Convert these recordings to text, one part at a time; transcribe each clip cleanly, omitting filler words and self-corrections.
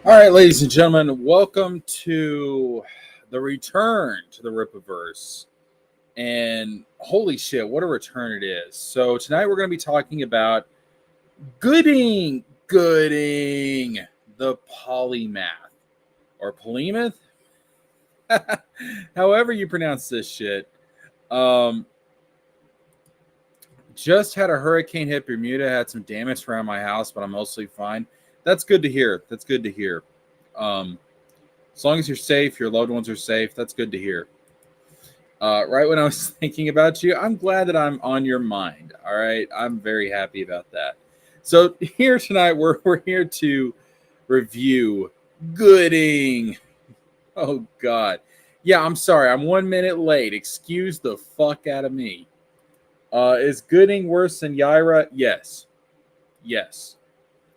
All right, ladies and gentlemen, welcome to the return to the Rippaverse. And holy shit, what a return it is. So tonight we're going to be talking about Goodyng, the Polymath, or Polymath, however you pronounce this shit. Just had a hurricane hit Bermuda, had some damage around my house, but I'm mostly fine. That's good to hear. That's good to hear. As long as you're safe, your loved ones are safe, that's good to hear. Right when I was thinking about you, I'm glad that I'm on your mind. All right, I'm very happy about that. So here tonight, we're here to review Goodyng. Oh God, yeah, I'm sorry, I'm 1 minute late. Excuse the fuck out of me. Is Goodyng worse than Yaira? Yes.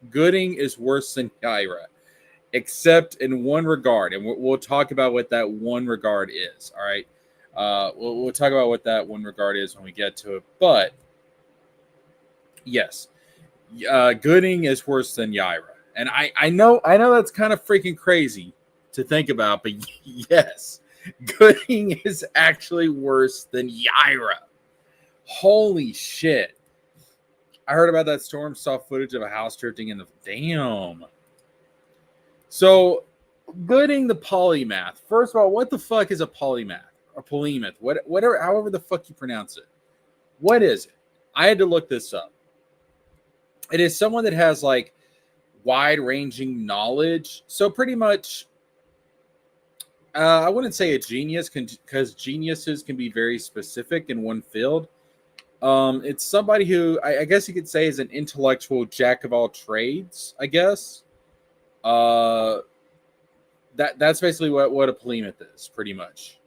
Goodyng is worse than Yaira, except in one regard, and we'll talk about what that one regard is. All right, we'll talk about what that one regard is when we get to it. But yes, Goodyng is worse than Yaira, and I know that's kind of freaking crazy to think about, but yes, Goodyng is actually worse than Yaira. Holy shit. I heard about that storm, saw footage of a house drifting in the... Damn. So, Goodyng the Polymath. First of all, what the fuck is a polymath? Or polymath? Whatever, however the fuck you pronounce it. What is it? I had to look this up. It is someone that has, like, wide-ranging knowledge. So, pretty much... I wouldn't say a genius, because geniuses can be very specific in one field. It's somebody who I guess you could say is an intellectual jack of all trades, I guess. That's basically what a polymath is, pretty much.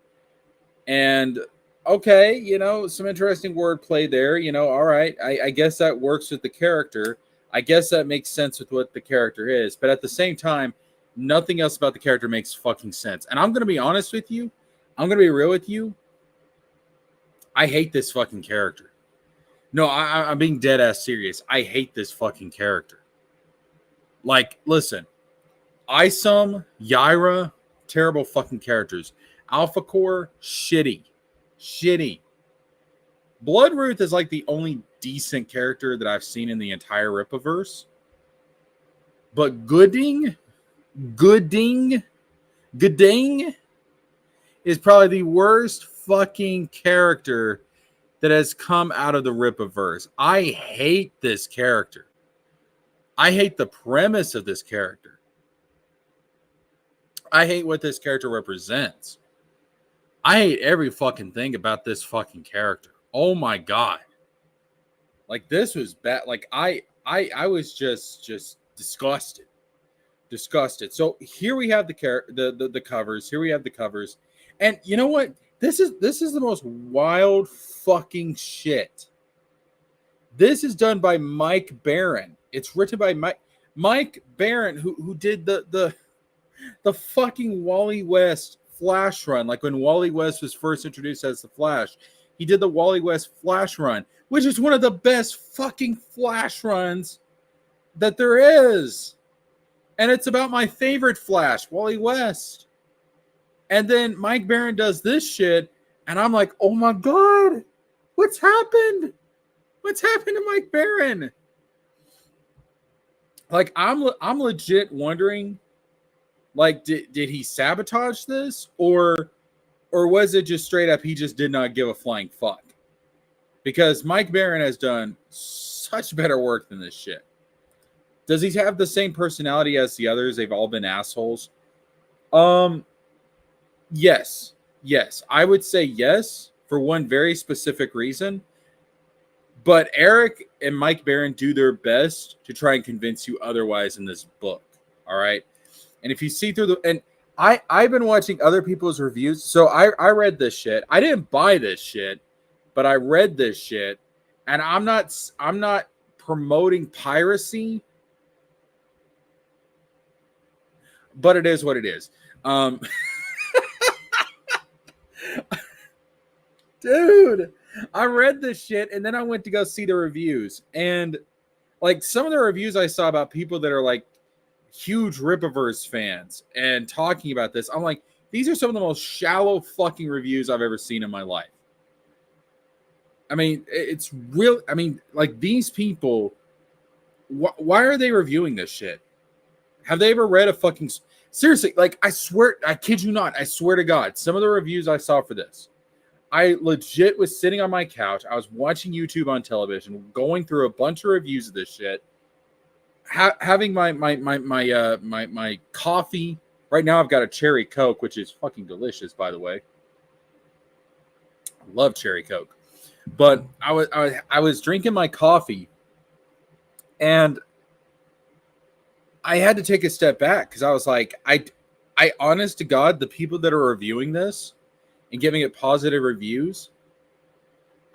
And okay, some interesting wordplay there. All right, I guess that works with the character. I guess that makes sense with what the character is. But at the same time, nothing else about the character makes fucking sense. And I'm gonna be honest with you. I'm gonna be real with you. I hate this fucking character. No, I'm being dead ass serious. I hate this fucking character. Like, listen, Isum, Yaira, terrible fucking characters. Alpha Core, shitty. Bloodruth is like the only decent character that I've seen in the entire Rippaverse. But Goodyng is probably the worst fucking character that has come out of the Rippaverse. I hate this character. I hate the premise of this character. I hate what this character represents. I hate every fucking thing about this fucking character. Oh my God. Like, this was bad. Like, I was just disgusted. So here we have the covers. Here we have the covers. And you know what? This is the most wild fucking shit. This is done by Mike Barron. It's written by Mike Barron, who did the fucking Wally West Flash run. Like when Wally West was first introduced as the Flash, he did the Wally West Flash run, which is one of the best fucking Flash runs that there is. And it's about my favorite Flash, Wally West. And then Mike Barron does this shit, and I'm like, oh my God, what's happened? What's happened to Mike Barron? Like, I'm legit wondering Like, did he sabotage this, or was it just straight up he just did not give a flying fuck? Because Mike Baron has done such better work than this shit. Does he have the same personality as the others? They've all been assholes. Yes. I would say yes for one very specific reason. But Eric and Mike Baron do their best to try and convince you otherwise in this book. All right. And if you see through and I've been watching other people's reviews. So I read this shit. I didn't buy this shit, but I read this shit. And I'm not promoting piracy, but it is what it is. Dude, I read this shit and then I went to go see the reviews. And like some of the reviews I saw about people that are like huge Rippaverse fans and talking about this, I'm like, these are some of the most shallow fucking reviews I've ever seen in my life. I mean, it's real. I mean, like these people, why are they reviewing this shit? Have they ever read a fucking... Seriously, like I swear, I kid you not, I swear to God, some of the reviews I saw for this, I legit was sitting on my couch. I was watching YouTube on television, going through a bunch of reviews of this shit, having my coffee. Right now, I've got a cherry Coke, which is fucking delicious, by the way. I love cherry Coke, but I was drinking my coffee, and I had to take a step back because I was like, I honest to God, the people that are reviewing this and giving it positive reviews,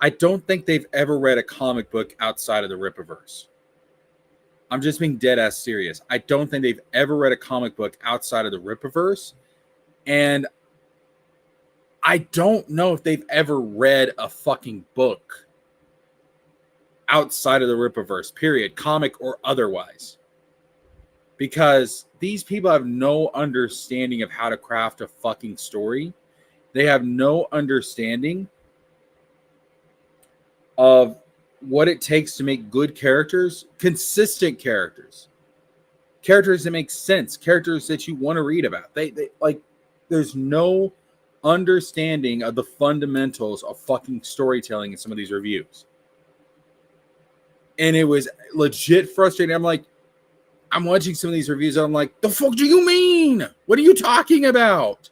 I don't think they've ever read a comic book outside of the Rippaverse. I'm just being dead ass serious. I don't think they've ever read a comic book outside of the Rippaverse. And I don't know if they've ever read a fucking book outside of the Rippaverse, period, comic or otherwise. Because these people have no understanding of how to craft a fucking story. They have no understanding of what it takes to make good characters, consistent characters that make sense, characters that you want to read about. They like, there's no understanding of the fundamentals of fucking storytelling in some of these reviews. And it was legit frustrating. I'm like, I'm watching some of these reviews and I'm like, the fuck do you mean? What are you talking about?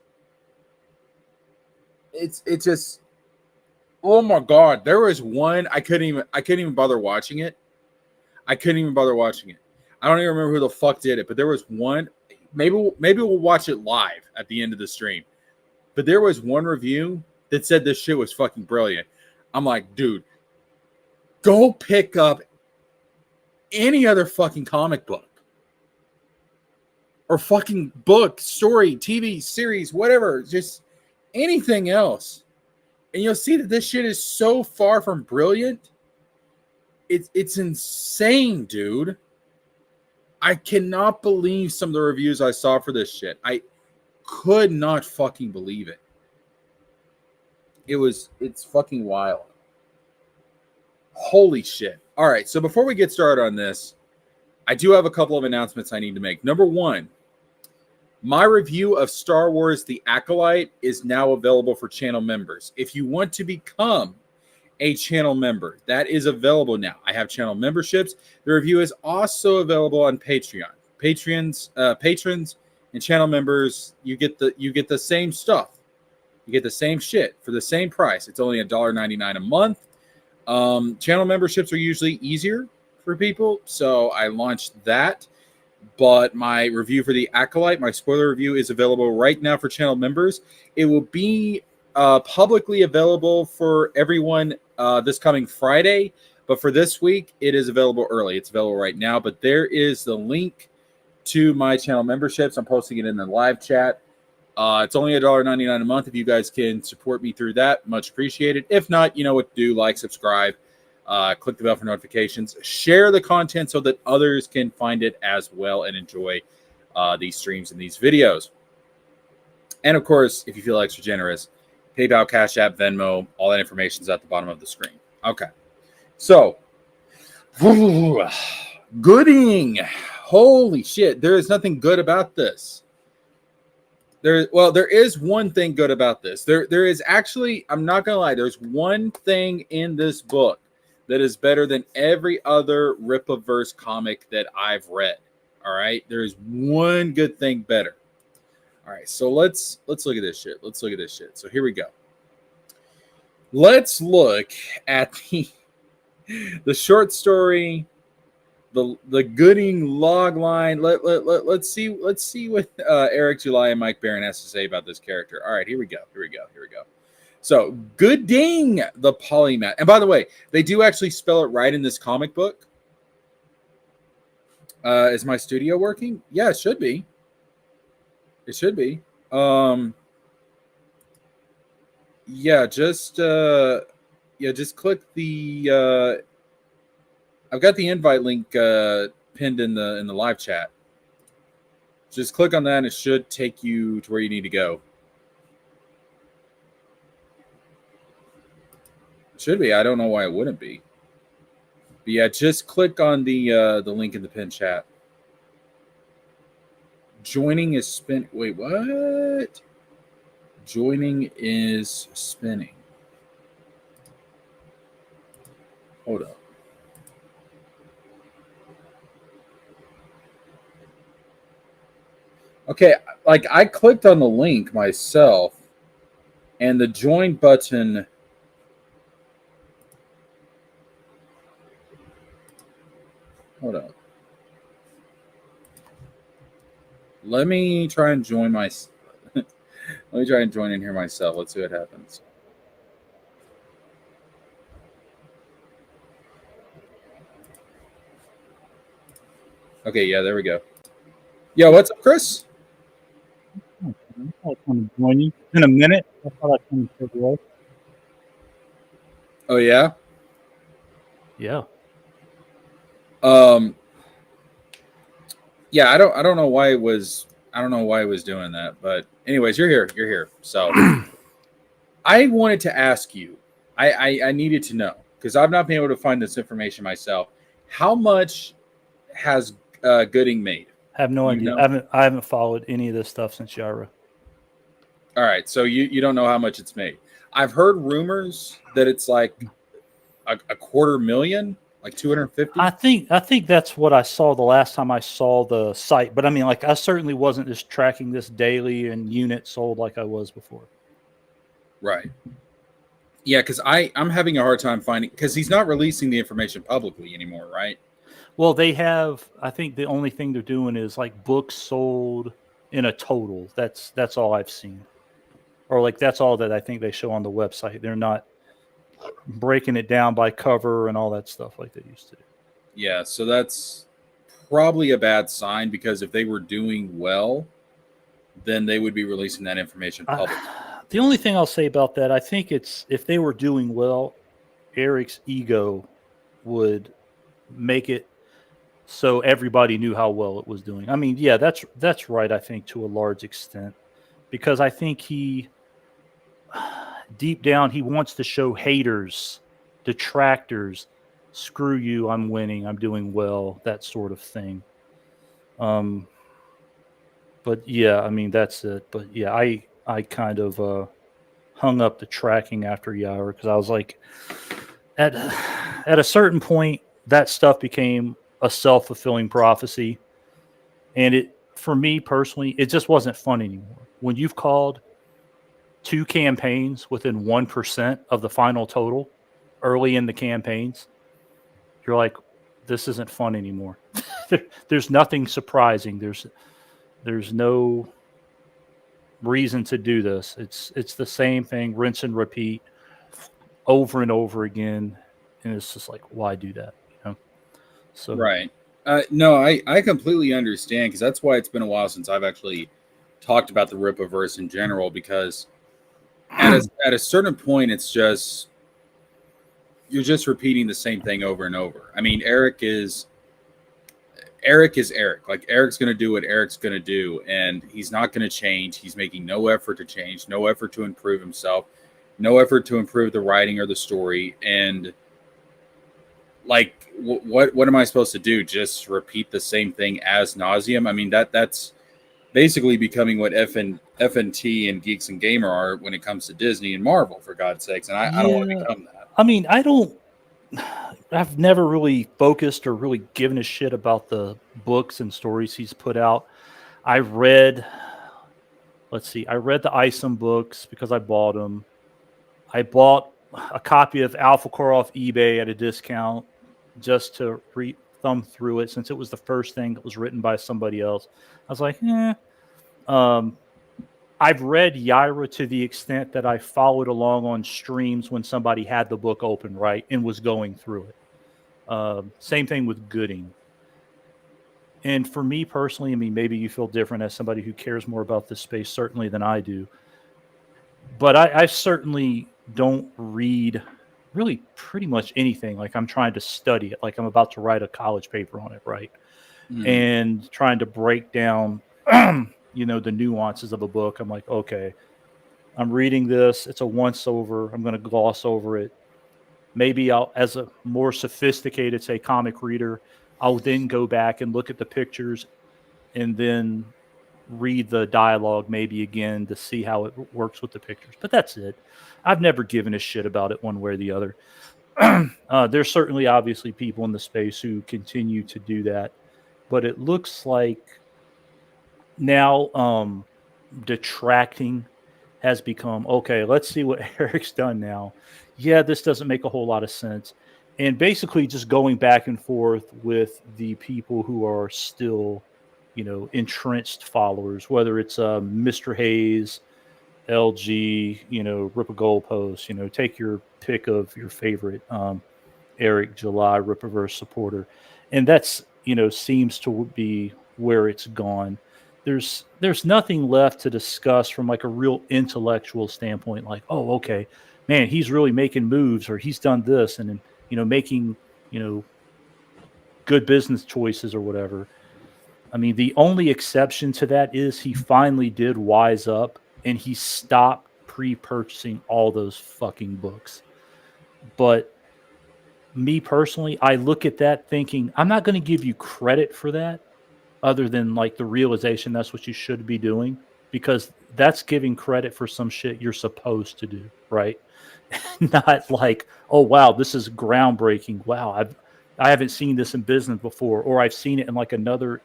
It's just, oh my God. There was one, I couldn't even bother watching it. I don't even remember who the fuck did it, but there was one, maybe we'll watch it live at the end of the stream. But there was one review that said this shit was fucking brilliant. I'm like, dude, go pick up any other fucking comic book. Or fucking book, story, TV, series, whatever. Just anything else. And you'll see that this shit is so far from brilliant. It's insane, dude. I cannot believe some of the reviews I saw for this shit. I could not fucking believe it. It's fucking wild. Holy shit. All right, so before we get started on this, I do have a couple of announcements I need to make. Number one, my review of Star Wars The Acolyte is now available for channel members. If you want to become a channel member, that is available now. I have channel memberships. The review is also available on Patreon. Patrons and channel members, you get the same stuff. You get the same shit for the same price. It's only $1.99 a month. Channel memberships are usually easier for people, so I launched that. But my review for The Acolyte, my spoiler review, is available right now for channel members. It will be publicly available for everyone this coming Friday, but for this week, it is available early. It's available right now, but there is the link to my channel memberships. I'm posting it in the live chat. It's only $1.99 a month. If you guys can support me through that, much appreciated. If not, you know what to do. Like, subscribe, click the bell for notifications, share the content so that others can find it as well and enjoy these streams and these videos. And of course, if you feel extra generous, PayPal, Cash App, Venmo, all that information is at the bottom of the screen. Okay. So, Goodyng. Holy shit. There is nothing good about this. there is one thing good about this. There is actually, I'm not gonna lie, there's one thing in this book that is better than every other Rippaverse comic that I've read. All right, there is one good thing better. All right, so let's look at this shit. Let's look at this shit. So here we go. Let's look at the short story, the Goodyng log line. Let's see what Eric July and Mike Barron has to say about this character. All right, here we go. So Goodyng, the Polymath. And by the way, they do actually spell it right in this comic book. Is my studio working? Yeah, it should be. It should be. Yeah, just click the I've got the invite link pinned in the live chat. Just click on that and it should take you to where you need to go. It should be. I don't know why it wouldn't be. But yeah, just click on the link in the pinned chat. Joining is spin. Wait, what? Joining is spinning. Hold up. Okay, like I clicked on the link myself, and the join button. Hold up. Let me try and join my. Let me try and join in here myself. Let's see what happens. Okay, yeah, there we go. Yeah, what's up, Chris? I'll come join you in a minute. I thought I'd come take away. Oh yeah. Yeah. Yeah, I don't know why it was doing that, but anyways, you're here. So I wanted to ask you, I needed to know, because I've not been able to find this information myself. How much has Goodyng made? I have no idea. Know? I haven't followed any of this stuff since Yaira. All right, so you don't know how much it's made. I've heard rumors that it's like a $250,000, like 250. I think that's what I saw the last time I saw the site. But I mean, like, I certainly wasn't just tracking this daily and units sold like I was before. Right. Yeah, because I'm having a hard time finding, because he's not releasing the information publicly anymore, right? Well, they have. I think the only thing they're doing is like books sold in a total. That's all I've seen, or like that's all that I think they show on the website. They're not breaking it down by cover and all that stuff like they used to do. Yeah, so that's probably a bad sign, because if they were doing well, then they would be releasing that information publicly. The only thing I'll say about that, I think it's, if they were doing well, Eric's ego would make it so everybody knew how well it was doing. I mean, yeah, that's right, I think, to a large extent, because I think he, deep down, he wants to show haters, detractors, screw you, I'm winning, I'm doing well, that sort of thing. But yeah, I mean, that's it. But yeah, I kind of hung up the tracking after Yair, because I was like, at a certain point, that stuff became a self-fulfilling prophecy. And it, for me personally, it just wasn't fun anymore. When you've called 2 campaigns within 1% of the final total early in the campaigns, you're like, this isn't fun anymore. There's nothing surprising. There's no reason to do this. It's the same thing, rinse and repeat over and over again. And it's just like, why do that? So right. No, I completely understand, because that's why it's been a while since I've actually talked about the Rippaverse in general, because at a certain point, it's just, you're just repeating the same thing over and over. I mean, Eric is Eric. Like, Eric's going to do what Eric's going to do, and he's not going to change. He's making no effort to change, no effort to improve himself, no effort to improve the writing or the story. And like, what am I supposed to do? Just repeat the same thing as nauseum? I mean, that's basically becoming what FNT and Geeks and Gamer are when it comes to Disney and Marvel, for God's sakes. And I don't want to Yeah. become that. I mean, I've never really focused or really given a shit about the books and stories he's put out. I read, let's see, I read the Isom books because I bought them. I bought a copy of Alpha Core off eBay at a discount just to thumb through it since it was the first thing that was written by somebody else. I was like, eh. Um, I've read Yaira to the extent that I followed along on streams when somebody had the book open, right, and was going through it. Same thing with Goodyng. And for me personally, I mean, maybe you feel different as somebody who cares more about this space, certainly, than I do. But I certainly don't read really pretty much anything. Like I'm trying to study it, like I'm about to write a college paper on it, right? And trying to break down, the nuances of a book. I'm like, okay, I'm reading this. It's a once over. I'm going to gloss over it. Maybe I'll, as a more sophisticated, say, comic reader, I'll then go back and look at the pictures and then read the dialogue maybe again to see how it works with the pictures. But that's it. I've never given a shit about it one way or the other. There's certainly obviously people in the space who continue to do that. But it looks like now detracting has become, okay, let's see what Eric's done now. Yeah, this doesn't make a whole lot of sense. And basically just going back and forth with the people who are still, entrenched followers, whether it's Mr. Hayes, LG, Rip a Goalpost, take your pick of your favorite Eric July Rippaverse supporter. And that's, seems to be where it's gone. There's nothing left to discuss from like a real intellectual standpoint, like, oh, okay, man, he's really making moves or he's done this and making, good business choices or whatever. I mean, the only exception to that is he finally did wise up and he stopped pre-purchasing all those fucking books. But me personally, I look at that thinking, I'm not going to give you credit for that other than like the realization that's what you should be doing, because that's giving credit for some shit you're supposed to do, right? Not like, oh wow, this is groundbreaking. Wow, I haven't seen this in business before, or I've seen it in like another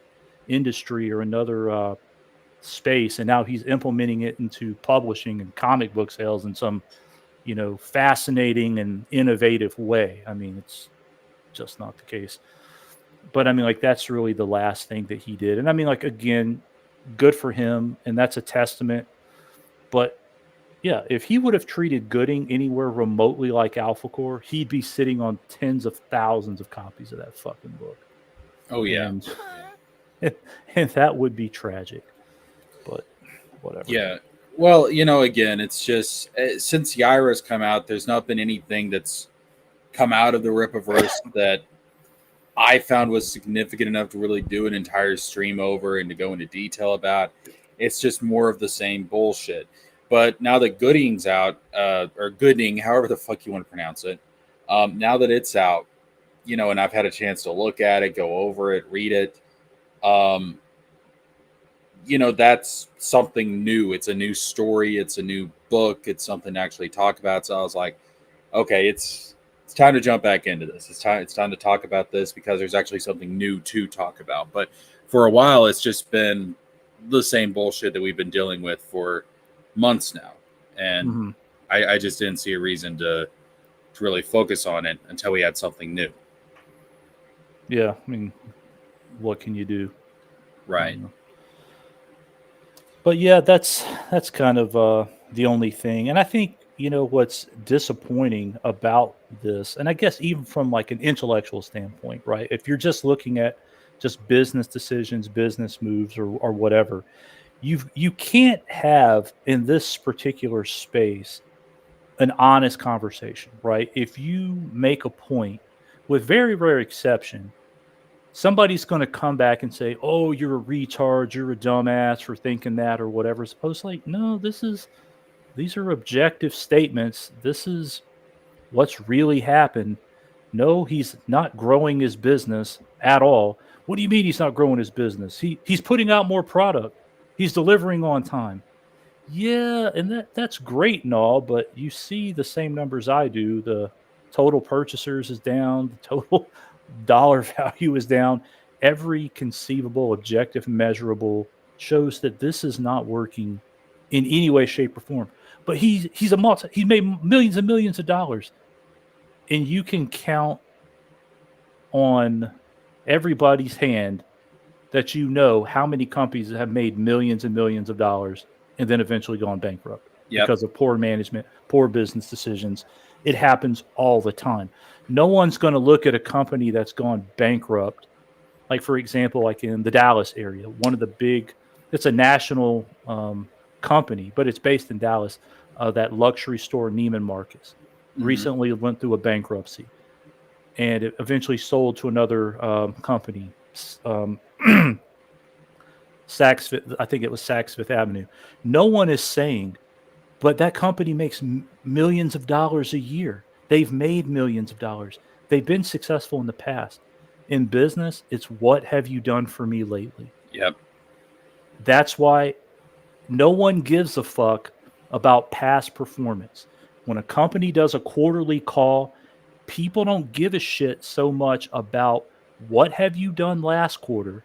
industry or another space, and now he's implementing it into publishing and comic book sales in some, fascinating and innovative way. I mean, it's just not the case. But I mean, like, that's really the last thing that he did. And I mean, like, again, good for him. And that's a testament. But yeah, if he would have treated Goodyng anywhere remotely like Alpha Core, he'd be sitting on tens of thousands of copies of that fucking book. Oh, yeah. And that would be tragic. But whatever. Yeah. Well, again, it's just since Yaira's come out, there's not been anything that's come out of the Rippaverse that I found was significant enough to really do an entire stream over and to go into detail about. It's just more of the same bullshit. But now that Goodyng's out, or Goodyng, however the fuck you want to pronounce it, now that it's out, and I've had a chance to look at it, go over it, read it, that's something new. It's a new story. It's a new book. It's something to actually talk about. So I was like, okay, it's time to jump back into this. It's time to talk about this because there's actually something new to talk about. But for a while, it's just been the same bullshit that we've been dealing with for months now. And I just didn't see a reason to really focus on it until we had something new. Yeah, I mean, what can you do? Right. But yeah, that's kind of the only thing. And I think, what's disappointing about this, and I guess even from like an intellectual standpoint, right? If you're just looking at just business decisions, business moves, or whatever, you can't have in this particular space an honest conversation, right? If you make a point, with very rare exception, somebody's going to come back and say, "Oh, you're a retard, you're a dumbass for thinking that," or whatever. As opposed to like, no, these are objective statements. This is what's really happened. No, he's not growing his business at all. What do you mean he's not growing his business? He's putting out more product. He's delivering on time. Yeah, and that's great and all, but you see the same numbers I do. The total purchasers is down, the total dollar value is down. Every conceivable, objective, measurable shows that this is not working in any way, shape, or form. But he's made millions and millions of dollars, and you can count on everybody's hand that you know how many companies have made millions and millions of dollars and then eventually gone bankrupt Yep. because of poor management, poor business decisions. It happens all the time. No one's going to look at a company that's gone bankrupt, like for example, like in the Dallas area, one of the big, it's a national company, but it's based in Dallas. That luxury store Neiman Marcus Mm-hmm. recently went through a bankruptcy, and it eventually sold to another company. Um, Saks, I think it was Saks Fifth Avenue. No one is saying, but that company makes millions of dollars a year. They've made millions of dollars. They've been successful in the past. In business, it's what have you done for me lately? Yep. That's why no one gives a fuck about past performance. When a company does a quarterly call, people don't give a shit so much about what have you done last quarter.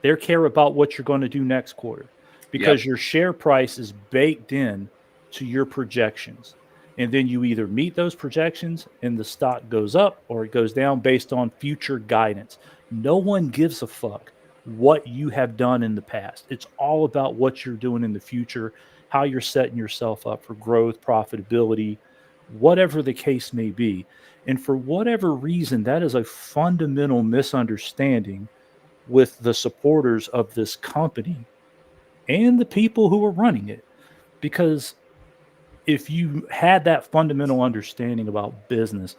They care about what you're going to do next quarter Yep. because your share price is baked in to your projections. And then you either meet those projections and the stock goes up or it goes down based on future guidance. No one gives a fuck what you have done in the past. It's all about what you're doing in the future, how you're setting yourself up for growth, profitability, whatever the case may be. And for whatever reason, that is a fundamental misunderstanding with the supporters of this company and the people who are running it. Because if you had that fundamental understanding about business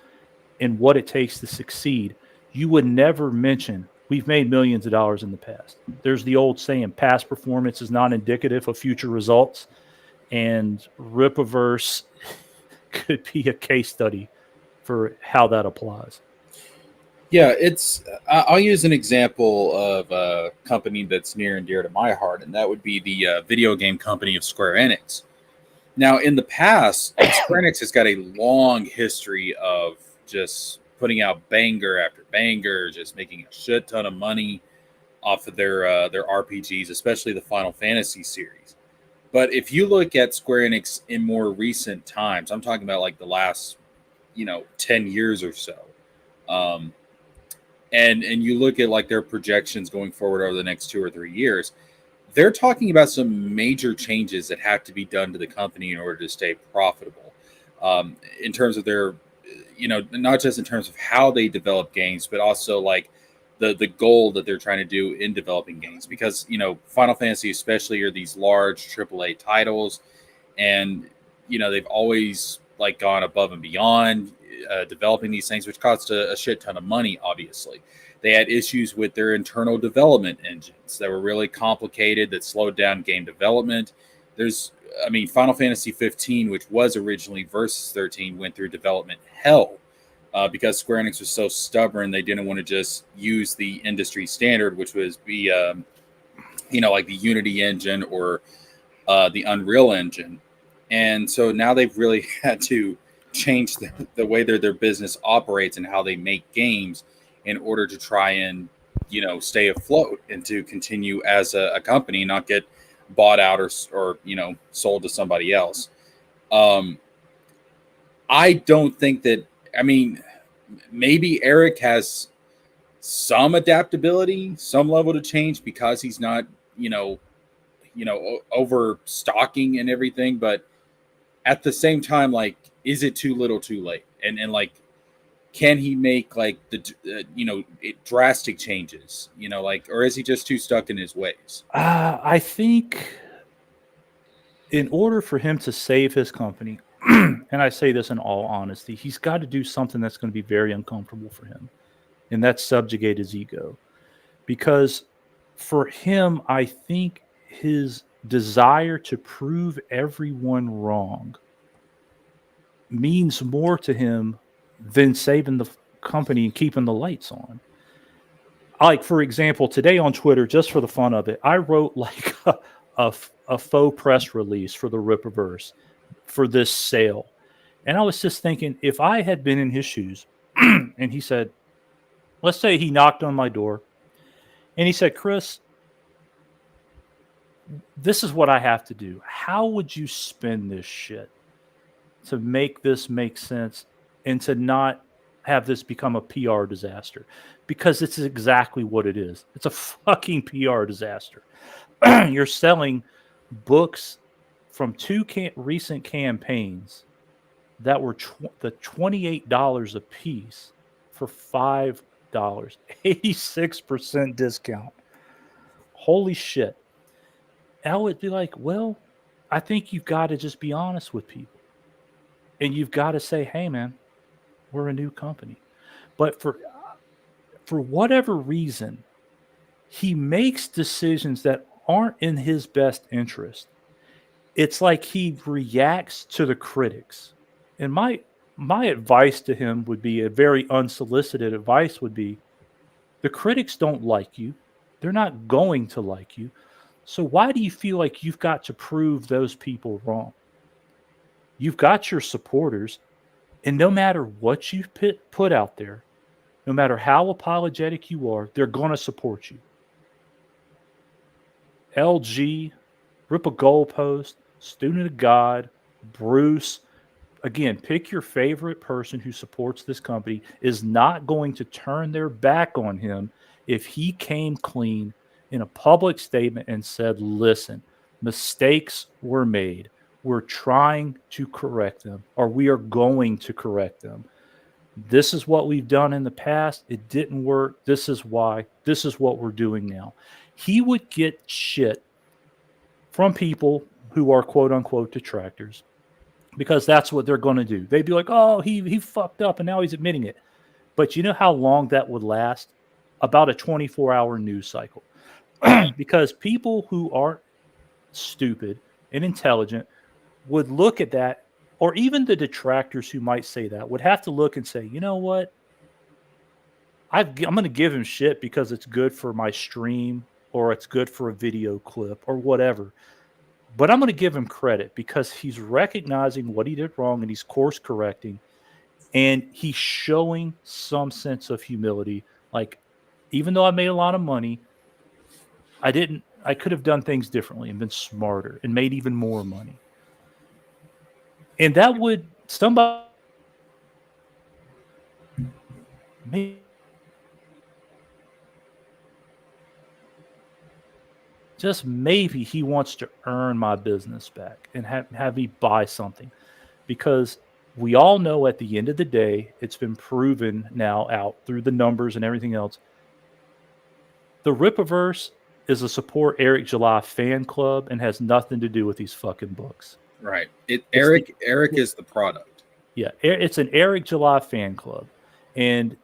and what it takes to succeed, you would never mention we've made millions of dollars in the past. There's the old saying, past performance is not indicative of future results. And Rippaverse could be a case study for how that applies. Yeah, I'll use an example of a company that's near and dear to my heart, and that would be the video game company of Square Enix. Now, in the past, Square Enix has got a long history of just putting out banger after banger, just making a shit ton of money off of their RPGs, especially the Final Fantasy series. But if you look at Square Enix in more recent times, I'm talking about like the last 10 years or so. Um, and you look at like their projections going forward over the next 2 or 3 years, they're talking about some major changes that have to be done to the company in order to stay profitable. In terms of their, not just in terms of how they develop games, but also like the goal that they're trying to do in developing games. Because Final Fantasy especially are these large AAA titles, and they've always like gone above and beyond developing these things, which cost a shit ton of money. Obviously, they had issues with their internal development engines that were really complicated, that slowed down game development. Final Fantasy 15, which was originally Versus 13, went through development hell because Square Enix was so stubborn. They didn't want to just use the industry standard, which was be like the Unity engine or the Unreal engine. And so now they've really had to change the way their business operates and how they make games in order to try and stay afloat and to continue as a company, not get bought out or sold to somebody else. I don't think that. Maybe Eric has some adaptability, some level to change because he's not overstocking and everything, but at the same time, like, is it too little too late? And like, can he make like the drastic changes, or is he just too stuck in his ways? I think in order for him to save his company, and I say this in all honesty, he's got to do something that's going to be very uncomfortable for him, and that's subjugate his ego. Because for him, I think his desire to prove everyone wrong means more to him than saving the company and keeping the lights on. like for example, today on Twitter, just for the fun of it, I wrote like a faux press release for the Rippaverse for this sale. And I was just thinking, if I had been in his shoes and he said, let's say he knocked on my door and he said, Chris, this is what I have to do. How would you spin this shit to make this make sense and to not have this become a PR disaster? Because it's exactly what it is. It's a fucking PR disaster. You're selling books from two recent campaigns that were the $28 a piece for $5, 86% discount. Holy shit. I would be like, well, I think you've got to just be honest with people. And you've got to say, hey, man, we're a new company. But for whatever reason, he makes decisions that aren't in his best interest. It's like he reacts to the critics. And my advice to him would be, a very unsolicited advice would be, the critics don't like you. They're not going to like you. So why do you feel like you've got to prove those people wrong? You've got your supporters, and no matter what you put out there, no matter how apologetic you are, they're going to support you. LG, Rip a Goalpost, Student of God, Bruce. Again, pick your favorite person who supports this company, is not going to turn their back on him if he came clean in a public statement and said, listen, mistakes were made. We're trying to correct them, or we are going to correct them. This is what we've done in the past. It didn't work. This is why. This is what we're doing now. He would get shit from people who are quote unquote detractors, because that's what they're going to do. They'd be like, oh, he fucked up and now he's admitting it. But you know how long that would last? About a 24-hour news cycle. Because people who aren't stupid and intelligent would look at that, or even the detractors who might say that would have to look and say, you know what? I'm going to give him shit because it's good for my stream, or it's good for a video clip, or whatever. But I'm going to give him credit because he's recognizing what he did wrong and he's course correcting, and he's showing some sense of humility. Like, even though I made a lot of money, I could have done things differently and been smarter and made even more money. And that would, somebody, just maybe he wants to earn my business back and have me buy something, because we all know at the end of the day, it's been proven now out through the numbers and everything else. The Rippaverse is a support Eric July fan club and has nothing to do with these fucking books. Right. Eric is the product. Yeah, it's an Eric July fan club, and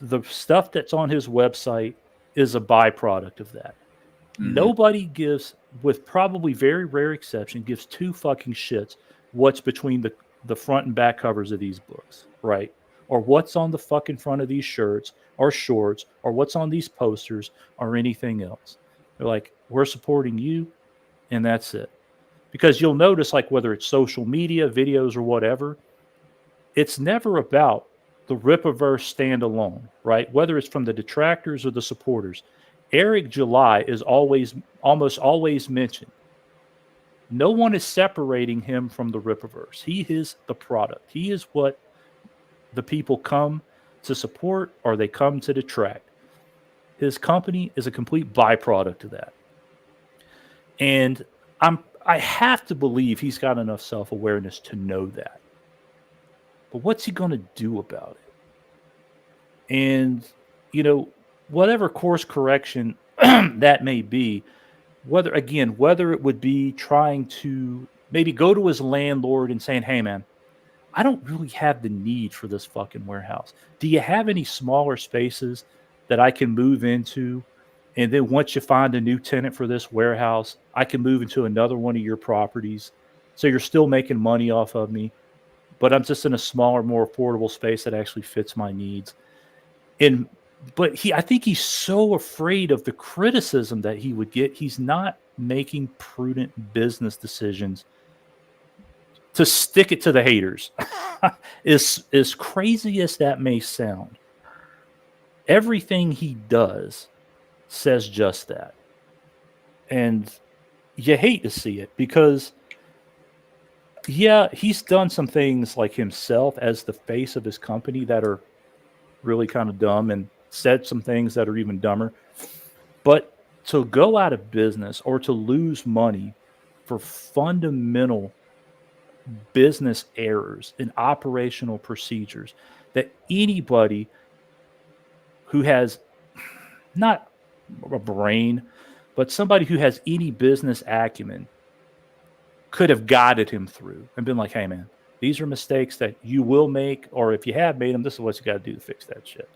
the stuff that's on his website is a byproduct of that. Mm-hmm. Nobody gives, with probably very rare exception, gives two fucking shits what's between the front and back covers of these books, right? Or what's on the fucking front of these shirts or shorts, or what's on these posters or anything else. They're like, we're supporting you, and that's it. Because you'll notice, like, whether it's social media, videos, or whatever, it's never about the Rippaverse standalone, right? Whether it's from the detractors or the supporters, Eric July is almost always mentioned. No one is separating him from the Rippaverse. He is the product. He is what the people come to support, or they come to detract. His company is a complete byproduct of that. And I have to believe he's got enough self-awareness to know that. But what's he going to do about it? And, whatever course correction that may be, whether it would be trying to maybe go to his landlord and saying, hey, man, I don't really have the need for this fucking warehouse. Do you have any smaller spaces that I can move into? And then once you find a new tenant for this warehouse, I can move into another one of your properties. So you're still making money off of me, but I'm just in a smaller, more affordable space that actually fits my needs. And but I think he's so afraid of the criticism that he would get. He's not making prudent business decisions to stick it to the haters. As crazy as that may sound, everything he does says just that. And you hate to see it because, yeah, he's done some things like himself as the face of his company that are really kind of dumb and said some things that are even dumber. But to go out of business or to lose money for fundamental business errors and operational procedures that anybody who has not a brain, but somebody who has any business acumen could have guided him through and been like, hey, man, these are mistakes that you will make, or if you have made them, this is what you got to do to fix that shit.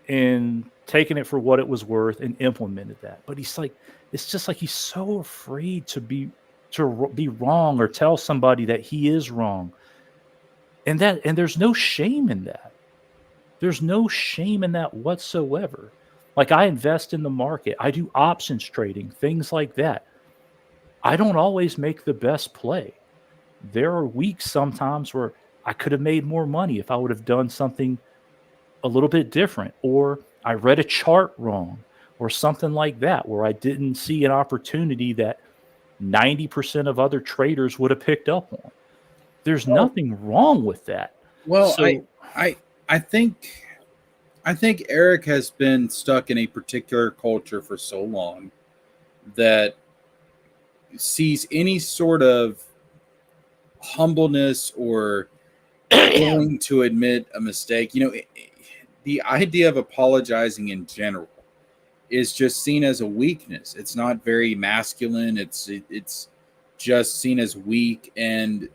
And taking it for what it was worth and implemented that. But he's like, it's just like he's so afraid to be wrong or tell somebody that he is wrong. And there's no shame in that. There's no shame in that whatsoever. Like, I invest in the market. I do options trading, things like that. I don't always make the best play. There are weeks sometimes where I could have made more money if I would have done something a little bit different, or I read a chart wrong or something like that, where I didn't see an opportunity that 90% of other traders would have picked up on. There's nothing wrong with that. Well, so, I think Eric has been stuck in a particular culture for so long that sees any sort of humbleness or willing to admit a mistake. You know, the idea of apologizing in general is just seen as a weakness. It's not very masculine. It's just seen as weak, and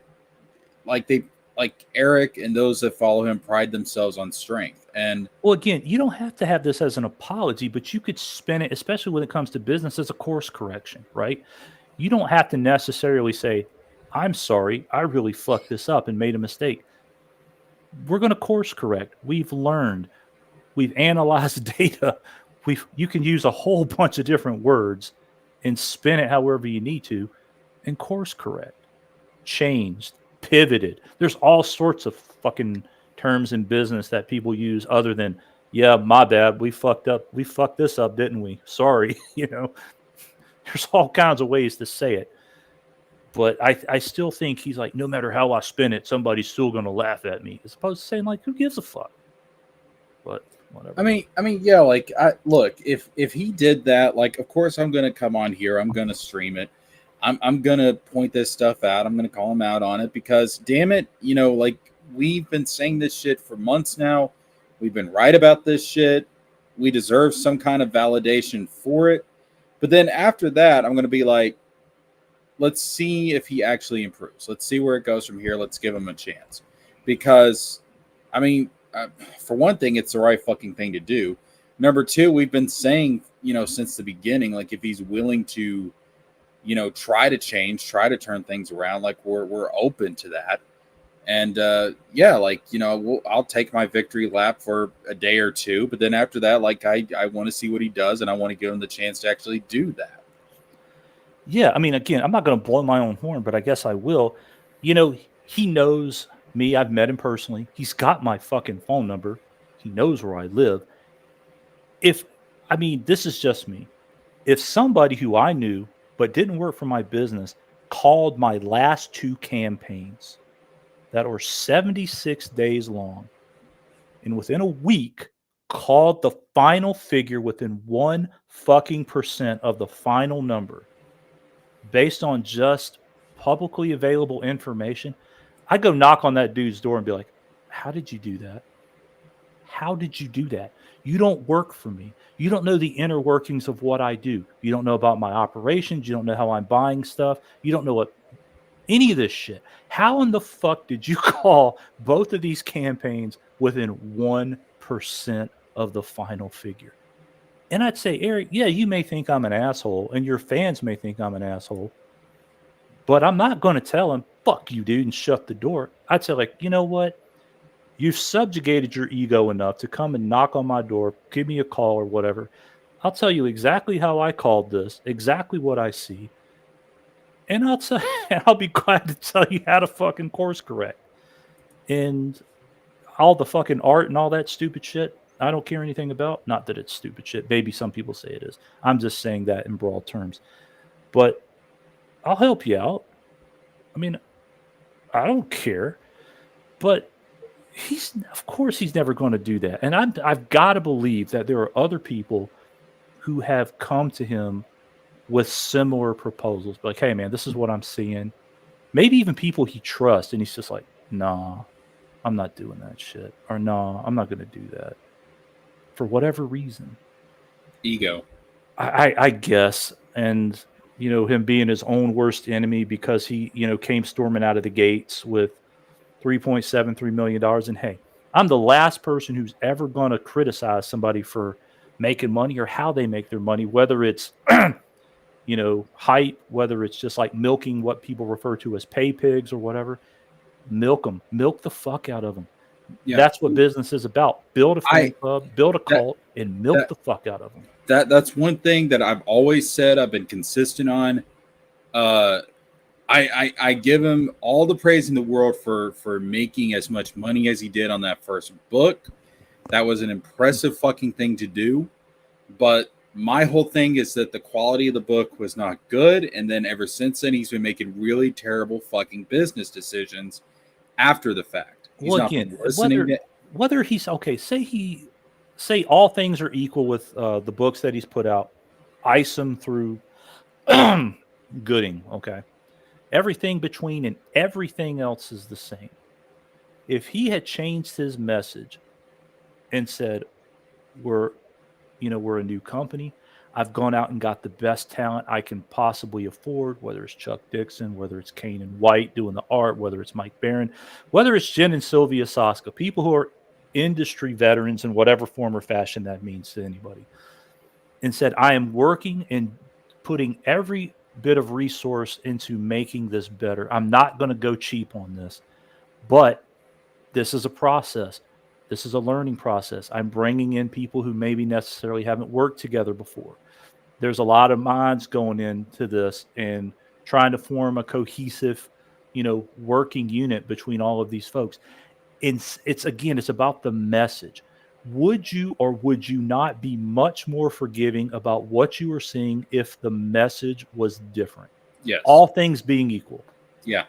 like Eric and those that follow him pride themselves on strength. And well, again, you don't have to have this as an apology, but you could spin it, especially when it comes to business, as a course correction, right? You don't have to necessarily say, I'm sorry, I really fucked this up and made a mistake. We're going to course correct. We've learned. We've analyzed data. You can use a whole bunch of different words and spin it however you need to and course correct. Changed, pivoted. There's all sorts of fucking terms in business that people use other than, yeah, my bad. We fucked up. We fucked this up, didn't we? Sorry. You know, there's all kinds of ways to say it. But I still think he's like, no matter how I spin it, somebody's still going to laugh at me. As opposed to saying, like, who gives a fuck? But whatever. I mean, yeah, like, look, if he did that, like, of course I'm going to come on here. I'm going to stream it. I'm going to point this stuff out. I'm going to call him out on it because, damn it, you know, like, we've been saying this shit for months now. We've been right about this shit. We deserve some kind of validation for it. But then after that, I'm going to be like, let's see if he actually improves. Let's see where it goes from here. Let's give him a chance. Because, I mean, for one thing, it's the right fucking thing to do. Number two, we've been saying, you know, since the beginning, like, if he's willing to, you know, try to change, try to turn things around, like, we're open to that. And, yeah, like, you know, I'll take my victory lap for a day or two. But then after that, like, I want to see what he does, and I want to give him the chance to actually do that. Yeah, I mean, again, I'm not going to blow my own horn, but I guess I will. You know, he knows me. I've met him personally. He's got my fucking phone number. He knows where I live. This is just me. If somebody who I knew but didn't work for my business called my last two campaigns that were 76 days long, and within a week called the final figure within 1% of the final number, based on just publicly available information, I go knock on that dude's door and be like, how did you do that? How did you do that? You don't work for me. You don't know the inner workings of what I do. You don't know about my operations. You don't know how I'm buying stuff. You don't know what any of this shit. How in the fuck did you call both of these campaigns within 1% of the final figure? And I'd say, Eric, yeah, you may think I'm an asshole, and your fans may think I'm an asshole, but I'm not going to tell him, fuck you, dude, and shut the door. I'd say, like, you know what? You've subjugated your ego enough to come and knock on my door, give me a call or whatever. I'll tell you exactly how I called this, exactly what I see, and I'll be glad to tell you how to fucking course correct. And all the fucking art and all that stupid shit, I don't care anything about. Not that it's stupid shit. Maybe some people say it is. I'm just saying that in broad terms. But I'll help you out. I mean, I don't care. But of course he's never going to do that. And I've got to believe that there are other people who have come to him with similar proposals. Like, hey man, this is what I'm seeing. Maybe even people he trusts, and he's just like, nah, I'm not doing that shit. Or nah, I'm not going to do that. For whatever reason. Ego. I guess. And, him being his own worst enemy because he, came storming out of the gates with $3.73 million. And hey, I'm the last person who's ever going to criticize somebody for making money or how they make their money, whether it's, hype, whether it's just like milking what people refer to as pay pigs or whatever. Milk them, milk the fuck out of them. Yeah. That's what business is about. Build a fan club, build a cult, and milk the fuck out of them. That's one thing that I've always said. I've been consistent on. I give him all the praise in the world for making as much money as he did on that first book. That was an impressive fucking thing to do. But my whole thing is that the quality of the book was not good. And then ever since then, he's been making really terrible fucking business decisions after the fact. He's well, again, whether he's okay, say all things are equal with the books that he's put out, ice him through Goodyng, okay. Everything between and everything else is the same. If he had changed his message and said, we're a new company, I've gone out and got the best talent I can possibly afford, whether it's Chuck Dixon, whether it's Kane and White doing the art, whether it's Mike Barron, whether it's Jen and Sylvia Soska, people who are industry veterans in whatever form or fashion that means to anybody, and said, I am working and putting every bit of resource into making this better. I'm not going to go cheap on this, but this is a process. This is a learning process. I'm bringing in people who maybe necessarily haven't worked together before. There's a lot of minds going into this and trying to form a cohesive, working unit between all of these folks. It's about the message. Would you or would you not be much more forgiving about what you were seeing if the message was different? Yes. All things being equal. Yeah.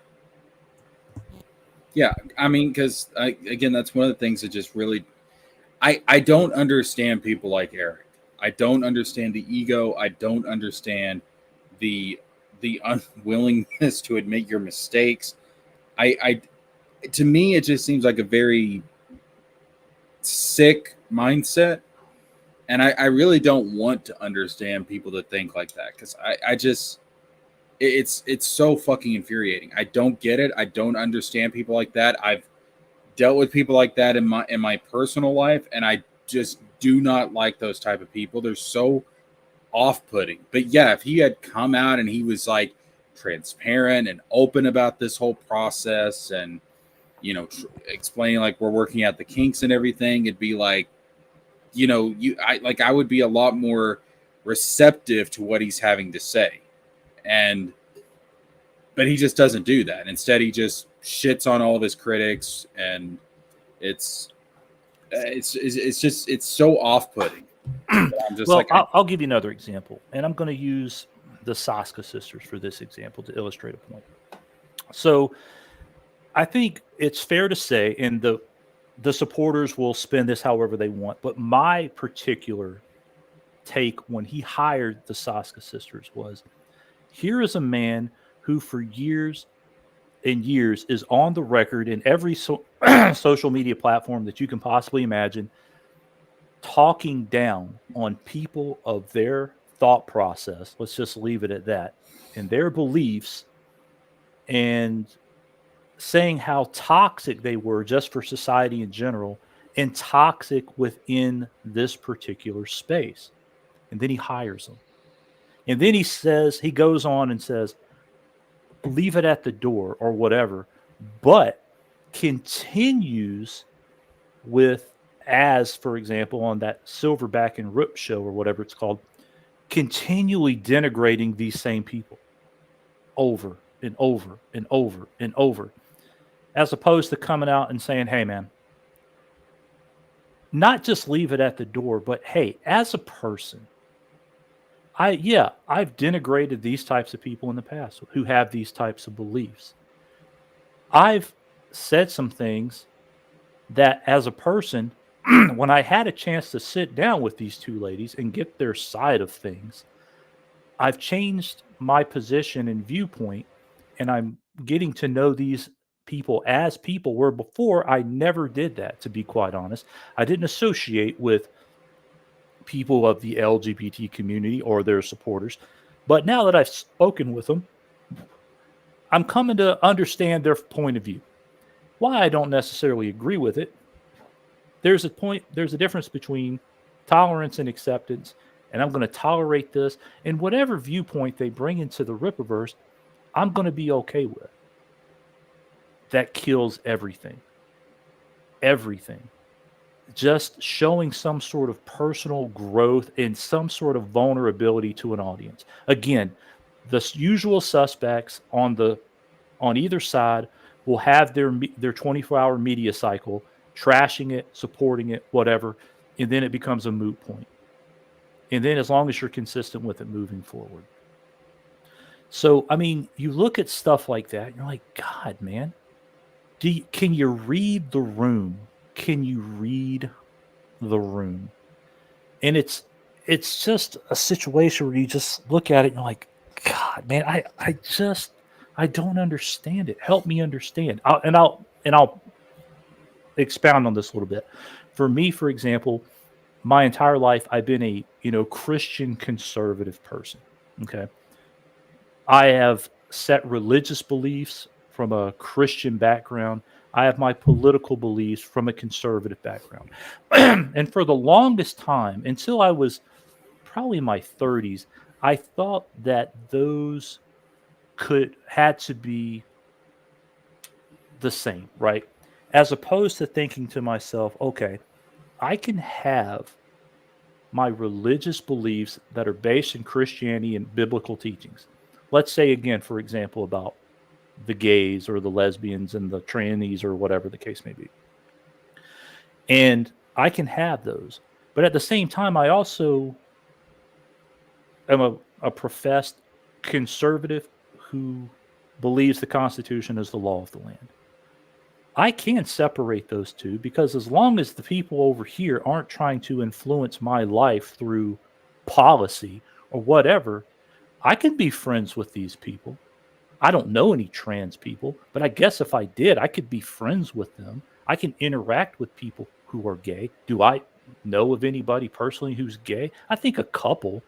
Yeah, I mean, because again, that's one of the things that just really, I don't understand people like Eric. I don't understand the ego. I don't understand the unwillingness to admit your mistakes. To me, it just seems like a very sick mindset, and I really don't want to understand people that think like that because I just. It's so fucking infuriating. I don't get it. I don't understand people like that. I've dealt with people like that in my personal life, and I just do not like those type of people. They're so off-putting. But yeah, if he had come out and he was like transparent and open about this whole process, and explaining like we're working out the kinks and everything, it'd be like, I would be a lot more receptive to what he's having to say. But he just doesn't do that. Instead, he just shits on all of his critics, and it's so off-putting. I'll give you another example, and I'm going to use the Soska sisters for this example to illustrate a point. So, I think it's fair to say, and the supporters will spin this however they want, but my particular take when he hired the Soska sisters was, here is a man who for years and years is on the record in every social media platform that you can possibly imagine, talking down on people of their thought process. Let's just leave it at that. And their beliefs, and saying how toxic they were just for society in general and toxic within this particular space. And then he hires them. And then he goes on and says, leave it at the door or whatever, but continues with, as for example, on that Silverback and Rip show or whatever it's called, continually denigrating these same people over and over and over and over, as opposed to coming out and saying, hey, man, not just leave it at the door, but hey, as a person, I've denigrated these types of people in the past who have these types of beliefs. I've said some things that as a person, when I had a chance to sit down with these two ladies and get their side of things, I've changed my position and viewpoint, and I'm getting to know these people as people, where before I never did that, to be quite honest. I didn't associate with people of the LGBT community or their supporters. But now that I've spoken with them, I'm coming to understand their point of view. Why I don't necessarily agree with it, there's a difference between tolerance and acceptance, and I'm going to tolerate this, and whatever viewpoint they bring into the Rippaverse, I'm going to be okay with. That kills everything. Everything. Just showing some sort of personal growth and some sort of vulnerability to an audience. Again, the usual suspects on either side will have their 24-hour media cycle, trashing it, supporting it, whatever, and then it becomes a moot point. And then as long as you're consistent with it moving forward. So, I mean, you look at stuff like that, and you're like, God, man, can you read the room? Can you read the room? And it's just a situation where you just look at it and you're like, God, man, I don't understand it. Help me understand. I'll expound on this a little bit. For me, for example, my entire life I've been a Christian conservative person. Okay, I have set religious beliefs from a Christian background. I have my political beliefs from a conservative background. And for the longest time, until I was probably in my 30s, I thought that those had to be the same, right? As opposed to thinking to myself, okay, I can have my religious beliefs that are based in Christianity and biblical teachings. Let's say again, for example, about the gays or the lesbians and the trannies or whatever the case may be. And I can have those. But at the same time, I also am a professed conservative who believes the Constitution is the law of the land. I can separate those two because as long as the people over here aren't trying to influence my life through policy or whatever, I can be friends with these people. I don't know any trans people, but I guess if I did, I could be friends with them. I can interact with people who are gay. Do I know of anybody personally who's gay? I think a couple.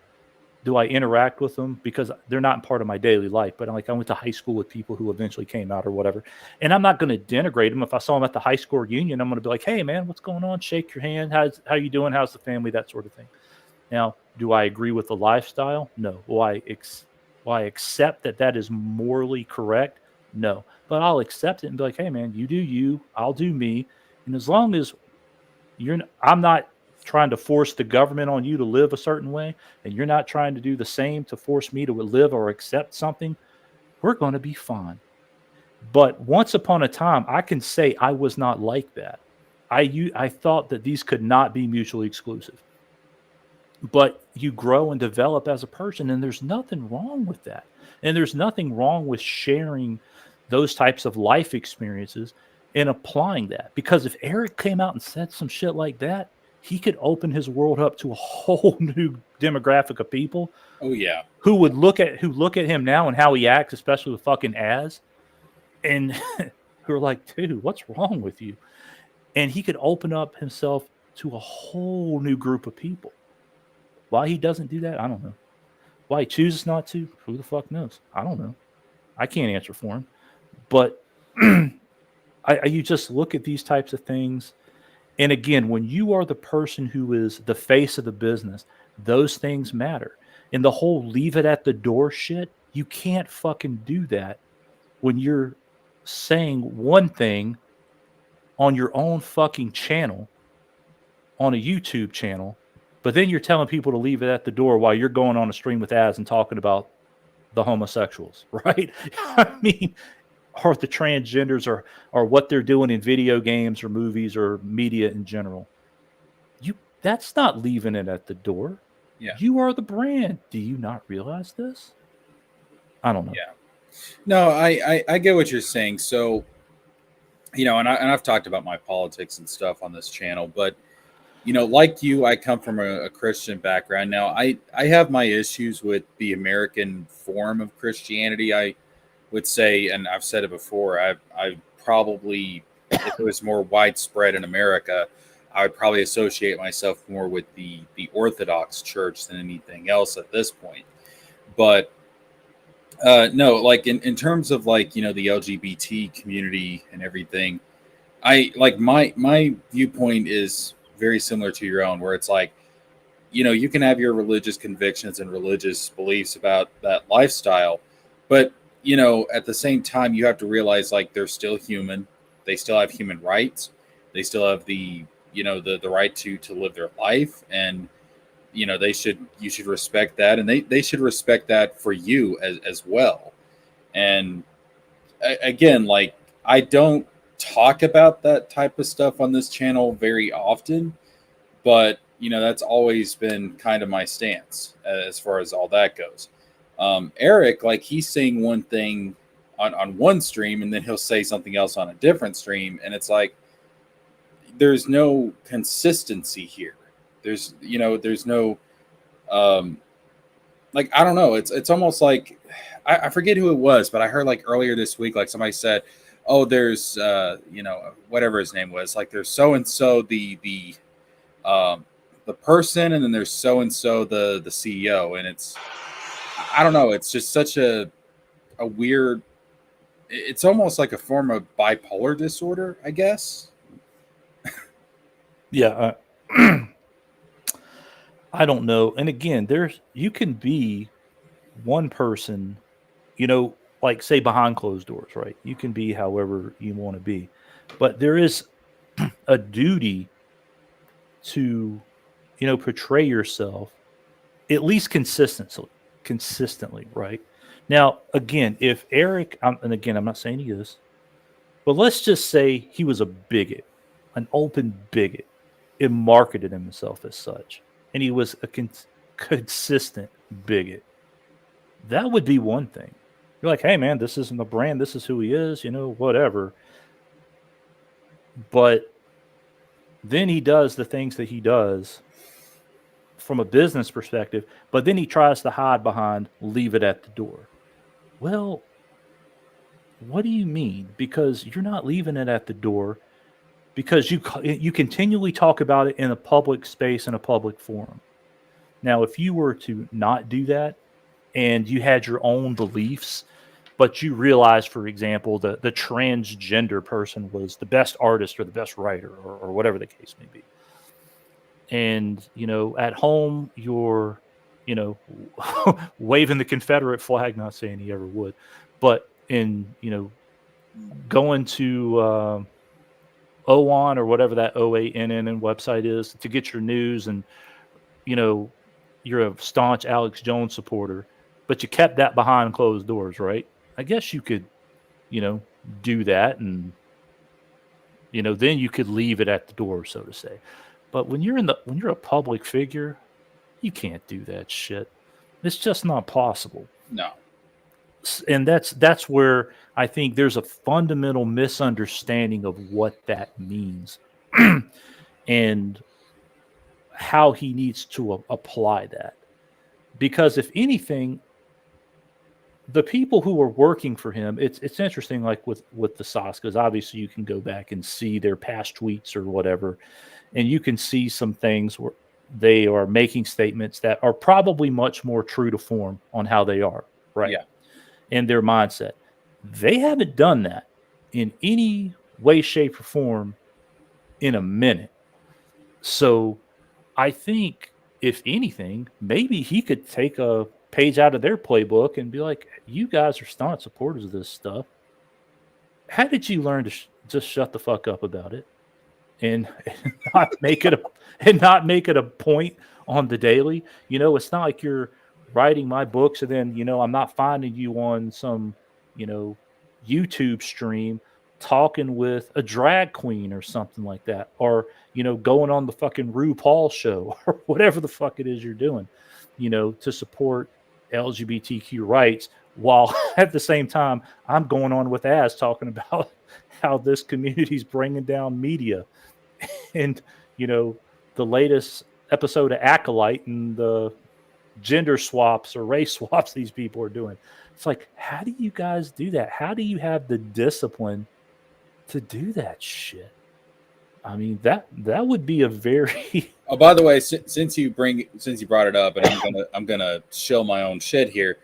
Do I interact with them? Because they're not part of my daily life, but I went to high school with people who eventually came out or whatever. And I'm not going to denigrate them. If I saw them at the high school reunion, I'm going to be like, hey, man, what's going on? Shake your hand. How you doing? How's the family? That sort of thing. Now, do I agree with the lifestyle? No. Will I accept that is morally correct? No. But I'll accept it and be like, hey, man, you do you, I'll do me. And as long as I'm not trying to force the government on you to live a certain way, and you're not trying to do the same to force me to live or accept something, we're going to be fine. But once upon a time, I can say I was not like that. I thought that these could not be mutually exclusive. But you grow and develop as a person, and there's nothing wrong with that. And there's nothing wrong with sharing those types of life experiences and applying that. Because if Eric came out and said some shit like that, he could open his world up to a whole new demographic of people. Oh yeah, who look at him now and how he acts, especially with fucking Az, and who are like, dude, what's wrong with you? And he could open up himself to a whole new group of people. Why he doesn't do that, I don't know. Why he chooses not to, who the fuck knows? I don't know. I can't answer for him. But you just look at these types of things. And again, when you are the person who is the face of the business, those things matter. And the whole leave it at the door shit, you can't fucking do that when you're saying one thing on your own fucking channel, on a YouTube channel, but then you're telling people to leave it at the door while you're going on a stream with ads and talking about the homosexuals, right? I mean, or the transgenders, or what they're doing in video games or movies or media in general. That's not leaving it at the door. Yeah. You are the brand. Do you not realize this? I don't know. Yeah. No, I get what you're saying. So, you know, and I've talked about my politics and stuff on this channel, but you know, like you, I come from a Christian background. Now, I have my issues with the American form of Christianity. I would say, and I've said it before, I probably, if it was more widespread in America, I would probably associate myself more with the Orthodox Church than anything else at this point. But no, like in terms of like, you know, the LGBT community and everything, I like my viewpoint is very similar to your own, where it's like, you know, you can have your religious convictions and religious beliefs about that lifestyle, but you know, at the same time, you have to realize like they're still human. They still have human rights. They still have the, you know, the right to live their life, and you know, you should respect that, and they should respect that for you as well. And again, like, I don't talk about that type of stuff on this channel very often, but you know, that's always been kind of my stance as far as all that goes. Eric, like, he's saying one thing on one stream, and then he'll say something else on a different stream, and it's like there's no consistency here. There's, you know, there's no like, I don't know. It's almost like I forget who it was, but I heard like earlier this week, like somebody said, "Oh, there's you know, whatever his name was, like there's so and so the person, and then there's so and so the CEO," and it's, I don't know. It's just such a weird. It's almost like a form of bipolar disorder, I guess. Yeah, I don't know. And again, you can be one person, you know, like say behind closed doors, right? You can be however you want to be, but there is a duty to, you know, portray yourself at least consistently, right? Now, again, if Eric, and again, I'm not saying he is, but let's just say he was a bigot, an open bigot, and marketed himself as such, and he was a consistent bigot. That would be one thing. You're like, hey, man, this isn't the brand. This is who he is, you know, whatever. But then he does the things that he does from a business perspective, but then he tries to hide behind leave it at the door. Well, what do you mean? Because you're not leaving it at the door, because you continually talk about it in a public space, in a public forum. Now, if you were to not do that and you had your own beliefs, but you realized, for example, the transgender person was the best artist or the best writer, or whatever the case may be, and you know, at home you're, you know, waving the Confederate flag, not saying he ever would, but in, you know, going to OON or whatever that OANN website is to get your news, and you know, you're a staunch Alex Jones supporter, but you kept that behind closed doors, right? I guess you could, you know, do that, and you know, then you could leave it at the door, so to say. But when you're a public figure, you can't do that shit. It's just not possible. No. And that's where I think there's a fundamental misunderstanding of what that means and how he needs to apply that. Because if anything, the people who are working for him, it's interesting, like with the Saskas, obviously you can go back and see their past tweets or whatever, and you can see some things where they are making statements that are probably much more true to form on how they are, right? Yeah. And their mindset. They haven't done that in any way, shape, or form in a minute. So I think, if anything, maybe he could take a page out of their playbook and be like, you guys are staunch supporters of this stuff. how did you learn to just shut the fuck up about it and, and not make it a point on the daily? It's not like you're writing my books and then I'm not finding you on some you know YouTube stream talking with a drag queen or something like that, or going on the fucking RuPaul show or whatever the fuck it is you're doing, to support LGBTQ rights, while at the same time I'm going on with Az talking about how this community's bringing down media and the latest episode of Acolyte and the gender swaps or race swaps these people are doing. It's like, how do you guys do that? How do you have the discipline to do that shit? I mean, that would be a very Oh, by the way, since you brought it up, and I'm gonna show my own shit here,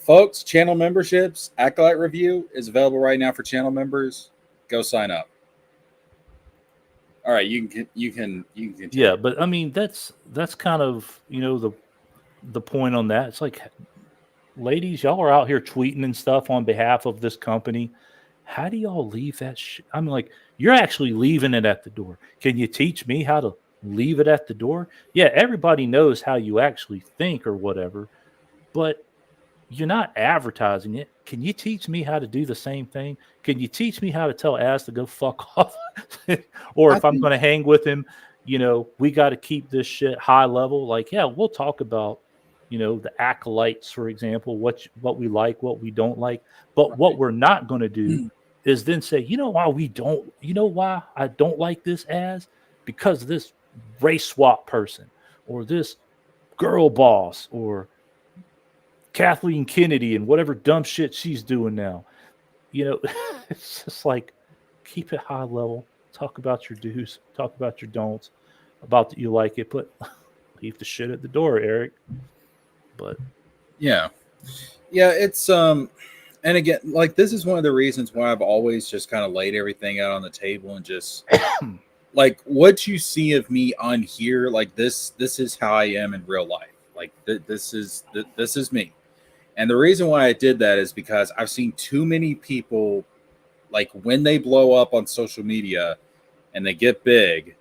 folks. Channel memberships, Acolyte Review is available right now for channel members. Go sign up. All right, you can continue. Yeah, but I mean that's kind of the point on that. It's like, ladies, y'all are out here tweeting and stuff on behalf of this company. How do y'all leave that shit? I'm like, you're actually leaving it at the door. Can you teach me how to leave it at the door? Yeah, everybody knows how you actually think or whatever, but you're not advertising it. Can you teach me how to do the same thing? Can you teach me how to tell Az to go fuck off? Or if I'm going to hang with him, we got to keep this shit high level. Like, yeah, we'll talk about, the acolytes, for example, what we like, what we don't like. But right. What we're not going to do is then say, why I don't like this Az? Because of this race swap person or this girl boss or Kathleen Kennedy and whatever dumb shit she's doing now. It's just like, keep it high level. Talk about your do's. Talk about your don'ts. About that you like it, but leave the shit at the door, Eric. But yeah, it's and again, like, this is one of the reasons why I've always just kind of laid everything out on the table and just like, what you see of me on here, like this is how I am in real life. Like this is me. And the reason why I did that is because I've seen too many people, like, when they blow up on social media and they get big,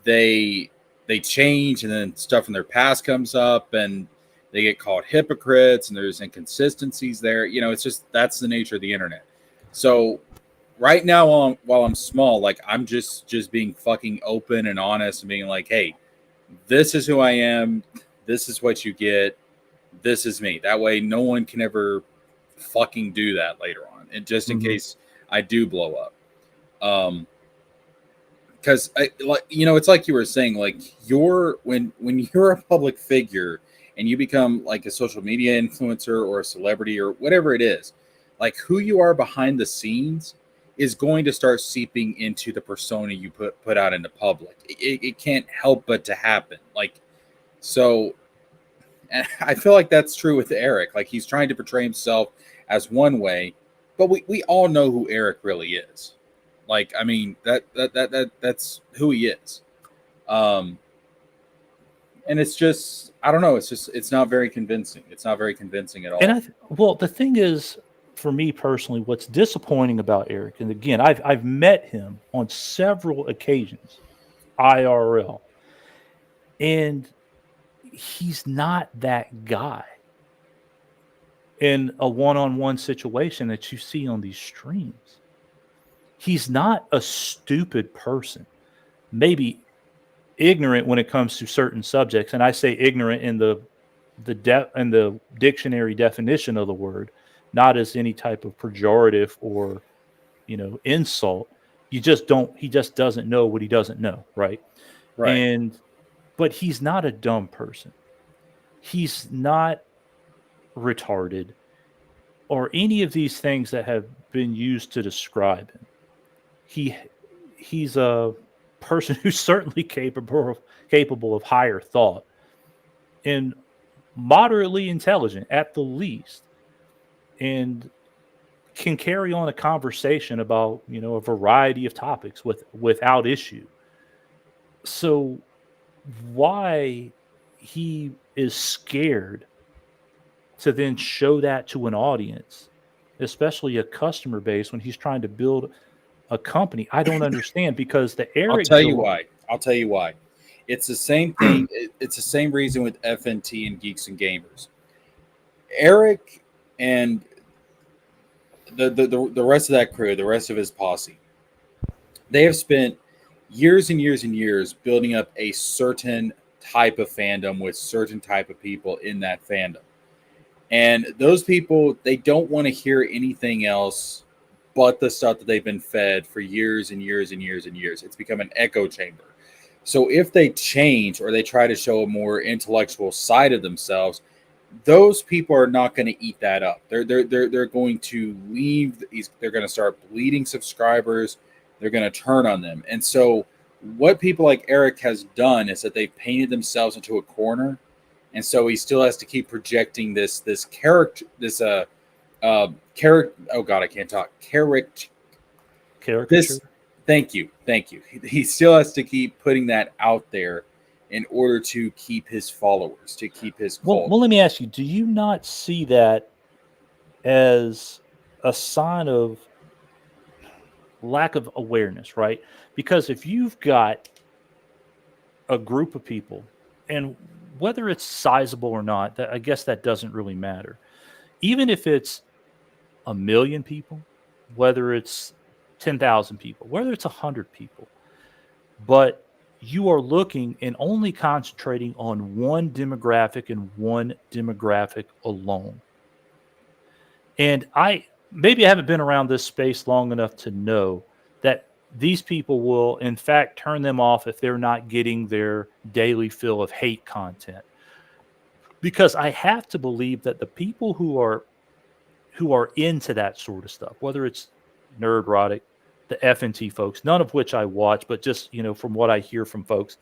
they change, and then stuff from their past comes up and they get called hypocrites and there's inconsistencies there. It's just, that's the nature of the internet. So right now, while I'm small, like, I'm just being fucking open and honest and being like, hey, this is who I am. This is what you get. This is me. That way no one can ever fucking do that later on. And just in case I do blow up. Because it's like you were saying, like, when you're a public figure and you become like a social media influencer or a celebrity or whatever it is, like, who you are behind the scenes is going to start seeping into the persona you put out into public. It can't help but to happen. Like, so, and I feel like that's true with Eric. Like, he's trying to portray himself as one way, but we all know who Eric really is. Like, I mean, that's who he is. And it's just, I don't know. It's not very convincing. It's not very convincing at all. And well, the thing is, for me personally, what's disappointing about Eric, and again, I've met him on several occasions, IRL, and he's not that guy in a one-on-one situation that you see on these streams. He's not a stupid person, maybe ignorant when it comes to certain subjects. And I say ignorant in the dictionary definition of the word, not as any type of pejorative or, insult. He just doesn't know what he doesn't know. Right. But he's not a dumb person. He's not retarded or any of these things that have been used to describe him. He's a person who's certainly capable of higher thought and moderately intelligent at the least, and can carry on a conversation about a variety of topics without issue. So why he is scared to then show that to an audience especially a customer base when he's trying to build a company. I don't understand because the I'll Eric tell you Joel, why. I'll tell you why. It's the same thing. It's the same reason with FNT and Geeks and Gamers. Eric and the rest of that crew, the rest of his posse, they have spent years and years and years building up a certain type of fandom with certain type of people in that fandom. And those people, they don't want to hear anything else but the stuff that they've been fed for years and years and years and years. It's become an echo chamber. So if they change or they try to show a more intellectual side of themselves, those people are not going to eat that up. They're going to leave. They're going to start bleeding subscribers. They're going to turn on them. And so what people like Eric has done is that they've painted themselves into a corner, and so he still has to keep projecting this character, this character. Oh God, I can't talk. Caricature. This. Thank you. He still has to keep putting that out there in order to keep his followers, to keep his cult. Well, let me ask you: do you not see that as a sign of lack of awareness, right? Because if you've got a group of people, and whether it's sizable or not, I guess that doesn't really matter. Even if it's 1,000,000 people, whether it's 10,000 people, whether it's 100 people, but you are looking and only concentrating on one demographic and one demographic alone. And I haven't been around this space long enough to know that these people will in fact turn them off if they're not getting their daily fill of hate content. Because I have to believe that the people who are into that sort of stuff, whether it's Nerdrotic, the FNT folks, none of which I watch, but just, from what I hear from folks,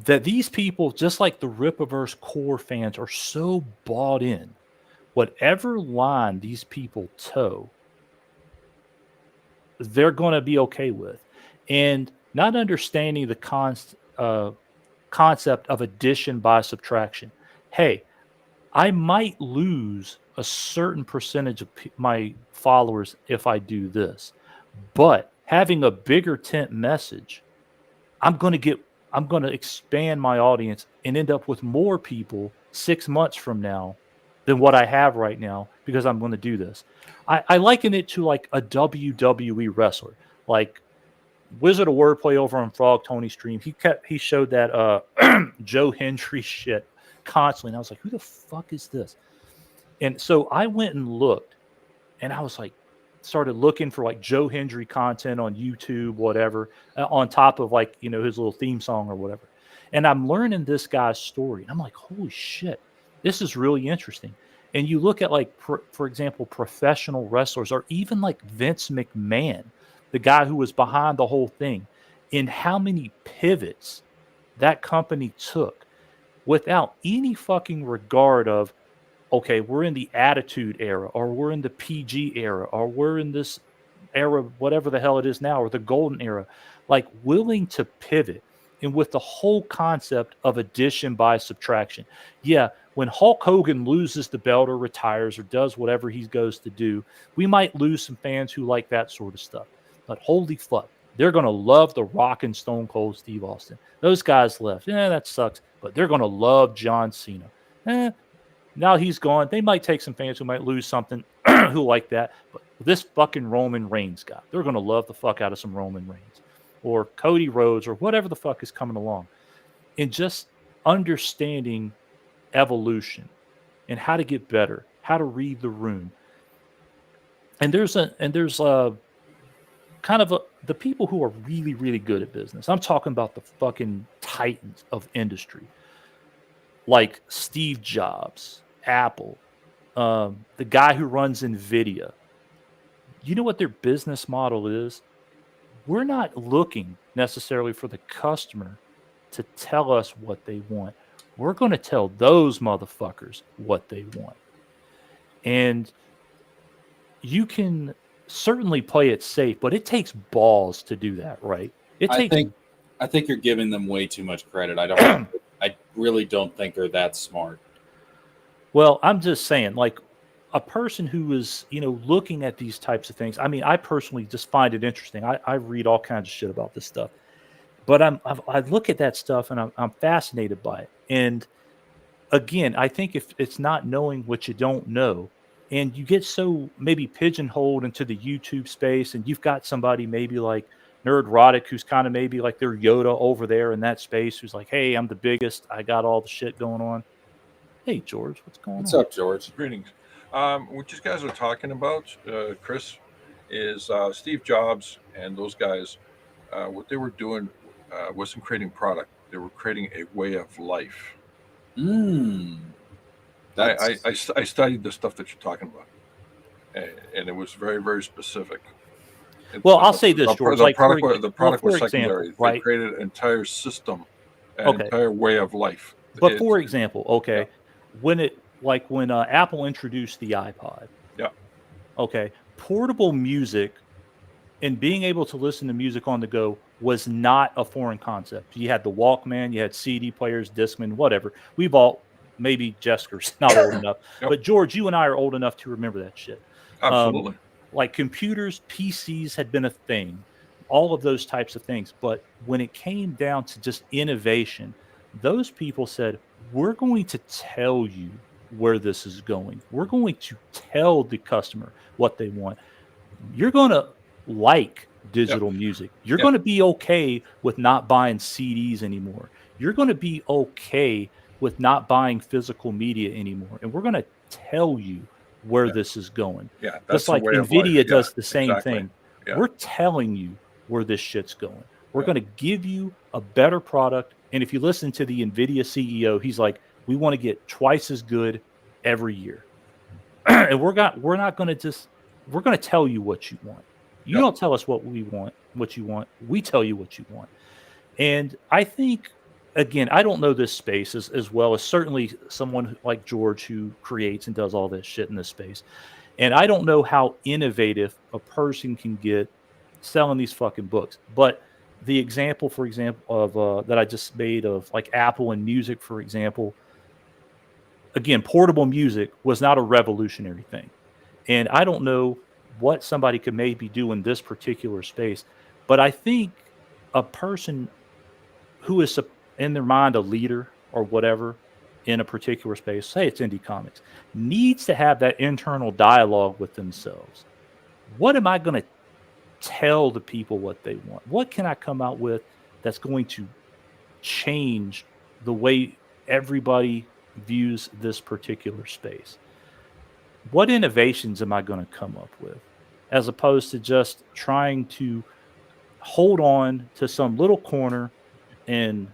that these people, just like the Rippaverse core fans, are so bought in. Whatever line these people toe, they're going to be okay with. And not understanding the concept of addition by subtraction. Hey, I might lose a certain percentage of my followers if I do this, but having a bigger tent message, I'm going to expand my audience and end up with more people 6 months from now than what I have right now because I'm going to do this. I liken it to like a WWE wrestler, like Wizard of Wordplay over on Frog Tony's stream. He showed that Joe Hendry shit constantly, and I was like, who the fuck is this? And so I went and looked, and I was like, started looking for like Joe Hendry content on YouTube, whatever, on top of like, his little theme song or whatever. And I'm learning this guy's story. And I'm like, holy shit, this is really interesting. And you look at like, for example, professional wrestlers, or even like Vince McMahon, the guy who was behind the whole thing, in how many pivots that company took without any fucking regard of, okay, we're in the attitude era, or we're in the PG era, or we're in this era, whatever the hell it is now, or the golden era, like willing to pivot. And with the whole concept of addition by subtraction. Yeah, when Hulk Hogan loses the belt or retires or does whatever he goes to do, we might lose some fans who like that sort of stuff. But holy fuck, they're going to love the Rock and Stone Cold Steve Austin. Those guys left. That sucks. But they're going to love John Cena. Now he's gone. They might take some fans who might lose something who like that. But this fucking Roman Reigns guy, they're going to love the fuck out of some Roman Reigns. Or Cody Rhodes, or whatever the fuck is coming along. And just understanding evolution and how to get better, how to read the room. And there's kind of the people who are really, really good at business. I'm talking about the fucking titans of industry, like Steve Jobs, Apple, the guy who runs NVIDIA. You know what their business model is? We're not looking necessarily for the customer to tell us what they want. We're going to tell those motherfuckers what they want. And you can certainly play it safe, but it takes balls to do that, right? I think you're giving them way too much credit. I really don't think they're that smart. Well, I'm just saying, like, a person who is, looking at these types of things. I mean, I personally just find it interesting. I read all kinds of shit about this stuff, but I look at that stuff and I'm fascinated by it. And again, I think if it's not knowing what you don't know, and you get so maybe pigeonholed into the YouTube space, and you've got somebody maybe like Nerdrotic who's kind of maybe like their Yoda over there in that space, who's like, "Hey, I'm the biggest. I got all the shit going on." Hey, George, what's going What's on? up, George? Greetings. What you guys are talking about, Chris, is Steve Jobs and those guys. What they were doing wasn't creating product; they were creating a way of life. Mm, that's I studied the stuff that you're talking about, and it was very, very specific. Well, I'll say this, George. Like The product for was example, secondary. They right? created an entire system, an Okay, entire way of life. but for example, Yeah, okay, when Apple introduced the iPod, yeah, okay, portable music and being able to listen to music on the go was not a foreign concept. You had the Walkman, you had CD players, Discman, whatever. We've all, maybe Jesker's not old enough, yep, but George, you and I are old enough to remember that shit. Um, absolutely. like computers, PCs had been a thing, all of those types of things. But when it came down to just innovation, those people said, we're going to tell you where this is going. We're going to tell the customer what they want. You're going to like Yep, digital music. You're yep, going to be okay with not buying CDs anymore. You're going to be okay with not buying physical media anymore. And we're going to tell you where yeah, this is going. yeah. Just That's the like way of life. Nvidia Yeah, does the same exactly. thing. Yeah, We're telling you where this shit's going. We're yeah. going to give you a better product. And if you listen to the Nvidia CEO, he's like, we want to get twice as good every year. And we're not going to just we're going to tell you what you want. You Yep. don't tell us what we want, what you want. We tell you what you want. And I think, again, I don't know this space as well as certainly someone like George who creates and does all this shit in this space. And I don't know how innovative a person can get selling these fucking books. But the example, for example, of that I just made of like Apple and music, for example, again, portable music was not a revolutionary thing. And I don't know what somebody could maybe do in this particular space, but I think a person who is in their mind a leader or whatever in a particular space, say it's indie comics, needs to have that internal dialogue with themselves. What am I going to tell the people what they want? What can I come out with that's going to change the way everybody views this particular space? What innovations am I going to come up with as opposed to just trying to hold on to some little corner and,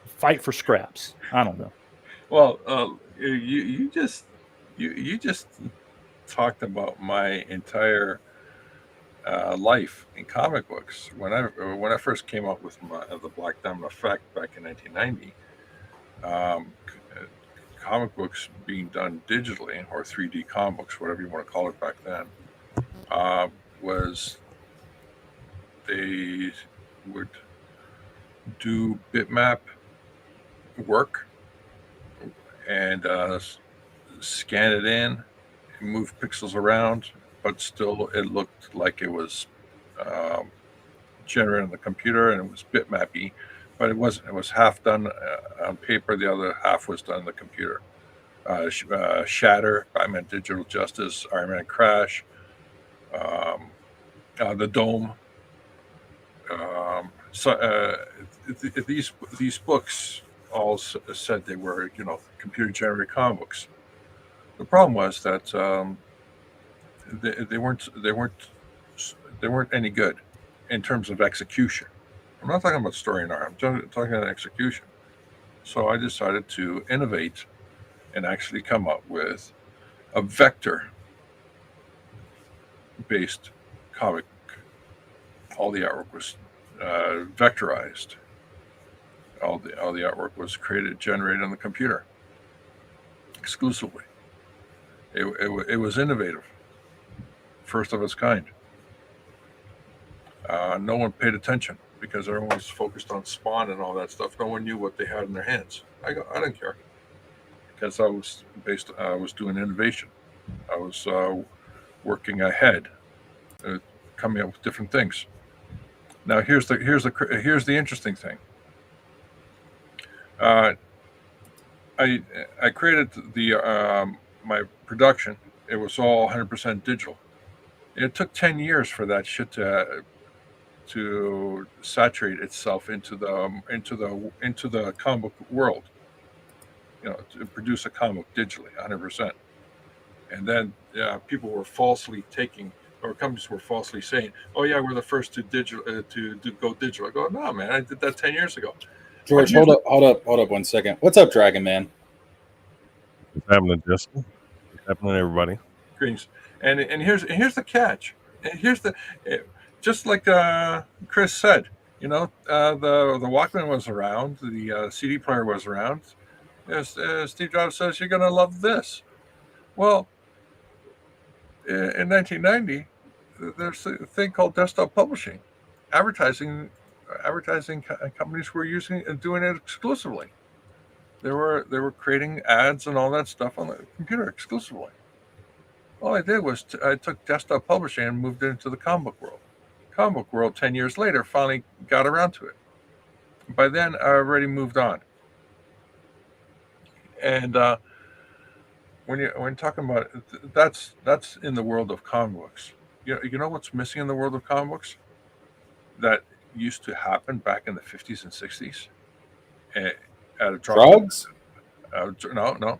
fight for scraps? I don't know. Well, you just talked about my entire life in comic books. When I first came up with the Black Diamond Effect back in 1990, comic books being done digitally or 3D comic books, whatever you want to call it back then, uh, was they would do bitmap work and scan it in, move pixels around, but still it looked like it was um, generated on the computer and it was bitmappy, but it wasn't. It was half done on paper, the other half was done on the computer. Shatter, Batman Digital Justice, Iron Man Crash, um, the Dome. These books all said they were computer generated comic books. The problem was that they weren't any good in terms of execution. I'm not talking about story and art. I'm talking about execution. So I decided to innovate and actually come up with a vector-based comic. All the artwork was vectorized. All the artwork was created, generated on the computer exclusively. It was innovative, first of its kind. No one paid attention because everyone was focused on Spawn and all that stuff. No one knew what they had in their hands. I didn't care because I was doing innovation. I was working ahead, coming up with different things. Now here's the interesting thing. Uh, I created the my production. It was all 100% digital. It took 10 years for that shit to saturate itself into the comic book world. To produce a comic digitally, 100%. And then people were falsely taking, or companies were falsely saying, "Oh yeah, we're the first to digital to go digital." I go, "No, man, I did that 10 years ago." George, hold up 1 second. What's up, Dragon Man? What's happening, Justin? What's happening, everybody? Greetings. And here's the catch. And here's the just like Chris said. The Walkman was around. The CD player was around. Steve Jobs says you're gonna love this. Well, in 1990, there's a thing called desktop publishing. Advertising companies were doing it exclusively. They were creating ads and all that stuff on the computer exclusively. All I did was I took desktop publishing and moved it into the comic book world. Comic book world 10 years later finally got around to it. By then, I already moved on. And when talking about that's in the world of comic books. You know what's missing in the world of comic books that used to happen back in the 50s and 60s at a drop Drugs? No,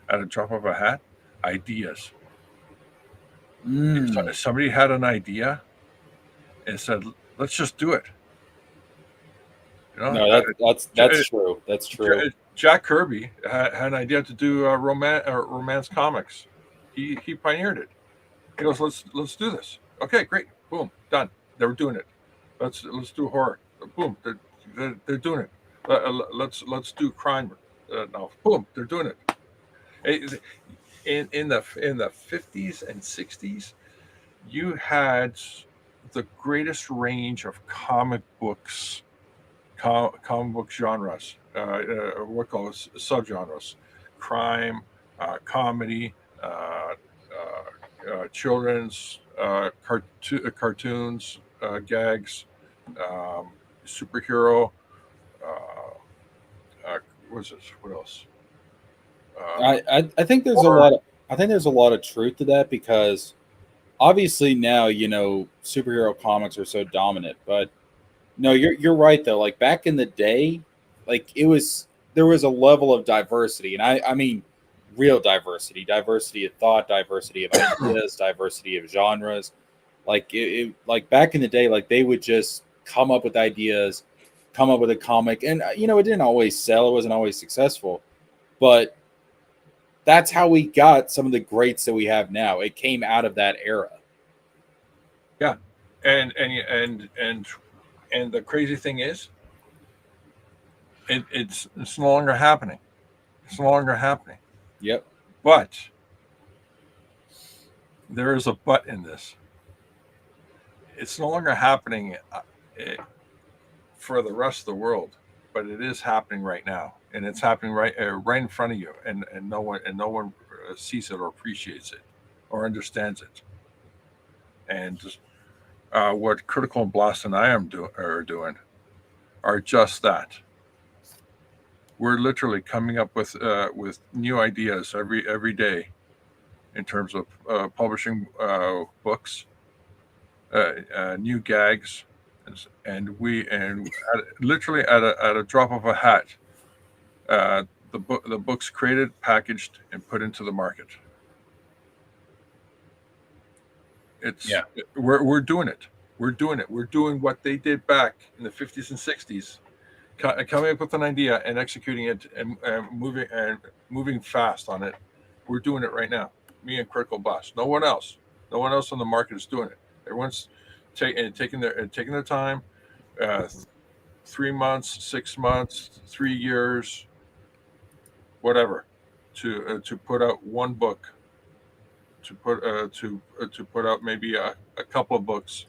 at a drop of a hat, ideas. Mm. If somebody had an idea and said, "Let's just do it." No, that's true. That's true. Jack Kirby had an idea to do romance comics. He pioneered it. He goes, "Let's do this." Okay, great. Boom, done. They were doing it. Let's do horror. Boom, they're doing it. Let's do crime. No, boom, they're doing it. In the 50s and 60s, you had the greatest range of comic book genres, what call it subgenres: crime, comedy, children's cartoons, gags, superhero. What's this? What else? I think there's a lot of truth to that, because obviously now superhero comics are so dominant, but no, you're right though. Like back in the day, like there was a level of diversity, and I mean real diversity of thought, diversity of ideas, diversity of genres. Like back in the day, like they would just come up with ideas, come up with a comic, and it didn't always sell, it wasn't always successful, but that's how we got some of the greats that we have now. It came out of that era. Yeah, and the crazy thing is, it's no longer happening. It's no longer happening. Yep. But there is a but in this. It's no longer happening for the rest of the world, but it is happening right now, and it's happening right in front of you, and no one sees it or appreciates it or understands it. And what Critical and Blast and I are doing are just that. We're literally coming up with new ideas every day in terms of publishing books, new gags, and literally at a drop of a hat, the books created, packaged, and put into the market. We're doing it. We're doing it. We're doing what they did back in the 50s and 60s, coming up with an idea and executing it and moving fast on it. We're doing it right now. Me and Critical Blast. No one else. No one else on the market is doing it. Everyone's taking their time. 3 months, 6 months, 3 years, whatever, to put out one book. To put out maybe a couple of books.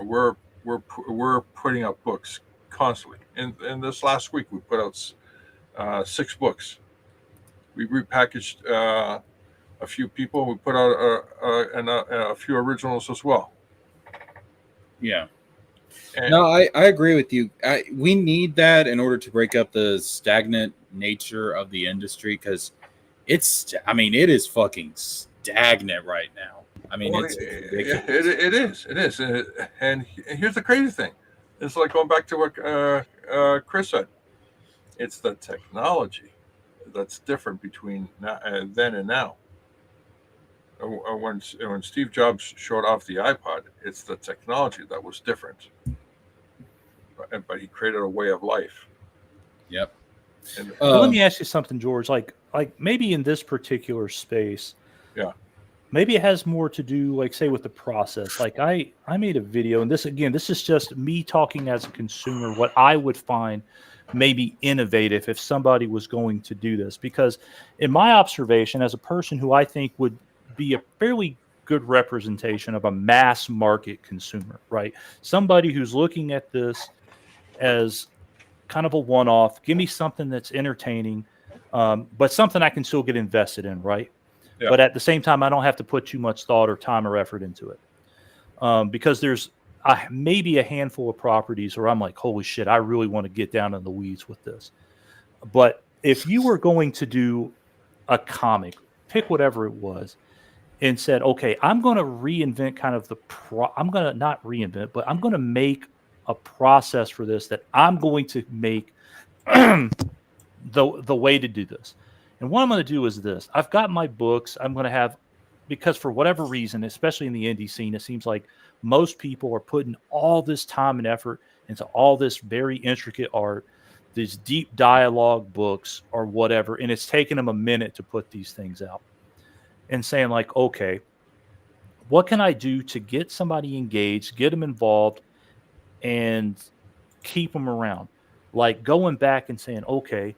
We're putting out books constantly. In this last week, we put out 6 books. We repackaged a few people. We put out a few originals as well. Yeah. And, No, I agree with you. We need that in order to break up the stagnant nature of the industry, because it is fucking stagnant right now. I mean, well, it's ridiculous. it is. And here's the crazy thing: it's like going back to what Chris said. It's the technology that's different between then and now. When Steve Jobs showed off the iPod, it's the technology that was different, but he created a way of life. Yep. And But let me ask you something, George. Like maybe in this particular space, yeah, maybe it has more to do, like, say, with the process. Like I made a video, and this is just me talking as a consumer, what I would find maybe innovative if somebody was going to do this. Because in my observation, as a person who I think would be a fairly good representation of a mass market consumer, right? Somebody who's looking at this as kind of a one-off, give me something that's entertaining, but something I can still get invested in, right? yeah, But at the same time, I don't have to put too much thought or time or effort into it, because there's maybe a handful of properties where I'm like, holy shit, I really want to get down in the weeds with this. But if you were going to do a comic, pick whatever it was, and said, okay, I'm going to reinvent kind of I'm going to not reinvent, but I'm going to make a process for this that I'm going to make the way to do this. And what I'm going to do is this. I've got my books. I'm going to have, because for whatever reason, especially in the indie scene, it seems like most people are putting all this time and effort into all this very intricate art, these deep dialogue books or whatever, and it's taken them a minute to put these things out. And saying like, okay, what can I do to get somebody engaged, get them involved, and keep them around? Like going back and saying, okay,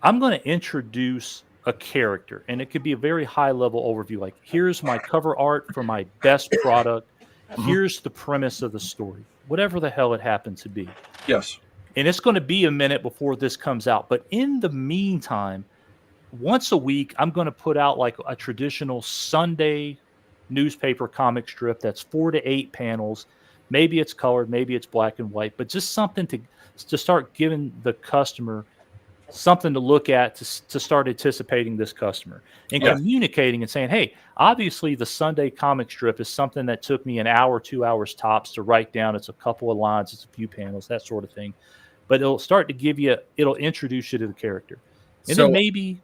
I'm going to introduce a character, and it could be a very high level overview. Like, here's my cover art for my best product. Here's the premise of the story, whatever the hell it happens to be. yes, And it's going to be a minute before this comes out. But in the meantime, once a week, I'm going to put out like a traditional Sunday newspaper comic strip that's 4 to 8 panels. Maybe it's colored, maybe it's black and white, but just something to start giving the customer something to look at to start anticipating this customer and communicating and saying, hey, obviously the Sunday comic strip is something that took me an hour, 2 hours tops to write down. It's a couple of lines, it's a few panels, that sort of thing. But it'll start to it'll introduce you to the character. And So then maybe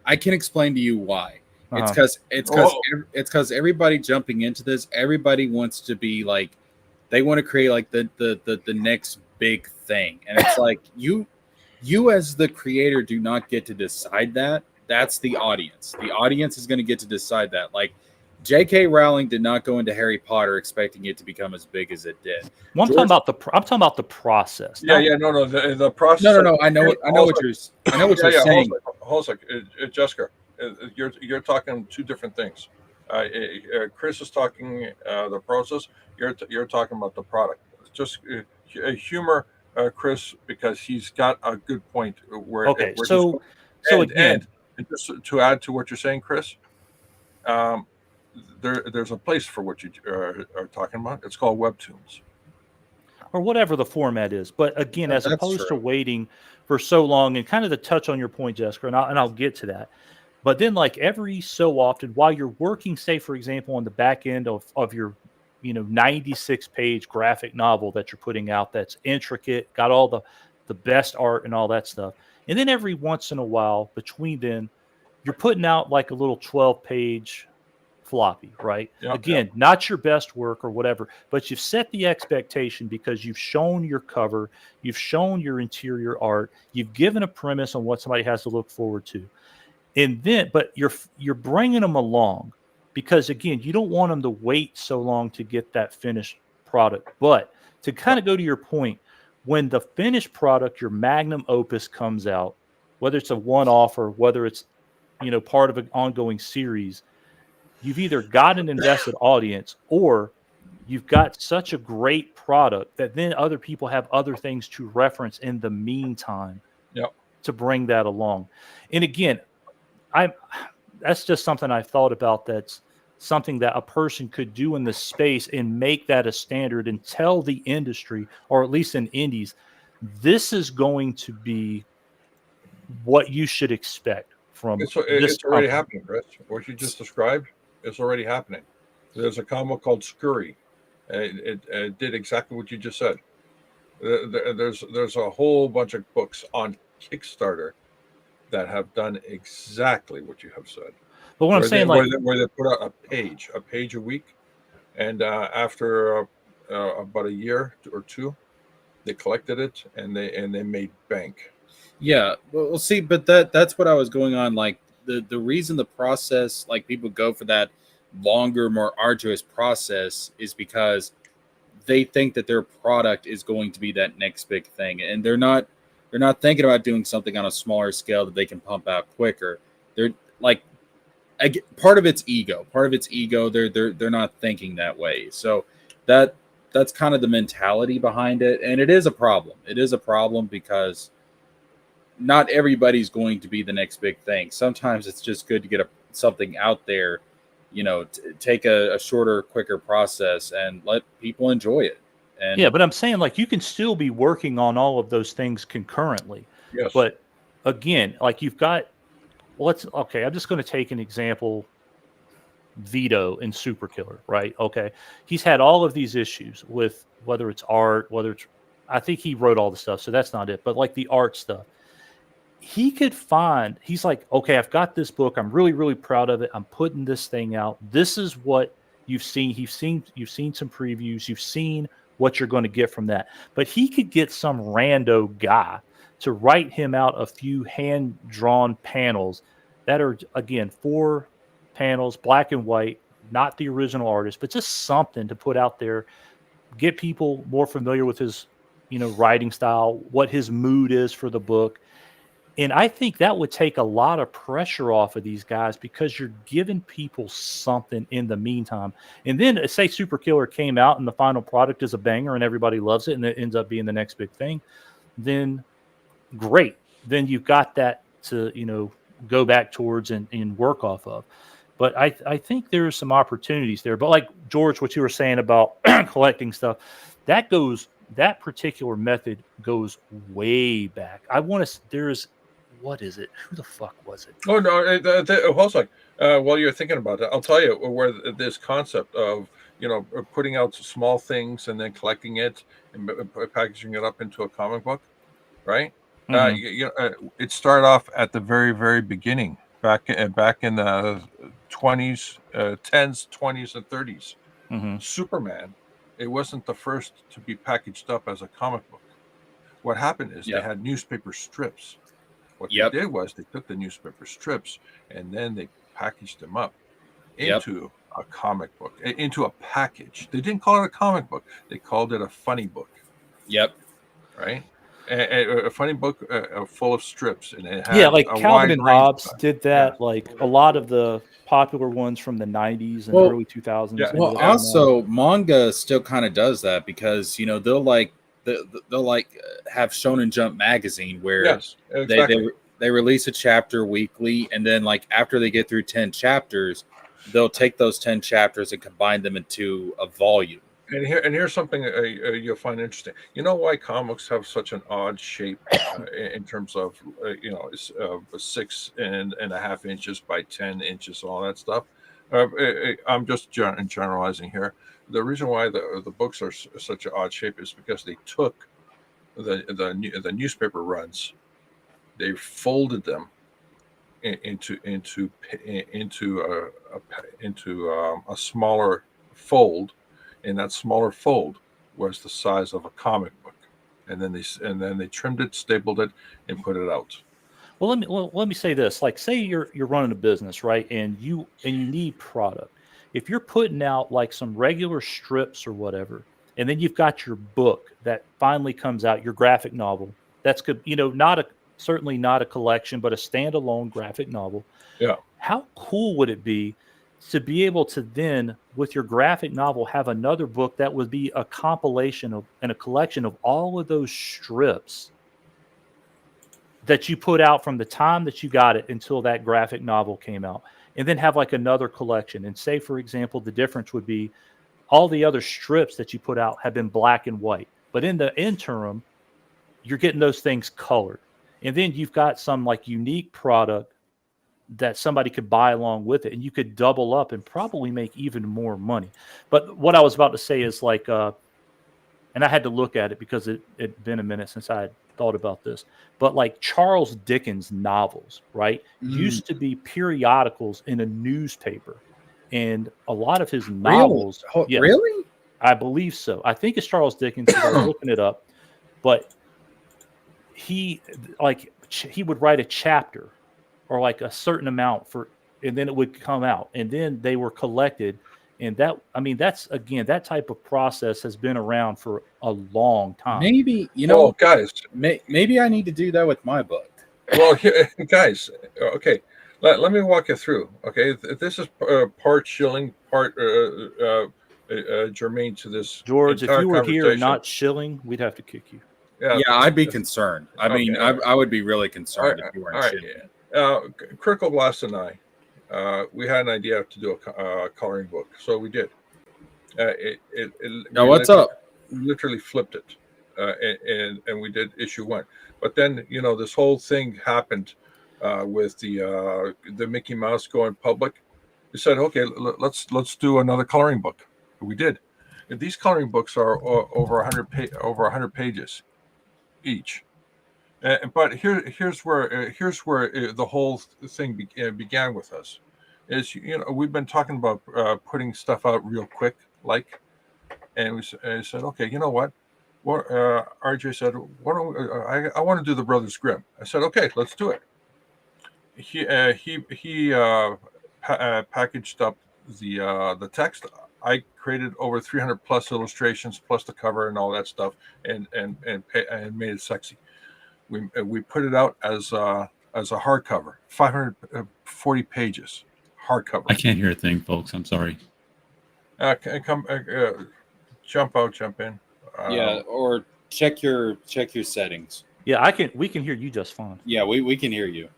I can explain to you why. Uh-huh. It's because everybody jumping into this, everybody wants to be like, they want to create like the next big thing, and it's like you as the creator do not get to decide that. That's the audience. The audience is going to get to decide that. Like, J.K. Rowling did not go into Harry Potter expecting it to become as big as it did. Well, I'm talking about the process. no, the process. No. I know what you're saying. Hold on a second, Jessica. You're talking two different things. Chris is talking the process. You're talking about the product. Just humor Chris, because he's got a good point. Okay, so again, and just to add to what you're saying, Chris, there's a place for what you are talking about. It's called Webtoons, or whatever the format is. But again, as opposed to true. waiting for so long, and kind of to touch on your point, Jessica, and I'll get to that. But then, like every so often, while you're working, say, for example, on the back end of your 96-page graphic novel that you're putting out, that's intricate, got all the best art and all that stuff. And then every once in a while, between then, you're putting out like a little 12-page floppy, right? Again, not your best work or whatever, but you've set the expectation because you've shown your cover, you've shown your interior art, you've given a premise on what somebody has to look forward to. And then, but you're bringing them along, because again, you don't want them to wait so long to get that finished product. But to kind of go to your point, when the finished product, your magnum opus, comes out, whether it's a one-off or whether it's part of an ongoing series, you've either got an invested audience, or you've got such a great product that then other people have other things to reference in the meantime to bring that along. And again, that's just something I've thought about. That's something that a person could do in the space and make that a standard and tell the industry, or at least in indies, this is going to be what you should expect from this It's already company. happening, Chris. What you just described is already happening. There's a comic called Scurry. It did exactly what you just said. There's a whole bunch of books on Kickstarter that have done exactly what you have said. But what I'm saying, like, where they put out a page a week, and after about a year or two, they collected it and they made bank. Yeah, well, see, but that's what I was going on. Like the reason the process, like people go for that longer, more arduous process, is because they think that their product is going to be that next big thing, and they're not thinking about doing something on a smaller scale that they can pump out quicker. They're like, part of it's ego. Part of it's ego. They're not thinking that way. So that's kind of the mentality behind it, and it is a problem. It is a problem because not everybody's going to be the next big thing. Sometimes it's just good to get something out there, take a shorter, quicker process and let people enjoy it. And yeah, but I'm saying, like, you can still be working on all of those things concurrently. Yes. But again, like, you've got, okay, I'm just going to take an example. Vito in Super Killer, right? Okay. He's had all of these issues with whether it's art, I think he wrote all the stuff, so that's not it. But like the art stuff, he's like, okay, I've got this book. I'm really, really proud of it. I'm putting this thing out. This is what you've seen. You've seen some previews. You've seen what you're going to get from that. But he could get some rando guy to write him out a few hand-drawn panels that are, again, 4 panels, black and white, not the original artist, but just something to put out there, get people more familiar with his, writing style, what his mood is for the book. And I think that would take a lot of pressure off of these guys, because you're giving people something in the meantime. And then say Super Killer came out and the final product is a banger and everybody loves it and it ends up being the next big thing, then great. Then you've got that to, go back towards and work off of. But I think there's some opportunities there. But like, George, what you were saying about collecting stuff, that particular method goes way back. What is it? Who the fuck was it? Oh no! Hold on. While you're thinking about that, I'll tell you where this concept of putting out small things and then collecting it and packaging it up into a comic book, right? Mm-hmm. It started off at the very, very beginning, back in the 20s, 10s, 20s, and 30s. Mm-hmm. Superman, it wasn't the first to be packaged up as a comic book. What happened is they had newspaper strips. What they did was they took the newspaper strips and then they packaged them up into a comic book, into a package. They didn't call it a comic book. They called it a funny book. Yep. Right? A funny book full of strips. And it had like Calvin and Hobbes did that. Yeah. Like a lot of the popular ones from the 90s and early 2000s. Yeah. Well, also manga still kind of does that, because, they'll have Shonen Jump magazine where they release a chapter weekly, and then like after they get through 10 chapters, they'll take those 10 chapters and combine them into a volume. And here's something you'll find interesting. You know why comics have such an odd shape in terms of 6.5 inches by 10 inches, all that stuff. I'm just generalizing here. The reason why the books are such an odd shape is because they took the newspaper runs, they folded them into a smaller fold, and that smaller fold was the size of a comic book, and then they trimmed it, stapled it, and put it out. Well, let me say this. Like, say you're running a business, right, and you need product. If you're putting out like some regular strips or whatever, and then you've got your book that finally comes out, your graphic novel, that's good, certainly not a collection, but a standalone graphic novel. Yeah. How cool would it be to be able to then, with your graphic novel, have another book that would be a compilation of and a collection of all of those strips that you put out from the time that you got it until that graphic novel came out? and then have like another collection. And say, for example, the difference would be all the other strips that you put out have been black and white, but in the interim, you're getting those things colored. And then you've got some like unique product that somebody could buy along with it, and you could double up and probably make even more money. But what I was about to say is like, and I had to look at it because it'd been a minute since I had thought about this. But like Charles Dickens novels, right, used to be periodicals in a newspaper, and a lot of his novels. Yes, Really? I believe so. I think it's Charles Dickens. I was looking it up, but he would write a chapter or like a certain amount and then it would come out, and then they were collected. And that's again, that type of process has been around for a long time. Maybe, guys, maybe I need to do that with my book. Well, guys, okay, let me walk you through. Okay, this is part shilling, part germane to this. George, if you were here not shilling, we'd have to kick you. Yeah, I'd be concerned. I mean, I would be really concerned if you weren't shilling. Critical Blast and I, we had an idea to do a coloring book, so we did. Now, what's up? Literally flipped it, and we did issue 1. But then this whole thing happened with the Mickey Mouse going public. We said, okay, let's do another coloring book. We did. And these coloring books are over 100 pages each. But here's where the whole thing began with us. Is we've been talking about putting stuff out real quick, and we said, okay, you know what? RJ said, I want to do the Brothers Grimm. I said, okay, let's do it. He packaged up the text. I created over 300 plus illustrations, plus the cover and all that stuff, and made it sexy. We put it out as a hardcover, 540 pages, hardcover. I can't hear a thing, folks. I'm sorry. Jump out, jump in. Or check your settings. Yeah, we can hear you just fine. Yeah, we can hear you.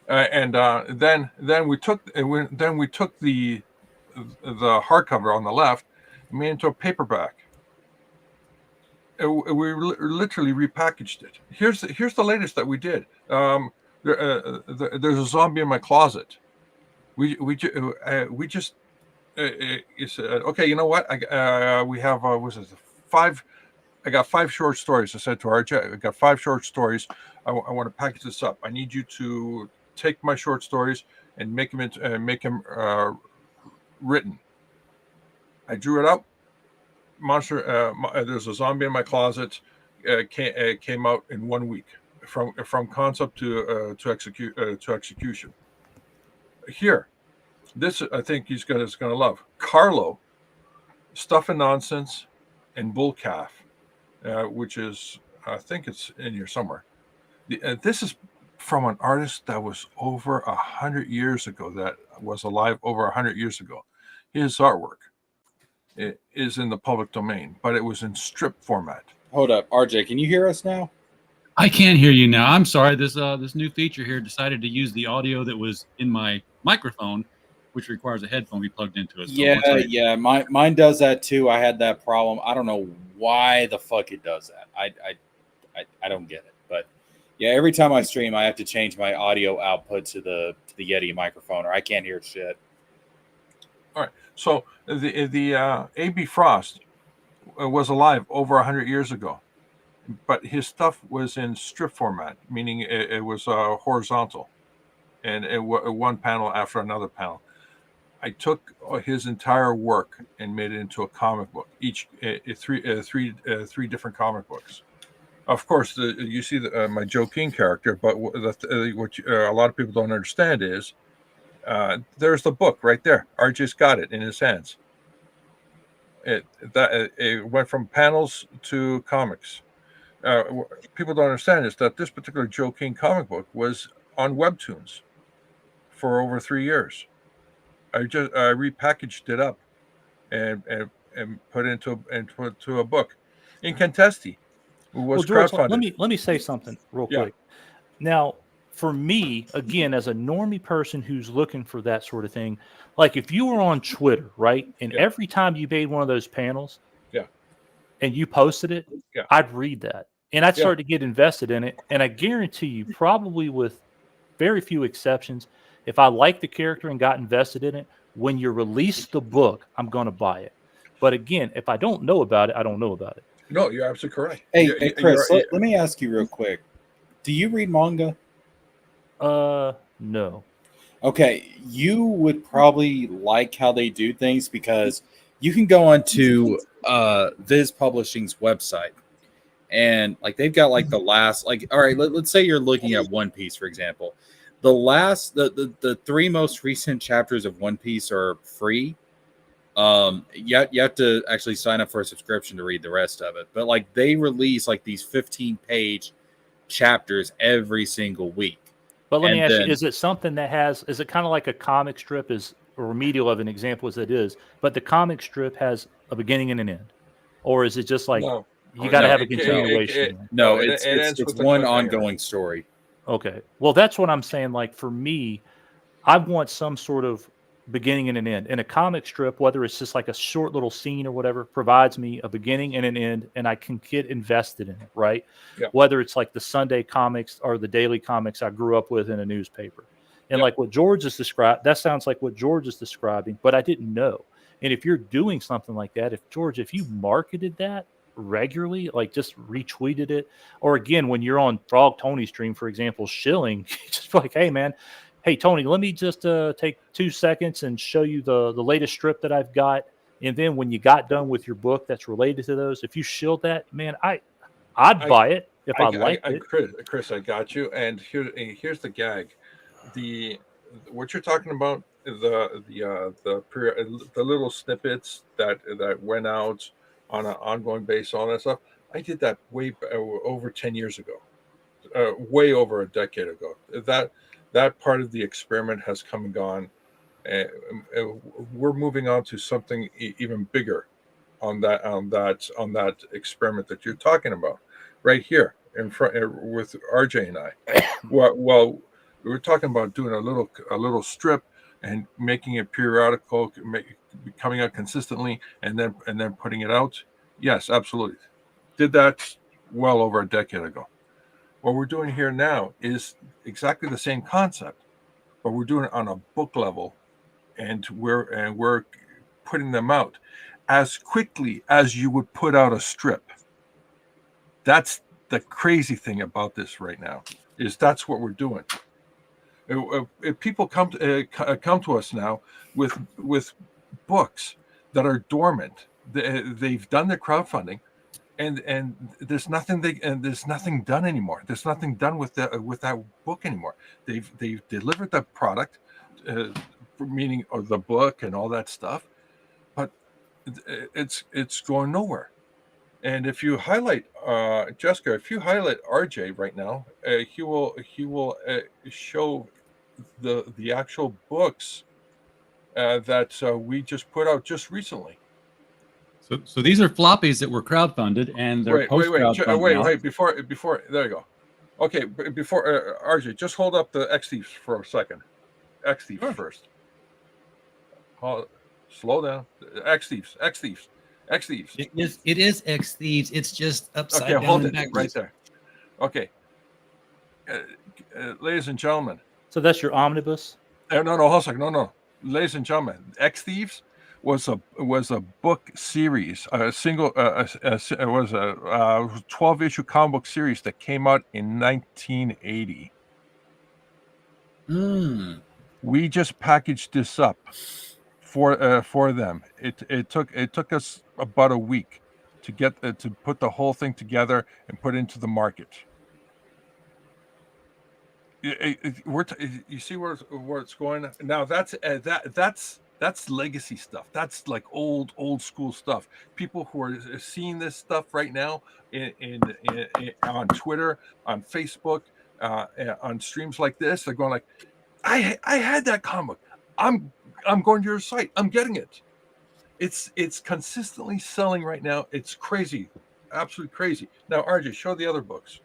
And then we took the hardcover on the left and made it into a paperback. We literally repackaged it. Here's the latest that we did. There's a zombie in my closet. We just said, okay, you know what? We have I got 5 short stories. I said to RJ, I got 5 short stories. I want to package this up. I need you to take my short stories and make them written. I drew it up. There's a zombie in my closet. Came out in 1 week from concept to execution. Here, this I think he's gonna love. Carlo, Stuff and Nonsense, and Bull Calf, which is, I think it's in here somewhere. This is from an artist that was over 100 years ago. That was alive over 100 years ago. His artwork is in the public domain, but it was in strip format. Hold up, RJ, can you hear us now? I can't hear you now. I'm sorry. This new feature here decided to use the audio that was in my microphone, which requires a headphone be plugged into it. So yeah. Mine does that too. I had that problem. I don't know why the fuck it does that. I don't get it. But yeah, every time I stream, I have to change my audio output to the Yeti microphone, or I can't hear shit. All right. So the A.B. Frost was alive over 100 years ago, but his stuff was in strip format, meaning it was horizontal, and one panel after another panel. I took his entire work and made it into a comic book. Each three different comic books. Of course, you see my Joe King character, but what a lot of people don't understand is there's the book right there. RJ's got it in his hands. It went from panels to comics. What people don't understand is that this particular Joe King comic book was on Webtoons for over 3 years. I repackaged it up and put it into a book. In Contesti was George, crowdfunded. let me say something real quick. Now, for me, again, as a normie person who's looking for that sort of thing, like if you were on Twitter, right, and Yeah. every time you made one of those panels, Yeah. and you posted it, Yeah. I'd read that and I'd Yeah. start to get invested in it. And I guarantee you, probably with very few exceptions, if I liked the character and got invested in it, when you release the book, I'm going to buy it. But again, if I don't know about it, I don't know about it. No, you're absolutely correct. Hey, Chris, let me ask you real quick. Do you read manga? No. Okay, you would probably like how they do things because you can go onto Viz Publishing's website and like they've got like the last all right, let's say you're looking at One Piece, for example. The three most recent chapters of One Piece are free. You have to actually sign up for a subscription to read the rest of it. But like they release like these 15-page chapters every single week. But let me ask you, is it something that is it kind of like a comic strip, is a remedial of an example as it is, but the comic strip has a beginning and an end? Or is it just like you got to have a continuation? It's one ongoing story. Okay. Well, that's what I'm saying. Like for me, I want some sort of beginning and an end. And a comic strip, whether it's just like a short little scene or whatever, provides me a beginning and an end, and I can get invested in it, right? Yeah. Whether it's like the Sunday comics or the daily comics I grew up with in a newspaper. And like what George is describing, that sounds like what George is describing, but I didn't know. And if you're doing something like that, if you marketed that regularly, like just retweeted it, or again, when you're on Frog Tony's stream, for example, shilling, just like, hey man, hey Tony, let me just take 2 seconds and show you the latest strip that I've got. And then when you got done with your book that's related to those, if you shilled that, man, I'd buy it if I liked it. Chris, I got you. And here's the gag. What you're talking about, the little snippets that went out on an ongoing basis, all that stuff. I did that way over 10 years ago, way over a decade ago. That part of the experiment has come and gone. We're moving on to something even bigger on that experiment that you're talking about, right here in front with RJ and I. Well, we were talking about doing a little strip and making it periodical, coming out consistently, and then putting it out. Yes, absolutely. Did that well over a decade ago. What we're doing here now is exactly the same concept, but we're doing it on a book level, and we're putting them out as quickly as you would put out a strip. That's the crazy thing about this right now, is that's what we're doing. If people come to us now with books that are dormant, they've done their crowdfunding, and there's nothing done anymore. There's nothing done with that book anymore. They've delivered the product, meaning the book and all that stuff, but it's going nowhere. And if you highlight Jesker, if you highlight RJ right now, he will show the actual books that we just put out just recently. So these are floppies that were crowdfunded, and they're wait. Before there you go. Okay, before RJ, just hold up the X Thieves for a second. X Thieves first. Slow down. X Thieves. It is X Thieves. It's just upside down. Hold and it right there. Okay, ladies and gentlemen. So that's your omnibus? No, hold on a second. No, ladies and gentlemen, X Thieves was a book series, a single. It was a 12-issue comic book series that came out in 1980. We just packaged this up for them. It took us about a week to get to put the whole thing together and put it into the market. You see where it's going now. That's legacy stuff. That's like old school stuff. People who are seeing this stuff right now in on Twitter, on Facebook, on streams like this, they're going like, I had that comic. I'm going to your site. I'm getting it. It's consistently selling right now. It's crazy, absolutely crazy. Now, RJ, show the other books.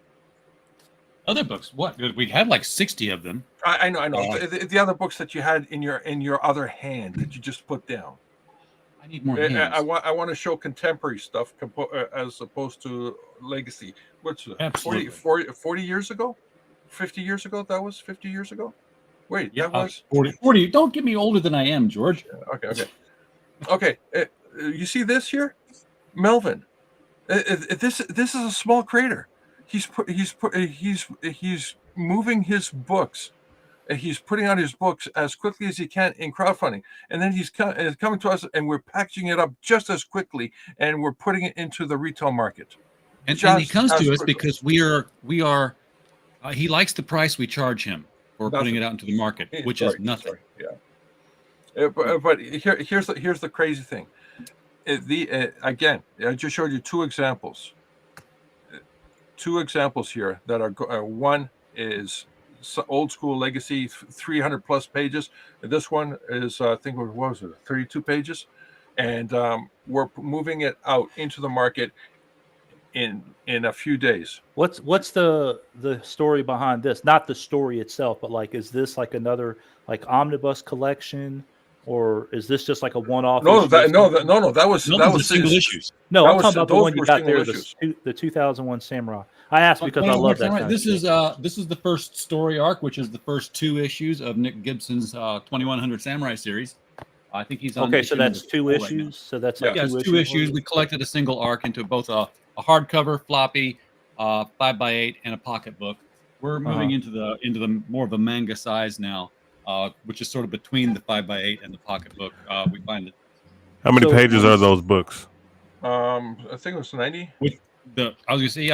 Other books? What? We had like 60 of them. I know. The other books that you had in your other hand that you just put down. I need more hands. I want to show contemporary stuff as opposed to legacy. What's 40 years ago? 50 years ago? That was 50 years ago? Wait, Yeah, that was 40. Don't get me older than I am, George. Okay. You see this here? Melvin. This is a small creator. He's moving his books. He's putting out his books as quickly as he can in crowdfunding, and then he's coming to us, and we're packaging it up just as quickly, and we're putting it into the retail market. And he comes to us because we are. He likes the price we charge him for putting it out into the market, which is nothing. Yeah. But here's the crazy thing. Again, I just showed you two examples. Two examples here that are one is old school legacy, 300 plus pages. This one is I think what was it, 32 pages, and we're moving it out into the market in a few days. What's the story behind this? Not the story itself, but like, is this like another like omnibus collection, or is this just like a one-off? No, that was single issues. No, I'm talking about the one you got there, the 2001 Samurai. I asked because I love that kind this is the first story arc, which is the first 2 issues of Nick Gibson's 2100 Samurai series. I think he's on. Okay, so that's 2 issues. Right, so that's like it's 2 issues. We collected a single arc into both a hardcover, floppy, 5x8, and a pocketbook. We're moving into the more of a manga size now, which is sort of between the 5x8 and the pocketbook. We find it. How many pages are those books? I think it was 90. I was gonna say,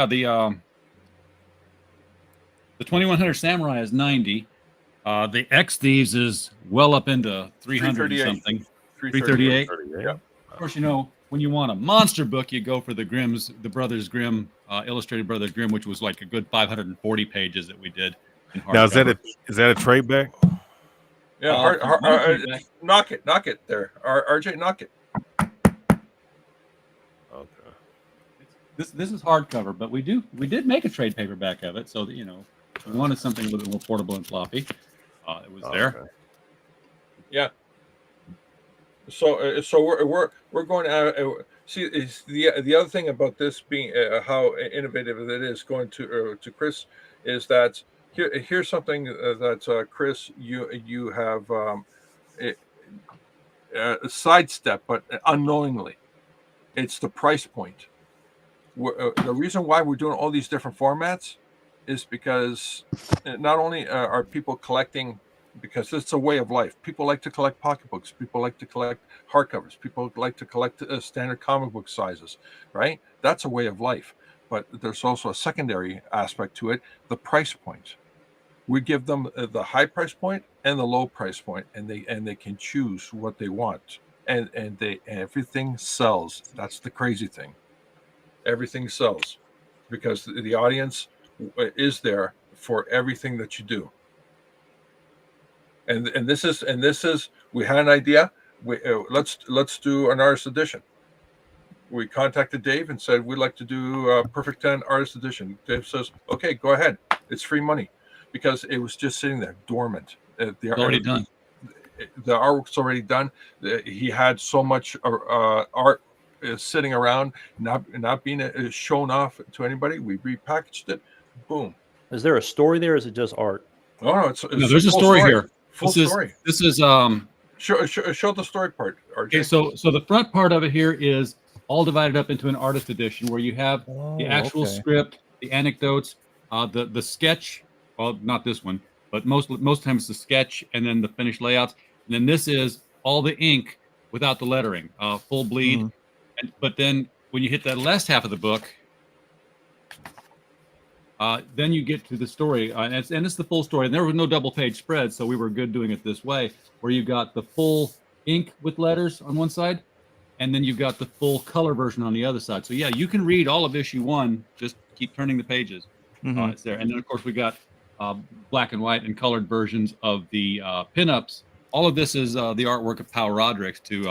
the 2100 Samurai is 90. The X Thieves is well up into 300 something. 338. Yeah. Of course, when you want a monster book, you go for the Brothers Grimm, Illustrated Brothers Grimm, which was like a good 540 pages that we did. Now, is that a trade back? Yeah, knock it there. RJ, knock it. Okay. This is hardcover, but we did make a trade paperback of it, so that we wanted something a little bit more portable and floppy. It was there. Okay. Yeah. So we're going to see. Is the other thing about this being how innovative it is going to Chris is that here's something that Chris you have sidestepped, but unknowingly, it's the price point. The reason why we're doing all these different formats is because not only are people collecting, because it's a way of life. People like to collect pocketbooks. People like to collect hardcovers. People like to collect standard comic book sizes, right? That's a way of life. But there's also a secondary aspect to it, the price point. We give them the high price point and the low price point, and they can choose what they want. And everything sells. That's the crazy thing. Everything sells because the audience is there for everything that you do. And this is we had an idea. Let's do an artist edition. We contacted Dave and said we'd like to do a Perfect 10 artist edition. Dave says, okay, go ahead. It's free money, because it was just sitting there dormant. Already done. The artwork's already done. He had so much art sitting around, not being shown off to anybody. We repackaged it. Boom. Is there a story there? Or is it just art? No, there's a story here. Full story. This is show the story part, RJ. Okay, so the front part of it here is all divided up into an artist edition where you have the actual script, the anecdotes, the sketch. Well, not this one, but most times the sketch and then the finished layouts. And then this is all the ink without the lettering, full bleed. Mm-hmm. But then when you hit that last half of the book, then you get to the story, and it's the full story. And there was no double page spread, so we were good doing it this way, where you got the full ink with letters on one side, and then you've got the full color version on the other side. So yeah, you can read all of issue 1. Just keep turning the pages. Mm-hmm. It's there. And then of course we got black and white and colored versions of the pinups. All of this is the artwork of Powell Rodrigues to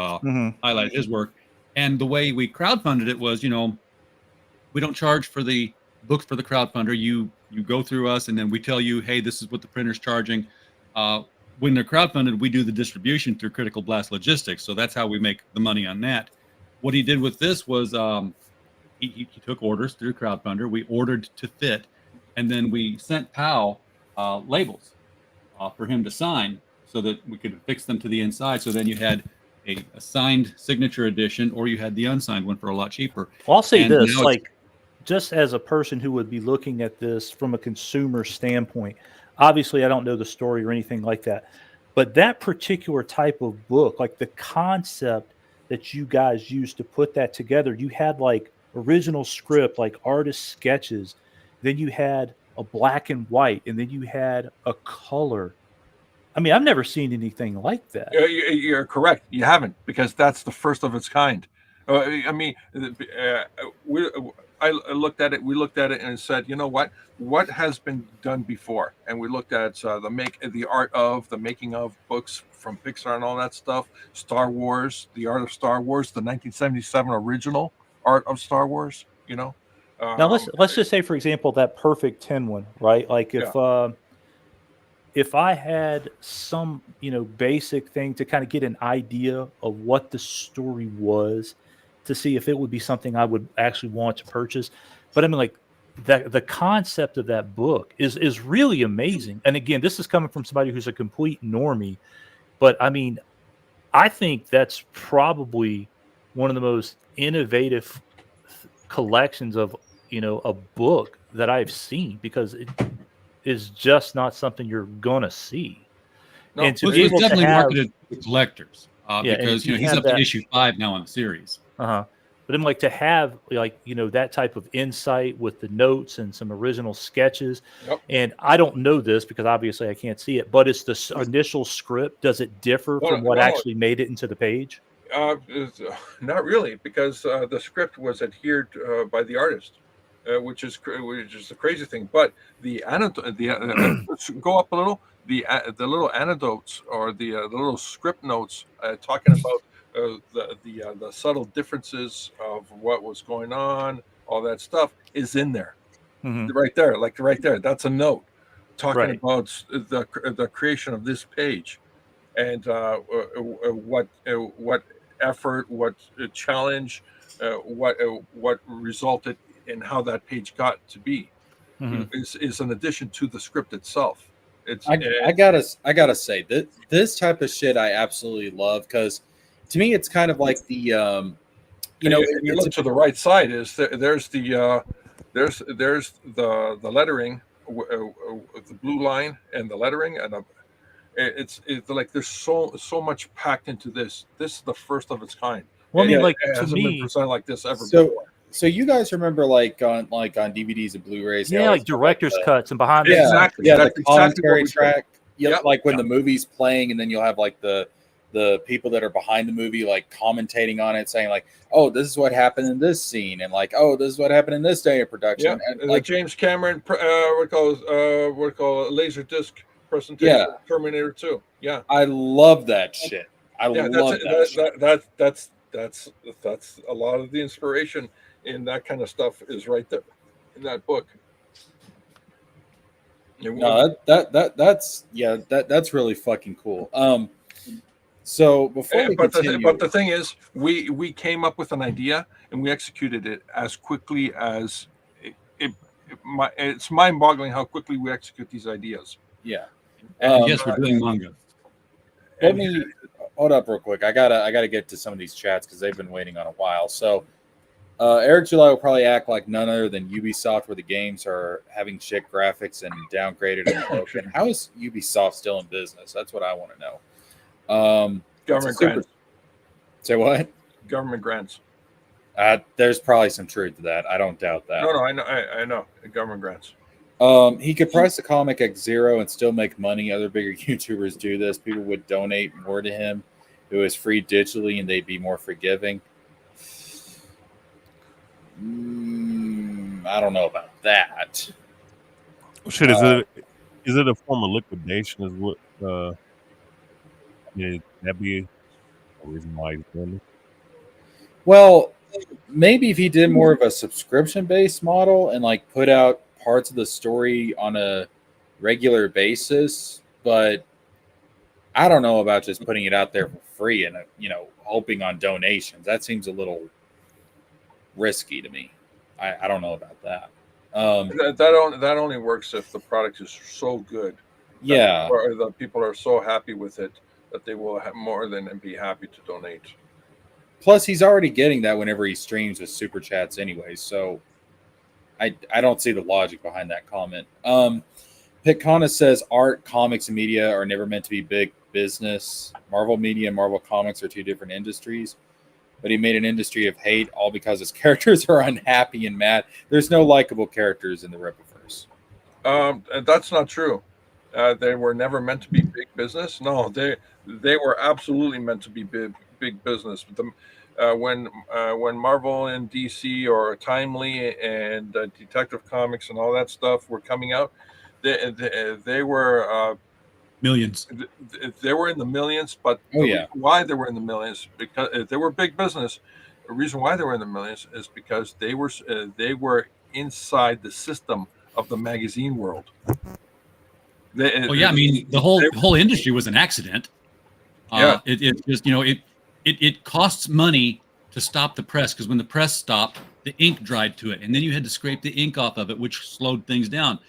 highlight his work. And the way we crowdfunded it was, we don't charge for the books for the crowdfunder. You you go through us, and then we tell you, hey, this is what the printer's charging. When they're crowdfunded, we do the distribution through Critical Blast Logistics. So that's how we make the money on that. What he did with this was he took orders through Crowdfunder. We ordered to fit, and then we sent Powell labels for him to sign so that we could affix them to the inside. So then you had a signed signature edition, or you had the unsigned one for a lot cheaper. Well, I'll say And this, now like, just as a person who would be looking at this from a consumer standpoint, obviously I don't know the story or anything like that, but that particular type of book, like the concept that you guys used to put that together, you had like original script, like artist sketches, then you had a black and white, and then you had a color. I mean, I've never seen anything like that. You're correct. You haven't, because that's the first of its kind. I mean, I looked at it. We looked at it and said, you know what has been done before? And we looked at the making of books from Pixar and all that stuff. Star Wars, the art of Star Wars, the 1977 original art of Star Wars. You know. Now let's just say, for example, that Perfect 10 one, right? Like if I had some, basic thing to kind of get an idea of what the story was, to see if it would be something I would actually want to purchase. But I mean, like, the concept of that book is really amazing. And again, this is coming from somebody who's a complete normie. But I mean, I think that's probably one of the most innovative collections of, a book that I've seen, because it is just not something you're gonna see. No, and to it be was able definitely to have, marketed to collectors because he's up to issue 5 now on the series. but then, like, to have, like, that type of insight with the notes and some original sketches. Yep. And I don't know this because obviously I can't see it, but it's the initial script. Does it differ from what actually made it into the page? Not really, because the script was adhered by the artist, which is the crazy thing. But the let's go up a little. The little anecdotes, or the little script notes talking about the subtle differences of what was going on, all that stuff is in there, right there. That's a note talking about the creation of this page, and what effort, what challenge, what resulted in how that page got to be, is an addition to the script itself. I gotta say that this type of shit I absolutely love, because to me it's kind of like the you look to the right side, there's the lettering, the blue line and the lettering, and it's like there's so much packed into this. This is the first of its kind. Well, I mean, like, it to hasn't me, been presented like this ever before. So you guys remember, like on DVDs and Blu-rays, like director's cuts and behind Exactly. the That's commentary exactly track. Like when the movie's playing, and then you'll have like the people that are behind the movie, like commentating on it, saying like, "Oh, this is what happened in this scene," and like, "Oh, this is what happened in this day of production." Yeah, and like James Cameron, what we call laser disc presentation, Terminator 2. Yeah, I love that shit. I love that. That's a lot of the inspiration in that kind of stuff is right there in that book. No, that's really fucking cool. So before we continue, but the thing is, we came up with an idea and we executed it as quickly as it's mind-boggling how quickly we execute these ideas. Yeah. Yes, we're doing manga. Let me hold up real quick. I gotta get to some of these chats because they've been waiting on a while. So Eric July will probably act like none other than Ubisoft, where the games are having shit graphics and downgraded and broken. How is Ubisoft still in business? That's what I want to know. Government grants. Say what? Government grants. There's probably some truth to that. I don't doubt that. No, I know. Government grants. He could price the comic at $0 and still make money. Other bigger YouTubers do this. People would donate more to him. It was free digitally, and they'd be more forgiving. I don't know about that. Shit, is it a form of liquidation? Is what that be a reason why he's doing it? Well, maybe if he did more of a subscription-based model and like put out parts of the story on a regular basis, but I don't know about just putting it out there for free and hoping on donations. That seems a little risky to me. I don't know about that. That only works if the product is so good. Yeah, Or the people are so happy with it that they will have more than be happy to donate. plus he's already getting that whenever he streams with super chats anyway, so I don't see the logic behind that comment. Pitcana says art, comics, and media are never meant to be big business. Marvel media and Marvel comics are two different industries, but he made an industry of hate all because his characters are unhappy and mad. There's no likable characters in the Rippaverse. That's not true. They were never meant to be big business. No, they were absolutely meant to be big business. When Marvel and DC or Timely and Detective Comics and all that stuff were coming out, they were Millions. they were in the millions. But why they were in the millions, because they were big business. The reason why they were in the millions is because they were inside the system of the magazine world. I mean, the whole industry was an accident. Yeah. It just it costs money to stop the press, because when the press stopped, the ink dried to it, and then you had to scrape the ink off of it, which slowed things down.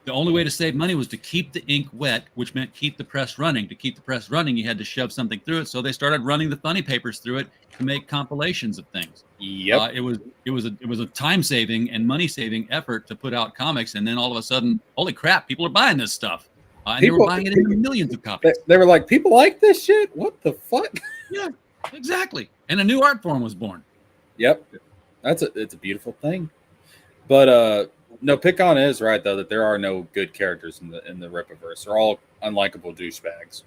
The only way to save money was to keep the ink wet, which meant keep the press running. To keep the press running, you had to shove something through it. So they started running the funny papers through it to make compilations of things. Yep. It was a time saving and money saving effort to put out comics, and then all of a sudden, holy crap, people are buying this stuff. And they were buying it in millions of copies. They were like, people like this shit? What the fuck? Yeah, exactly. And a new art form was born. Yep. It's a beautiful thing. But no, Pick-On is right though, that there are no good characters in the Rippaverse. They're all unlikable douchebags.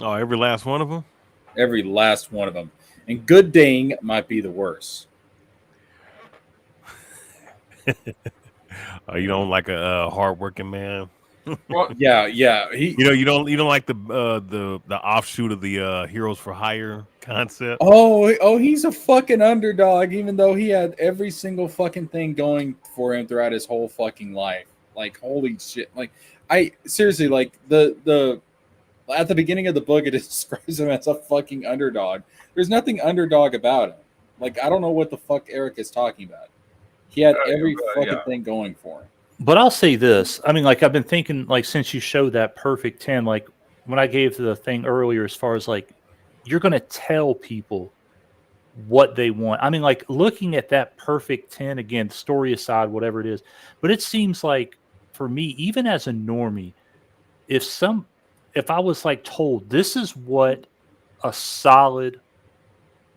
Oh, every last one of them? Every last one of them. And Goodyng might be the worst. Oh, you don't like a hardworking man? Well, Yeah. He, You don't like the offshoot of the Heroes for Hire concept? Oh, he's a fucking underdog, even though he had every single fucking thing going for him throughout his whole fucking life. Like, holy shit! Like, I seriously, like the at the beginning of the book, it describes him as a fucking underdog. There's nothing underdog about him. Like, I don't know what the fuck Eric is talking about. He had every fucking thing going for him. But I'll say this. I mean, like, I've been thinking, like, since you showed that perfect 10, like, when I gave the thing earlier, as far as, like, you're going to tell people what they want. I mean, like, looking at that perfect 10, again, story aside, whatever it is, but it seems like, for me, even as a normie, if I was, like, told this is what a solid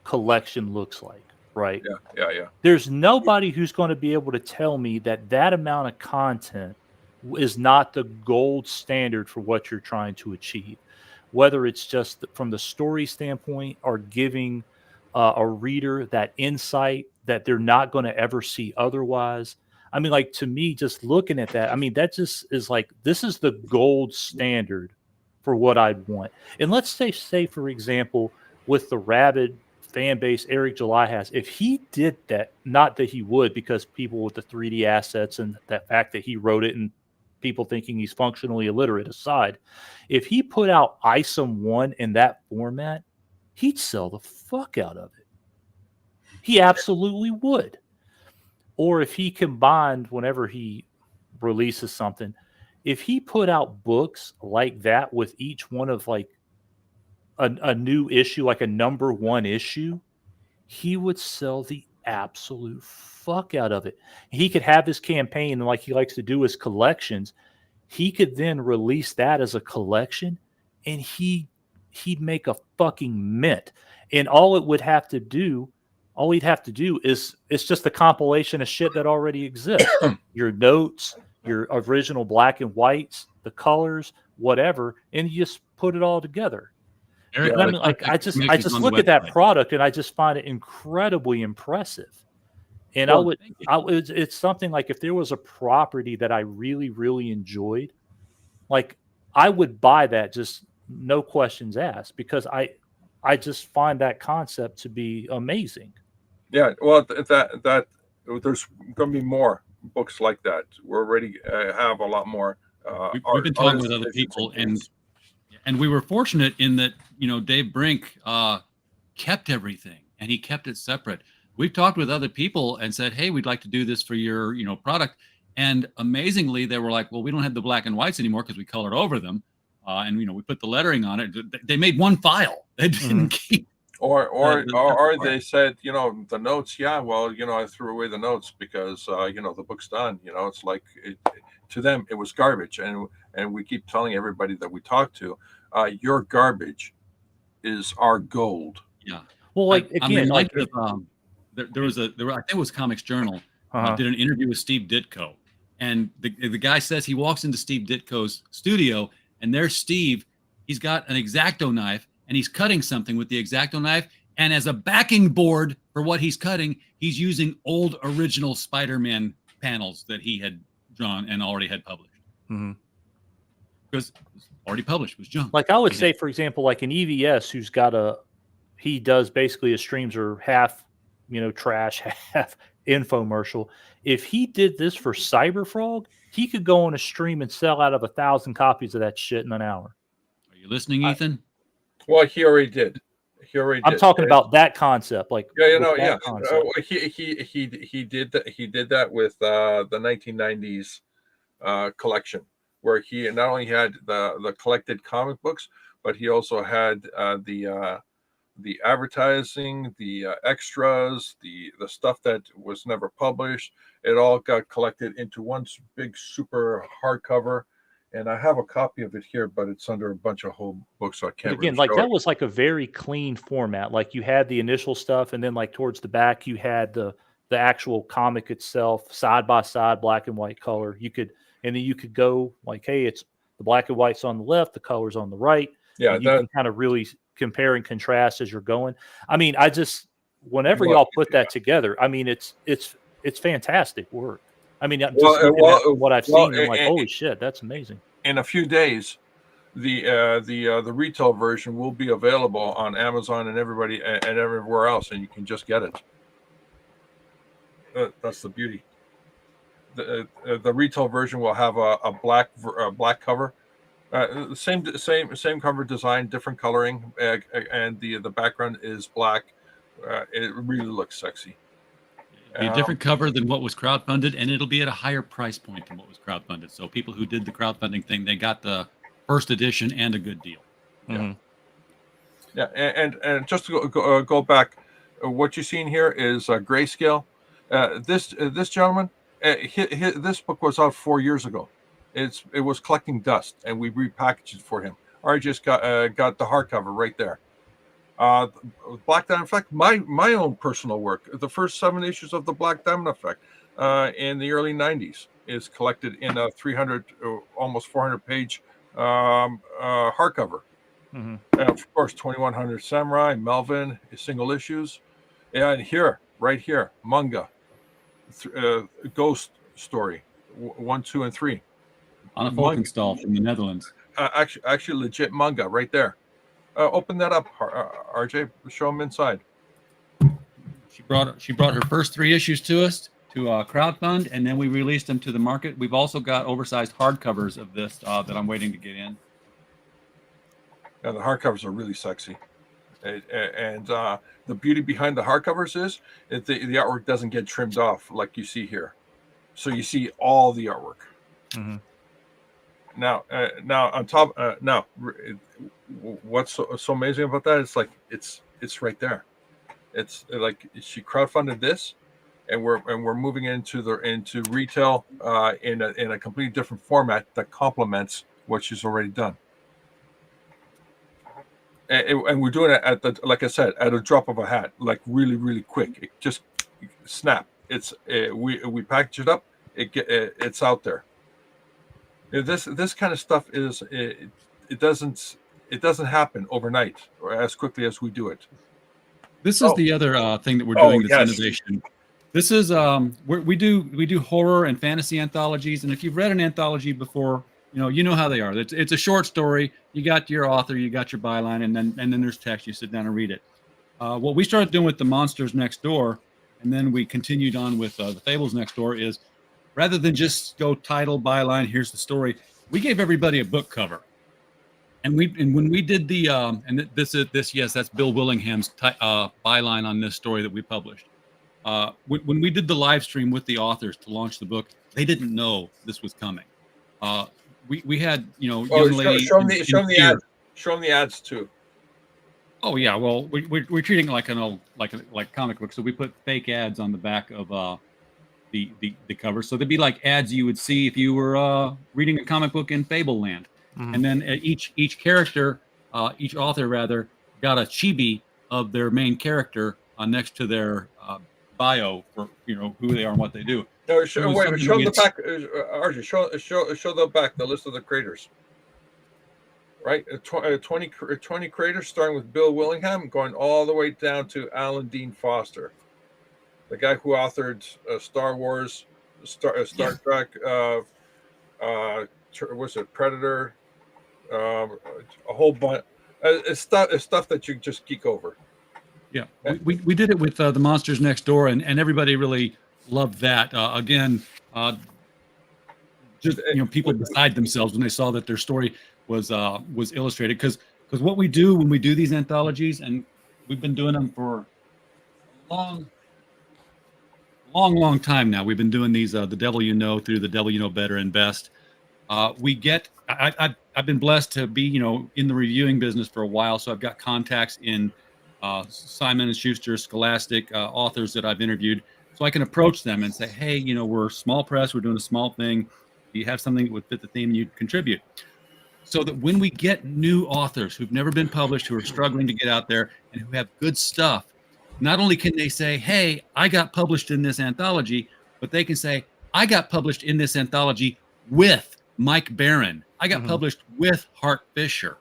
collection looks like, right? Yeah. There's nobody who's going to be able to tell me that amount of content is not the gold standard for what you're trying to achieve, whether it's just from the story standpoint or giving a reader that insight that they're not going to ever see otherwise. I mean, like, to me, just looking at that, I mean, that just is like, this is the gold standard for what I'd want. And let's say for example, with the rabid fan base Eric July has, if he did that, not that he would, because people with the 3D assets and that fact that he wrote it and people thinking he's functionally illiterate aside, if he put out ISOM 1 in that format, he'd sell the fuck out of it. He absolutely would. Or if he combined, whenever he releases something, if he put out books like that with each one of like a new issue, like a number 1 issue, he would sell the absolute fuck out of it. He could have his campaign, and like he likes to do his collections, he could then release that as a collection, and he'd make a fucking mint. And all he'd have to do is, it's just a compilation of shit that already exists. Your notes, your original black and whites, the colors, whatever, and you just put it all together. Eric, I mean, like, I just look at that product and I just find it incredibly impressive. And it's something like, if there was a property that I really, really enjoyed, like, I would buy that, just no questions asked, because I just find that concept to be amazing. Yeah, well, that there's going to be more books like that. We're already have a lot more. We've been talking with artist other editions people, books. and we were fortunate in that Dave Brink kept everything, and he kept it separate. We've talked with other people and said, hey, we'd like to do this for your product, and amazingly they were like, well, we don't have the black and whites anymore because we colored over them, and we put the lettering on it. They made one file. They didn't keep. Or they said, the notes. Yeah, well, I threw away the notes because the book's done. It's like to them it was garbage, and we keep telling everybody that we talk to, your garbage is our gold. Yeah. Well, like I'm again, reminded of there was I think it was Comics Journal did an interview with Steve Ditko, and the guy says he walks into Steve Ditko's studio, and there's Steve. He's got an X-Acto knife, and he's cutting something with the X-Acto knife. And as a backing board for what he's cutting, he's using old original Spider-Man panels that he had drawn and already had published. Because already published was junk. Like I would say, for example, like an EVS who's got he does basically his streams are half, trash, half infomercial. If he did this for Cyberfrog, he could go on a stream and sell out of 1,000 copies of that shit in an hour. Are you listening, Ethan? Well, he already did. I'm talking about that concept, like he did that. He did that with the 1990s collection, where he not only had the collected comic books, but he also had the advertising, the extras, the stuff that was never published. It all got collected into one big super hardcover. And I have a copy of it here, but it's under a bunch of whole books, so I can't. Again, really like that was like a very clean format. Like you had the initial stuff, and then like towards the back, you had the actual comic itself, side by side, black and white color. And then you could go like, hey, it's the black and white's on the left, the color's on the right. Yeah, you can kind of really compare and contrast as you're going. I mean, whenever y'all put that together, I mean, it's fantastic work. I mean, just looking at what I've seen, I'm like, holy shit, that's amazing. In a few days, the retail version will be available on Amazon and everywhere else, and you can just get it. That's the beauty. The retail version will have a black cover, same cover design, different coloring, and the background is black. It really looks sexy. It'll be a different cover than what was crowdfunded, and it'll be at a higher price point than what was crowdfunded. So people who did the crowdfunding thing, they got the first edition and a good deal. Yeah, and just to go back, what you're seeing here is grayscale. This gentleman, this book was out 4 years ago. It was collecting dust, and we repackaged it for him. I just got the hardcover right there. Black Diamond Effect, my own personal work, the first 7 issues of the Black Diamond Effect in the early 90s is collected in a 300, almost 400 page hardcover. And of course, 2100 Samurai, Melvin, single issues. And right here, manga, Ghost Story, 1, 2, and 3. On a Volkenstall from the Netherlands. Actually, legit manga right there. Open that up, RJ. Show them inside. She brought her first 3 issues to us to crowdfund, and then we released them to the market. We've also got oversized hardcovers of this that I'm waiting to get in. Yeah, the hardcovers are really sexy, and the beauty behind the hardcovers is that the artwork doesn't get trimmed off like you see here, so you see all the artwork. Now on top. What's so amazing about that? It's like it's right there. It's like she crowdfunded this, and we're moving into retail in a completely different format that complements what she's already done. And we're doing it like I said, at a drop of a hat, like really, really quick. It just snap. We package it up. It's out there. This kind of stuff it doesn't happen overnight or as quickly as we do it. This is the other thing that we're doing that's innovation. This is we do horror and fantasy anthologies, and if you've read an anthology before, you know how they are. It's a short story. You got your author, you got your byline, and then there's text. You sit down and read it. What we started doing with the Monsters Next Door, and then we continued on with the Fables Next Door, is rather than just go title, byline, here's the story, we gave everybody a book cover. And when we did the yes, that's Bill Willingham's byline on this story that we published. When we did the live stream with the authors to launch the book, they didn't know this was coming. We had young lady. Show them the ads. Show them the ads too. Oh yeah, well we're treating it like an old like comic book, so we put fake ads on the back of the cover, so they'd be like ads you would see if you were reading a comic book in Fableland. Mhm. And then each character, each author rather, got a chibi of their main character next to their bio for who they are and what they do. No, show them the back. Archie, show the back, the list of the creators. Right, 20 creators, starting with Bill Willingham, going all the way down to Alan Dean Foster, the guy who authored Star Wars, Star Trek, what's it, Predator, a whole bunch. It's stuff that you just geek over. Yeah, we did it with the Monsters Next Door, and everybody really loved that. Again, just people beside themselves when they saw that their story was illustrated, because what we do when we do these anthologies, and we've been doing them for a long time now. We've been doing these The Devil You Know through The Devil You Know Better and Best. I've been blessed to be in the reviewing business for a while, so I've got contacts in Simon and Schuster, Scholastic authors that I've interviewed, so I can approach them and say, hey, we're small press, we're doing a small thing. Do you have something that would fit the theme you'd contribute? So that when we get new authors who've never been published, who are struggling to get out there and who have good stuff, not only can they say, hey, I got published in this anthology, but they can say, I got published in this anthology with Mike Barron. I got published with Hart Fisher.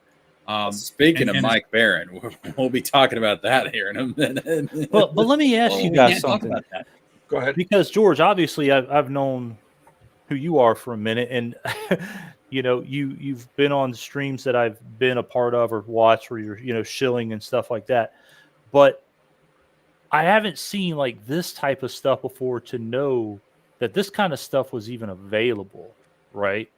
Speaking of Mike Barron, we'll be talking about that here in a minute. But let me ask you guys something. Talk about that. Go ahead. Because George, obviously, I've known who you are for a minute, and you've been on streams that I've been a part of or watched where you're shilling and stuff like that. But I haven't seen like this type of stuff before to know that this kind of stuff was even available, right?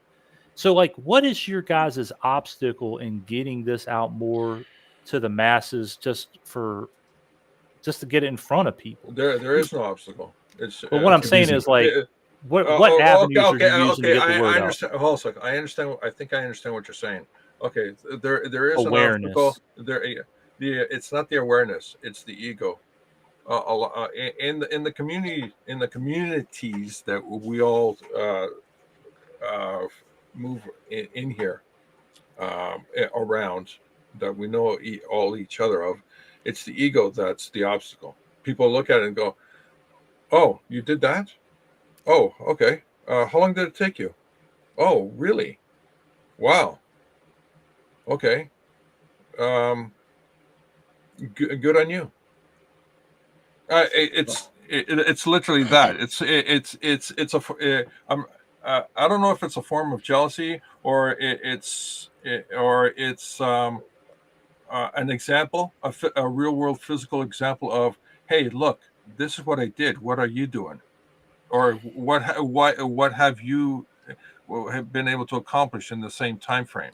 So, like, what is your guys' obstacle in getting this out more to the masses, just to get it in front of people? There is no obstacle. But what I'm saying is, like, what avenues are you using to get the word out? Hold on a second. I understand. I think I understand what you're saying. Okay, there is awareness. An obstacle. It's not the awareness; it's the ego. In the community, in the communities that we all move in here around, that we know all each other of, it's the ego that's the obstacle. People look at it and go, "Oh, you did that? Oh, okay. How long did it take you? Oh, really? Wow. Okay. Good on you." It's literally that. I don't know if it's a form of jealousy or it's an example, a real world physical example of, hey, look, this is what I did. What are you doing? Or what have you been able to accomplish in the same time frame?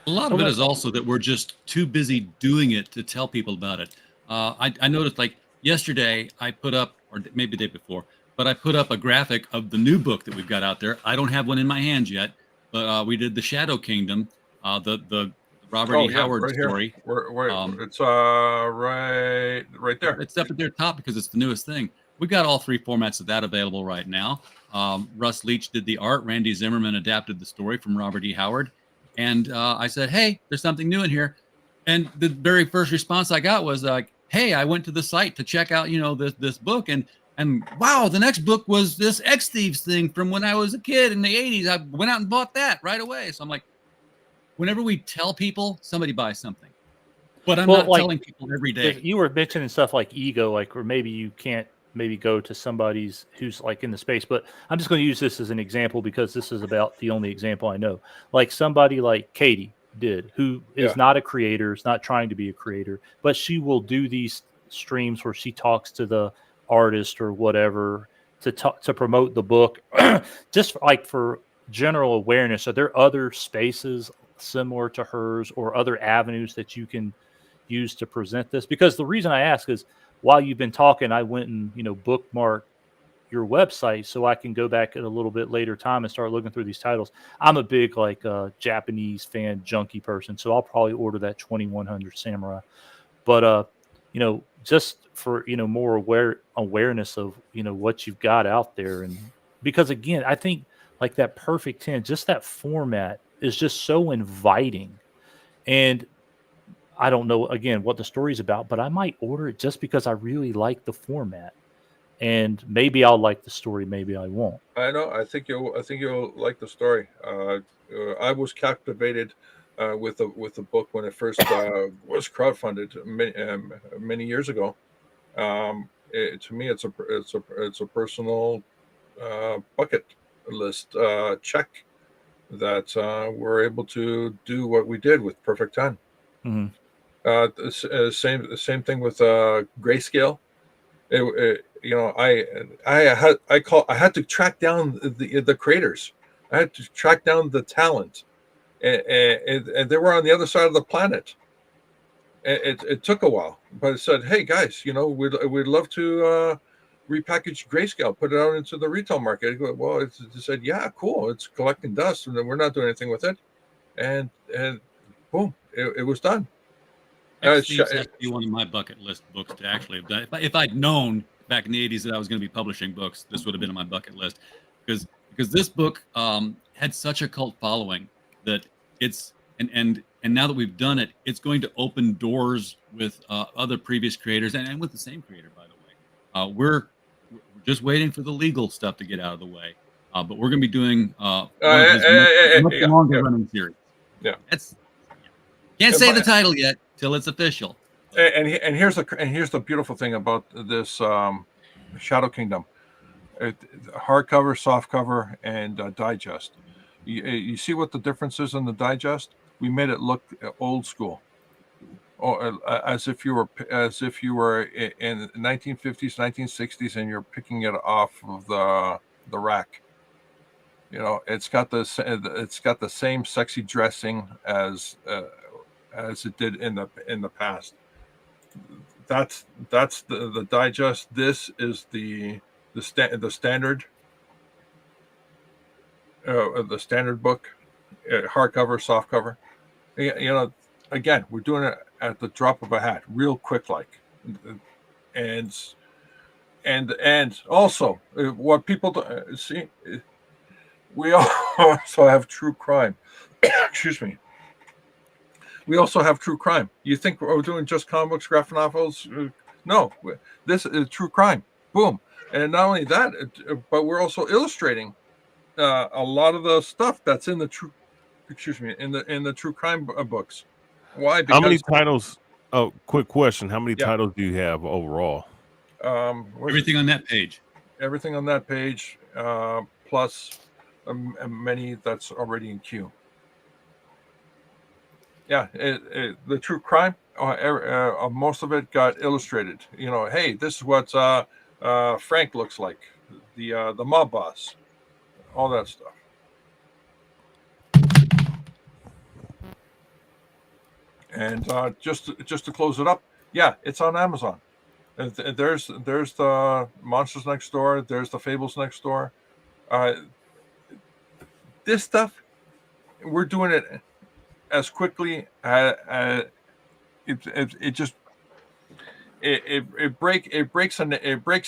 A lot of it is also that we're just too busy doing it to tell people about it. I noticed, like yesterday, I put up, or maybe the day before, but I put up a graphic of the new book that we've got out there. I don't have one in my hands yet, but we did the Shadow Kingdom, the Robert E. Howard story. It's right there. It's up at their top because it's the newest thing. We've got all three formats of that available right now. Russ Leach did the art. Randy Zimmerman adapted the story from Robert E. Howard. And I said, hey, there's something new in here. And the very first response I got was like, hey, I went to the site to check out, this book. And wow, the next book was this X Thieves thing from when I was a kid in the 80s. I went out and bought that right away. So I'm like, whenever we tell people, somebody buys something. But I'm not telling people every day. You were mentioning stuff like ego, like, or maybe you can't maybe go to somebody's who's like in the space, but I'm just going to use this as an example because this is about the only example I know. Like somebody like Katie did, who is not a creator, is not trying to be a creator, but she will do these streams where she talks to the artist or whatever to promote the book, just like for general awareness. Are there other spaces similar to hers or other avenues that you can use to present this? Because the reason I ask is while you've been talking, I went and bookmarked your website so I can go back at a little bit later time and start looking through these titles. I'm a big Japanese fan junkie person, so I'll probably order that 2100 Samurai. But just for more awareness of what you've got out there, and because again, I think like that Perfect 10, just that format is just so inviting. And I don't know again what the story's about, but I might order it just because I really like the format. And maybe I'll like the story, maybe I won't. I know. I think you'll like the story. I was captivated with the book when it first was crowdfunded many years ago. To me, it's a personal bucket list check that we're able to do what we did with Perfect 10. Mm-hmm. Same thing with Grayscale. I had to track down the creators. I had to track down the talent, and they were on the other side of the planet. It took a while, but it said, "Hey guys, we'd love to repackage Grayscale, put it out into the retail market." Well, it said, "Yeah, cool. It's collecting dust, and then we're not doing anything with it," and boom, it was done. Has to be one of my bucket list books to actually have done. If I'd known back in the 80s that I was going to be publishing books, this would have been on my bucket list, because this book had such a cult following that it's and now that we've done it, it's going to open doors with other previous creators and with the same creator, by the way. We're just waiting for the legal stuff to get out of the way, but we're going to be doing much longer running series. Yeah, can't say the title yet till it's official. And here's the beautiful thing about this Shadow Kingdom: hardcover, softcover, and digest. You see what the difference is in the digest? We made it look old school, as if you were in the 1950s, 1960s, and you're picking it off of the rack. It's got the same sexy dressing as it did in the past. That's the digest. This is the standard the standard book, hardcover, softcover. Again, we're doing it at the drop of a hat, real quick, and also what people see. We also have true crime. Excuse me. We also have true crime. You think we're doing just comic books, graphic novels? No, this is true crime. Boom. And not only that, but we're also illustrating a lot of the stuff that's in the true. Excuse me, in the true crime books. Why? Because, how many titles? Oh, quick question: how many titles do you have overall? Everything on that page. Everything on that page, plus many that's already in queue. Yeah, the true crime, most of it got illustrated. Hey, this is what Frank looks like, the mob boss, all that stuff. And just to close it up, yeah, it's on Amazon. There's the Monsters Next Door. There's the Fables Next Door. This stuff, we're doing it as quickly as it breaks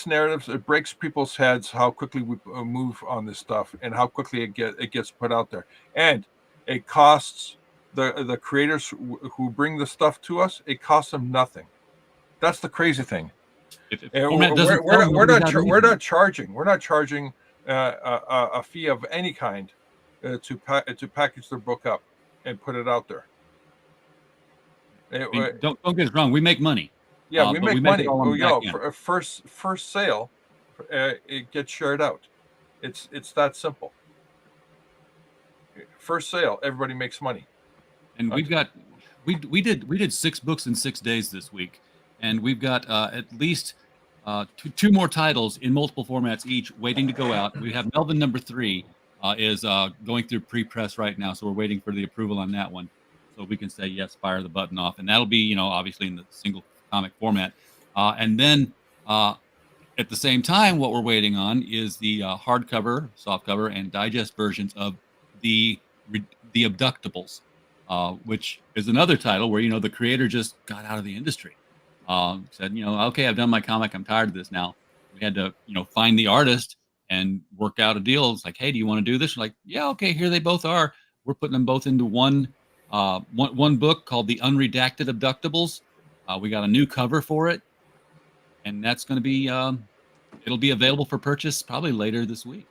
narratives. It breaks people's heads how quickly we move on this stuff and how quickly it gets put out there. And it costs the creators who bring the stuff to us. It costs them nothing. That's the crazy thing. We're not charging a fee of any kind to package their book up and put it out there. Don't get us wrong. We make money. Yeah, we make money. For First sale, it gets shared out. It's that simple. First sale, everybody makes money. And we did 6 books in 6 days this week, and we've got at least two more titles in multiple formats each, waiting to go out. We have Melvin #3 is going through pre-press right now, so we're waiting for the approval on that one, so we can say yes, fire the button off, and that'll be obviously in the single comic format, and then at the same time, what we're waiting on is the hardcover, softcover, and digest versions of the Abductables, which is another title where the creator just got out of the industry. Said, okay, I've done my comic. I'm tired of this now. We had to, find the artist and work out a deal. It's like, hey, do you want to do this? We're like, yeah, okay, here they both are. We're putting them both into one book called The Unredacted Abductables. We got a new cover for it, and that's going to be it'll be available for purchase probably later this week.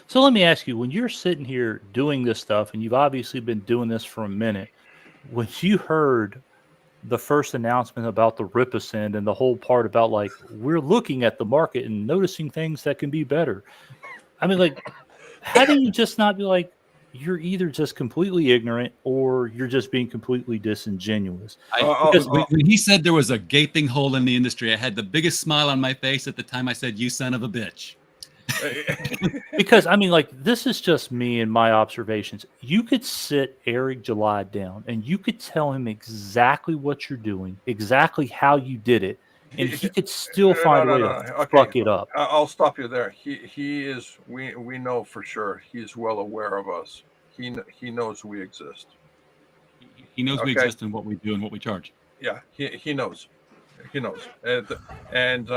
So let me ask you, when you're sitting here doing this stuff, and you've obviously been doing this for a minute, when you heard the first announcement about the Rippaverse and the whole part about like we're looking at the market and noticing things that can be better, I mean, like, how do you just not be like, you're either just completely ignorant or you're just being completely disingenuous? Because when he said there was a gaping hole in the industry, I had the biggest smile on my face at the time I said, "You son of a bitch." Because I mean, like, this is just me and my observations. You could sit Eric July down and you could tell him exactly what you're doing, exactly how you did it, and he could still find a way to fuck it up. I'll stop you there. He is. We know for sure. He's well aware of us. He knows we exist. He knows we exist and what we do and what we charge. Yeah, he knows. He knows. And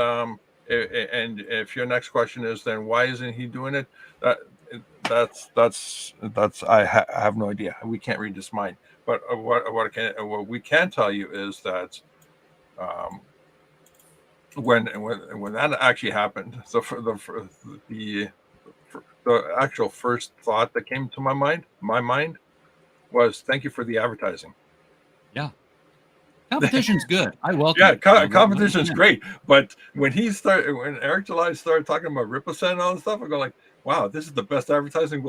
if your next question is, then why isn't he doing it? That's I have no idea. We can't read his mind. But what we can tell you is that when that actually happened, so for the actual first thought that came to my mind was, thank you for the advertising. Yeah. Competition's good. I welcome. Yeah, it. competition's great. But when Eric July started talking about Rippaverse and all this stuff, I go like, wow, this is the best advertising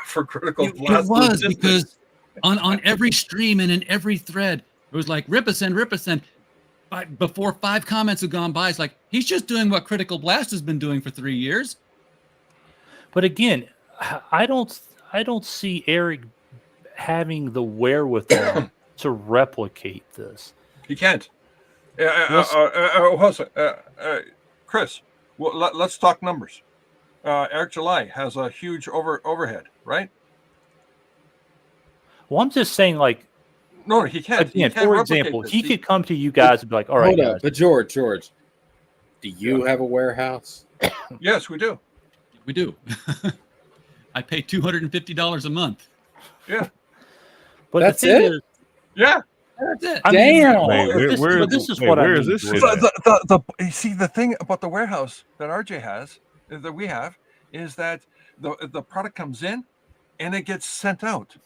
for Critical Blast. It was, because on every stream and in every thread, it was like Rippaverse. Before 5 comments have gone by, it's like, he's just doing what Critical Blast has been doing for 3 years. But again, I don't see Eric having the wherewithal to replicate this. He can't. Chris, well, let's talk numbers. Eric July has a huge overhead, right? Well, I'm just saying, like, no, he can't. Again, for example, he could come to you guys and be like, all right, guys. But George, do you have a warehouse? Yes, we do. We do. I pay $250 a month. Yeah. But that's the thing it? is, Yeah. That's it. Damn. This is what I mean. You see, the thing about the warehouse that RJ has, that we have, is that the product comes in and it gets sent out.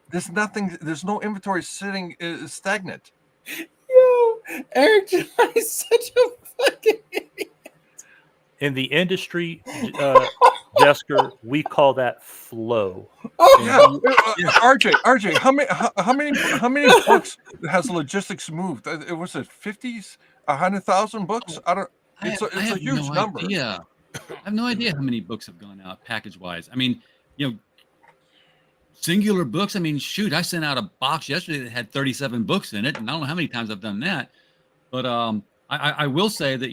There's no inventory sitting stagnant. Yo, Eric July is such a fucking idiot. In the industry, Jesker, we call that flow. Oh yeah, RJ, how many books has logistics moved? It was it 50s, 100,000 books? It's a huge number. Yeah, I have no idea how many books have gone out package wise. I mean, singular books. I mean, shoot, I sent out a box yesterday that had 37 books in it, and I don't know how many times I've done that. But I will say that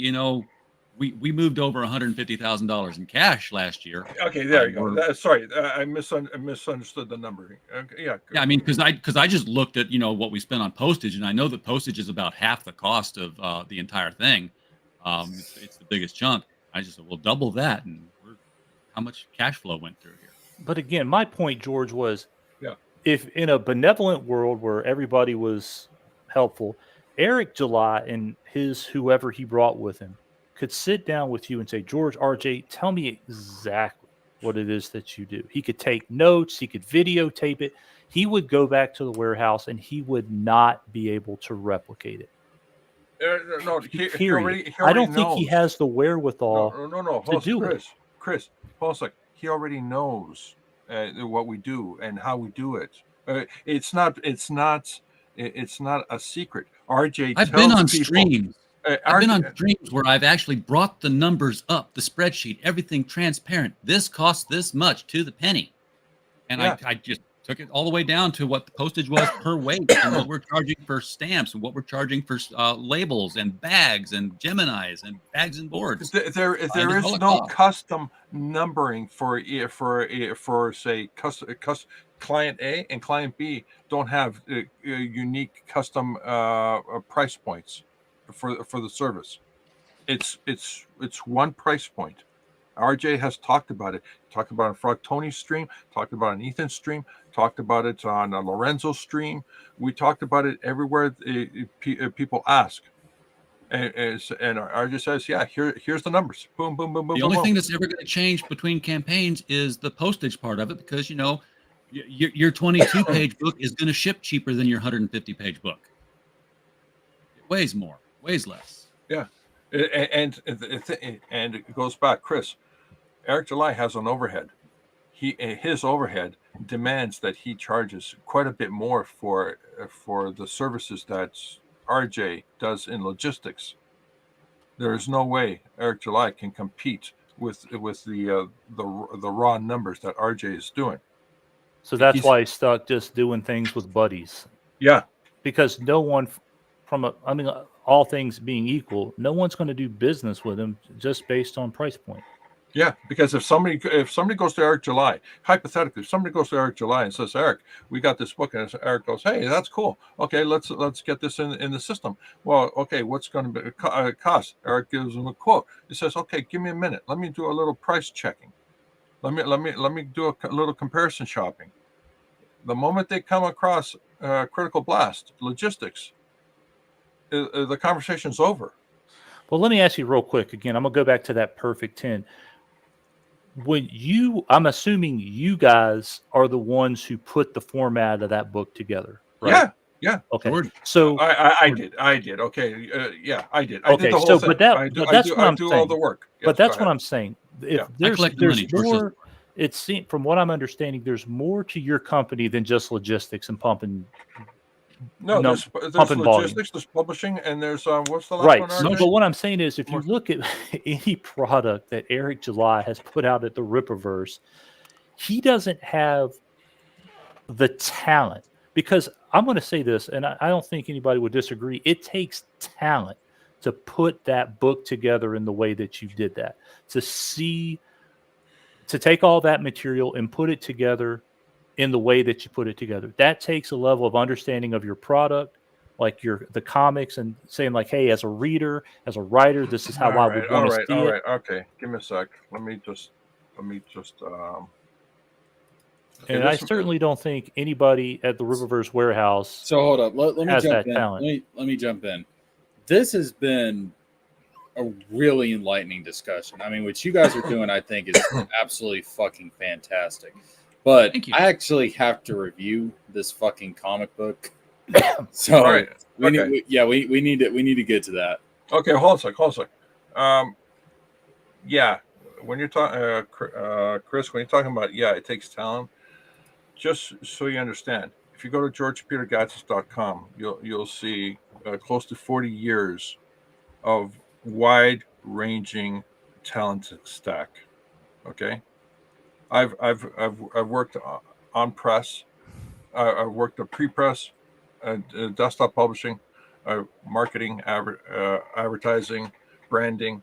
we moved over $150,000 in cash last year. Okay, there you go. Sorry, I misunderstood the number. Okay, yeah. Yeah, I mean, because I just looked at what we spent on postage, and I know that postage is about half the cost of the entire thing. It's the biggest chunk. I just said, well, double that, and how much cash flow went through here. But again, my point, George, was if in a benevolent world where everybody was helpful, Eric July and whoever he brought with him could sit down with you and say, George, RJ, tell me exactly what it is that you do. He could take notes. He could videotape it. He would go back to the warehouse and he would not be able to replicate it. No, he already I don't knows. think he has the wherewithal to do it. Chris, Paul's he already knows what we do and how we do it. It's not a secret. RJ, I've been on streams. I've been on streams where I've actually brought the numbers up, the spreadsheet, everything transparent. This costs this much to the penny. And I just took it all the way down to what the postage was per weight and what we're charging for stamps and what we're charging for labels and bags and Geminis and bags and boards. There is no custom numbering for say client A and client B don't have unique custom price points for the service. It's one price point. RJ has talked about it. Talked about it on Frog Tony's stream. Talked about it on Ethan's stream. Talked about it on Lorenzo's stream. We talked about it everywhere people ask. And RJ says, yeah, here's the numbers. Boom, boom, boom, boom. The only thing that's ever going to change between campaigns is the postage part of it, because your 22-page book is going to ship cheaper than your 150-page book. It weighs more, weighs less. Yeah, and it goes back, Chris. Eric July has an overhead. His overhead demands that he charges quite a bit more for the services that RJ does in logistics. There is no way Eric July can compete with the raw numbers that RJ is doing. So that's why he's stuck just doing things with buddies. Yeah, because no one, all things being equal, no one's going to do business with him just based on price point. Yeah, because if somebody goes to Eric July, hypothetically, if somebody goes to Eric July and says, Eric, we got this book, and Eric goes, hey, that's cool. Okay, let's get this in the system. Well, okay, what's going to be cost? Eric gives him a quote. He says, okay, give me a minute. Let me do a little price checking. Let me do a little comparison shopping. The moment they come across critical blast logistics, the conversation's over. Well, let me ask you real quick again. I'm gonna go back to that perfect 10. I'm assuming you guys are the ones who put the format of that book together, right? Yeah. Okay. So I did. Okay. Yeah, I did. I did the whole so thing. That's what I'm saying. All the work. Yes, but that's what I'm saying. If there's more, it seems from what I'm understanding, there's more to your company than just logistics and pumping. No, there's logistics, volume. There's publishing, and there's what's the last one? No, but what I'm saying is, if you look at any product that Eric July has put out at the Rippaverse, he doesn't have the talent. Because I'm going to say this, and I don't think anybody would disagree. It takes talent to put that book together in the way that you did that. To take all that material and put it together in the way that you put it together. That takes a level of understanding of your product, like the comics, and saying like, hey, as a reader, as a writer, this is how I would want to see it. All right. Okay. Give me a sec. Let me just. And I certainly don't think anybody at the Rippaverse warehouse. So hold up. Let me has jump that in. talent. Let me jump in. This has been a really enlightening discussion. I mean, what you guys are doing, I think, is absolutely fucking fantastic. But I actually have to review this fucking comic book. So we need to get to that. Okay, hold on a sec. Yeah, when you're talking, Chris, when you're talking about it takes talent. Just so you understand, if you go to georgepetergatzis.com, you'll see close to 40 years of wide-ranging talent stack. Okay. I've worked on press. I've worked at pre-press, desktop publishing, marketing, advertising, branding,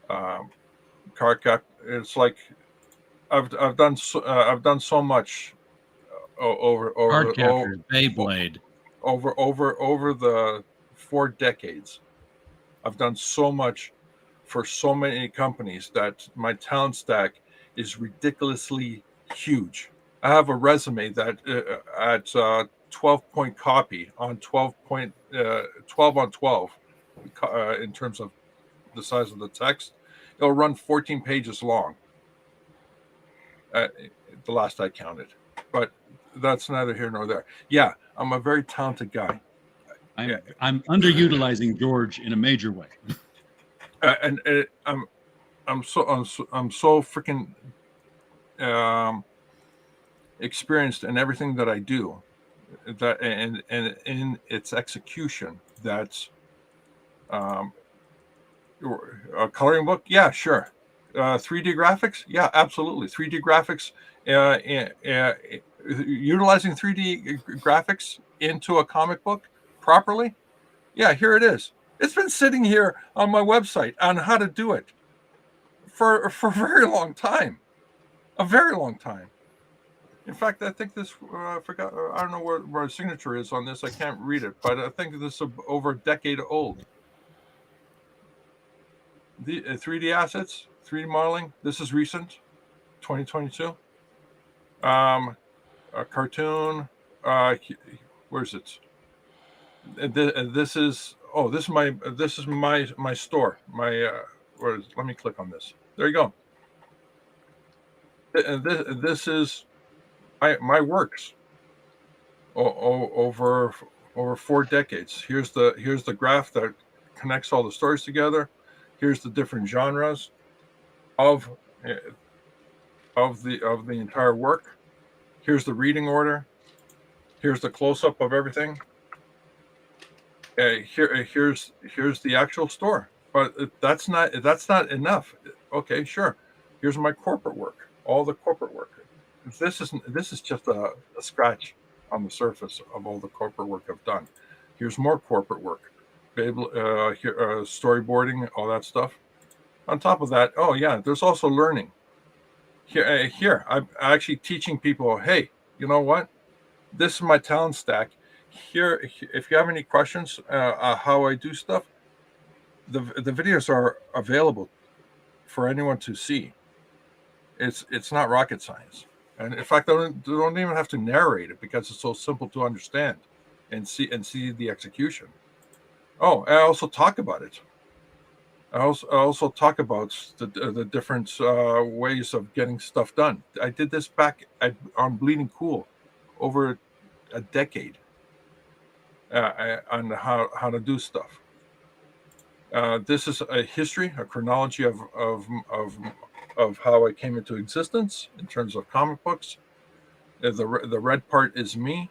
car. It's like I've done so much over Beyblade over the 4 decades. I've done so much for so many companies that my talent stack is ridiculously huge. I have a resume that at 12-point copy on 12 on 12 in terms of the size of the text. It'll run 14 pages long. The last I counted, but that's neither here nor there. Yeah, I'm a very talented guy. I'm underutilizing George in a major way. And I'm so freaking experienced in everything that I do, that and in its execution. That's A coloring book? Yeah, sure. 3D graphics? Yeah, absolutely. 3D graphics, utilizing 3D graphics into a comic book properly? Yeah, here it is. It's been sitting here on my website on how to do it for a very long time. A very long time. In fact, I think this, I forgot, I don't know where my signature is on this. I can't read it, but I think this is over a decade old. The 3D assets, 3D modeling. This is recent, 2022. A cartoon. Where's it? This is my store. Let me click on this. There you go. This is my works over 4 decades. Here's the graph that connects all the stories together. Here's the different genres of the entire work. Here's the reading order. Here's the close-up of everything. Here's the actual store. But that's not enough. Okay, sure. Here's my corporate work. All the corporate work. This is just a scratch on the surface of all the corporate work I've done. Here's more corporate work. Storyboarding, all that stuff. On top of that, oh yeah, there's also learning. Here, I'm actually teaching people, hey, you know what? This is my talent stack. Here, if you have any questions, how I do stuff, the videos are available for anyone to see. It's not rocket science, and in fact, they don't even have to narrate it because it's so simple to understand and see the execution. Oh, I also talk about it. I also talk about the different ways of getting stuff done. I did this back on Bleeding Cool over a decade on how to do stuff. This is a history, a chronology of how I came into existence in terms of comic books. The red part is me.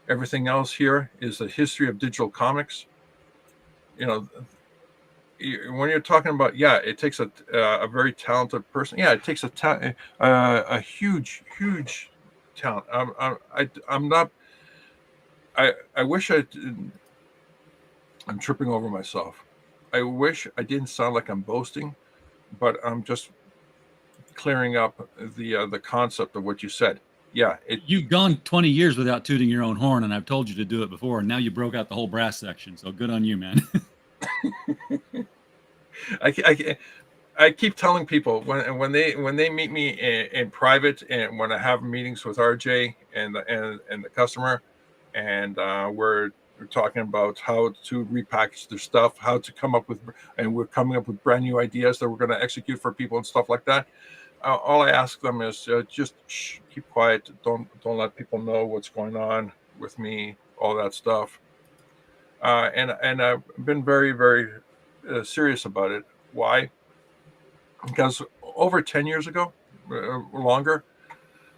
Everything else here is the history of digital comics. You know, when you're talking about, it takes a very talented person. Yeah, it takes a huge talent. I'm not. I wish I'm tripping over myself. I wish I didn't sound like I'm boasting, but I'm just clearing up the concept of what you said. Yeah, you've gone 20 years without tooting your own horn, and I've told you to do it before, and now you broke out the whole brass section. So good on you, man. I keep telling people when they meet me in private, and when I have meetings with RJ and the customer, and we're talking about how to repackage their stuff, how to come up with, and we're coming up with brand new ideas that we're going to execute for people and stuff like that. All I ask them is just keep quiet. Don't let people know what's going on with me. All that stuff. And I've been very, very serious about it. Why? Because over 10 years ago, or longer,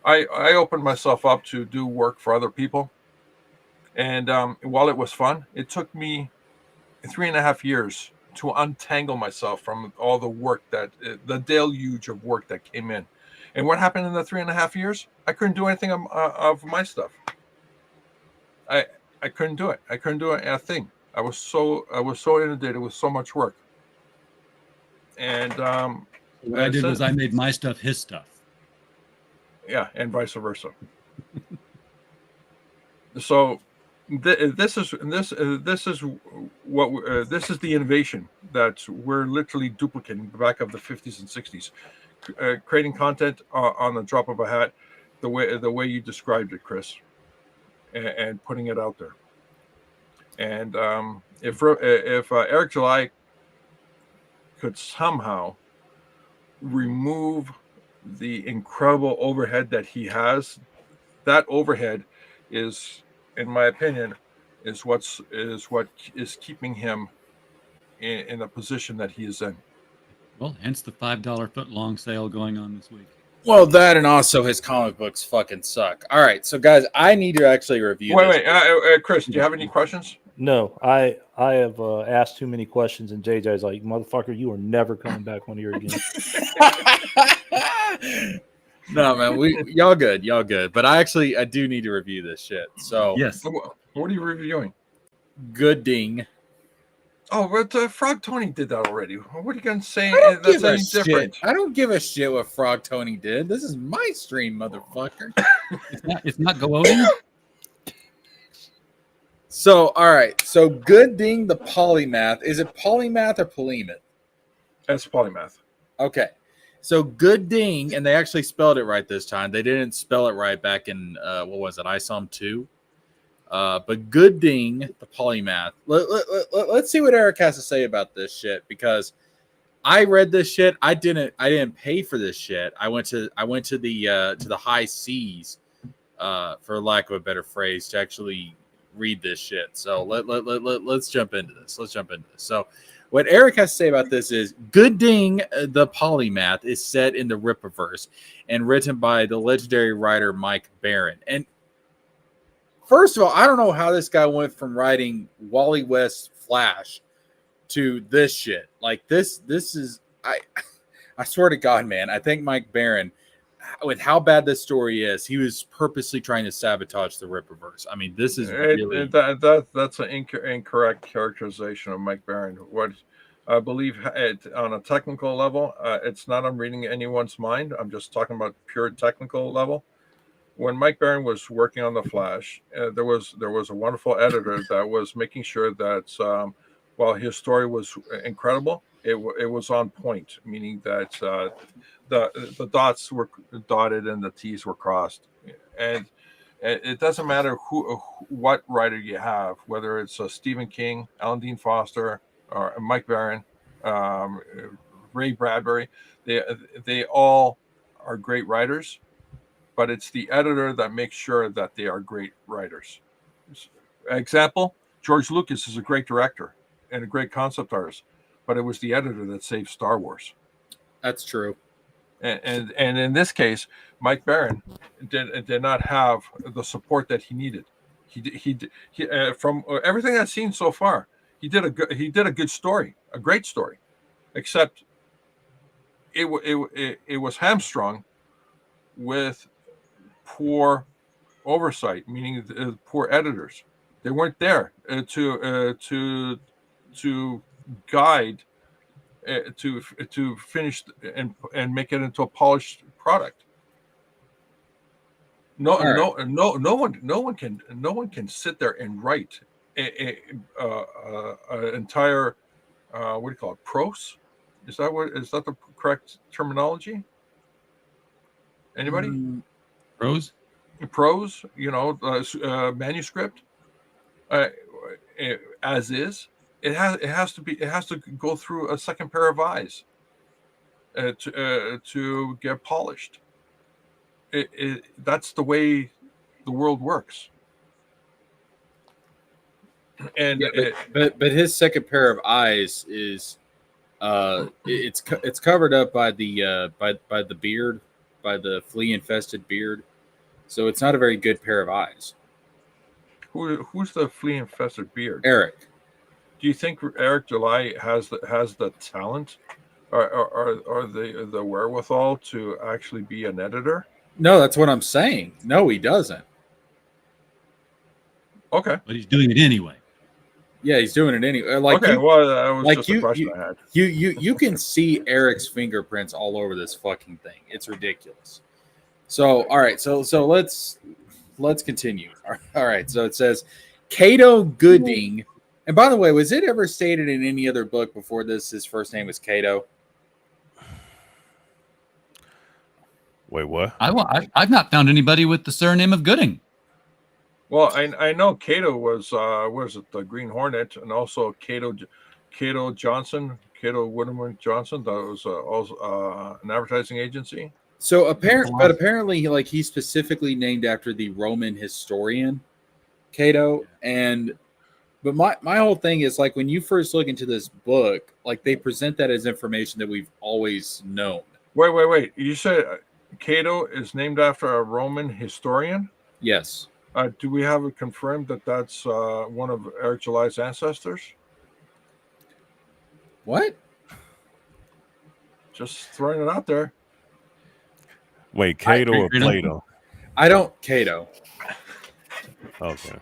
I opened myself up to do work for other people. And while it was fun, it took me 3.5 years to untangle myself from all the work the deluge of work that came in. And what happened in the 3.5 years? I couldn't do anything of my stuff. I couldn't do it. I couldn't do a thing. I was so inundated with so much work. And what I did was I made my stuff his stuff. Yeah, and vice versa. So this is the innovation that we're literally duplicating back of the 50s and 60s, creating content on the drop of a hat, the way you described it, Chris, and putting it out there. And if Eric July could somehow remove the incredible overhead that he has, that overhead is, in my opinion, is what is keeping him in the position that he is in. Well, hence the $5 foot long sale going on this week. Well, that and also his comic books fucking suck. All right, so guys, I need to actually review. Wait, Chris, do you have any questions? No, I have asked too many questions, and JJ's like, "Motherfucker, you are never coming back on here again." No, man, y'all good. But I do need to review this shit. So Yes. What are you reviewing? Goodyng. Oh, but Frog Tony did that already. What are you going to say? I don't That's give a any different. shit. I don't give a shit what Frog Tony did. This is my stream, motherfucker. It's not Goodyng. So, all right. So, Goodyng the Polymath. Is it Polymath or Polymath? That's Polymath. Okay. So, Goodyng, and they actually spelled it right this time. They didn't spell it right back in, what was it, ISOM 2? But Goodyng the Polymath. Let's see what Eric has to say about this shit, because I read this shit. I didn't pay for this shit. I went to the high seas, for lack of a better phrase, to actually read this shit. So let's jump into this. So what Eric has to say about this is Goodyng the Polymath is set in the Rippaverse and written by the legendary writer Mike Barron. And first of all, I don't know how this guy went from writing Wally West Flash to this shit. Like this is I swear to God, man. I think Mike Barron, with how bad this story is, he was purposely trying to sabotage the Rippaverse. I mean, this is really that's an incorrect characterization of Mike Barron. What I believe on a technical level, it's not I'm reading anyone's mind. I'm just talking about pure technical level. When Mike Barron was working on the Flash, there was a wonderful editor that was making sure that while his story was incredible, it was on point, meaning that the dots were dotted and the T's were crossed, and it doesn't matter what writer you have, whether it's Stephen King, Alan Dean Foster, or Mike Barron, Ray Bradbury. They all are great writers, but it's the editor that makes sure that they are great writers. Example, George Lucas is a great director and a great concept artist, but it was the editor that saved Star Wars. That's true. And in this case, Mike Barron did not have the support that he needed. He from everything I've seen so far, he did a good story, a great story, except it was hamstrung with poor oversight, meaning poor editors. They weren't there to guide, to finish and make it into a polished product. No one can sit there and write an entire what do you call it, prose? Is that the correct terminology? Anybody? Rose? Prose, manuscript, as is. It has to go through a second pair of eyes to get polished. That's the way the world works. And but his second pair of eyes is it's covered up by the by the beard, by the flea infested beard. So it's not a very good pair of eyes. Who's the flea infested beard? Eric. Do you think Eric July has the talent or the wherewithal to actually be an editor? No, that's what I'm saying. No, he doesn't. Okay. But he's doing it anyway. Yeah, he's doing it anyway. Like okay, well, that was like just a question I had. You can see Eric's fingerprints all over this fucking thing. It's ridiculous. So, all right, so let's continue. All right, so it says Cato Goodyng. And by the way, was it ever stated in any other book before this his first name was Cato? Wait, what? I've not found anybody with the surname of Goodyng. Well, I know Cato was the Green Hornet, and also Cato Johnson, Cato Woodman Johnson. That was also an advertising agency. So apparently, like, he's specifically named after the Roman historian Cato. But my whole thing is, like, when you first look into this book, like, they present that as information that we've always known. Wait! You said Cato is named after a Roman historian? Yes. Do we have it confirmed that that's one of Eric July's ancestors? What? Just throwing it out there. Wait, Cato or Plato? I don't Cato. Okay.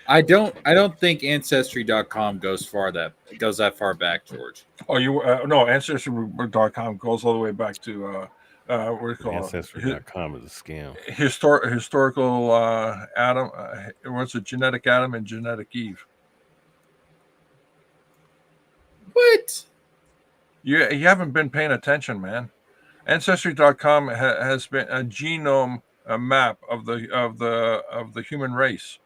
I don't think ancestry.com goes that far back, George. Oh, no, ancestry.com goes all the way back to what do you call Ancestry.com is a scam. Historical Adam. What's it? Genetic Adam and Genetic Eve. What? You haven't been paying attention, man. Ancestry.com has been a genome map of the human race.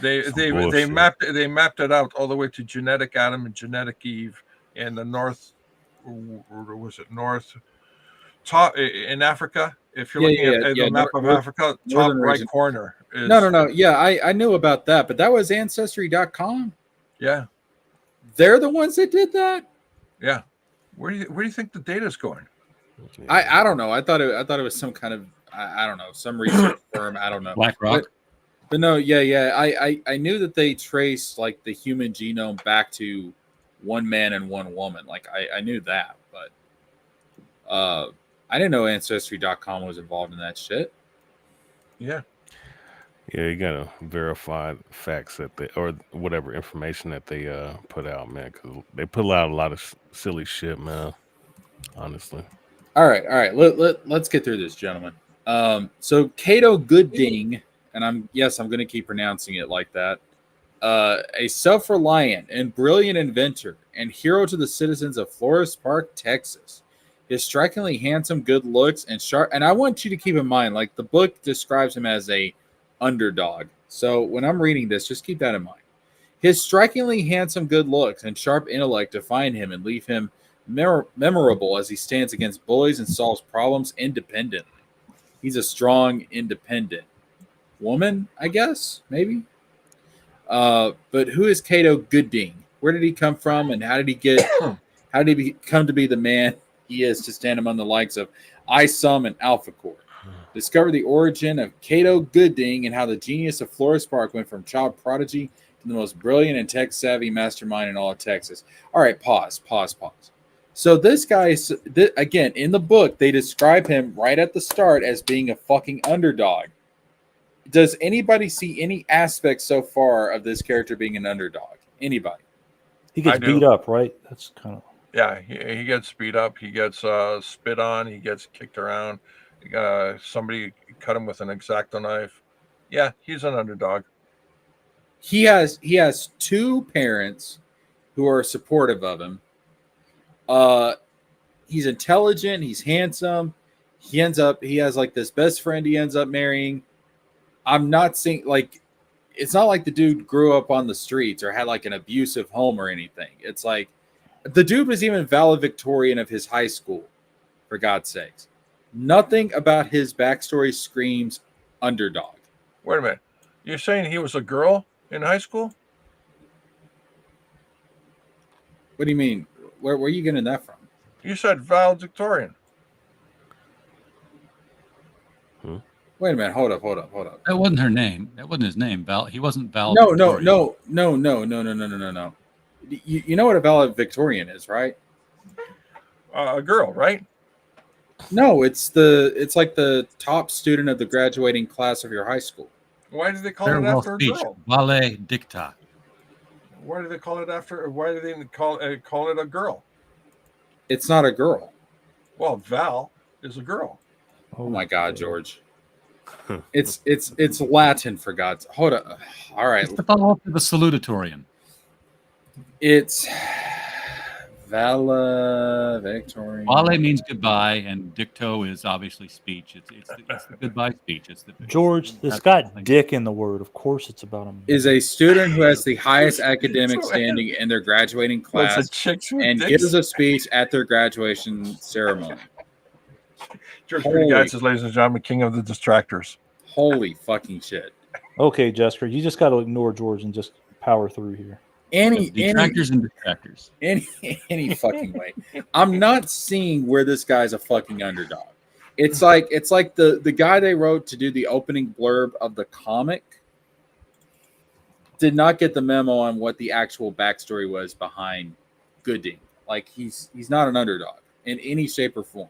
They mapped it out all the way to genetic Adam and genetic Eve in the north. Was it north? Top in Africa. If you're looking at the map of Africa, top right corner. Is, no. Yeah, I knew about that, but that was ancestry.com. Yeah, they're the ones that did that. Yeah, where do you think the data is going? I don't know. I thought it was some kind of I don't know, some research firm. I don't know. BlackRock. But no, yeah. I knew that they traced like the human genome back to one man and one woman. Like I knew that, but I didn't know ancestry.com was involved in that shit. Yeah. Yeah, you gotta verify facts or whatever information that they put out, man, because they put out a lot of silly shit, man. Honestly. All right. Let's get through this, gentlemen. So Cato Goodyng, and I'm going to keep pronouncing it like that. A self-reliant and brilliant inventor and hero to the citizens of Forest Park, Texas. His strikingly handsome, good looks, and sharp. And I want you to keep in mind, like the book describes him as a underdog. So when I'm reading this, just keep that in mind. His strikingly handsome, good looks, and sharp intellect define him and leave him memorable as he stands against bullies and solves problems independently. He's a strong, independent woman, I guess, maybe. But who is Cato Goodyng? Where did he come from, and how did he come to be the man he is to stand among the likes of ISUM and AlphaCore? Discover the origin of Cato Goodyng and how the genius of Flores Park went from child prodigy to the most brilliant and tech-savvy mastermind in all of Texas. All right, pause. So this guy, again, in the book, they describe him right at the start as being a fucking underdog. Does anybody see any aspect so far of this character being an underdog? Anybody? He gets beat up, right? That's kind of... Yeah, he gets beat up. He gets spit on. He gets kicked around. Somebody cut him with an X-Acto knife. Yeah, he's an underdog. He has two parents who are supportive of him. He's intelligent. He's handsome. He has like this best friend he ends up marrying. I'm not saying like, it's not like the dude grew up on the streets or had like an abusive home or anything. It's like the dude was even valedictorian of his high school, for God's sakes. Nothing about his backstory screams underdog. Wait a minute. You're saying he was a girl in high school? What do you mean? Where are you getting that from? You said valedictorian. Wait a minute. Hold up. That wasn't her name. That wasn't his name. He wasn't Val. No. You know what a valedictorian is, right? A girl, right? No, it's like the top student of the graduating class of your high school. Why did they call it after a girl? Valedicta. Why do they call it after? Why do they call it a girl? It's not a girl. Well, Val is a girl. Oh my God, George. It's Latin, for God's. Hold up. All right. It's the follow-up to the salutatorian. It's valedictorian. Vale means goodbye, and dicto is obviously speech. It's the goodbye speech. George, this got dick in the word. Of course it's about him. Is a student who has the highest academic standing in their graduating class and gives a speech at their graduation ceremony. George Guys is, ladies and gentlemen, king of the distractors. Holy fucking shit. Okay, Jesker, you just got to ignore George and just power through here. Detractors and distractors. Any fucking way. I'm not seeing where this guy's a fucking underdog. It's like the guy they wrote to do the opening blurb of the comic did not get the memo on what the actual backstory was behind Goodyng. Like he's not an underdog in any shape or form.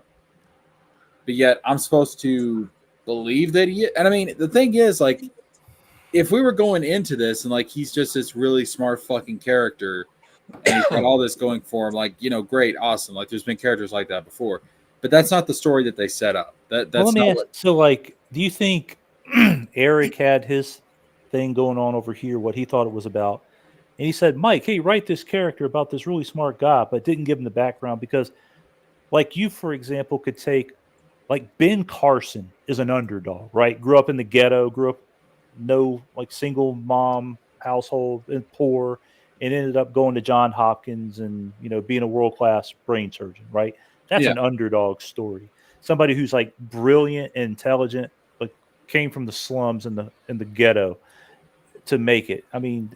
But yet I'm supposed to believe that he. And I mean, the thing is, like, if we were going into this and like he's just this really smart fucking character, and he's got all this going for him, like, you know, great, awesome. Like, there's been characters like that before, but that's not the story that they set up. That's Well, let me not ask. what. So, like, do you think Eric had his thing going on over here? What he thought it was about, and he said, "Mike, hey, write this character about this really smart guy," but didn't give him the background because, like, you, for example, could take. Like Ben Carson is an underdog, right? Grew up in the ghetto, grew up no like single mom household and poor, and ended up going to John Hopkins and being a world class brain surgeon, right? That's Yeah. an underdog story. Somebody who's like brilliant and intelligent, but came from the slums in the ghetto to make it. I mean,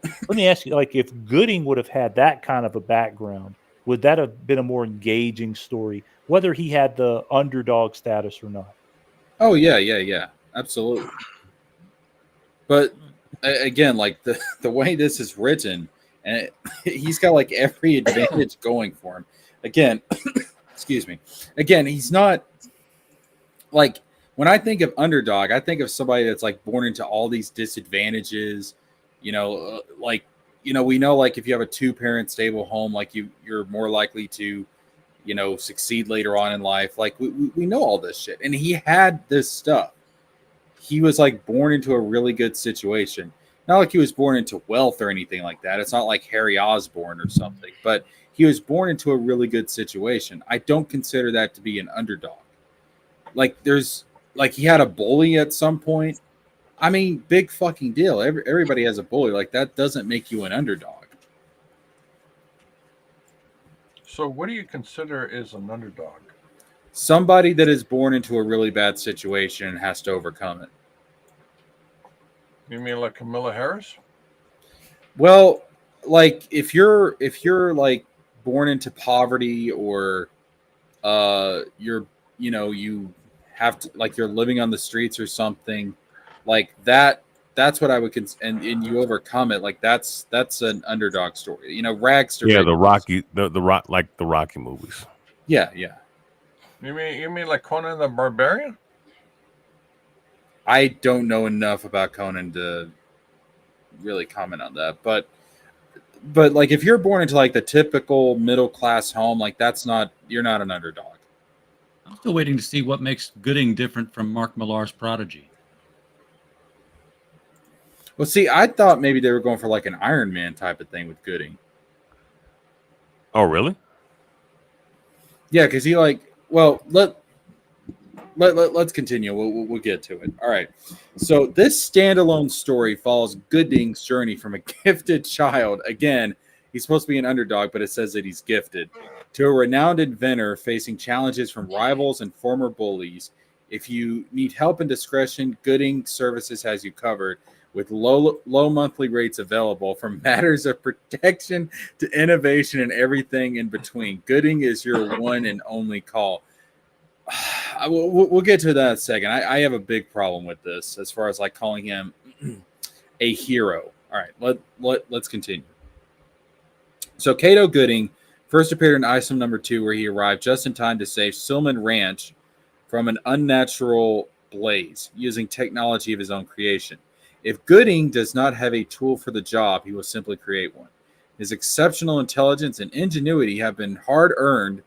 let me ask you, like, if Gooding would have had that kind of a background, would that have been a more engaging story, whether he had the underdog status or not? Oh yeah, absolutely. But again, like the way this is written, and he's got like every advantage going for him. Again, excuse me. Again, he's not like when I think of underdog, I think of somebody that's like born into all these disadvantages. We know like if you have a 2-parent stable home, like you're more likely to succeed later on in life. Like we know all this shit, and he had this stuff. He was like born into a really good situation. Not like he was born into wealth or anything like that. It's not like Harry Osborn or something, but he was born into a really good situation. I don't consider that to be an underdog. Like he had a bully at some point. I mean, big fucking deal. Everybody has a bully. Like, that doesn't make you an underdog. So what do you consider is an underdog? Somebody that is born into a really bad situation and has to overcome it. You mean like Camilla Harris? Well, like if you're like born into poverty or you have to, like, you're living on the streets or something like that, that's what I would and you overcome it. Like that's an underdog story. Rags to Yeah, riches. the Rocky movies. Yeah. You mean like Conan the Barbarian? I don't know enough about Conan to really comment on that, but like if you're born into like the typical middle class home, like you're not an underdog. I'm still waiting to see what makes Gooding different from Mark Millar's Prodigy. Well, see, I thought maybe they were going for like an Iron Man type of thing with Gooding. Oh, really? Yeah, because he like, well, let's continue. We'll get to it. All right. So this standalone story follows Gooding's journey from a gifted child. Again, he's supposed to be an underdog, but it says that he's gifted, to a renowned inventor facing challenges from rivals and former bullies. If you need help and discretion, Gooding Services has you covered, with low monthly rates available, from matters of protection to innovation and everything in between. Gooding is your one and only call. We'll get to that in a second. I have a big problem with this as far as like calling him a hero. All right, let's continue. So Cato Gooding first appeared in ISOM number 2, where he arrived just in time to save Silman Ranch from an unnatural blaze using technology of his own creation. If Gooding does not have a tool for the job, he will simply create one. His exceptional intelligence and ingenuity have been hard earned.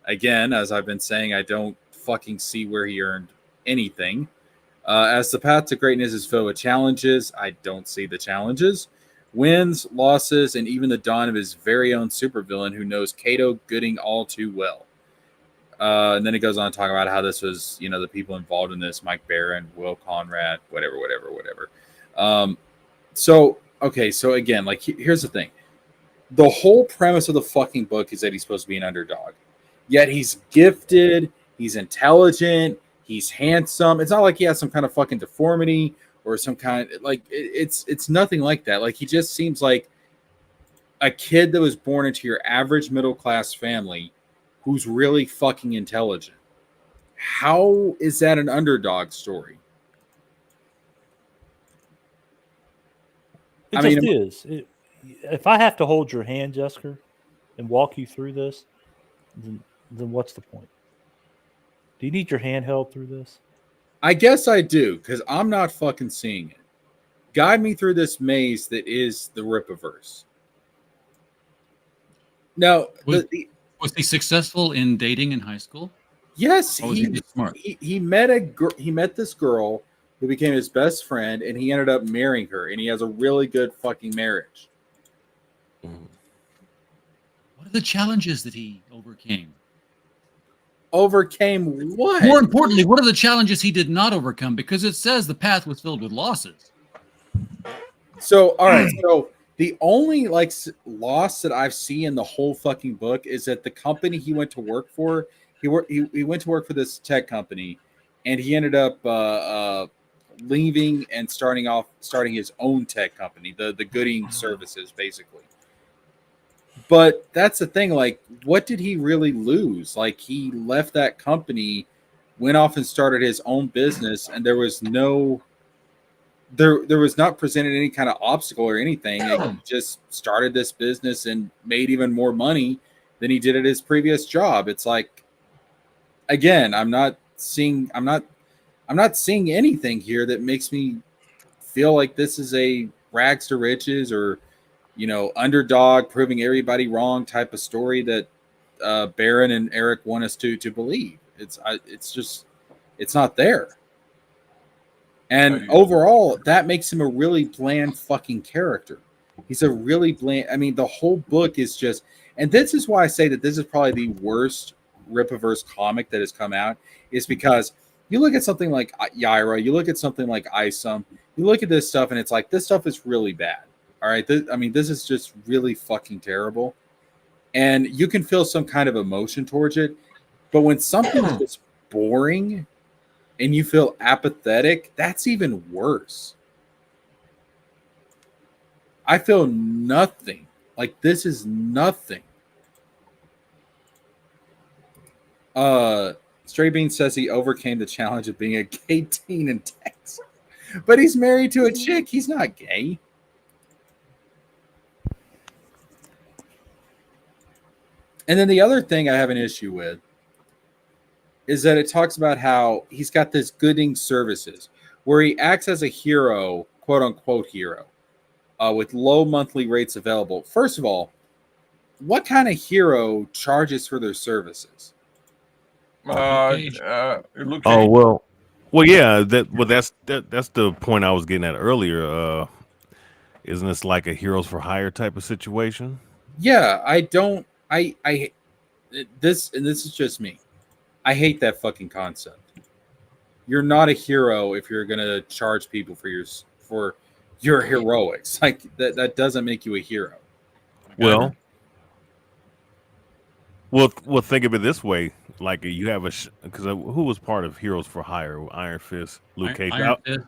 Again, as I've been saying, I don't fucking see where he earned anything. As the path to greatness is filled with challenges, I don't see the challenges. Wins, losses, and even the dawn of his very own supervillain who knows Cato Gooding all too well. And then it goes on to talk about how this was, the people involved in this, Mike Barron, Will Conrad, whatever. So again, like, here's the thing. The whole premise of the fucking book is that he's supposed to be an underdog. Yet he's gifted, he's intelligent, he's handsome. It's not like he has some kind of fucking deformity or some kind, like, it's nothing like that. Like, he just seems like a kid that was born into your average middle class family who's really fucking intelligent. How is that an underdog story? It I just mean, is. If I have to hold your hand, Jesker, and walk you through this, then what's the point? Do you need your hand held through this? I guess I do, because I'm not fucking seeing it. Guide me through this maze that is the Rippaverse. Now, Was he successful in dating in high school? yes, Or was he just smart? he met this girl who became his best friend, and he ended up marrying her, and he has a really good fucking marriage. What are the challenges that he overcame? Overcame what? More importantly, what are the challenges he did not overcome? Because it says the path was filled with losses. So, all right. So the only loss that I've seen in the whole fucking book is that the company he went to work for, he went to work for this tech company, and he ended up leaving and starting his own tech company, the Goodyng services, basically. But that's the thing. Like, what did he really lose? Like, he left that company, went off and started his own business, and there was not presented any kind of obstacle or anything. He just started this business and made even more money than he did at his previous job. It's like, again, I'm not seeing anything here that makes me feel like this is a rags to riches or, underdog proving everybody wrong type of story that Baron and Eric want us to believe. It's not there. And overall, that makes him a really bland fucking character. He's a really bland. I mean, the whole book is just, and this is why I say that this is probably the worst Rippaverse comic that has come out, is because you look at something like Yaira, you look at something like Isom, you look at this stuff, and it's like, this stuff is really bad. All right. This is just really fucking terrible. And you can feel some kind of emotion towards it. But when something's just boring and you feel apathetic, that's even worse. I feel nothing. Like, this is nothing. Stray Bean says he overcame the challenge of being a gay teen in Texas. But he's married to a chick. He's not gay. And then the other thing I have an issue with is that it talks about how he's got this Goodyng services where he acts as a hero, quote unquote hero, with low monthly rates available. First of all, what kind of hero charges for their services? Luke Oh Cage. well, yeah. That's the point I was getting at earlier. Isn't this like a heroes for hire type of situation? Yeah, this is just me. I hate that fucking concept. You're not a hero if you're gonna charge people for your heroics. Like that doesn't make you a hero. Well, think of it this way: like you have because who was part of Heroes for Hire? Iron Fist, Luke Cage, Iron Fist,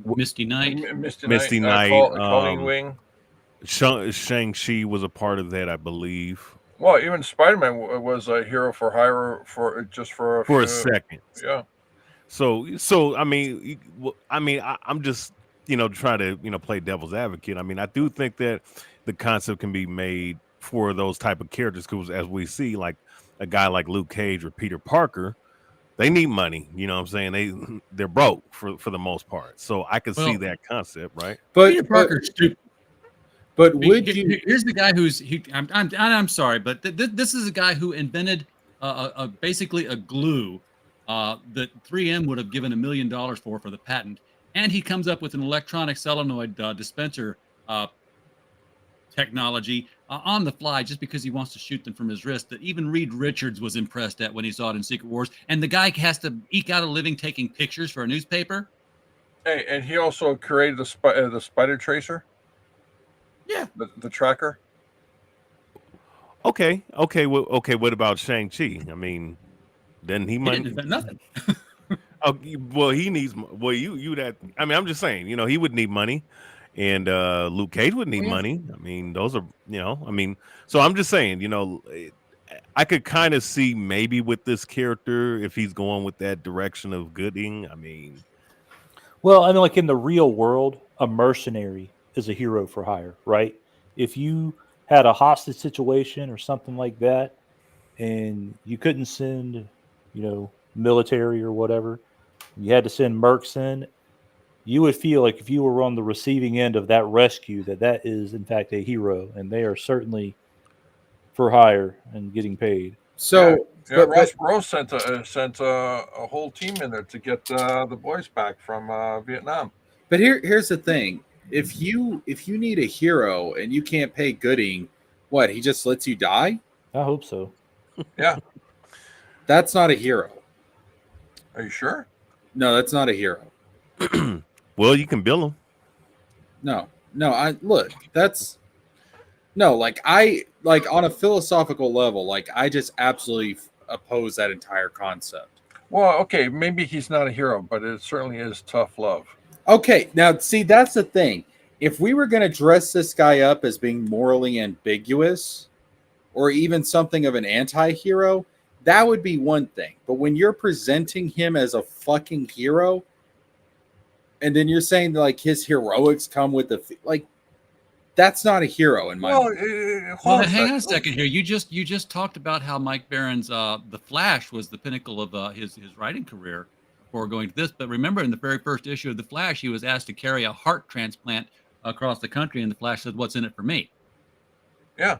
Misty Knight, Misty Knight, Colleen Wing. Shang-Chi was a part of that, I believe. Well, even Spider-Man was a hero for hire for a second. Yeah. So I'm just trying to play devil's advocate. I mean, I do think that the concept can be made for those type of characters because as we see, like a guy like Luke Cage or Peter Parker, they need money. You know what I'm saying? They're broke for the most part. So I can see that concept, right? But Peter Parker's stupid. But would you? Here's the guy who's I'm sorry, but this is a guy who invented basically a glue that 3M would have given $1 million for the patent, and he comes up with an electronic solenoid dispenser technology on the fly just because he wants to shoot them from his wrist. That even Reed Richards was impressed at when he saw it in Secret Wars, and the guy has to eke out a living taking pictures for a newspaper. Hey, and he also created the spider tracer. Yeah, the tracker. Okay. What about Shang-Chi? I mean, didn't he didn't invent nothing. Oh, well, he needs. Well, you that. I mean, I'm just saying. He would need money, and Luke Cage would need money. I mean, those are. I mean, so I'm just saying. I could kind of see maybe with this character if he's going with that direction of Goodyng. I mean, well, I mean, like in the real world, a mercenary is a hero for hire, right? If you had a hostage situation or something like that, and you couldn't send, military or whatever, you had to send mercs in, you would feel like if you were on the receiving end of that rescue, that is in fact a hero, and they are certainly for hire and getting paid. So, Yeah, but, Ross Perot sent a whole team in there to get the boys back from Vietnam. but here's the thing: if you need a hero and you can't pay Gooding, what, he just lets you die? I hope so. Yeah, That's not a hero. are you sure? No, that's not a hero. Well, you can bill them. No. I look. That's no. Like on a philosophical level, like I just absolutely oppose that entire concept. Well, okay, maybe he's not a hero, but it certainly is tough love. Okay, now see, that's the thing. If we were going to dress this guy up as being morally ambiguous or even something of an anti-hero, that would be one thing. But when you're presenting him as a fucking hero, and then you're saying like his heroics come with that's not a hero in my mind. Well, hang on a second here. You just talked about how Mike Barron's The Flash was the pinnacle of his writing career before going to this. But remember, in the very first issue of The Flash, he was asked to carry a heart transplant across the country, and The Flash said, "What's in it for me?" Yeah.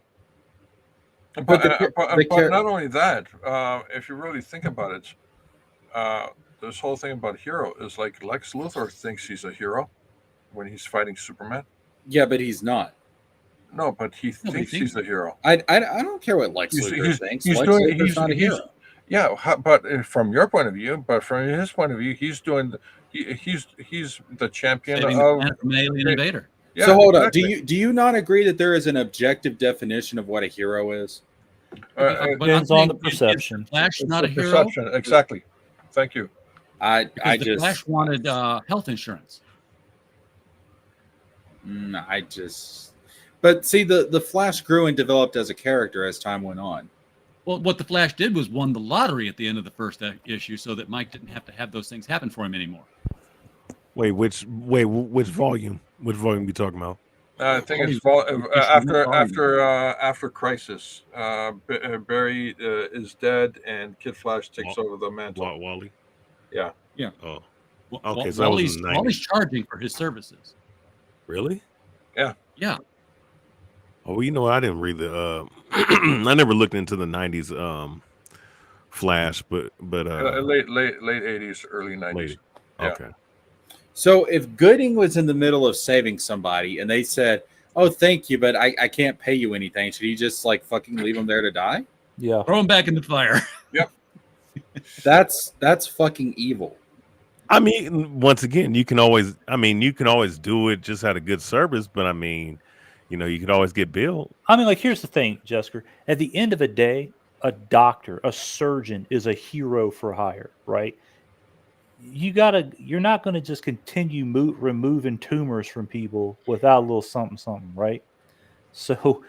But the not only that, if you really think about it, this whole thing about hero is like Lex Luthor thinks he's a hero when he's fighting Superman. Yeah, but he's not. No, but he thinks he's a hero. I don't care what Lex Luthor thinks. He's Lex doing. Luthor's not a hero. Yeah, but from your point of view, but from his point of view, he's doing. He's the champion Saving of the from an alien invader. Yeah, so hold exactly. on. Do you not agree that there is an objective definition of what a hero is? It depends on the perception. Flash it's not a hero. Perception, exactly. Thank you. The Flash wanted health insurance. But see, the Flash grew and developed as a character as time went on. Well, what the Flash did was won the lottery at the end of the first issue, so that Mike didn't have to have those things happen for him anymore. Which volume? Which volume you talking about? I think it's after Crisis. Barry is dead, and Kid Flash takes over the mantle. Wally. Yeah. Oh, okay. So Wally's charging for his services. Really? Yeah. Yeah. Oh, I didn't read the. I never looked into the '90s Flash, but late '80s, early '90s. Yeah. Okay. So if Gooding was in the middle of saving somebody and they said, "Oh, thank you, but I can't pay you anything," should he just like fucking leave him there to die? Yeah. Throw him back in the fire. Yep. That's fucking evil. I mean, once again, you can always do it just out of good service, but I mean, you could always get billed. I mean, like, here's the thing, Jesker. At the end of the day, a doctor, a surgeon is a hero for hire, right? You're not going to just continue removing tumors from people without a little something, right? So,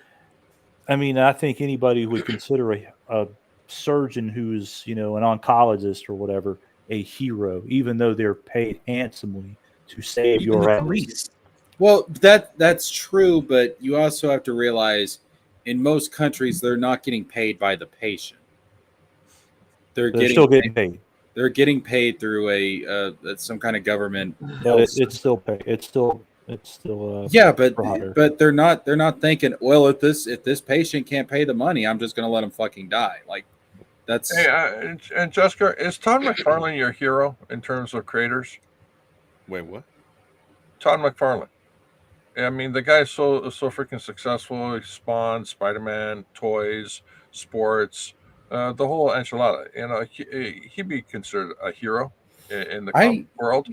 I mean, I think anybody who would consider a surgeon who's, an oncologist or whatever, a hero, even though they're paid handsomely to save your ass. Well, that's true, but you also have to realize in most countries they're not getting paid by the patient. They're still getting paid. They're getting paid through some kind of government. No, it's still paid. It's still. Yeah, but they're not thinking, well, if this patient can't pay the money, I'm just going to let him fucking die. Like that's. Hey, and Jesker, is Todd McFarlane your hero in terms of creators? Wait, what? Todd McFarlane. I mean, the guy's so freaking successful. He spawned Spider-Man, toys, sports, the whole enchilada. He'd be considered a hero in the comic world.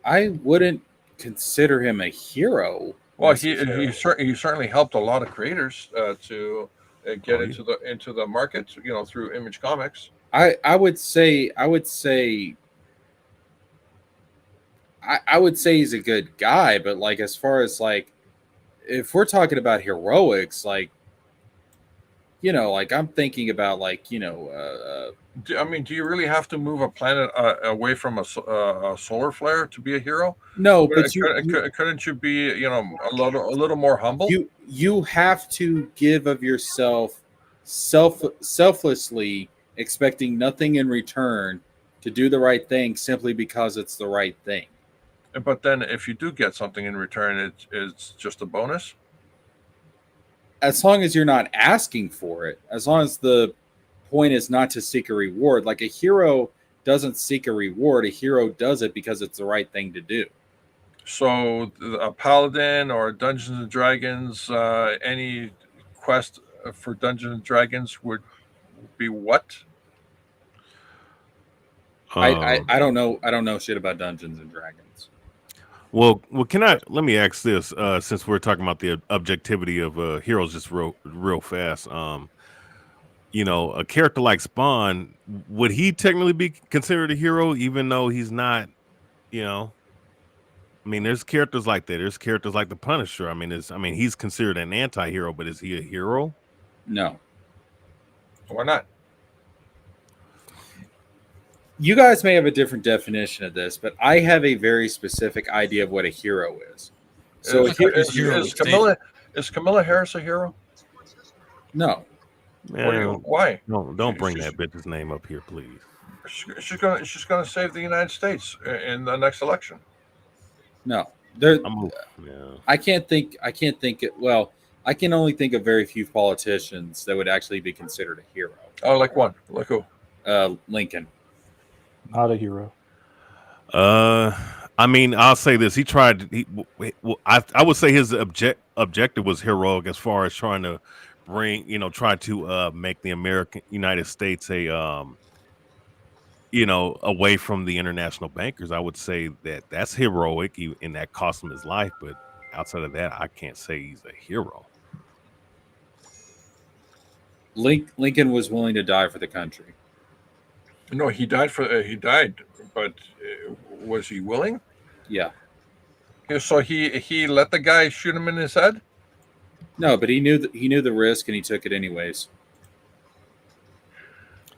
I wouldn't consider him a hero. Well, he certainly helped a lot of creators to get into the market, through Image Comics. I would say he's a good guy, but like as far as like if we're talking about heroics, like you know, like I'm thinking about like, I mean, do you really have to move a planet away from a solar flare to be a hero? no, but Couldn't you be, a little more humble? you have to give of yourself selflessly, expecting nothing in return, to do the right thing simply because it's the right thing. But then, if you do get something in return, it's just a bonus. As long as you're not asking for it, as long as the point is not to seek a reward. Like a hero doesn't seek a reward, a hero does it because it's the right thing to do. So, a paladin or Dungeons and Dragons, any quest for Dungeons and Dragons would be what? I don't know. I don't know shit about Dungeons and Dragons. Well, let me ask this, since we're talking about the objectivity of heroes just real fast. A character like Spawn, would he technically be considered a hero, even though he's not, I mean, there's characters like that. There's characters like the Punisher. I mean, he's considered an anti-hero, but is he a hero? No. Why not? You guys may have a different definition of this, but I have a very specific idea of what a hero is. So is Camilla Harris a hero? No. Why? No, don't bring that bitch's name up here, please. She's gonna save the United States in the next election. No. I can't think. Well, I can only think of very few politicians that would actually be considered a hero. Oh, like one. Like who? Lincoln. Not a hero. I mean, I'll say this: I would say his objective was heroic as far as trying to try to make the United States away from the international bankers. I would say that's heroic, and that cost him his life. But outside of that, I can't say he's a hero. Lincoln was willing to die for the country. No, he died but was he willing? Yeah. So he let the guy shoot him in his head? No, but he knew the risk and he took it anyways.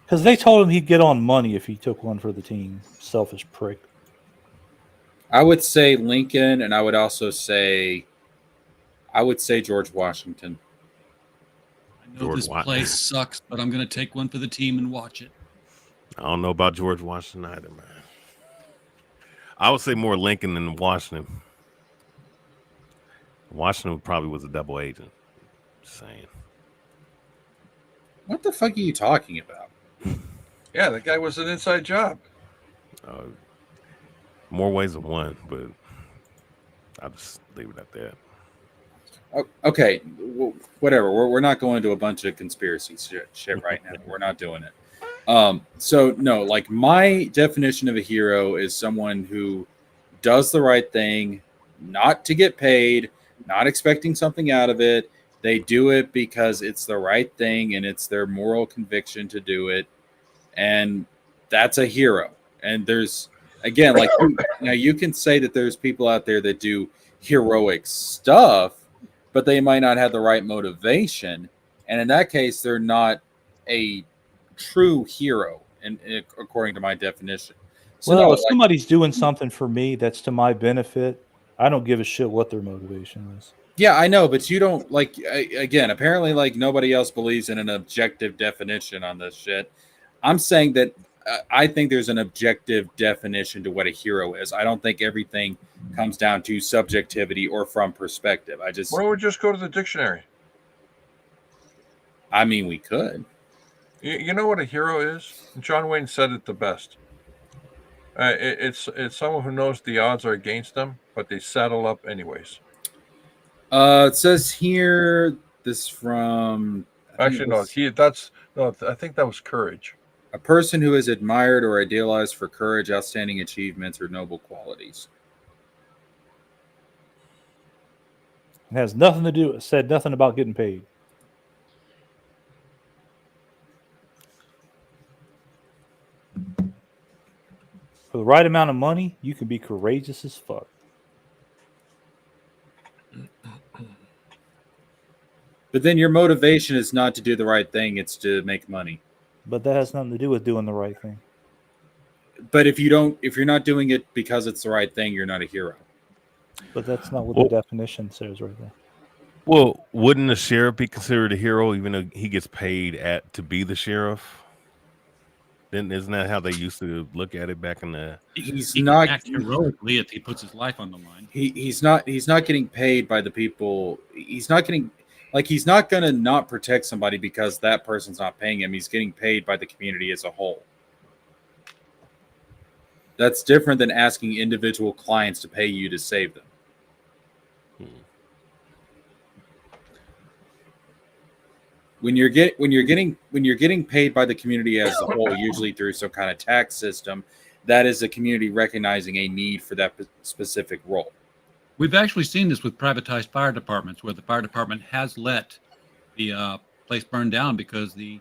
Because they told him he'd get on money if he took one for the team. Selfish prick. I would say Lincoln, and I would say George Washington. I know this place sucks, but I'm going to take one for the team and watch it. I don't know about George Washington either, man. I would say more Lincoln than Washington. Washington probably was a double agent. Just saying. What the fuck are you talking about? Yeah, that guy was an inside job. More ways than one, but I'll just leave it at that. Okay, whatever. We're not going to a bunch of conspiracy shit right now. We're not doing it. So no, like my definition of a hero is someone who does the right thing, not to get paid, not expecting something out of it. They do it because it's the right thing and it's their moral conviction to do it. And that's a hero. And there's, again, like now you can say that there's people out there that do heroic stuff, but they might not have the right motivation. And in that case, they're not a true hero, and according to my definition. So if somebody's doing something for me that's to my benefit, I don't give a shit what their motivation is. Yeah, I know, but you don't like. Again, apparently, like nobody else believes in an objective definition on this shit. I'm saying that I think there's an objective definition to what a hero is. I don't think everything comes down to subjectivity or from perspective. Why don't we just go to the dictionary? I mean, we could. You know what a hero is? John Wayne said it the best. It's someone who knows the odds are against them, but they saddle up anyways. It says here this from. I think that was courage. A person who is admired or idealized for courage, outstanding achievements, or noble qualities. It has nothing to do. It said nothing about getting paid. For the right amount of money, you can be courageous as fuck. But then your motivation is not to do the right thing; it's to make money. But that has nothing to do with doing the right thing. But if you're not doing it because it's the right thing, you're not a hero. But that's not what Well- the definition says right there. Well, wouldn't the sheriff be considered a hero even though he gets paid to be the sheriff? Then isn't that how they used to look at it back in the? He's He can not act heroically if he puts his life on the line. he's not getting paid by the people. He's not gonna not protect somebody because that person's not paying him. He's getting paid by the community as a whole. That's different than asking individual clients to pay you to save them. When you're getting paid by the community as a whole, usually through some kind of tax system, that is the community recognizing a need for that specific role. We've actually seen this with privatized fire departments, where the fire department has let the place burn down because the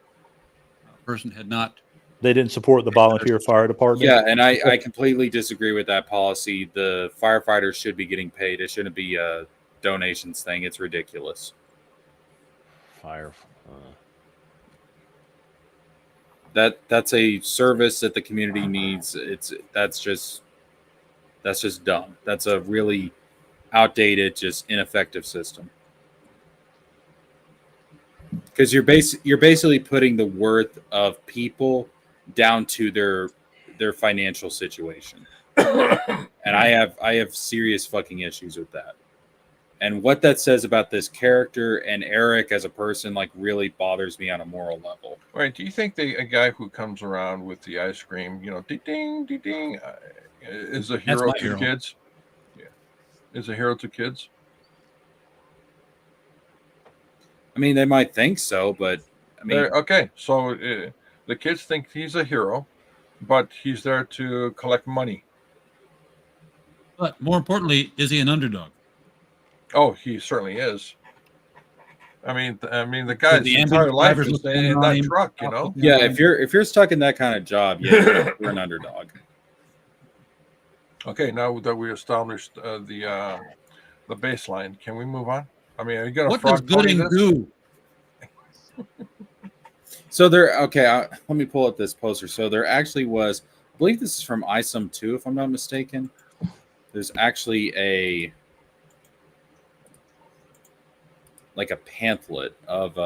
person had not. They didn't support the volunteer fire department. Yeah, and I completely disagree with that policy. The firefighters should be getting paid. It shouldn't be a donations thing. It's ridiculous. Fire. That's a service that the community needs. That's just dumb. That's a really outdated, just ineffective system. Because you're basically putting the worth of people down to their financial situation, and I have serious fucking issues with that. And what that says about this character and Eric as a person, like, really bothers me on a moral level. Right? Do you think a guy who comes around with the ice cream, ding ding ding ding, is a hero my to hero. kids? Yeah, is a hero to kids. I mean, they might think so, but I mean, Okay, so the kids think he's a hero, but he's there to collect money. But more importantly, is he an underdog? Oh, he certainly is. I mean, the guy's the entire ambulance life drivers is looking in on that him, truck. yeah, if you're stuck in that kind of job, yeah, you're an underdog. Okay, now that we established the baseline, can we move on? I mean, are you gonna What does frog pony Goodyng this? do? So let me pull up this poster. So there actually was, I believe this is from ISOM 2, if I'm not mistaken. There's actually a pamphlet of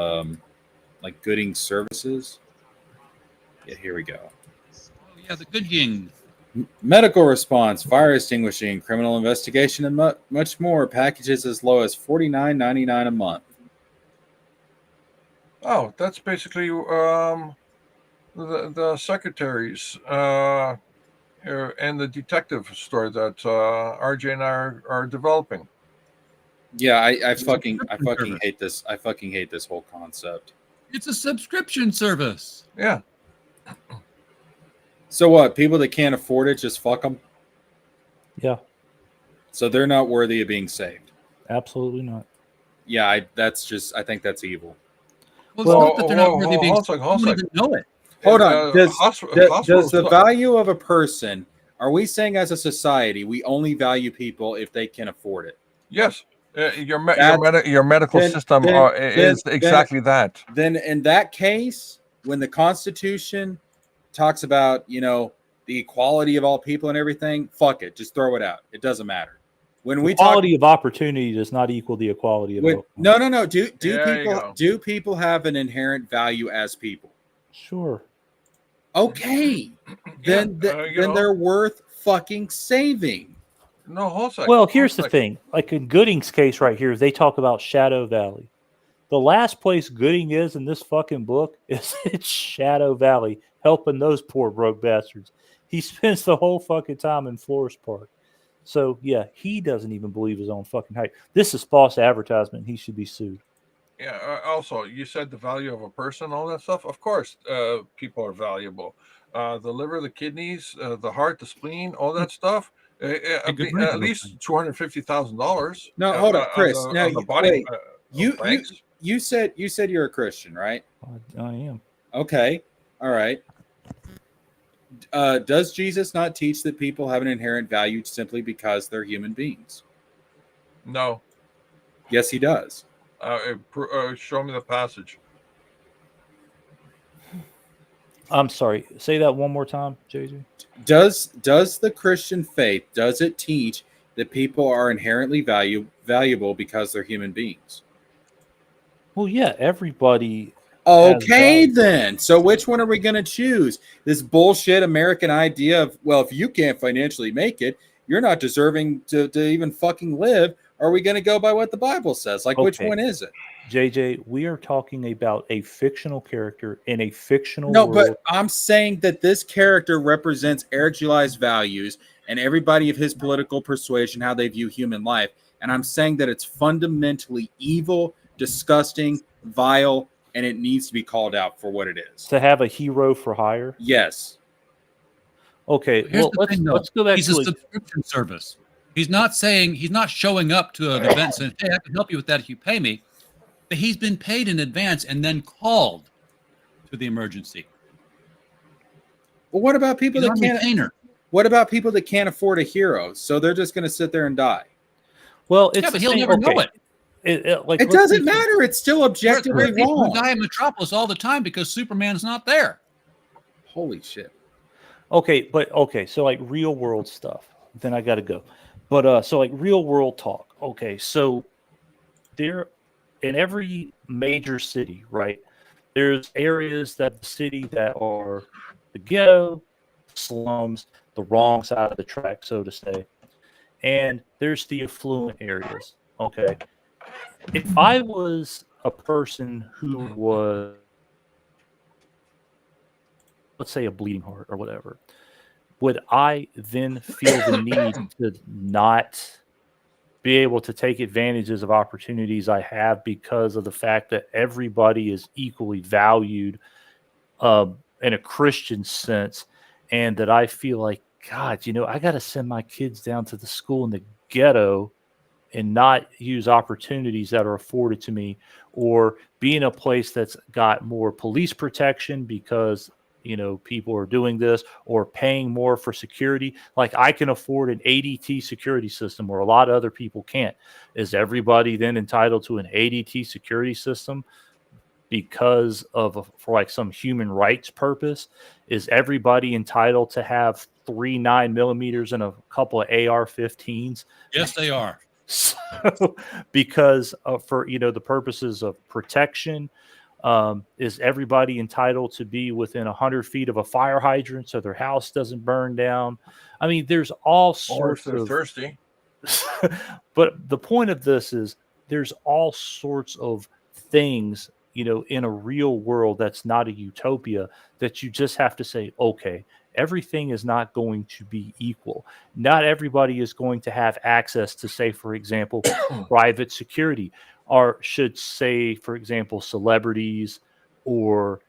like Gooding services. Yeah, here we go. Oh, yeah, the Goodyng. Medical response, fire extinguishing, criminal investigation, and much more. Packages as low as $49.99 a month. Oh, that's basically the secretaries and the detective story that RJ and I are developing. Yeah, I fucking service. hate this. I fucking hate this whole concept. It's a subscription service. Yeah. So what? People that can't afford it, just fuck them. Yeah, So they're not worthy of being saved. absolutely not. Yeah, I think that's evil. Well, Well, it's not that they're not worthy of being. hold on, hold You on. don't even know it. Hold on. Does hospitals- the value of a person? Are we saying as a society we only value people if they can afford it? Yes, your That's- medical then- system then- is then- exactly that. Then in that case, when the Constitution talks about the equality of all people and everything, fuck it, just throw it out. It doesn't matter. When we talk, Equality of opportunity does not equal the equality of outcome. no. There Do people have an inherent value as people? Sure. Okay, then they're worth fucking saving. No, hold on. Well, here's the thing. Like in Gooding's case right here, they talk about Shadow Valley. The last place Gooding is in this fucking book is in Shadow Valley, helping those poor broke bastards. He spends the whole fucking time in Forest Park. So, yeah, he doesn't even believe his own fucking hype. This is false advertisement. He should be sued. Yeah. Also, you said the value of a person, all that stuff. Of course, people are valuable. The liver, the kidneys, the heart, the spleen, all that stuff. At least $250,000. No, hold on, Chris. Now, the body. wait. You said you're a Christian, right? I am. Okay, all right. Does Jesus not teach that people have an inherent value simply because they're human beings? No. Yes, he does. Show me the passage. I'm sorry. Say that one more time, JJ. Does the Christian faith, does it teach that people are inherently valuable because they're human beings? Well, yeah, everybody. Okay, then. So which one are we going to choose? This bullshit American idea of, well, if you can't financially make it, you're not deserving to even fucking live. Are we going to go by what the Bible says? Like, which Okay. one is it? JJ, we are talking about a fictional character in a fictional No, world. but I'm saying that this character represents Eric July's values and everybody of his political persuasion, how they view human life. And I'm saying that it's fundamentally evil, disgusting, vile, and it needs to be called out for what it is. To have a hero for hire? Yes. Okay, Here's well, the thing, though. let's go back He's to a subscription service. He's not showing up to an event saying, hey, I can help you with that if you pay me. But he's been paid in advance and then called to the emergency. Well, what about people He's that on can't? retainer. What about people that can't afford a hero? So they're just going to sit there and die. Well, it's Yeah, but he'll never know it. It doesn't matter. It's still objectively People wrong. die in Metropolis all the time because Superman's not there. Holy shit. Okay, so like real world stuff. Then I got to go. But so like real world talk. Okay, so there in every major city, right? There's areas that the city that are the ghetto, slums, the wrong side of the track, so to say. And there's the affluent areas. Okay. If I was a person who was, let's say, a bleeding heart or whatever, would I then feel the need to not be able to take advantages of opportunities I have because of the fact that everybody is equally valued in a Christian sense, and that I feel like, God, I got to send my kids down to the school in the ghetto and not use opportunities that are afforded to me, or be in a place that's got more police protection because people are doing this, or paying more for security. Like I can afford an ADT security system where a lot of other people can't. Is everybody then entitled to an ADT security system because of for like some human rights purpose? Is everybody entitled to have 3 9mm and a couple of AR-15s? Yes, they are. So, because for the purposes of protection, is everybody entitled to be within 100 feet of a fire hydrant so their house doesn't burn down? I mean, there's all sorts of thirsty. But the point of this is there's all sorts of things, in a real world that's not a utopia, that you just have to say, okay, everything is not going to be equal. Not everybody is going to have access to, say, for example, private security, or should say, for example, celebrities or,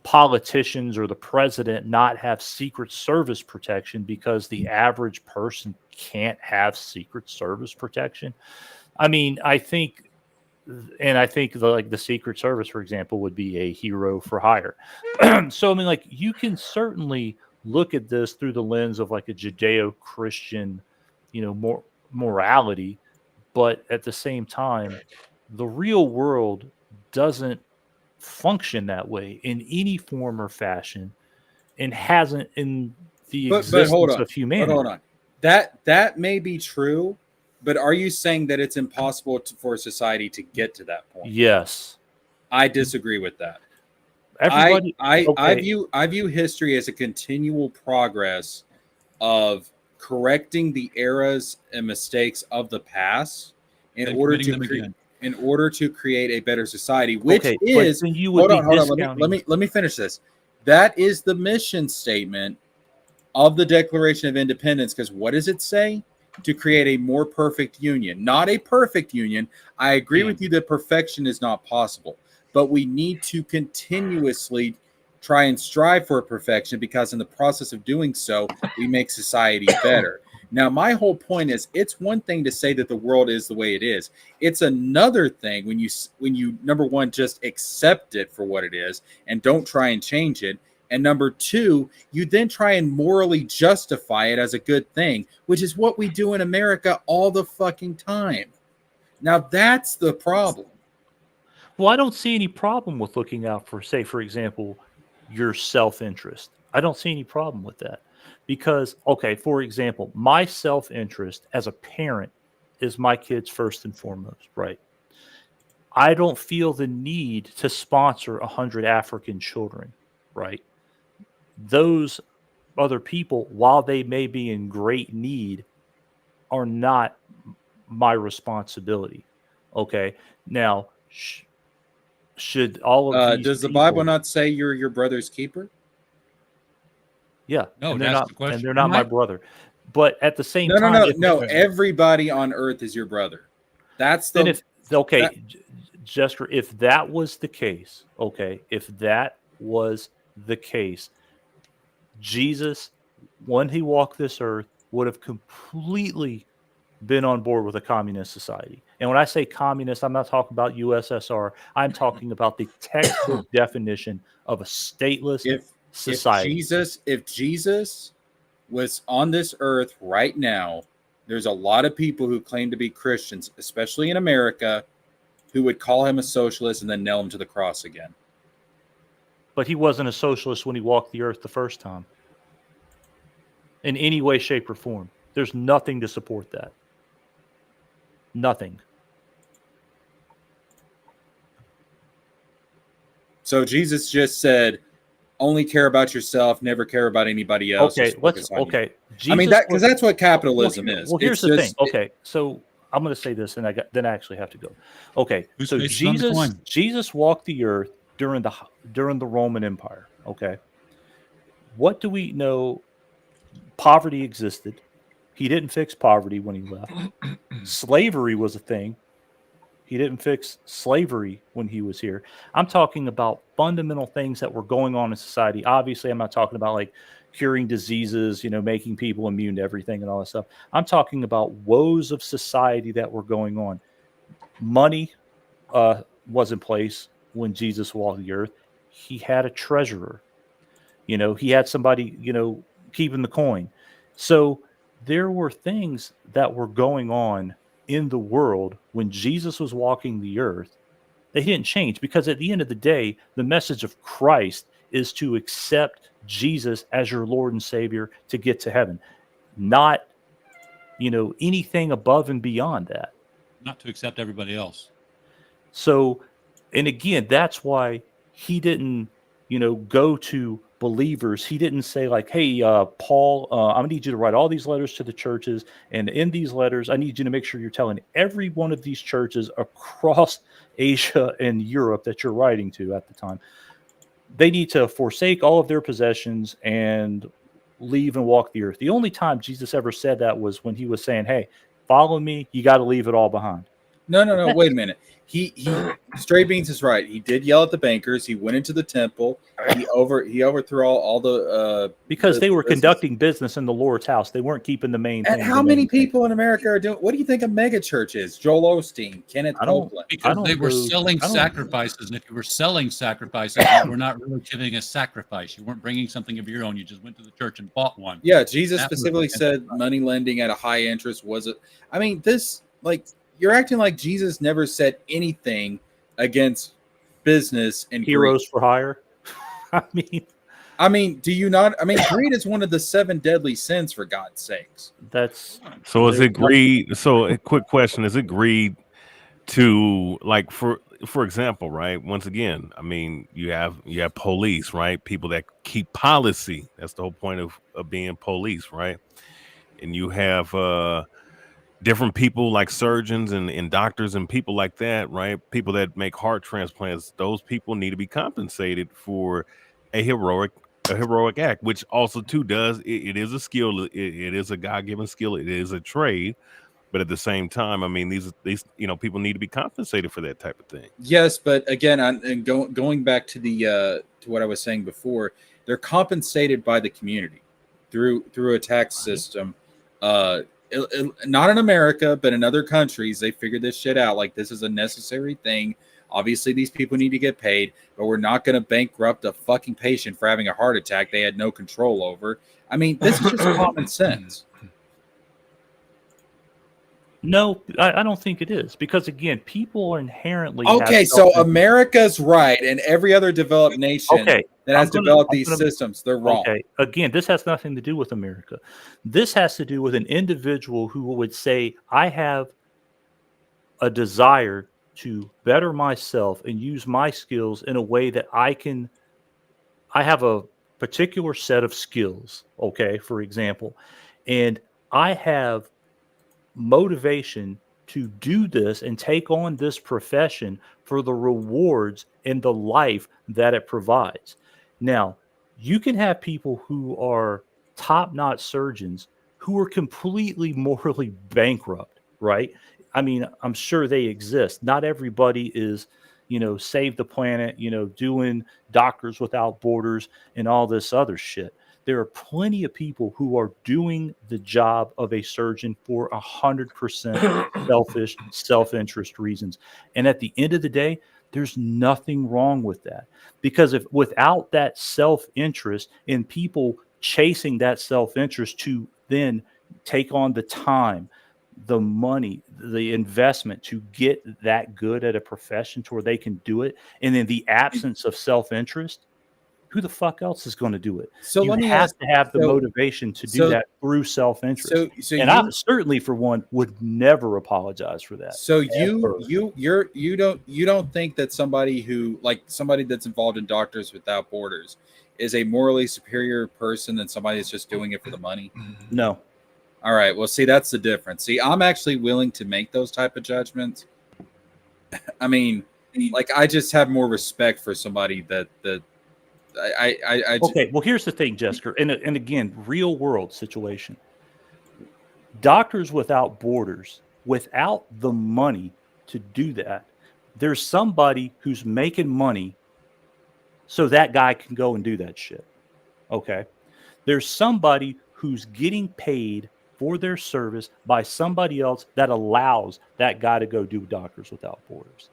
politicians or the president not have Secret Service protection because the average person can't have Secret Service protection. I mean, I think the Secret Service, for example, would be a hero for hire. So, I mean, like, you can certainly look at this through the lens of like a Judeo-Christian, morality, but at the same time, the real world doesn't function that way in any form or fashion, and hasn't in the existence of humanity. But hold on. That may be true, but are you saying that it's impossible for society to get to that point? Yes. I disagree with that. Everybody, I view history as a continual progress of correcting the errors and mistakes of the past in order to create a better society, which is hold on. Let me finish this. That is the mission statement of the Declaration of Independence, because what does it say? To create a more perfect union, not a perfect union. I agree with you that perfection is not possible, but we need to continuously try and strive for perfection, because in the process of doing so, we make society better. Now, my whole point is, it's one thing to say that the world is the way it is. It's another thing when you number one, just accept it for what it is and don't try and change it. And number two, you then try and morally justify it as a good thing, which is what we do in America all the fucking time. Now, that's the problem. Well, I don't see any problem with looking out for, say, for example, your self-interest. I don't see any problem with that because, okay, for example, my self-interest as a parent is my kids first and foremost, right? I don't feel the need to sponsor 100 African children, right? Those other people, while they may be in great need, are not my responsibility. Okay. Now, should all of these Does the people, Bible not say you're your brother's keeper? yeah, No, and they're that's not, the question. and they're not my brother. But at the same No, no, time, no. Everybody on earth is your brother. That's then the if okay, that- Jesker, if that was the case, okay, if that was the case, Jesus, when he walked this earth, would have completely been on board with a communist society. And when I say communist, I'm not talking about USSR. I'm talking about the textbook definition of a stateless society. if Jesus was on this earth right now, there's a lot of people who claim to be Christians, especially in America, who would call him a socialist and then nail him to the cross again. But he wasn't a socialist when he walked the earth the first time. In any way, shape, or form. There's nothing to support that. Nothing. So Jesus just said, only care about yourself, never care about anybody else. Okay, just focus on you. okay. I mean, that because that's what capitalism is. Well, here's the thing. Okay, so I'm going to say this, and then I actually have to go. Okay, Who's so based on the coin? Jesus walked the earth during the Roman Empire. Okay, what do we know? Poverty existed. He didn't fix poverty when he left. Slavery was a thing. He didn't fix slavery when he was here. I'm talking about fundamental things that were going on in society. Obviously, I'm not talking about like curing diseases, making people immune to everything and all that stuff. I'm talking about woes of society that were going on. Money was in place when Jesus walked the earth. He had a treasurer. He had somebody, keeping the coin. So there were things that were going on in the world when Jesus was walking the earth. They didn't change because at the end of the day, the message of Christ is to accept Jesus as your Lord and Savior to get to heaven, not, anything above and beyond that. Not to accept everybody else. So, and again, that's why he didn't, go to believers. He didn't say like, hey, Paul, I'm going to need you to write all these letters to the churches. And in these letters, I need you to make sure you're telling every one of these churches across Asia and Europe that you're writing to at the time, they need to forsake all of their possessions and leave and walk the earth. The only time Jesus ever said that was when he was saying, hey, follow me. You got to leave it all behind. No. Wait a minute. He Stray Beans is right. He did yell at the bankers. He went into the temple. He overthrew all the because they were conducting business in the Lord's house. They weren't keeping the main thing. And how many people in America are doing? What do you think a mega church is? Joel Osteen, Kenneth Copeland. Because they were selling sacrifices, and if you were selling sacrifices, you were not really giving a sacrifice. You weren't bringing something of your own. You just went to the church and bought one. Yeah, Jesus specifically said money lending at a high interest wasn't. I mean, you're acting like Jesus never said anything against business and heroes greed. For hire. I mean, do you not? I mean, greed is one of the 7 deadly sins, for God's sakes. So is it greed? So a quick question: is it greed to, like, for example, right? Once again, I mean, you have police, right? People that keep policy. That's the whole point of being police, right? And you have different people like surgeons and doctors and people like that, right? People that make heart transplants. Those people need to be compensated for a heroic act, which also too does it is a skill. It is a God-given skill. It is a trade. But at the same time, I mean, these people need to be compensated for that type of thing. Yes, but again, going back to to what I was saying before, they're compensated by the community through a tax system. Not in America, but in other countries, they figured this shit out. Like, this is a necessary thing. Obviously, these people need to get paid, but we're not going to bankrupt a fucking patient for having a heart attack they had no control over. I mean, this is just common sense. No, I don't think it is, because again, people are inherently Okay, so America's right, and every other developed nation that has developed these systems, they're wrong. Okay, again, this has nothing to do with America. This has to do with an individual who would say, I have a desire to better myself and use my skills in a way that I have a particular set of skills, okay, for example, and I have motivation to do this and take on this profession for the rewards and the life that it provides. Now, you can have people who are top-notch surgeons who are completely morally bankrupt, right? I mean, I'm sure they exist. Not everybody is, save the planet, doing Doctors Without Borders and all this other shit. There are plenty of people who are doing the job of a surgeon for 100% selfish, self-interest reasons. And at the end of the day, there's nothing wrong with that, because if without that self-interest and people chasing that self-interest to then take on the time, the money, the investment to get that good at a profession to where they can do it, and then the absence of self-interest, who the fuck else is going to do it? So you have to have the motivation to do that through self-interest. And I certainly, for one, would never apologize for that. So you don't think that somebody that's involved in Doctors Without Borders is a morally superior person than somebody that's just doing it for the money? No. All right. Well, see, that's the difference. See, I'm actually willing to make those type of judgments. I mean, I just have more respect for somebody that okay, well, here's the thing, Jesker, and again, real world situation. Doctors Without Borders, without the money to do that, there's somebody who's making money so that guy can go and do that shit. Okay, there's somebody who's getting paid for their service by somebody else that allows that guy to go do Doctors Without Borders.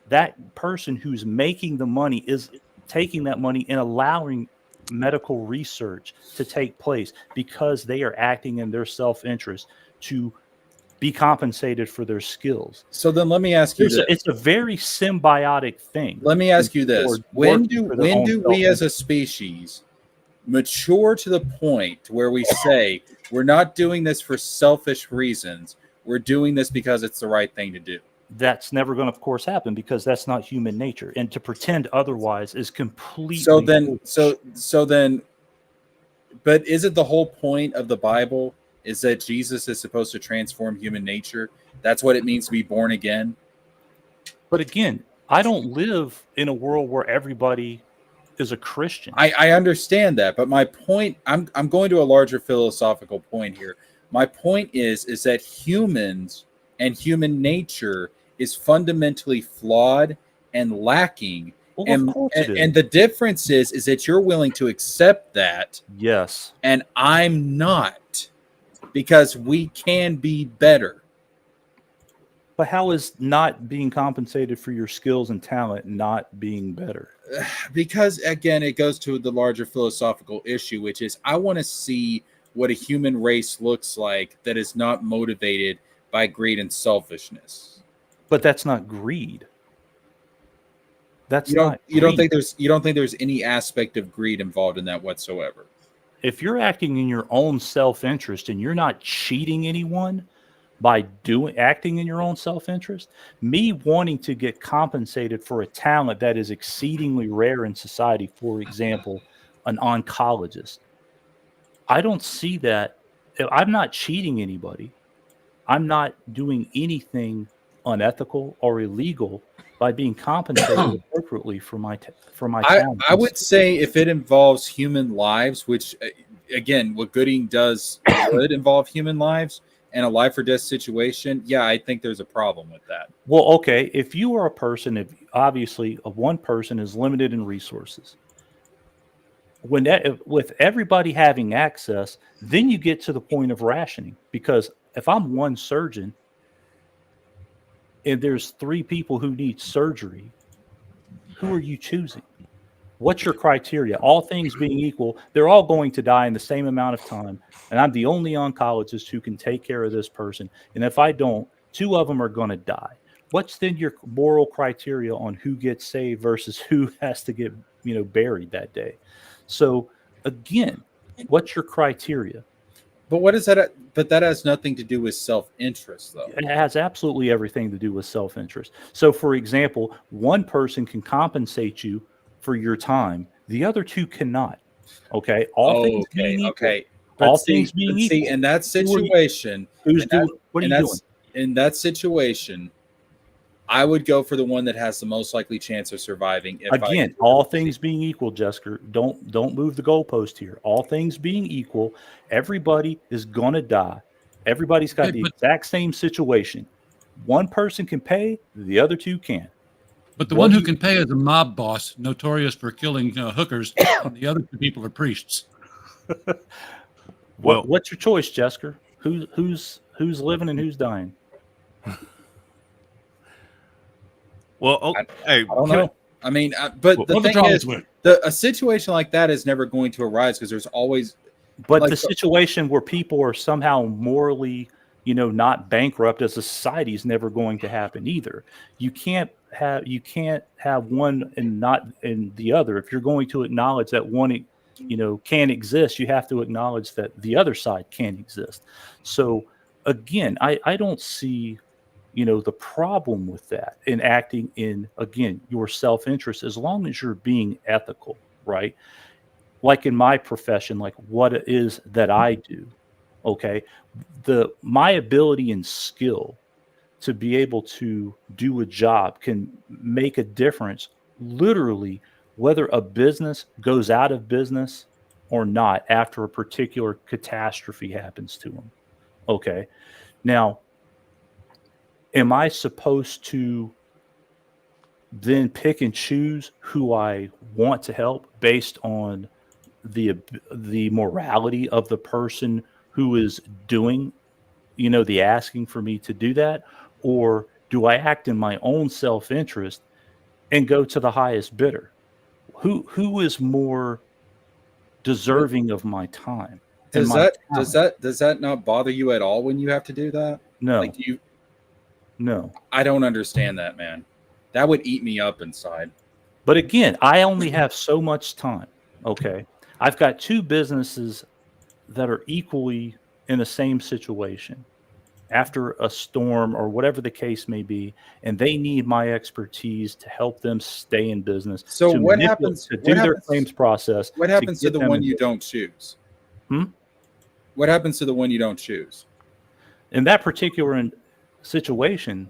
That person who's making the money is taking that money and allowing medical research to take place because they are acting in their self-interest to be compensated for their skills. So then let me ask you this. It's a very symbiotic thing. Let me ask you this. When do we as a species mature to the point where we say we're not doing this for selfish reasons, we're doing this because it's the right thing to do? That's never going to, of course, happen, because that's not human nature, and to pretend otherwise is completely so then but is it the whole point of the Bible is that Jesus is supposed to transform human nature? That's what it means to be born again. But again, I don't live in a world where everybody is a Christian. I understand that, but my point, I'm going to a larger philosophical point here. My point is that humans and human nature is fundamentally flawed and lacking. Well, and the difference is that you're willing to accept that. Yes. And I'm not, because we can be better. But how is not being compensated for your skills and talent not being better? Because again, it goes to the larger philosophical issue, which is I want to see what a human race looks like that is not motivated by greed and selfishness. But that's not greed. You don't think there's any aspect of greed involved in that whatsoever? If you're acting in your own self-interest and you're not cheating anyone by acting in your own self-interest, me wanting to get compensated for a talent that is exceedingly rare in society, for example, an oncologist, I don't see that. I'm not cheating anybody. I'm not doing anything unethical or illegal by being compensated appropriately for my talent. I would say if it involves human lives, which again, what Goodyng does would involve human lives and a life or death situation, yeah, I think there's a problem with that. Well, okay, if you are a person, if obviously one person is limited in resources, with everybody having access, then you get to the point of rationing, because if I'm one surgeon and there's 3 people who need surgery, who are you choosing? What's your criteria? All things being equal, they're all going to die in the same amount of time. And I'm the only oncologist who can take care of this person. And if I don't, 2 of them are going to die. What's then your moral criteria on who gets saved versus who has to get, buried that day? So again, what's your criteria? But what is that? But that has nothing to do with self-interest, though. It has absolutely everything to do with self-interest. So, for example, one person can compensate you for your time. The other 2 cannot. Okay. All things being equal. All things being equal. See, in that situation, what are you doing? In that situation, I would go for the one that has the most likely chance of surviving. Again, all things being equal, Jesker, don't move the goalpost here. All things being equal, everybody is gonna die. Everybody's got the exact same situation. One person can pay, the other 2 can't. But the one who can pay is a mob boss, notorious for killing hookers, and the other 2 people are priests. What's your choice, Jesker? Who's living and who's dying? Well, hey, I don't know. I mean, but the thing is, a situation like that is never going to arise because there's always. But the situation where people are somehow morally, not bankrupt as a society is never going to happen either. You can't have one and not in the other. If you're going to acknowledge that one, can exist, you have to acknowledge that the other side can exist. So again, I don't see, the problem with that in acting in, again, your self-interest, as long as you're being ethical, right? Like in my profession, like what it is that I do, okay? My ability and skill to be able to do a job can make a difference, literally, whether a business goes out of business or not after a particular catastrophe happens to them, okay? Now, am I supposed to then pick and choose who I want to help based on the morality of the person who is doing, the asking for me to do that? Or do I act in my own self-interest and go to the highest bidder? Who is more deserving of my time? Does that not bother you at all when you have to do that? No. No. I don't understand that, man. That would eat me up inside. But again, I only have so much time. Okay. I've got 2 businesses that are equally in the same situation after a storm or whatever the case may be, and they need my expertise to help them stay in business. So what happens to do their claims process? What happens to the one you don't choose? What happens to the one you don't choose? In that particular situation,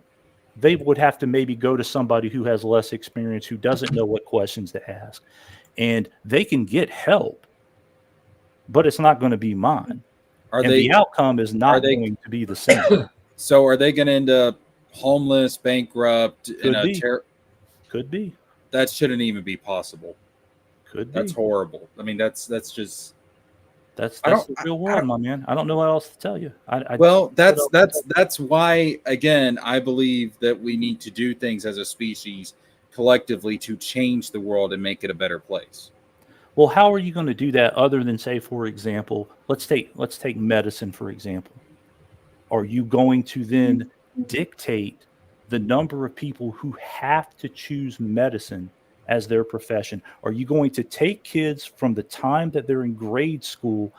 they would have to maybe go to somebody who has less experience, who doesn't know what questions to ask, and they can get help, but it's not going to be mine. The outcome is not going to be the same. So are they going to end up homeless, bankrupt? Could be. That shouldn't even be possible. Could be. That's horrible. I mean, that's just. That's the real world, my man. I don't know what else to tell you. That's why, again, I believe that we need to do things as a species collectively to change the world and make it a better place. Well, how are you going to do that other than, say, for example, let's take medicine, for example. Are you going to then dictate the number of people who have to choose medicine as their profession? Are you going to take kids from the time that they're in grade school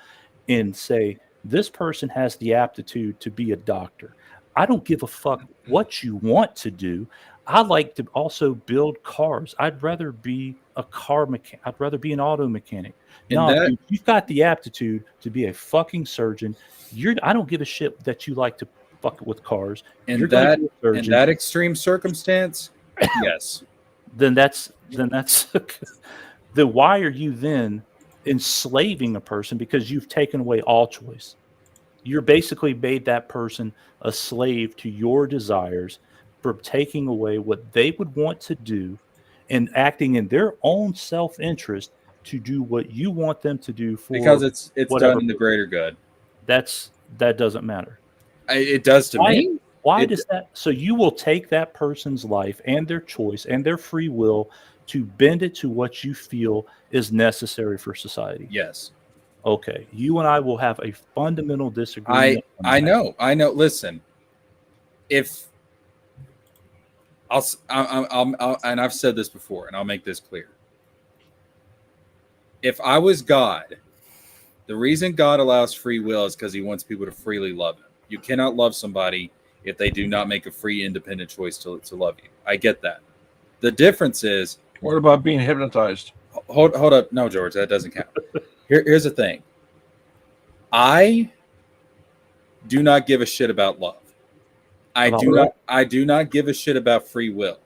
and say, this person has the aptitude to be a doctor? I don't give a fuck what you want to do. I like to also build cars. I'd rather be a car mechanic. I'd rather be an auto mechanic. No, dude, you've got the aptitude to be a fucking surgeon. I don't give a shit that you like to fuck with cars. In that extreme circumstance, yes. Then that's then why are you then enslaving a person because you've taken away all choice? You're basically made that person a slave to your desires for taking away what they would want to do and acting in their own self-interest to do what you want them to do for, because it's done in the greater good. That doesn't matter. It does to me. Why does that? So you will take that person's life and their choice and their free will to bend it to what you feel is necessary for society. Yes. Okay, you and I will have a fundamental disagreement. I know. Listen, if I'll and I've said this before, and I'll make this clear. If I was God, the reason God allows free will is because he wants people to freely love him. You cannot love somebody if they do not make a free, independent choice to love you. I get that. The difference is, What about being hypnotized? hold up. No, George, that doesn't count. Here's the thing. I do not give a shit about love. I do not give a shit about free will.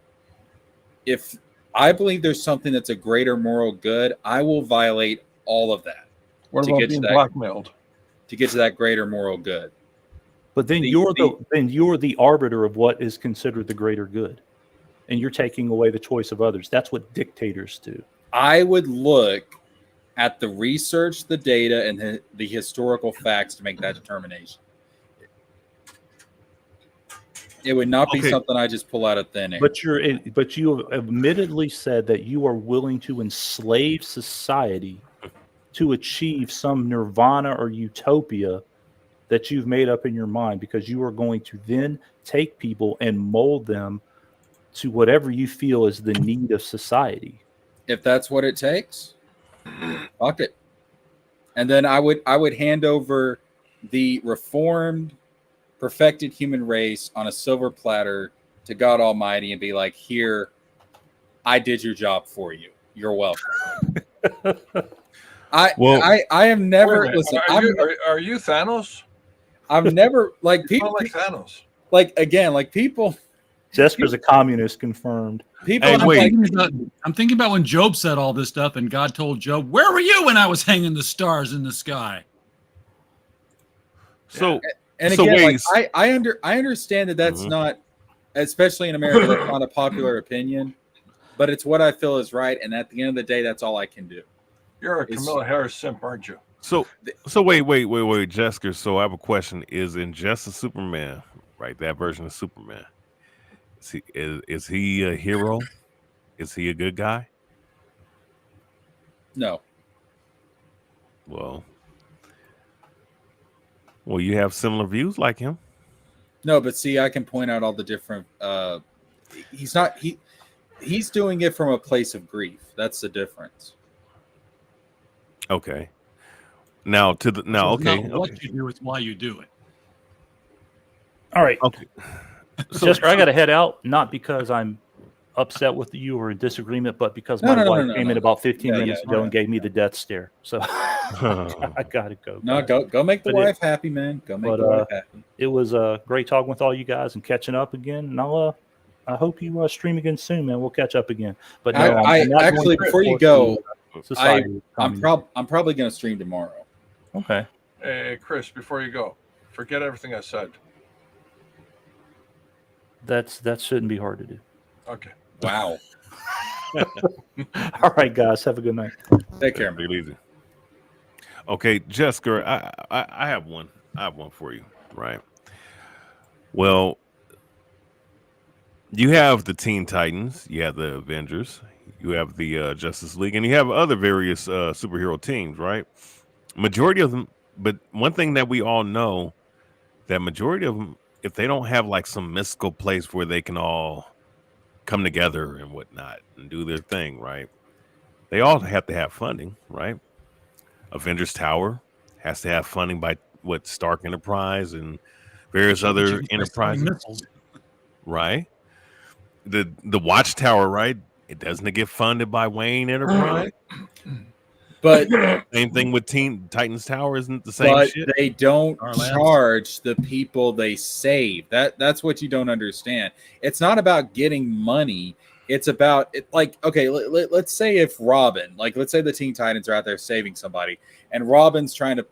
If I believe there's something that's a greater moral good, I will violate all of that. What about being blackmailed? To get to that greater moral good. But then you're the arbiter of what is considered the greater good. And you're taking away the choice of others. That's what dictators do. I would look at the research, the data, and the historical facts to make that determination. It would not be something I just pull out of thin air. But you have admittedly said that you are willing to enslave society to achieve some nirvana or utopia that you've made up in your mind, because you are going to then take people and mold them to whatever you feel is the need of society. If that's what it takes, fuck it. And then I would hand over the reformed, perfected human race on a silver platter to God Almighty and be like, here, I did your job for you. You're welcome. I have never listen. Are you Thanos? I've never like people like Thanos. Like people. Jesker's a communist, confirmed. People, I'm thinking about when Job said all this stuff, and God told Job, "Where were you when I was hanging the stars in the sky?" So, and again, like, I understand that that's not, especially in America, that's not a popular opinion, but it's what I feel is right, and at the end of the day, that's all I can do. You're a Camilla Harris simp, aren't you? So wait, Jesker. So I have a question. Is Injustice Superman, right? That version of Superman. Is he a hero? Is he a good guy? No. Well, you have similar views like him. No, but see, I can point out all the different. He's doing it from a place of grief. That's the difference. Okay. Now okay. What you do, it's why you do it. All right. Okay. So, Jesker, I got to head out, not because I'm upset with you or in disagreement, but because my wife came in about 15 minutes ago and gave me the death stare. So I got to go. No, go make the wife happy, man. Go make the wife happy. It was great talking with all you guys and catching up again. And I hope you stream again soon, man. We'll catch up again. But no, I actually, before you go, I'm probably going to stream tomorrow. Okay. Hey, Chris, before you go, forget everything I said. That shouldn't be hard to do. Okay. Wow. All right, guys. Have a good night. Take care, man. Take it easy. Okay, Jesker, I have one. I have one for you, right? Well, you have the Teen Titans, you have the Avengers, you have the Justice League, and you have other various superhero teams, right? Majority of them, but one thing that we all know, that majority of them, if they don't have like some mystical place where they can all come together and whatnot and do their thing, right? They all have to have funding, right? Avengers Tower has to have funding by Stark Enterprise and various other enterprises, right? The Watchtower, right? It doesn't get funded by Wayne Enterprise. But same thing with Teen Titans Tower, isn't the same but shit? They don't charge the people they save. That's what you don't understand. It's not about getting money. It's about let's say if Robin, let's say the Teen Titans are out there saving somebody, and Robin's trying to,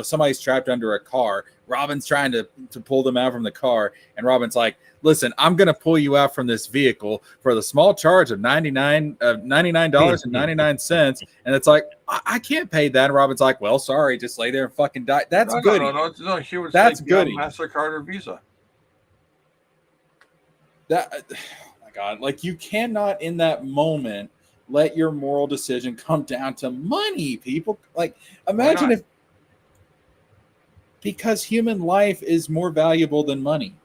somebody's trapped under a car. Robin's trying to pull them out from the car, and Robin's like, "Listen, I'm gonna pull you out from this vehicle for the small charge of $99.99." And it's like, I can't pay that. And Robin's like, "Well, sorry, just lay there and fucking die." That's good. No. He would That's take good. MasterCard or Visa. Oh my God, you cannot in that moment let your moral decision come down to money, people. Like, imagine if, because human life is more valuable than money.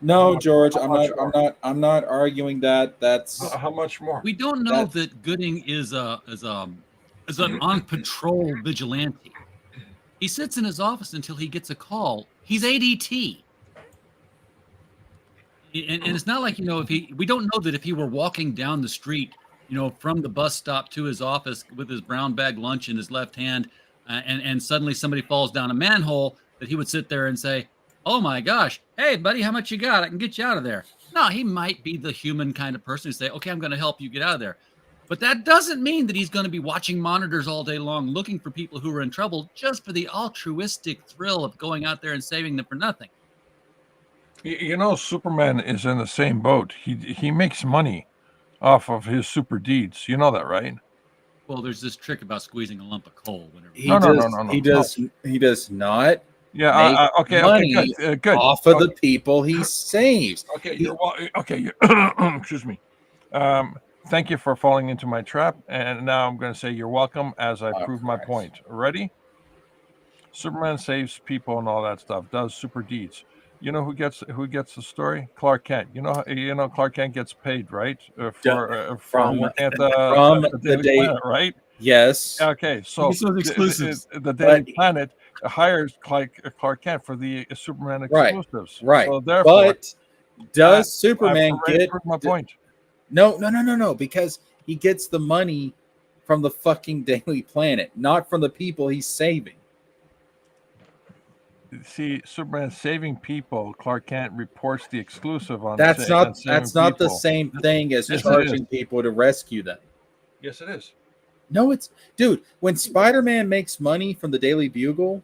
No, George, I'm not arguing that. That's How much more? We don't know that Goodyng is an on patrol vigilante. He sits in his office until he gets a call. He's ADT. And it's not like, we don't know that if he were walking down the street, from the bus stop to his office with his brown bag lunch in his left hand, and suddenly somebody falls down a manhole, that he would sit there and say, "Oh my gosh, hey buddy, how much you got? I can get you out of there." No, he might be the human kind of person who say, "Okay, I'm going to help you get out of there." But that doesn't mean that he's going to be watching monitors all day long, looking for people who are in trouble just for the altruistic thrill of going out there and saving them for nothing. Superman is in the same boat. He makes money off of his super deeds. You know that, right? Well, there's this trick about squeezing a lump of coal. Whenever he does not. Yeah. Money good. Off of the people he saves. Okay. Excuse me. Thank you for falling into my trap. And now I'm going to say you're welcome as I prove my point. Ready? Superman saves people and all that stuff. Does super deeds. You know who gets the story? Clark Kent. You know Clark Kent gets paid, right? From working at the Daily Planet, right? Yes. Okay, so the Daily Planet hires Clark Kent for the Superman exclusives. Right. So therefore, but does Superman get my point? No, because he gets the money from the fucking Daily Planet, not from the people he's saving. See, Superman saving people. Clark Kent reports the exclusive on. That's not the same thing as charging people to rescue them. Yes, it is. No, dude. When Spider-Man makes money from the Daily Bugle,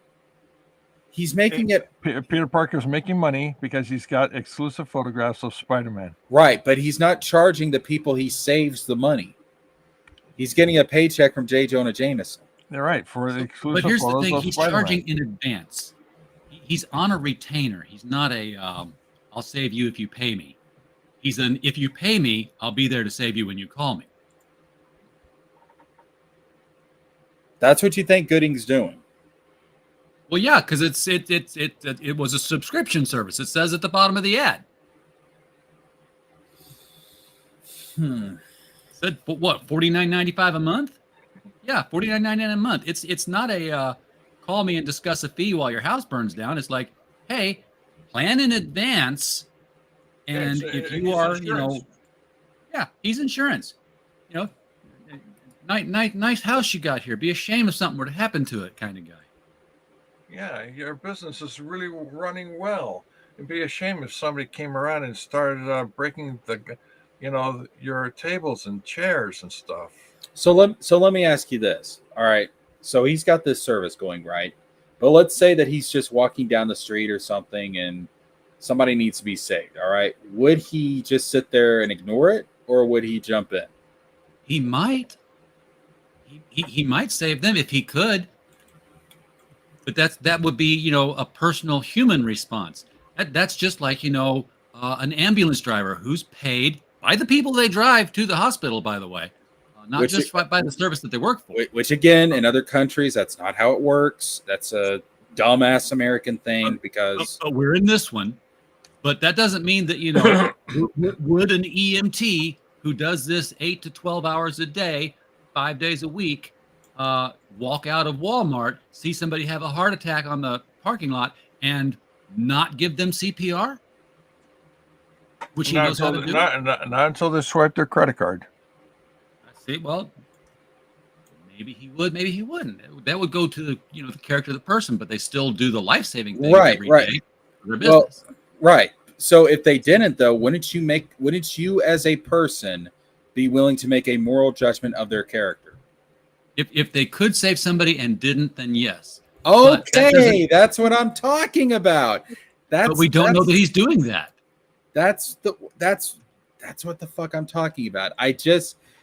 he's making it. Peter Parker's making money because he's got exclusive photographs of Spider-Man. Right, but he's not charging the people he saves the money. He's getting a paycheck from J. Jonah Jameson. They're right for the exclusive. But here's the photos thing: of he's Spider-Man. charging in advance. He's on a retainer. He's not a I'll save you if you pay me. He's an if you pay me, I'll be there to save you when you call me. That's what you think Gooding's doing. Well, yeah, because it was a subscription service. It says at the bottom of the ad. Said, but what, $49.95 a month? Yeah, $49.99 a month. It's not a call me and discuss a fee while your house burns down. It's like, hey, plan in advance, and if you are, insurance. He's insurance. Nice house you got here. Be ashamed if something were to happen to it, kind of guy. Yeah, your business is really running well. It'd be a shame if somebody came around and started breaking your tables and chairs and stuff. So let me ask you this. All right. So he's got this service going, right? But let's say that he's just walking down the street or something and somebody needs to be saved. All right. Would he just sit there and ignore it, or would he jump in? He might. He might save them if he could. But that would be, a personal human response. That's just like, an ambulance driver who's paid by the people they drive to the hospital, by the way. Not just by the service that they work for. Which, again, in other countries, that's not how it works. That's a dumbass American thing because... we're in this one. But that doesn't mean that, would an EMT who does this 8 to 12 hours a day, 5 days a week, walk out of Walmart, see somebody have a heart attack on the parking lot, and not give them CPR? Which he knows how to do? Not until they swipe their credit card. See, well, maybe he would, maybe he wouldn't. That would go to the character of the person, but they still do the life-saving thing every day for their business. Well, right. So if they didn't, though, wouldn't you as a person be willing to make a moral judgment of their character? If they could save somebody and didn't, then yes. Okay, that's what I'm talking about. But we don't know that he's doing that. That's what the fuck I'm talking about.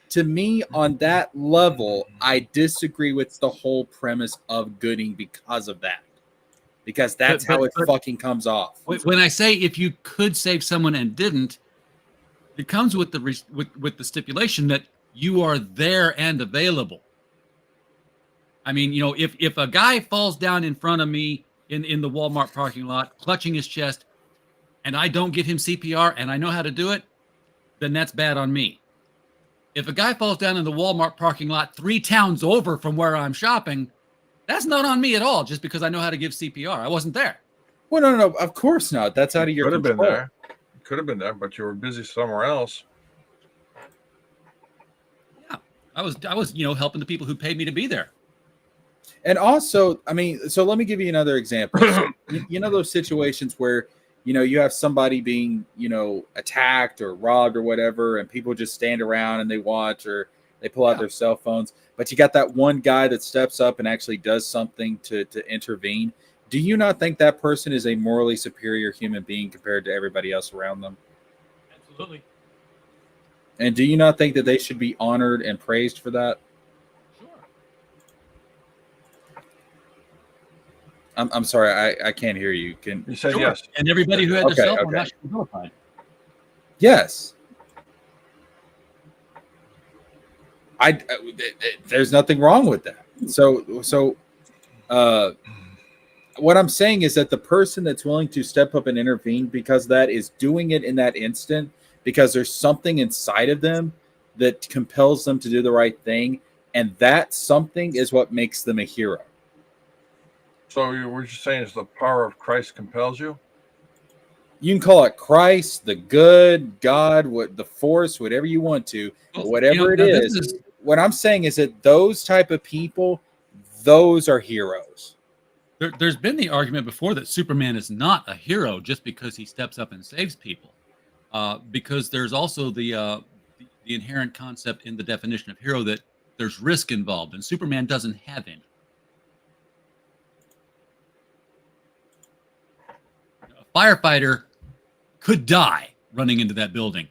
To me, on that level, I disagree with the whole premise of Goodyng because of that. Because that's how it fucking comes off. When I say if you could save someone and didn't, It comes with the with the stipulation that you are there and available. I mean, you know, if a guy falls down in front of me in the Walmart parking lot, clutching his chest, and I don't give him CPR and I know how to do it, then that's bad on me. If a guy falls down in the Walmart parking lot 3 towns over from where I'm shopping, that's not on me at all, just because I know how to give CPR. I wasn't there. Well, no, of course not. That's out of your Could have control. been there. Could have been there, but you were busy somewhere else. Yeah, I was, you know, helping the people who paid me to be there. And also, I mean, so let me give you another example. So, you know those situations where, you know, you have somebody being, you know, attacked or robbed or whatever, and people just stand around and they watch or they pull out their cell phones. But you got that one guy that steps up and actually does something to intervene. Do you not think that person is a morally superior human being compared to everybody else around them? Absolutely. And do you not think that they should be honored and praised for that? Sure. I'm sorry, I can't hear you. You said Sure. yes. And everybody who had the Okay, cell phone okay. actually notified. Yes. There's nothing wrong with that. So what I'm saying is that the person that's willing to step up and intervene because that is doing it in that instant because there's something inside of them that compels them to do the right thing, and that something is what makes them a hero. So what you're saying is the power of Christ compels you? You can call it Christ, the good, God, what the force, whatever you want to, Well, whatever you know, it now is. What I'm saying is that those type of people, those are heroes. There's been the argument before that Superman is not a hero just because he steps up and saves people, because there's also the inherent concept in the definition of hero that there's risk involved, and Superman doesn't have any. A firefighter could die running into that building.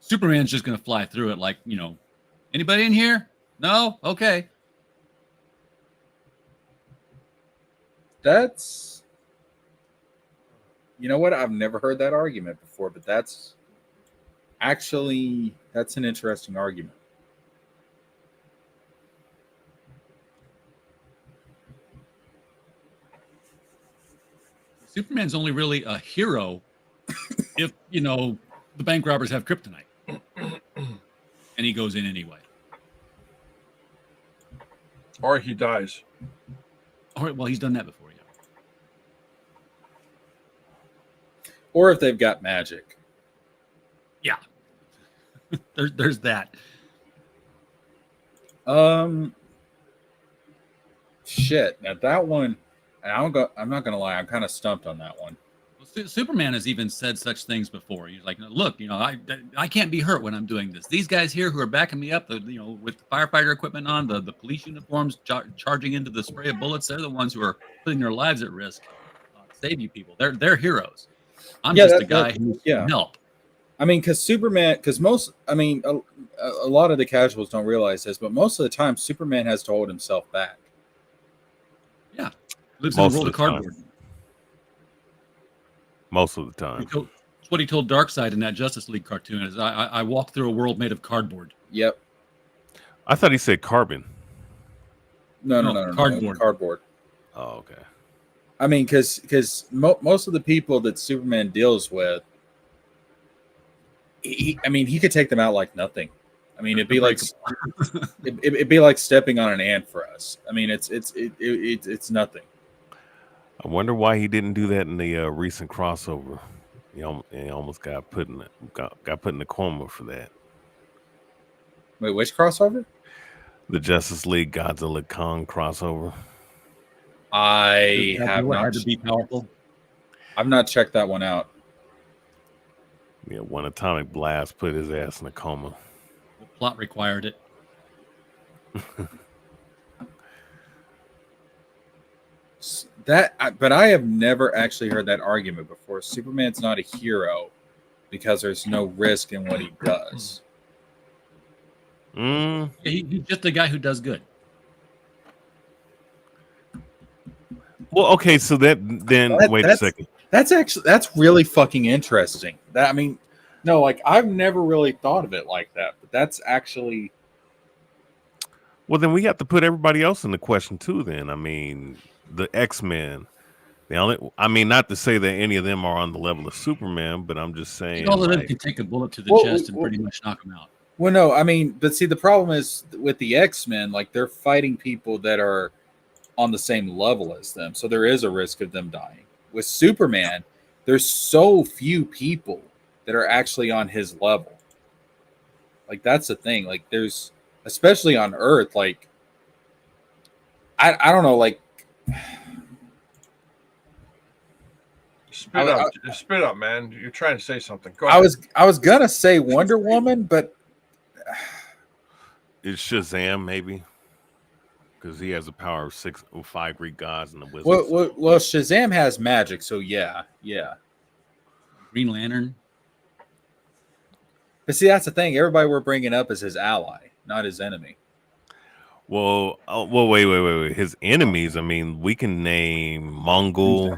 Superman's just going to fly through it like, you know, anybody in here? No? Okay. That's, you know what? I've never heard that argument before, but that's an interesting argument. Superman's only really a hero if, you know, the bank robbers have kryptonite. And he goes in anyway. Or he dies. All right, well, he's done that before, yeah. Or if they've got magic. Yeah. There's that. Shit. Now that one, and I'm not gonna lie, I'm kind of stumped on that one. Well, Superman has even said such things before. He's like, look, you know, I can't be hurt when I'm doing this. These guys here who are backing me up, you know, with the firefighter equipment on, the police uniforms charging into the spray of bullets, they're the ones who are putting their lives at risk to save you people. They're heroes. I'm just a guy who can help. I mean, because Superman, a lot of the casuals don't realize this, but most of the time, Superman has to hold himself back. Yeah. Lives in a world of cardboard. Most of the time. That's what he told Darkseid in that Justice League cartoon is I walk through a world made of cardboard. Yep. I thought he said carbon. No, cardboard. No, cardboard. Oh, okay. I mean, because most of the people that Superman deals with, he could take them out like nothing. I mean, it'd be like it'd be like stepping on an ant for us. I mean, it's nothing. I wonder why he didn't do that in the recent crossover. He almost got put in the coma for that. Wait, which crossover? The Justice League Godzilla Kong crossover. I have not. Had to be powerful. I've not checked that one out. Yeah, one atomic blast put his ass in a coma. The plot required it. But I have never actually heard that argument before. Superman's not a hero because there's no risk in what he does. He's just a guy who does good. Well, okay, so wait a second. That's really fucking interesting. No, like I've never really thought of it like that, but that's actually Well, then we have to put everybody else in the question too. Then I mean, the X-Men. I mean, not to say that any of them are on the level of Superman, but I'm just I saying, think all of them like, can take a bullet to the Well, chest and well- pretty much knock them out. well, no, I mean, but see, the problem is with the X-Men, like they're fighting people that are on the same level as them, so there is a risk of them dying. With Superman, there's so few people that are actually on his level. Like that's the thing. Like there's, especially on Earth, like I don't know, like Spit up, man. You're trying to say something. Go ahead. I was gonna say Wonder Woman, but it's Shazam maybe because he has the power of 5 Greek gods and the wizards. well, Shazam has magic, so yeah. Green Lantern. But see, that's the thing. Everybody we're bringing up is his ally, not his enemy. Well, wait. His enemies. I mean, we can name Mongol,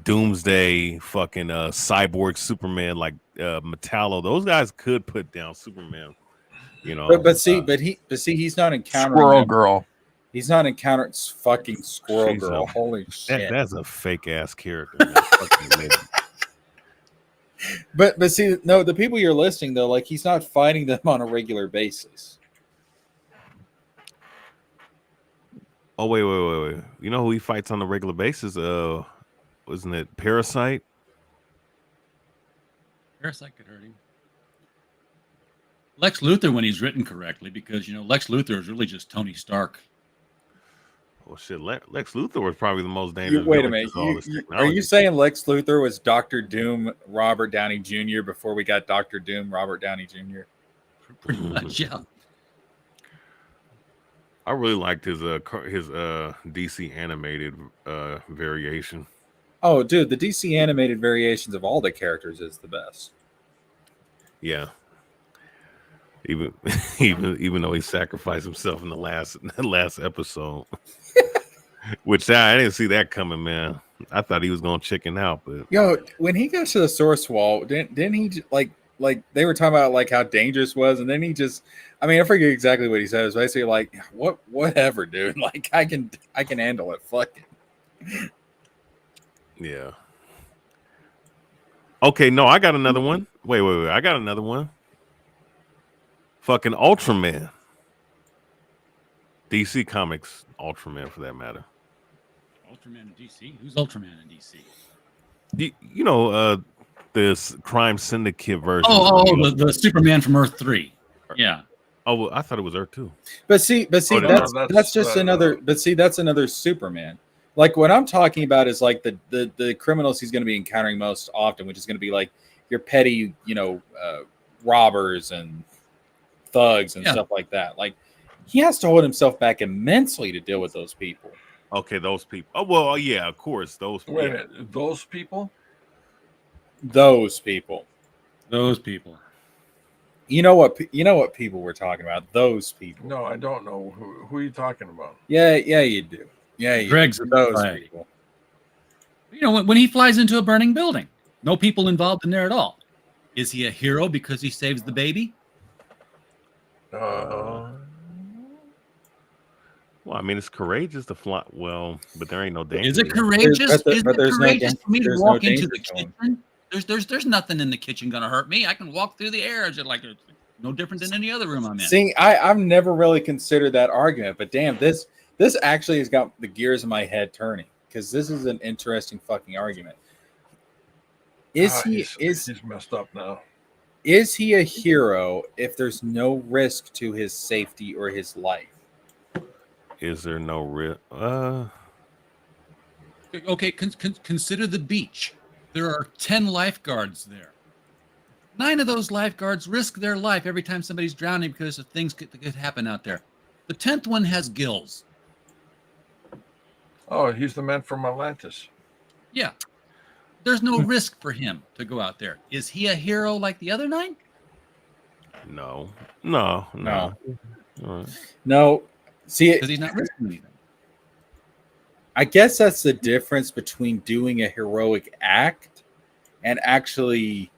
Doomsday, fucking Cyborg, Superman, like Metallo. Those guys could put down Superman. You know, But he's not encountering Squirrel them. Girl. He's not encountering fucking Squirrel She's Girl. a- Holy shit! that's a fake ass character. Man. Fucking amazing. But see, no, the people you're listing though, like he's not fighting them on a regular basis. Oh wait. You know who he fights on a regular basis? Wasn't it Parasite? Parasite could hurt him. Lex Luthor, when he's written correctly, because Lex Luthor is really just Tony Stark. Oh shit, Lex Luthor was probably the most dangerous. Wait a villain minute. to all this Are you technology. saying Lex Luthor was Doctor Doom, Robert Downey Jr. before we got Doctor Doom, Robert Downey Jr.? Pretty much, yeah. I really liked his DC animated variation. Oh, dude, the DC animated variations of all the characters is the best. Yeah. Even though he sacrificed himself in the last episode, which I didn't see that coming, man. I thought he was gonna chicken out, but Yo, when he got to the source wall, didn't he like they were talking about like how dangerous it was, and then he just, I mean, I forget exactly what he said. It was basically like, whatever, dude. Like I can handle it. Fuck it. yeah. Okay, no, I got another one. Wait, I got another one. Fucking Ultraman. DC Comics Ultraman, for that matter. Ultraman in DC? Who's Ultraman in DC? You know, this crime syndicate version. The Superman from Earth 3. Yeah. Oh, well, I thought it was Earth 2. But see, no, that's just another. But see, that's another Superman. Like what I'm talking about is like the criminals he's going to be encountering most often, which is going to be like your petty, robbers and thugs and stuff like that. Like he has to hold himself back immensely to deal with those people. Okay, those people. Oh, well, yeah, of course, those people. Wait a minute. Those people? Those people. Those people. You know what people we're talking about? Those people. No, I don't know. Who are you talking about? Yeah, you do. Yeah, you Greg's do. Those right. people. When he flies into a burning building, no people involved in there at all. Is he a hero because he saves the baby? Well, I mean, it's courageous to fly. Well, but there ain't no danger. Is it courageous? But Is there's it no courageous for me to there's walk no into the danger kitchen? There's nothing in the kitchen gonna hurt me. I can walk through the air just like it's no different than any other room I'm in. See, I've never really considered that argument, but damn, this actually has got the gears in my head turning because this is an interesting fucking argument. He's messed up now. Is he a hero if there's no risk to his safety or his life? Is there no risk? Okay, consider the beach. There are 10 lifeguards there. 9 of those lifeguards risk their life every time somebody's drowning because of things could happen out there. The 10th one has gills. Oh, he's the man from Atlantis. Yeah. There's no risk for him to go out there. Is he a hero like the other 9? No. No. All right. No. See, Because he's not risking anything. I guess that's the difference between doing a heroic act and actually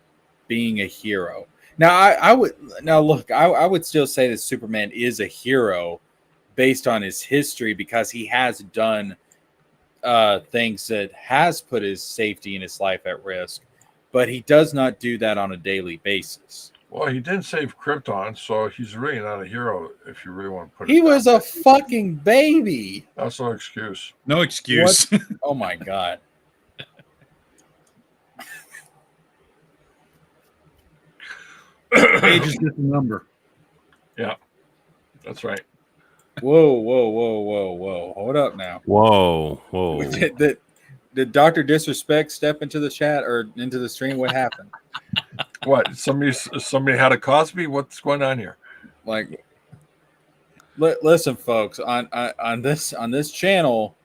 being a hero. Now, I would still say that Superman is a hero based on his history because he has done things that has put his safety and his life at risk, but he does not do that on a daily basis. Well, he didn't save Krypton, so he's really not a hero if you really want to put it. He was a fucking baby. That's no excuse. No excuse. Oh my god. Age is just a number. Yeah, that's right. Whoa. Hold up now. Whoa. Did Dr. Disrespect step into the chat or into the stream? What happened? What? Somebody had a Cosby? What's going on here? Like, listen, folks, on this channel,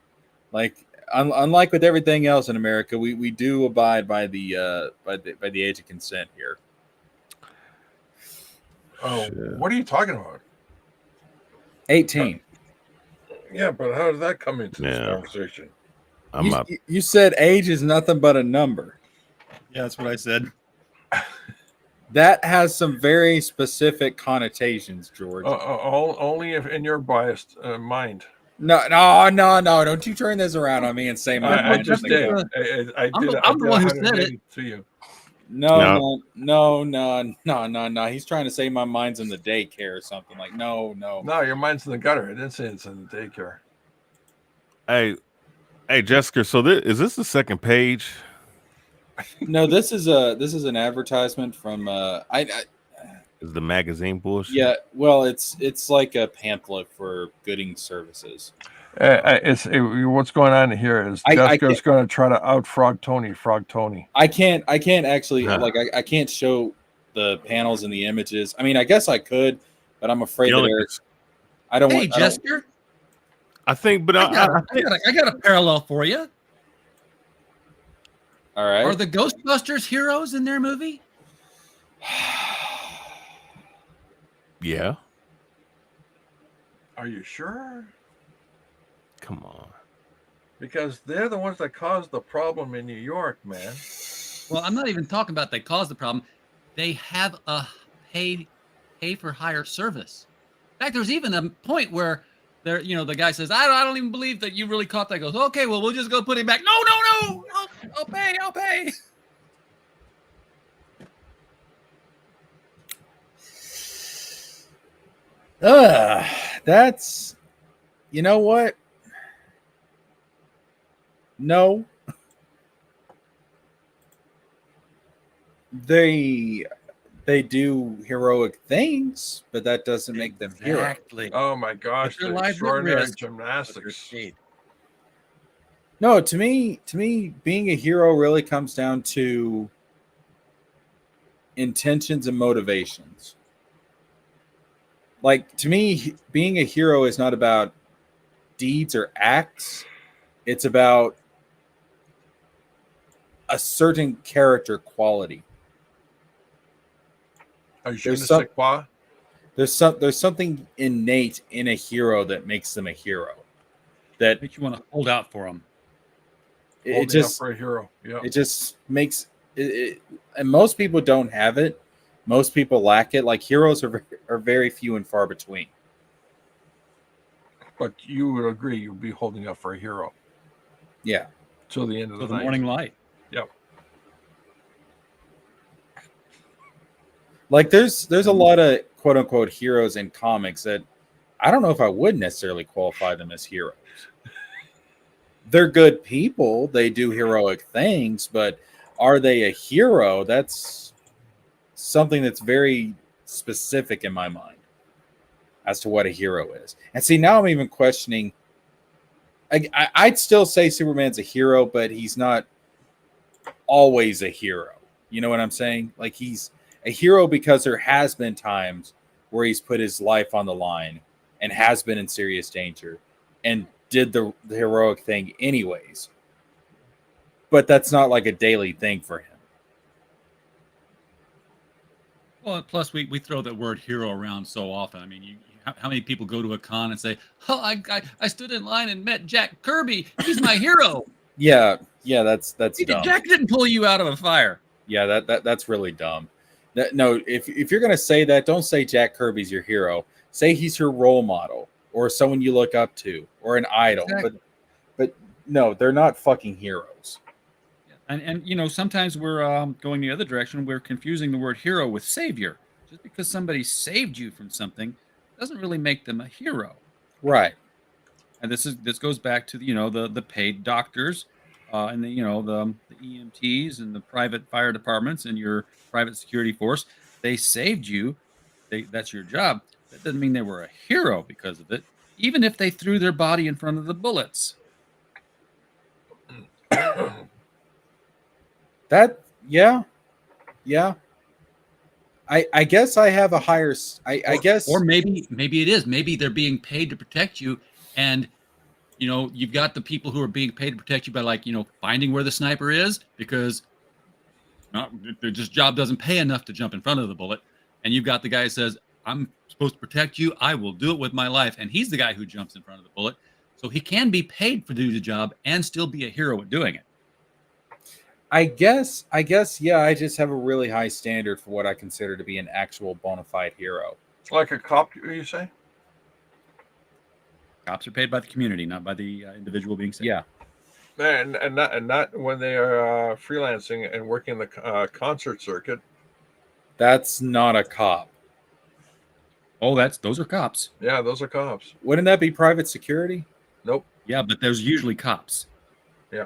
like, unlike with everything else in America, we do abide by the age of consent here. Oh, what are you talking about? 18. Yeah, but how did that come into this conversation? You said age is nothing but a number. Yeah, that's what I said. That has some very specific connotations, George. Only if in your biased mind. No. Don't you turn this around on me and say my I mind just is did. negative. I'm the one who said it. To you. No. He's trying to say my mind's in the daycare or something. Like, no. No, your mind's in the gutter. I didn't say it's in the daycare. Hey, Jesker. So is this the second page? No, this is an advertisement from Is the magazine bullshit? yeah. Well, it's like a pamphlet for Goodyng services. What's going on here is Jessica's going to try to out frog Tony. I can't actually I can't show the panels and the images. I mean, I guess I could, but I'm afraid that Eric. I don't want. Jesker. I think, but I got a parallel for you. All right. Are the Ghostbusters heroes in their movie? Yeah. Are you sure? Come on. Because they're the ones that caused the problem in New York, man. Well, I'm not even talking about they caused the problem. They have a pay for hire service. In fact, there's even a point where the guy says, I don't even believe that you really caught that. Goes, okay, well, we'll just go put him back. No. I'll pay. That's, you know what? No. They do heroic things, but that doesn't make them heroes. Exactly. Oh my gosh, Their the lives at extraordinary risk. gymnastics. No, to me, being a hero really comes down to intentions and motivations. Like, to me, being a hero is not about deeds or acts. It's about a certain character quality. There's something innate in a hero that makes them a hero. That Makes you want to hold out for them. it just for a hero. Yeah. it just makes it, and most people don't have it. Most people lack it. Like, heroes are very few and far between. But you would agree you'd be holding up for a hero Yeah. till the end of So the the night. morning light. Yep. Like, there's a lot of quote unquote heroes in comics that I don't know if I would necessarily qualify them as heroes. They're good people. They do heroic things, but are they a hero? That's something that's very specific in my mind as to what a hero is. And see, now I'm even questioning. I'd still say Superman's a hero, but he's not always a hero. You know what I'm saying? Like, he's a hero because there has been times where he's put his life on the line and has been in serious danger and did the heroic thing anyways. But that's not like a daily thing for him. Well, plus we throw that word hero around so often. I mean, how many people go to a con and say, "Oh, I stood in line and met Jack Kirby. He's my hero." Yeah, that's dumb. Jack didn't pull you out of a fire. Yeah, that's really dumb. No, if you're gonna say that, don't say Jack Kirby's your hero. Say he's your role model or someone you look up to or an idol. Exactly. But no, they're not fucking heroes. And you know, sometimes we're going the other direction. We're confusing the word hero with savior. Just because somebody saved you from something doesn't really make them a hero. Right. And this goes back to the paid doctors, and the EMTs and the private fire departments and your private security force. They saved you. That's your job. That doesn't mean they were a hero because of it. Even if they threw their body in front of the bullets. That yeah. I guess I have a higher. I guess, or maybe it is. Maybe they're being paid to protect you, and you've got the people who are being paid to protect you by finding where the sniper is because their just job doesn't pay enough to jump in front of the bullet, and you've got the guy who says, "I'm supposed to protect you. I will do it with my life," and he's the guy who jumps in front of the bullet, so he can be paid to do the job and still be a hero at doing it. I guess, yeah, I just have a really high standard for what I consider to be an actual bona fide hero. Like a cop, you say? Cops are paid by the community, not by the individual being saved. Yeah. And not when they are freelancing and working the concert circuit. That's not a cop. Oh, those are cops. Yeah, those are cops. Wouldn't that be private security? Nope. Yeah, but there's usually cops. Yeah.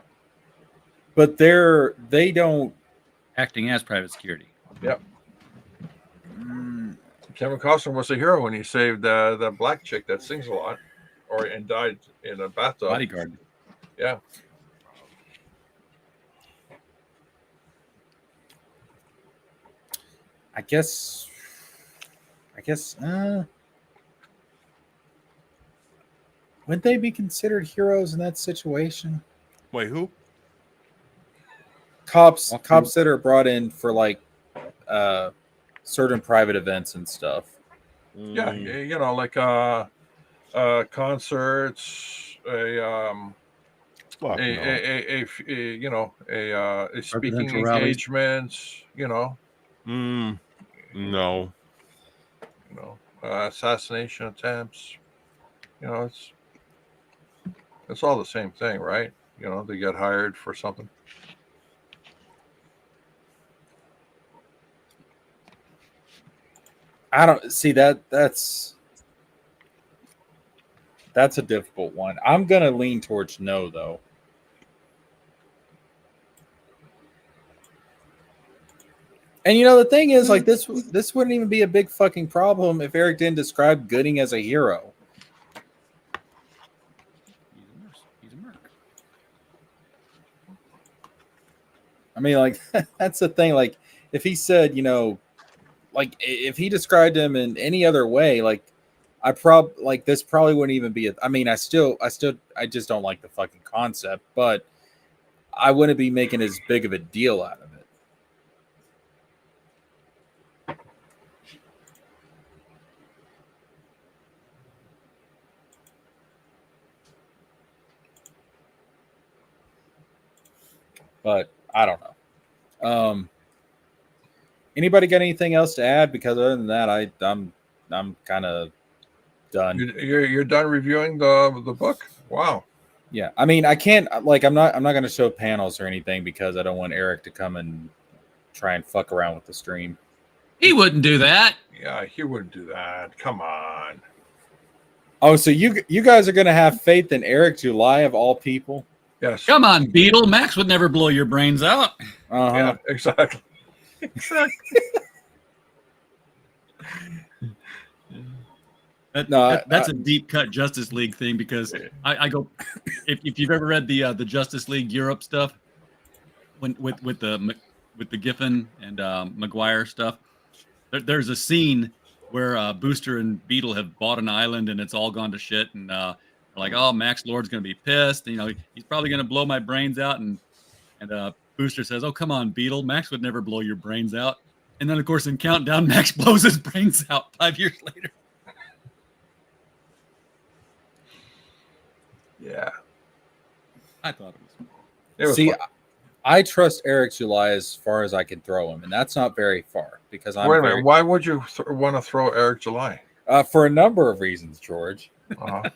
But they don't acting as private security. Yep. Kevin Costner was a hero when he saved the black chick that sings a lot, and died in a bathtub. Bodyguard. Yeah. I guess would they be considered heroes in that situation? Wait, who? Cops that are brought in for certain private events and stuff. Yeah, like concerts, a speaking engagements, No. Assassination attempts. It's all the same thing, right? They get hired for something. I don't see that's a difficult one. I'm gonna lean towards no, though. And the thing is, this wouldn't even be a big fucking problem if Eric didn't describe Goodyng as a hero. He's a merc. I mean, that's the thing. If he said, if he described him in any other way, this probably wouldn't even be I just don't like the fucking concept, but I wouldn't be making as big of a deal out of it. But I don't know. Anybody got anything else to add? Because other than that, I'm kind of done. You're done reviewing the book? Wow. Yeah, I mean, I can't I'm not going to show panels or anything because I don't want Eric to come and try and fuck around with the stream. He wouldn't do that. Yeah, he wouldn't do that. Come on. Oh, so you guys are going to have faith in Eric July of all people? Yes. Come on, Beetle. Max would never blow your brains out. Uh-huh. Yeah, exactly. That's a deep cut Justice League thing because I go if you've ever read the Justice League Europe stuff with the Giffen and Maguire stuff, there's a scene where Booster and Beetle have bought an island and it's all gone to shit and they're like, oh, Max Lord's gonna be pissed. He's probably gonna blow my brains out and Booster says, oh, come on, Beetle. Max would never blow your brains out. And then, of course, in Countdown, Max blows his brains out 5 years later. Yeah. I thought it was. It was See, fun. I trust Eric July as far as I can throw him, and that's not very far because I'm Wait a minute. Why would you want to throw Eric July? for a number of reasons, George. Uh-huh.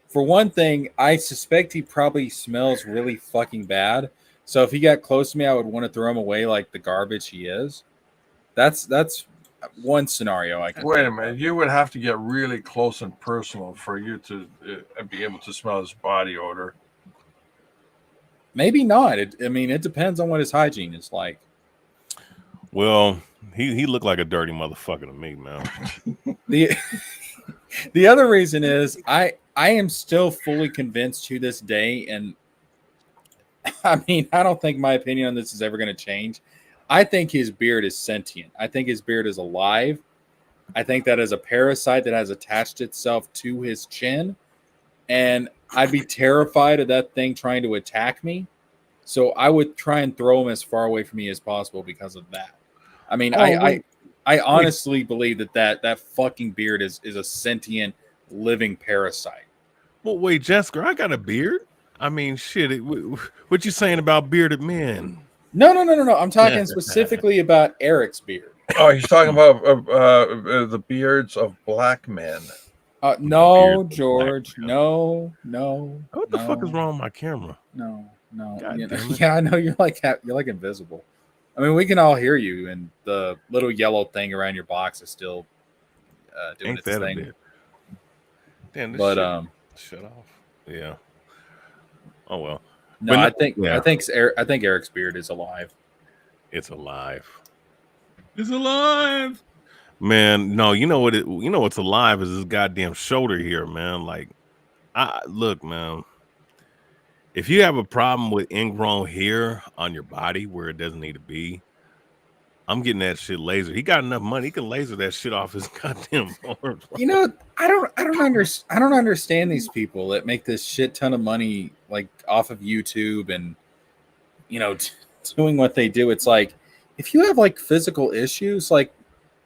For one thing, I suspect he probably smells really fucking bad. So if he got close to me, I would want to throw him away like the garbage he is. That's one scenario I can. Wait a minute. You would have to get really close and personal for you to be able to smell his body odor. Maybe not. It depends on what his hygiene is like. Well, he looked like a dirty motherfucker to me, man. The other reason is I am still fully convinced to this day, and I mean, I don't think my opinion on this is ever going to change. I think his beard is sentient. I think his beard is alive. I think that is a parasite that has attached itself to his chin, and I'd be terrified of that thing trying to attack me. So I would try and throw him as far away from me as possible because of that. I mean, I honestly believe that fucking beard is a sentient, living parasite. Well, wait, Jesker, I got a beard. I mean, shit. What you saying about bearded men? No. I'm talking specifically about Eric's beard. Oh, he's talking about the beards of black men. No, George. No. What the fuck is wrong with my camera? No. God damn it. Yeah, I know you're like invisible. I mean, we can all hear you, and the little yellow thing around your box is still doing Ain't its that thing. a bit? Damn, this But shut off. Yeah. Oh well. no, But I think Eric's beard is alive. It's alive. It's alive. Man, no, you know what's alive is this goddamn shoulder here, man. Like, look, man. If you have a problem with ingrown hair on your body where it doesn't need to be, I'm getting that shit laser. He got enough money; he can laser that shit off his goddamn arm. You know, I don't understand these people that make this shit ton of money like off of YouTube and doing what they do. It's like if you have like physical issues, like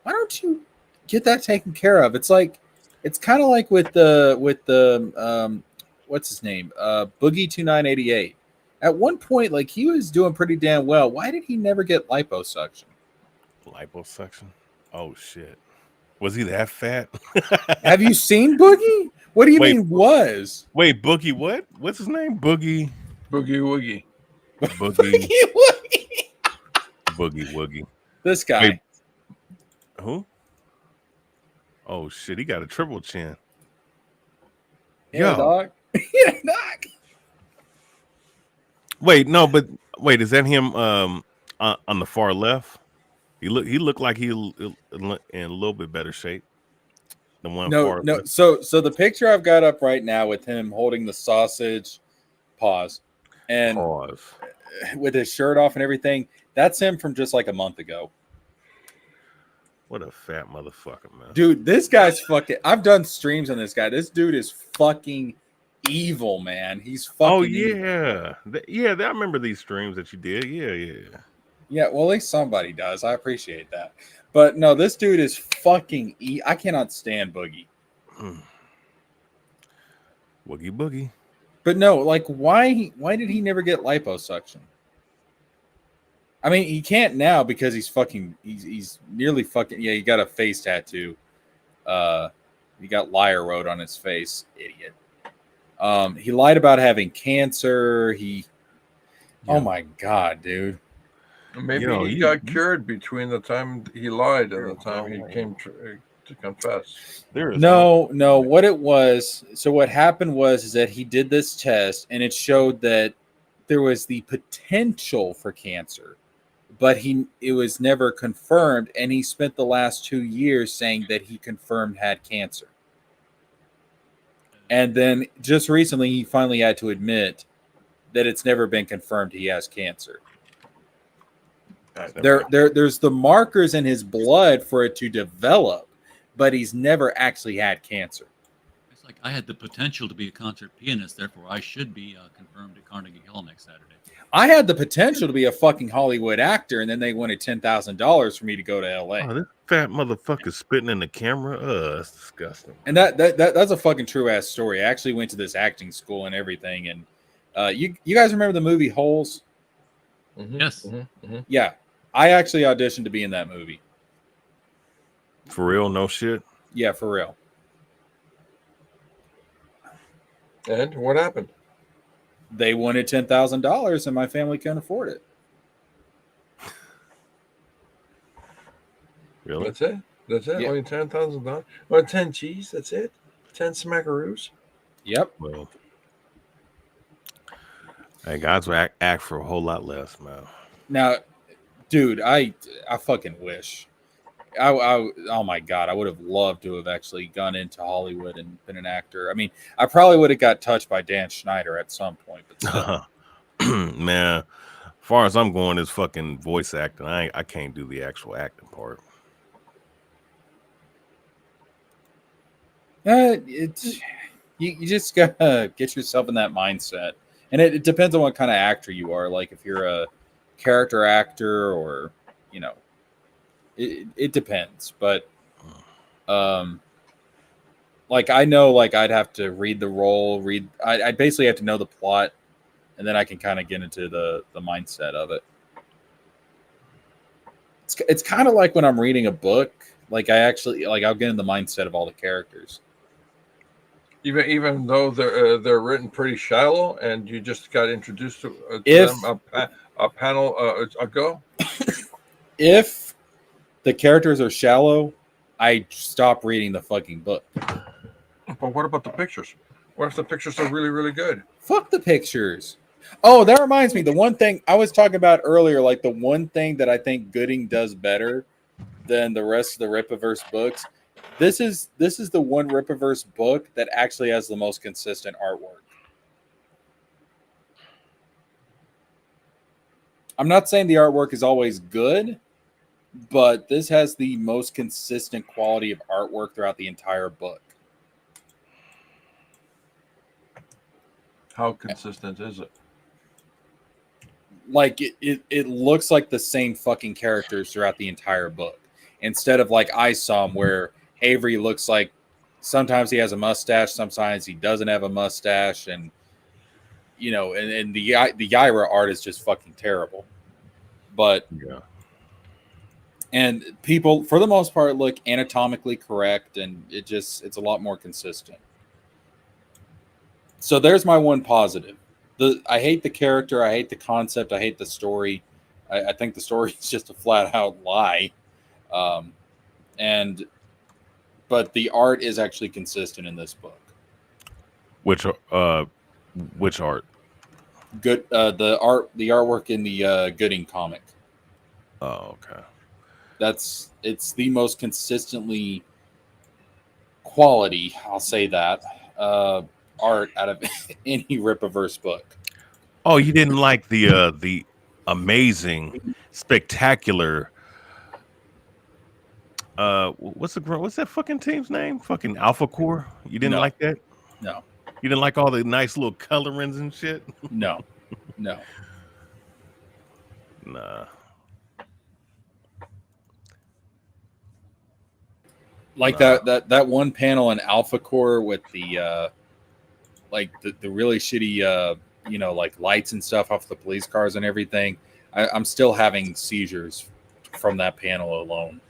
why don't you get that taken care of? It's like it's kind of like with the what's his name? Boogie 2988. At one point, like he was doing pretty damn well. Why did he never get liposuction? Liposuction? Oh shit. Was he that fat? Have you seen Boogie? What do you mean was? Wait, Boogie what? What's his name? Boogie Woogie. Boogie Boogie Woogie. This guy. Wait, who? Oh shit, he got a triple chin. Yeah, dog. Yeah, dog. Wait, no, but wait, is that him on the far left? He looked like he in a little bit better shape. The one No. left. So the picture I've got up right now with him holding the sausage, and with his shirt off and everything, that's him from just like a month ago. What a fat motherfucker, man. Dude, this guy's fucking. I've done streams on this guy. This dude is fucking evil, man. He's fucking. Oh evil. yeah, I remember these streams that you did. Yeah. Yeah, well, at least somebody does. I appreciate that. But no, this dude is fucking. I cannot stand Boogie. Boogie. But no, like, why did he never get liposuction? I mean, he can't now because he's nearly fucking. Yeah, he got a face tattoo. He got liar wrote on his face. Idiot. He lied about having cancer. Oh my god, dude. Maybe he got cured between the time he lied and the time he came to confess. No. What it was. So what happened was that he did this test and it showed that there was the potential for cancer, but it was never confirmed. And he spent the last 2 years saying that he confirmed had cancer. And then just recently, he finally had to admit that it's never been confirmed he has cancer. There's the markers in his blood for it to develop, but he's never actually had cancer. It's like I had the potential to be a concert pianist, therefore I should be confirmed at Carnegie Hall next Saturday. I had the potential to be a fucking Hollywood actor, and then they wanted $10,000 for me to go to LA. Oh, this fat motherfucker spitting in the camera. That's disgusting. And that's a fucking true ass story. I actually went to this acting school and everything, and You guys remember the movie Holes? Yes. Yeah, I actually auditioned to be in that movie. For real, no shit. Yeah, for real. And what happened? They wanted $10,000, and my family couldn't afford it. Really? That's it. That's it. Yeah. Only $10,000. Well, 10 G's. That's it. 10 smackaroos. Yep. Well, hey, guys will act for a whole lot less, man. Now, dude, I fucking wish. Oh my god, I would have loved to have actually gone into Hollywood and been an actor. I mean, I probably would have got touched by Dan Schneider at some point, but still. Man, as far as I'm going is fucking voice acting. I can't do the actual acting part. It's you just gotta get yourself in that mindset, and it depends on what kind of actor you are. Like if you're a character actor, or you know, it depends. But like I know, like I'd have to read the role, I'd basically have to know the plot, and then I can kind of get into the mindset of it. It's kind of like when I'm reading a book. Like I'll get in the mindset of all the characters. Even though they're written pretty shallow, and you just got introduced to them a panel ago. If the characters are shallow, I stop reading the fucking book. But what about the pictures? What if the pictures are really, really good? Fuck the pictures. Oh, that reminds me. The one thing I was talking about earlier, like the one thing that I think Goodyng does better than the rest of the Rippaverse books. This is the one Rippaverse book that actually has the most consistent artwork. I'm not saying the artwork is always good, but this has the most consistent quality of artwork throughout the entire book. How consistent is it? Like it looks like the same fucking characters throughout the entire book. Instead of like I saw where Avery looks like sometimes he has a mustache, sometimes he doesn't have a mustache, and you know, and the Yaira art is just fucking terrible. But yeah, and people for the most part look anatomically correct, and it's a lot more consistent. So there's my one positive. I hate the character, I hate the concept, I hate the story. I think the story is just a flat out lie. But the art is actually consistent in this book. which art? Good. The artwork in the Goodyng comic. Oh, okay. It's the most consistently quality. I'll say that art out of any Rippaverse book. Oh, you didn't like the amazing, spectacular. What's that fucking team's name? Fucking Alpha Core. You didn't like that? No. You didn't like all the nice little colorings and shit? No. Nah. Like that one panel in Alpha Core with the like the really shitty like lights and stuff off the police cars and everything. I'm still having seizures from that panel alone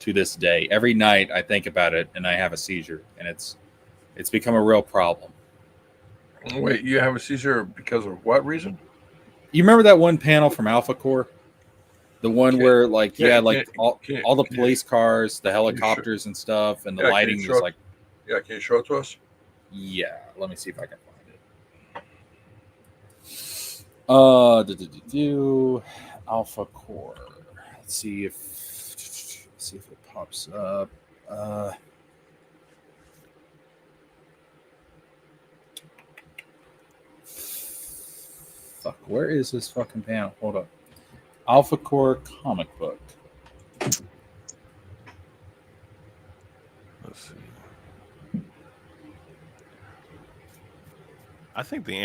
to this day. Every night I think about it and I have a seizure, and it's become a real problem. Wait, you have a seizure because of what reason? You remember that one panel from Alpha Core? The one where like you had like all the police cars, the helicopters and stuff, and the lighting was like. Yeah, can you show it to us? Yeah, let me see if I can find it. Alpha Core. Let's see if it pops up. Fuck, where is this fucking panel? Hold up. Alpha Core comic book. Let's see. I think the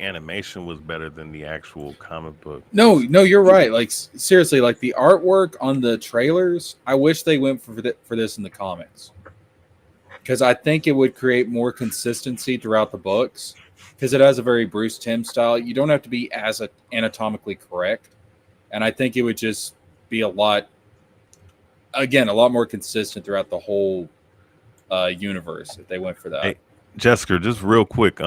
animation was better than the actual comic book. No, you're right. Like seriously, like the artwork on the trailers, I wish they went for this in the comics, because I think it would create more consistency throughout the books. because it has a very Bruce Timm style. You don't have to be as anatomically correct, and I think it would just be a lot more consistent throughout the whole universe if they went for that. Hey, Jesker, just real quick,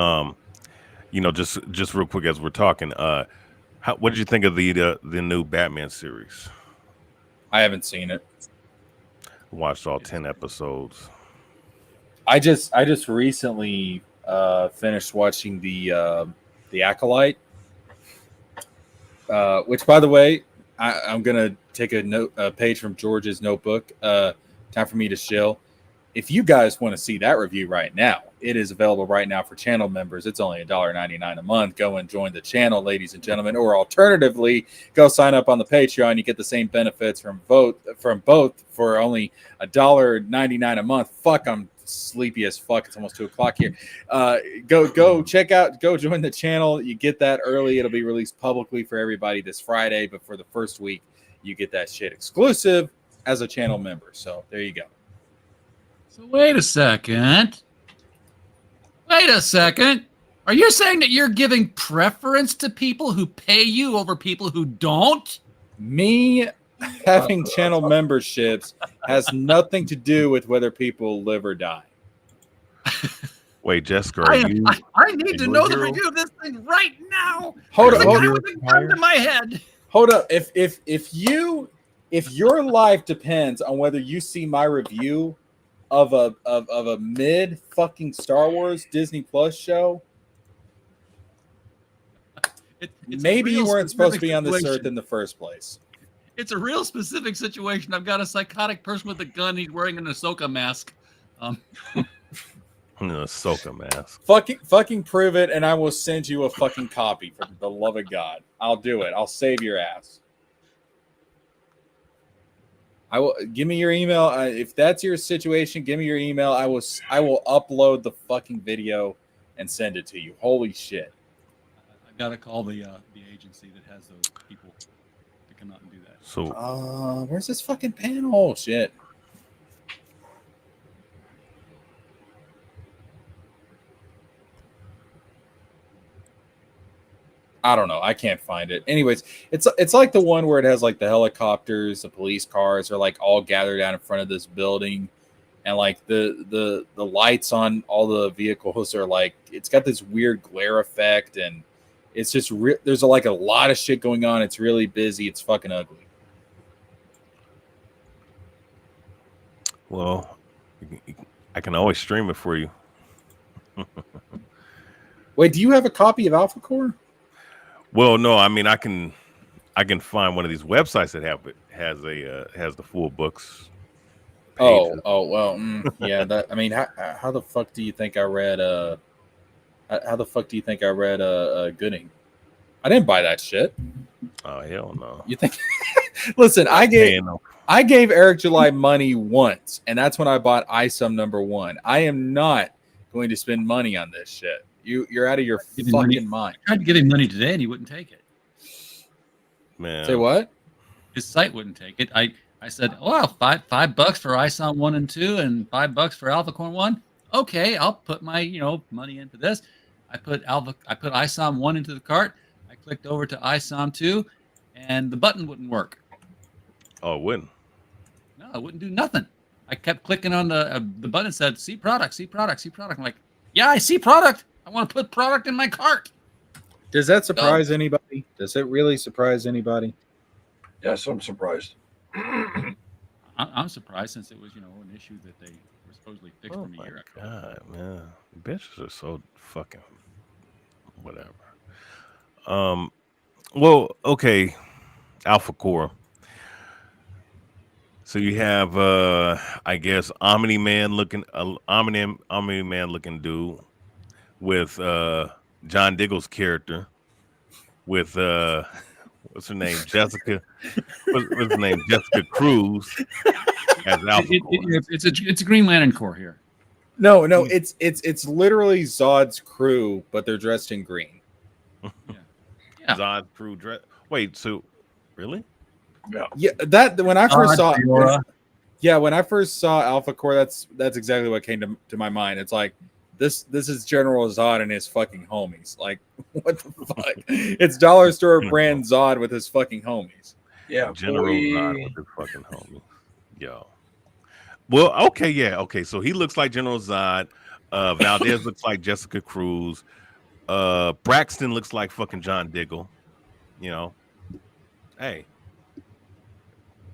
just real quick as we're talking, what did you think of the new Batman series? I haven't seen it. Watched all 10 episodes. I just recently finished watching the Acolyte, which, by the way, I'm gonna take a page from George's notebook. Time for me to shill. If you guys want to see that review right now, it is available right now for channel members. It's only $1.99 a month. Go and join the channel, ladies and gentlemen. Or alternatively, go sign up on the Patreon. You get the same benefits from both for only $1.99 a month. Fuck, I'm sleepy as fuck. It's almost 2:00 here. Go check out. Go join the channel. You get that early. It'll be released publicly for everybody this Friday. But for the first week, you get that shit exclusive as a channel member. So there you go. So wait a second. Are you saying that you're giving preference to people who pay you over people who don't? Me having channel memberships has nothing to do with whether people live or die. Wait, Jesker, I need to know the review of this thing right now. Hold up. Come to my head. Hold up. If your life depends on whether you see my review of a mid fucking Star Wars Disney Plus show, maybe you weren't supposed to be on this earth in the first place. It's a real specific situation. I've got a psychotic person with a gun. He's wearing an Ahsoka mask. Ahsoka mask. Fucking prove it, and I will send you a fucking copy for the love of God. I'll do it. I'll save your ass. I will give me your email. If that's your situation, give me your email. I will upload the fucking video and send it to you. Holy shit! I've got to call the agency that has those people to come out and do that. So, where's this fucking panel? Shit. I don't know. I can't find it. Anyways, it's like the one where it has like the helicopters, the police cars are like all gathered out in front of this building, and like the lights on all the vehicles are like, it's got this weird glare effect, and it's just there's like a lot of shit going on. It's really busy. It's fucking ugly. Well, I can always stream it for you. Wait, do you have a copy of Alpha Core? Well, no, I mean I can find one of these websites that has the full books. Pages. Yeah. That, I mean, how the fuck do you think I read? How the fuck do you think I read Goodyng? I didn't buy that shit. Oh hell no! You think? Listen, I gave Eric July money once, and that's when I bought ISOM #1. I am not going to spend money on this shit. You're out of your fucking mind. I tried to give him money today, and he wouldn't take it. Man, say what? His site wouldn't take it. I said, "Well, $5 for ISOM 1 and 2, and $5 for Alpha Core 1. Okay, I'll put my money into this." I put ISOM 1 into the cart. I clicked over to ISOM 2, and the button wouldn't work. Oh, it wouldn't. No, it wouldn't do nothing. I kept clicking on the button that said "See product, see product, see product." I'm like, "Yeah, I see product. I want to put product in my cart." Does that surprise anybody? Does it really surprise anybody? Yes, I'm surprised. I'm surprised, since it was an issue that they were supposedly fixed from a year ago. God, man, bitches are so fucking whatever. Well, okay, Alpha Core. So you have, I guess, Omni Man looking dude with John Diggle's character with what's her name, Jessica? What's her name, Jessica Cruz as Alpha Core. It's a Green Lantern Corps here. No, it's literally Zod's crew, but they're dressed in green. Yeah. Zod's crew dress. Wait, so really? Yeah, that when I first saw when I first saw Alpha Core, that's exactly what came to my mind. It's like This is General Zod and his fucking homies. Like, what the fuck? It's dollar store brand Zod with his fucking homies. Yeah, General boy. Zod with his fucking homie. Yo. Well, okay, yeah, okay. So he looks like General Zod. Valdez looks like Jessica Cruz. Braxton looks like fucking John Diggle. You know, hey,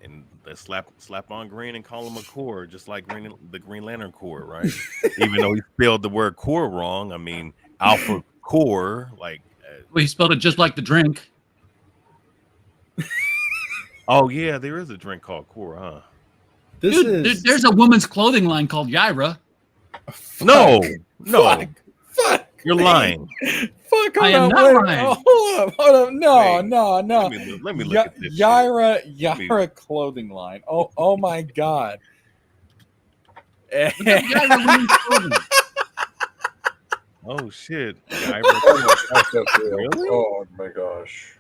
and let's slap on Green and call him a Corps, just like the Green Lantern Corps, right? Even though he spelled the word Corps wrong. I mean, Alpha Corps, like. Well, he spelled it just like the drink. Oh yeah, there is a drink called Corps, huh? There's a woman's clothing line called Yaira. No. Fuck. You're lying. Fuck. I am not lying. Hold up. No. Let me look at this. Yaira clothing line. Oh my god. Yaira women's clothing. Oh shit. Really? Oh my gosh.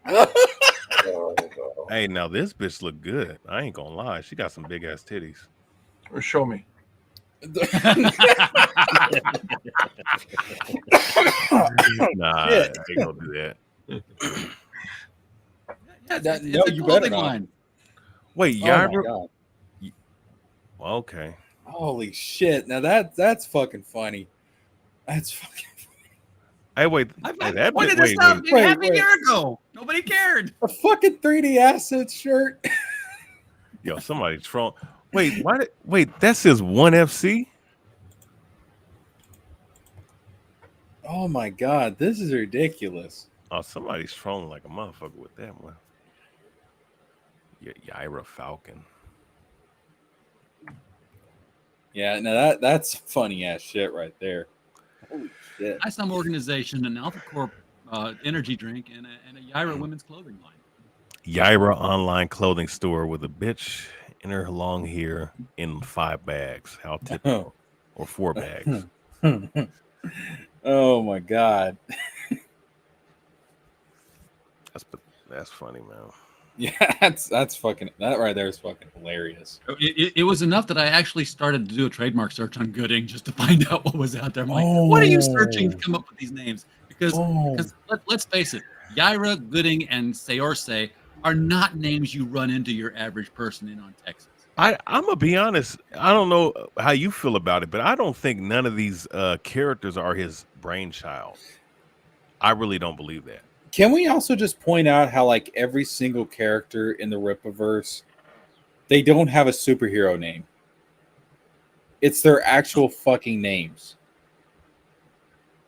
Oh, no. Hey, now this bitch look good. I ain't gonna lie. She got some big ass titties. Show me. Nah, I ain't gonna do that. It's a you clothing better not. line. Wait, Oh my Yaira? God. Okay. Holy shit. Now that's fucking funny. That's fucking Hey, wait. I Hey, that pointed bitch, this out wait, half a wait. year ago. Nobody cared. a fucking 3D assets shirt. Yo, somebody troll. Wait, wait, that says 1FC? Oh my god, this is ridiculous. Oh, somebody's trolling like a motherfucker with that one. Yeah, Yaira Falcon. Yeah, now that's funny ass shit right there. Holy shit. I some organization, an Alpha Corp energy drink, and a Yaira women's clothing line. Yaira online clothing store with a bitch in her long hair in 5 bags. How typical. Or 4 bags. Oh my god. That's funny, man. Yeah, that's fucking, that right there is fucking hilarious. It was enough that I actually started to do a trademark search on Goodyng just to find out what was out there. I'm like, what are you searching to come up with these names? Because let's face it, Yaira, Goodyng, and Seorse are not names you run into your average person in on Texas. I'm gonna be honest. I don't know how you feel about it, but I don't think none of these characters are his brainchild. I really don't believe that. Can we also just point out how like every single character in the Rippaverse, they don't have a superhero name. It's their actual fucking names.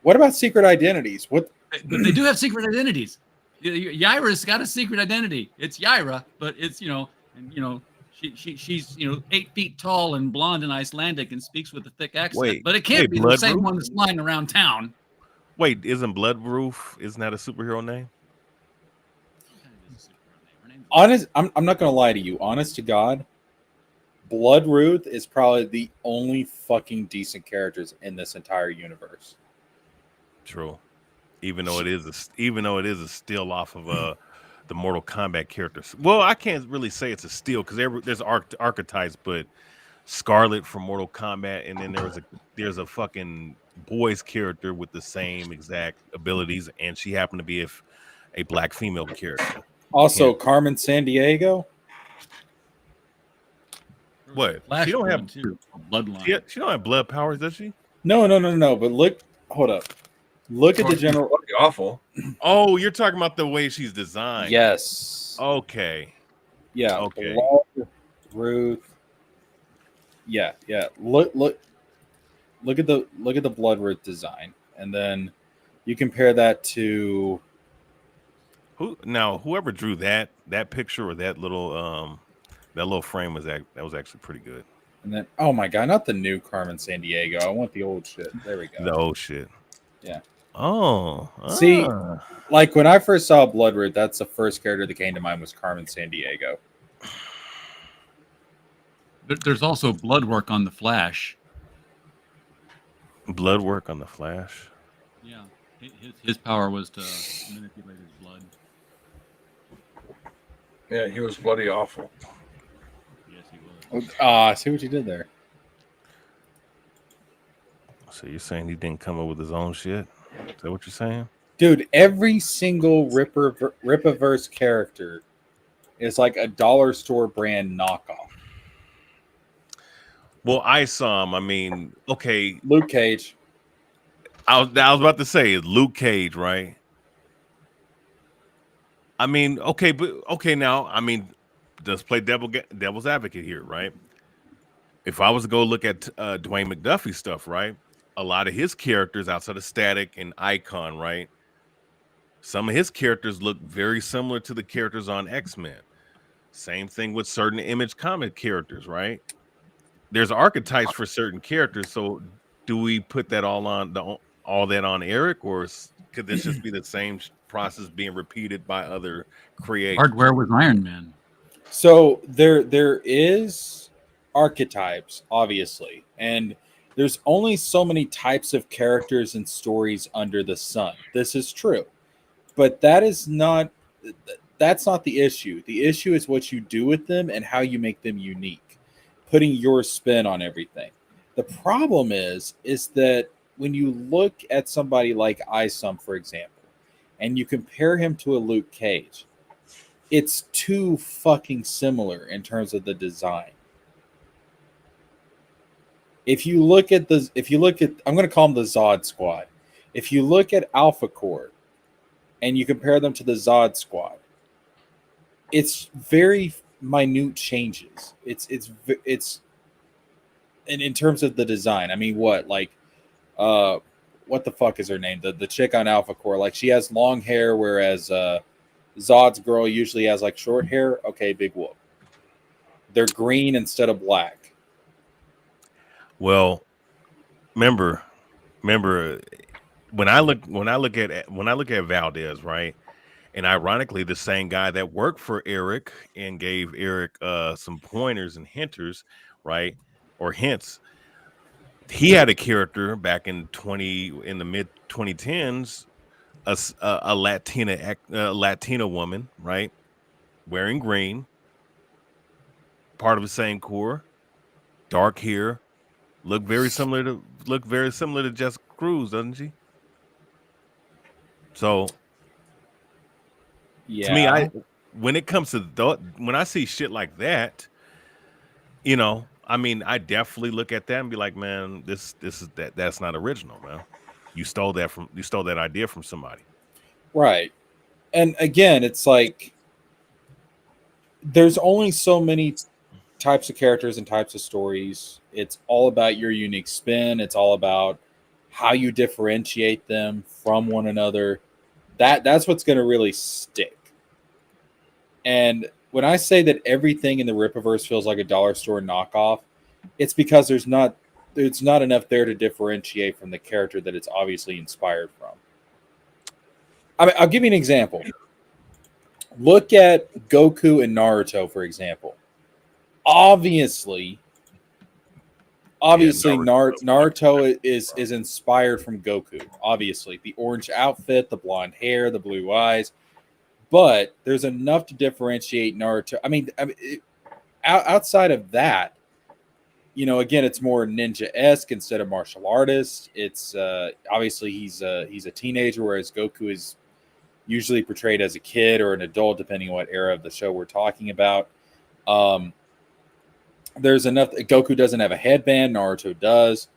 What about secret identities? What? But they do have secret identities. Yaira's got a secret identity. It's Yaira, but it's she's 8 feet tall and blonde and Icelandic and speaks with a thick accent. Wait, but it can't be the Blood same Root? one that's flying around town. Wait, isn't Bloodroof? Isn't that a superhero name? Honest, I'm not gonna lie to you. Honest to God, Blood Ruth is probably the only fucking decent characters in this entire universe. True. Even though it is a still off of the Mortal Kombat characters. Well, I can't really say it's a steal because there's archetypes, but Scarlet from Mortal Kombat, and then there's a fucking boy's character with the same exact abilities, and she happened to be a black female character. Also, Carmen Sandiego. What? Flash She don't have bloodline. she don't have blood powers, does she? No. But look, hold up. Look at the general. Awful. Oh, you're talking about the way she's designed. Yes. Okay. Yeah. Okay. Blood, Ruth. Yeah. Look at the Blood Ruth design, and then you compare that to whoever drew that picture or that little frame was actually pretty good. and then oh my god, not the new Carmen Sandiego. I want the old shit. There we go. The old shit. Yeah. Oh. See, like when I first saw Blood Root, that's the first character that came to mind was Carmen Sandiego. There's also blood work on the Flash. Blood work on the Flash. Yeah, his power was to manipulate his blood. Yeah, he was bloody awful. Yes, he was. I see what you did there. So you're saying he didn't come up with his own shit? Is that what you're saying? Dude, every single Rippaverse character is like a dollar store brand knockoff. Well, I saw him. I mean, okay. Luke Cage. I was about to say Luke Cage, right? I mean, okay, but okay now. I mean, let's play devil's advocate here, right? If I was to go look at Dwayne McDuffie's stuff, right? A lot of his characters outside of Static and Icon, right? Some of his characters look very similar to the characters on X-Men. Same thing with certain Image comic characters, right? There's archetypes for certain characters. So do we put that all that on Eric, or could this just be the same process being repeated by other creators? Hardware was Iron Man. So there is archetypes, obviously, and there's only so many types of characters and stories under the sun. This is true, but that's not the issue. The issue is what you do with them and how you make them unique, putting your spin on everything. The problem is that when you look at somebody like Isum, for example, and you compare him to a Luke Cage, it's too fucking similar in terms of the design. I'm going to call them the Zod Squad. If you look at Alpha Core and you compare them to the Zod Squad, it's very minute changes. It's in terms of the design. I mean, what the fuck is her name? The chick on Alpha Core, like she has long hair, whereas Zod's girl usually has like short hair. Okay, big whoop. They're green instead of black. Well, remember, when I look at Valdez, right? And ironically, the same guy that worked for Eric and gave Eric some pointers and hinters, right, or hints. He had a character back in the mid 2010s, a Latina woman, right, wearing green, part of the same core, dark hair, look very similar to Jessica Cruz, doesn't she? So, Yeah. to me, when it comes to when I see shit like that, I mean, I definitely look at that and be like, man, that's not original, man. You stole that idea from somebody. Right. And again, it's like there's only so many types of characters and types of stories. It's all about your unique spin. It's all about how you differentiate them from one another. That's what's going to really stick. And when I say that everything in the Rippaverse feels like a dollar store knockoff, it's because there's not enough there to differentiate from the character that it's obviously inspired from. I mean, I'll give you an example. Look at Goku and Naruto, for example. Obviously, Naruto is inspired from Goku. Obviously, the orange outfit, the blonde hair, the blue eyes. But there's enough to differentiate Naruto. I mean, outside of that, again, it's more ninja-esque instead of martial artist. It's obviously he's a teenager, whereas Goku is usually portrayed as a kid or an adult, depending on what era of the show we're talking about. There's enough. Goku doesn't have a headband. Naruto does.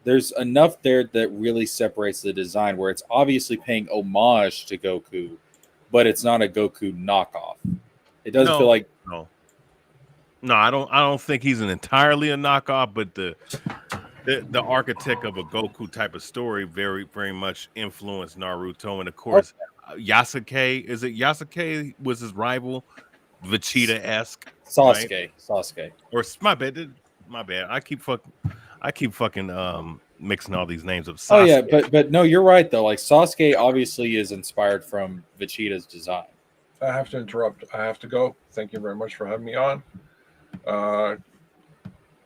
There's enough there that really separates the design, where it's obviously paying homage to Goku, but it's not a Goku knockoff. It doesn't feel like no. I don't think he's entirely a knockoff, but the architect of a Goku type of story very, very much influenced Naruto, and of course, Yasuke was his rival, Vegeta-esque. Sasuke. Right? Sasuke. Or my bad. I keep fucking mixing all these names up. Sasuke. Oh yeah, but no, you're right though. Like Sasuke obviously is inspired from Vegeta's design. I have to interrupt. I have to go. Thank you very much for having me on.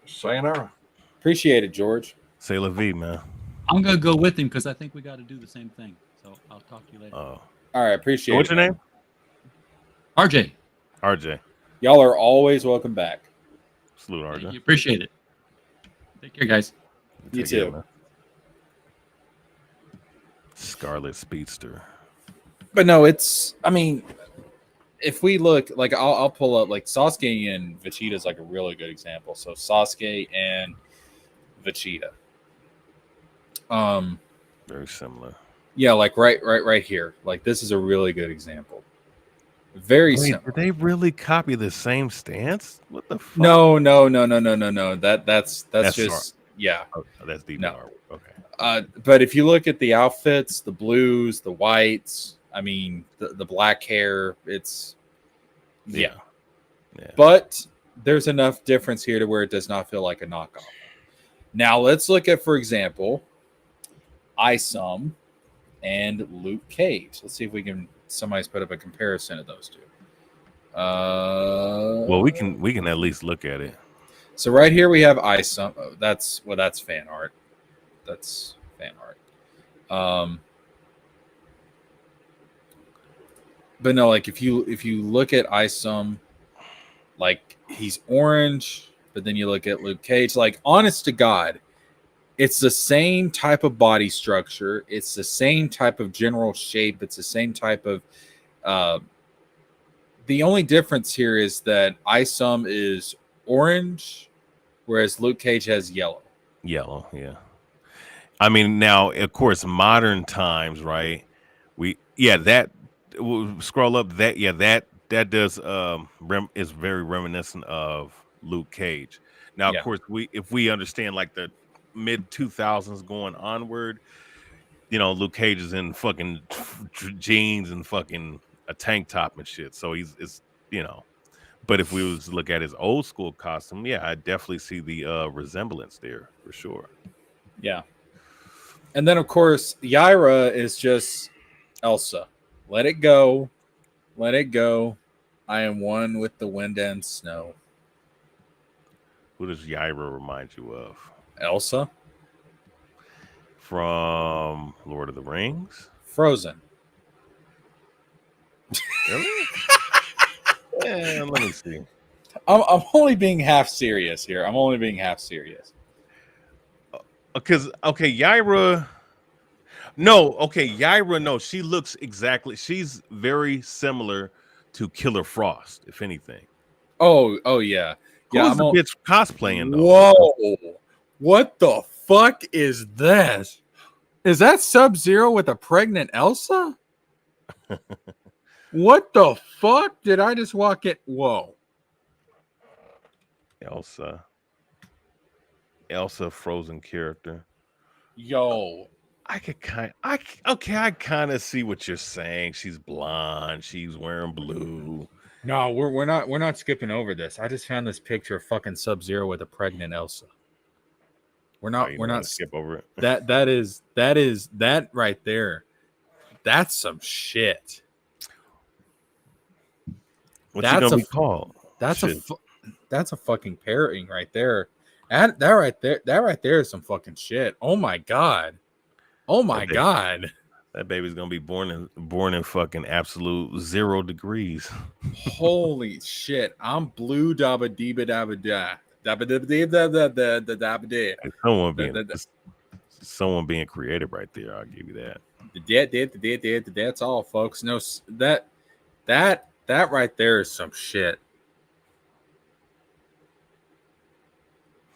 Sayonara. Appreciate it, George. Say la vie, man. I'm gonna go with him because I think we got to do the same thing. So I'll talk to you later. All right, appreciate What's it. your name? RJ. RJ. Y'all are always welcome back. Salute, RJ. Thank you. Appreciate it. Take care, guys. You Take care, too. man. Scarlet Speedster. But no, it's. I mean, if we look, like, I'll pull up like Sasuke and Vegeta is like a really good example. So Sasuke and Vegeta. Very similar. Yeah, like right here. Like this is a really good example. Very Wait, similar. did they really copy the same stance? What the fuck? No. That's just yeah. Oh, that's deep No. artwork. Okay. But if you look at the outfits, the blues, the whites, I mean the black hair, it's yeah. But there's enough difference here to where it does not feel like a knockoff. Now let's look at, for example, Isum and Luke Cage. Let's see if we can somebody's put up a comparison of those two. Well, we can at least look at it. So right here we have Isum. That's fan art. That's fan art. But no, like if you look at Isum, like he's orange, but then you look at Luke Cage, like honest to God, it's the same type of body structure. It's the same type of general shape. It's the same type of. The only difference here is that Isum is orange, whereas Luke Cage has yellow. Yellow, yeah. I mean, now of course, modern times, right? That we'll scroll up. That does is very reminiscent of Luke Cage. Now, of course, if we understand like the mid 2000s going onward, Luke Cage is in fucking jeans and fucking a tank top and shit. So it's but if we was to look at his old school costume, yeah, I definitely see the resemblance there for sure. Yeah. And then of course, Yaira is just Elsa. Let it go. Let it go. I am one with the wind and snow. Who does Yaira remind you of? Elsa from Lord of the Rings. Frozen. Really? Yeah, let me see. I'm only being half serious here. Because Yaira. No, Yaira. No, she looks exactly. She's very similar to Killer Frost, if anything. Oh yeah. Who's the bitch cosplaying though? Whoa! What the fuck is that? Is that Sub-Zero with a pregnant Elsa? What the fuck did I just walk in? Whoa! Elsa Frozen character. Yo, I kind of see what you're saying. She's blonde. She's wearing blue. no, we're not skipping over this. I just found this picture of fucking Sub-Zero with a pregnant Elsa. We're not skip over it. That is that right there. That's some shit. What's it gonna be called? That's a fucking pairing right there. And that right there is some fucking shit. Oh my god. That baby's gonna be born in fucking absolute 0 degrees. Holy shit. I'm blue dabba deeba dabba da. Dabba dabba dabba. Someone being creative right there. I'll give you that. That's all, folks. No, that right there is some shit.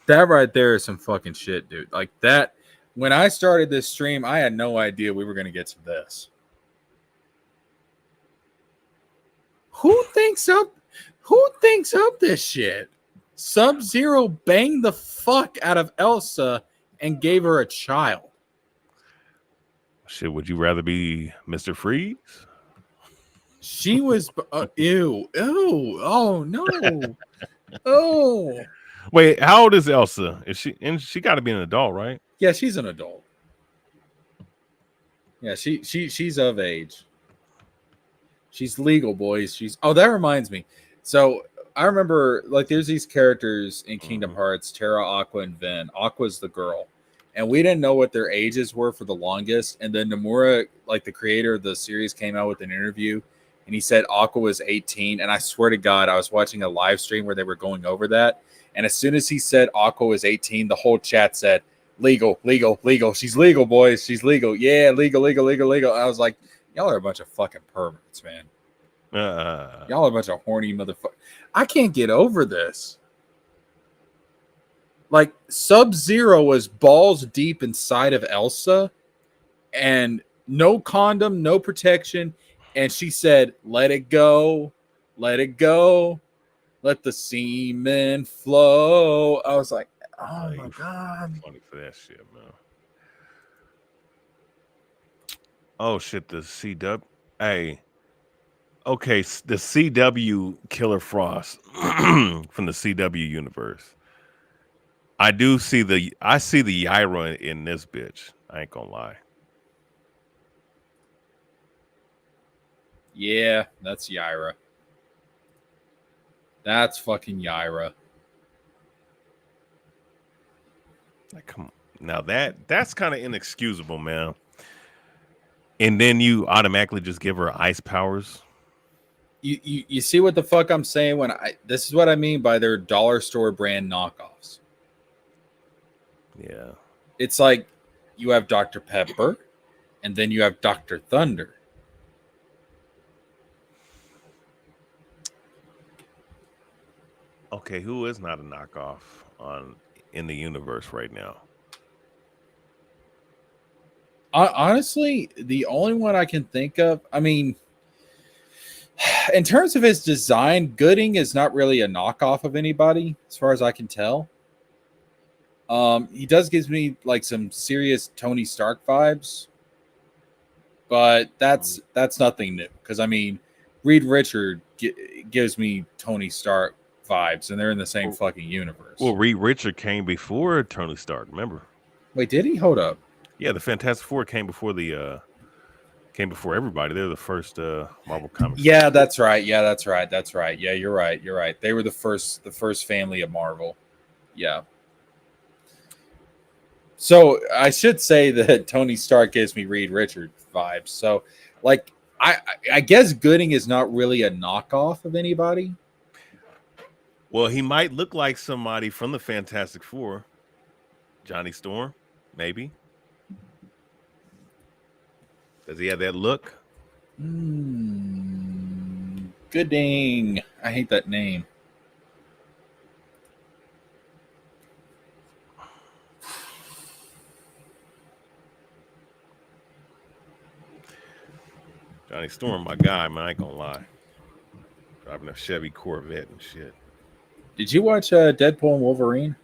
That right there is some fucking shit, dude. Like that. When I started this stream, I had no idea we were going to get to this. Who thinks up this shit? Sub-Zero banged the fuck out of Elsa and gave her a child. Shit, would you rather be Mr. Freeze? She was ew. Oh no. Oh. Wait, how old is Elsa? She got to be an adult, right? Yeah, she's an adult. Yeah, she's of age. She's legal, boys. That reminds me. So I remember, like, there's these characters in Kingdom Hearts, Terra, Aqua, and Ven. Aqua's the girl. And we didn't know what their ages were for the longest. And then Nomura, like the creator of the series, came out with an interview and he said Aqua was 18. And I swear to God, I was watching a live stream where they were going over that. And as soon as he said Aqua was 18, the whole chat said, legal. She's legal, boys. She's legal. Yeah, legal. I was like, y'all are a bunch of fucking perverts, man. Y'all are a bunch of horny motherfuckers. I can't get over this. Like, Sub-Zero was balls deep inside of Elsa, and no condom, no protection. And she said, let it go. Let the semen flow. I was like, oh my God. Funny for that shit, man. Oh shit, the CW. Hey. Okay, the CW Killer Frost from the CW universe. I see the Yaira in this bitch. I ain't gonna lie. Yeah, that's Yaira. That's fucking Yaira. Like, come on. Now that's kind of inexcusable, man. And then you automatically just give her ice powers. You see what the fuck I'm saying when this is what I mean by their dollar store brand knockoffs. Yeah. It's like you have Dr. Pepper and then you have Dr. Thunder. Okay, who is not a knockoff in the universe right now? Honestly, the only one I can think of, I mean, in terms of his design, Goodyng is not really a knockoff of anybody, as far as I can tell. He does give me like some serious Tony Stark vibes, but that's nothing new. Because I mean, Reed Richard gives me Tony Stark vibes, and they're in the same fucking universe. Well, Reed Richard came before Tony Stark. Remember? Wait, did he? Hold up. Yeah, the Fantastic Four came before everybody. They're the first Marvel Comics. Yeah, that's right. Yeah, you're right. They were the first family of Marvel. Yeah. So I should say that Tony Stark gives me Reed Richard vibes. So, like, I guess Goodyng is not really a knockoff of anybody. Well, he might look like somebody from the Fantastic Four. Johnny Storm, maybe. Does he have that look? Goodyng. I hate that name. Johnny Storm, my guy, man. I ain't gonna lie. Driving a Chevy Corvette and shit. Did you watch Deadpool and Wolverine?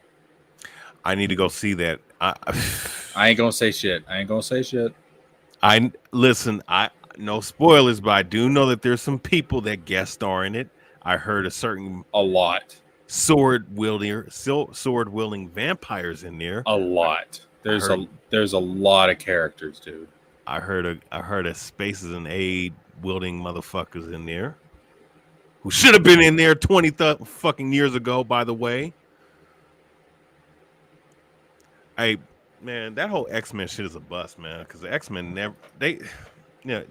I need to go see that. I ain't gonna say shit. No spoilers, but I do know that there's some people that guest star in it. I heard a lot sword wielding vampires in there. A lot. There's a lot of characters, dude. I heard a Spaces and Aid wielding motherfuckers in there who should have been in there 20 fucking years ago, by the way. Hey, man, that whole X-Men shit is a bust, man, because the X-Men never mind. I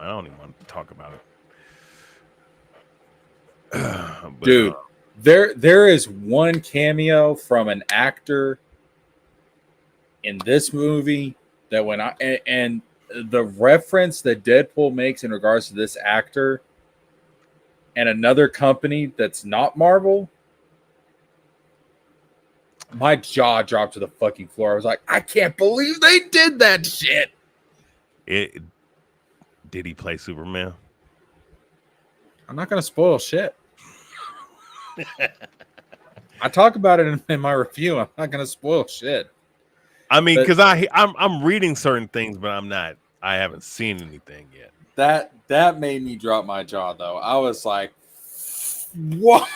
don't even want to talk about it. Dude, there is one cameo from an actor in this movie that and the reference that Deadpool makes in regards to this actor and another company that's not Marvel, my jaw dropped to the fucking floor. I was like, I can't believe they did that shit. Did he play Superman? I'm not gonna spoil shit. I talk about it in my review. I'm not gonna spoil shit. I mean, because I'm reading certain things, but I haven't seen anything yet. That made me drop my jaw though. I was like, what?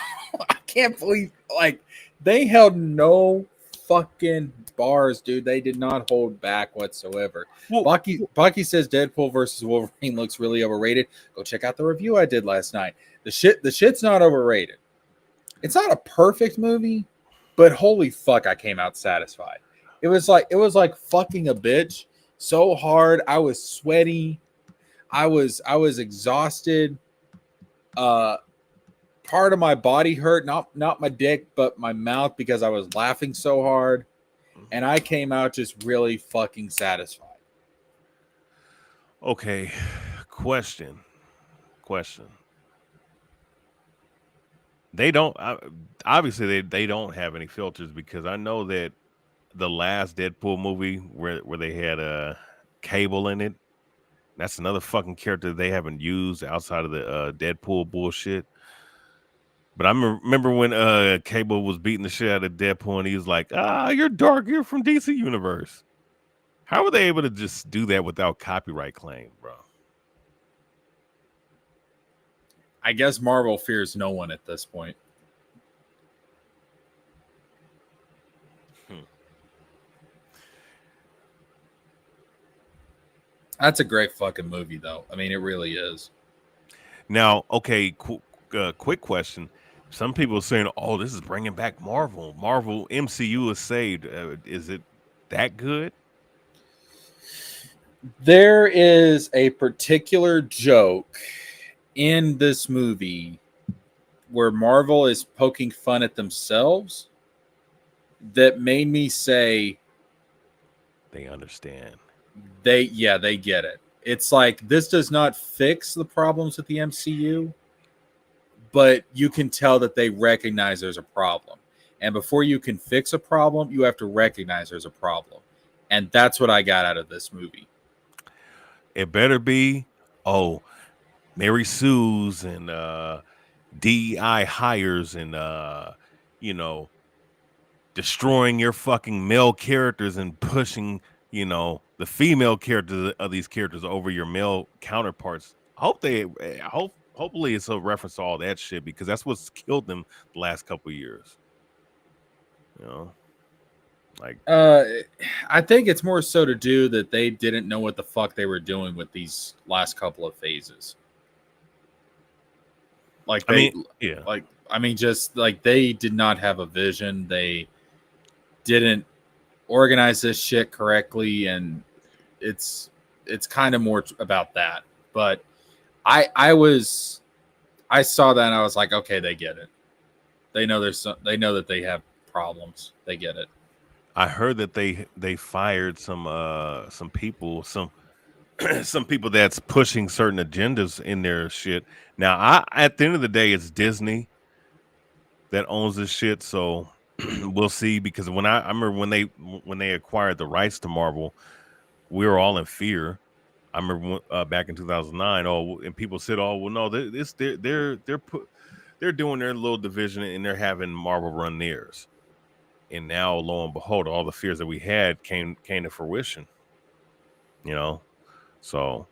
I can't believe, like, they held no fucking bars, dude. They did not hold back whatsoever. Well, Bucky says Deadpool versus Wolverine looks really overrated. Go check out the review I did last night. The shit's not overrated. It's not a perfect movie, but holy fuck, I came out satisfied. It was like fucking a bitch so hard. I was sweaty. I was exhausted. Part of my body hurt, not my dick, but my mouth, because I was laughing so hard. and I came out just really fucking satisfied. Okay, question. They don't obviously they don't have any filters, because I know that the last Deadpool movie where they had a Cable in it, that's another fucking character they haven't used outside of the Deadpool bullshit. But I remember when Cable was beating the shit out of Deadpool, and he was like, you're dark, you're from DC Universe. How were they able to just do that without copyright claim, bro? I guess Marvel fears no one at this point. That's a great fucking movie, though. I mean, it really is. Now, okay, quick question. Some people are saying, "Oh, this is bringing back Marvel. Marvel MCU is saved." Is it that good? There is a particular joke in this movie where Marvel is poking fun at themselves that made me say They understand. they get it. It's like, this does not fix the problems with the MCU, but you can tell that they recognize there's a problem. And before you can fix a problem, you have to recognize there's a problem. And that's what I got out of this movie. It better be, Mary Sue's and DEI hires and destroying your fucking male characters and pushing, the female characters of these characters over your male counterparts. Hopefully it's a reference to all that shit, because that's what's killed them the last couple of years. Like, I think it's more so to do that they didn't know what the fuck they were doing with these last couple of phases. Like, just like they did not have a vision. They didn't organize this shit correctly, and it's kind of more about that. But I saw that and I was like, okay, they get it. They know they know that they have problems. They get it. I heard that they fired some people, some people that's pushing certain agendas in their shit. Now, at the end of the day, it's Disney that owns this shit, so we'll see. Because I remember when they acquired the rights to Marvel, we were all in fear. I remember back in 2009. And people said, "Oh, well, no, they're doing their little division and they're having Marvel run theirs." And now, lo and behold, all the fears that we had came to fruition. So,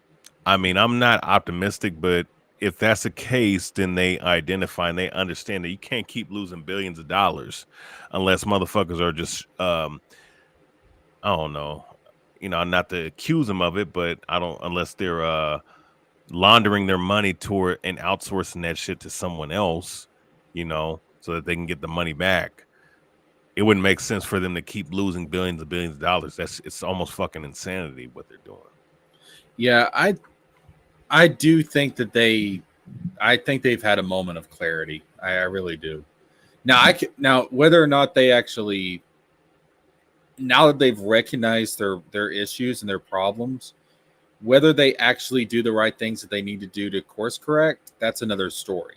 I mean, I'm not optimistic, but if that's the case, then they identify and they understand that you can't keep losing billions of dollars unless motherfuckers are just, I don't know, not to accuse them of it, but unless they're laundering their money toward and outsourcing that shit to someone else, so that they can get the money back. It wouldn't make sense for them to keep losing billions of dollars. It's almost fucking insanity what they're doing. Yeah, I do think that they've had a moment of clarity. I really do. Now whether or not they actually, now that they've recognized their issues and their problems, whether they actually do the right things that they need to do to course correct, that's another story,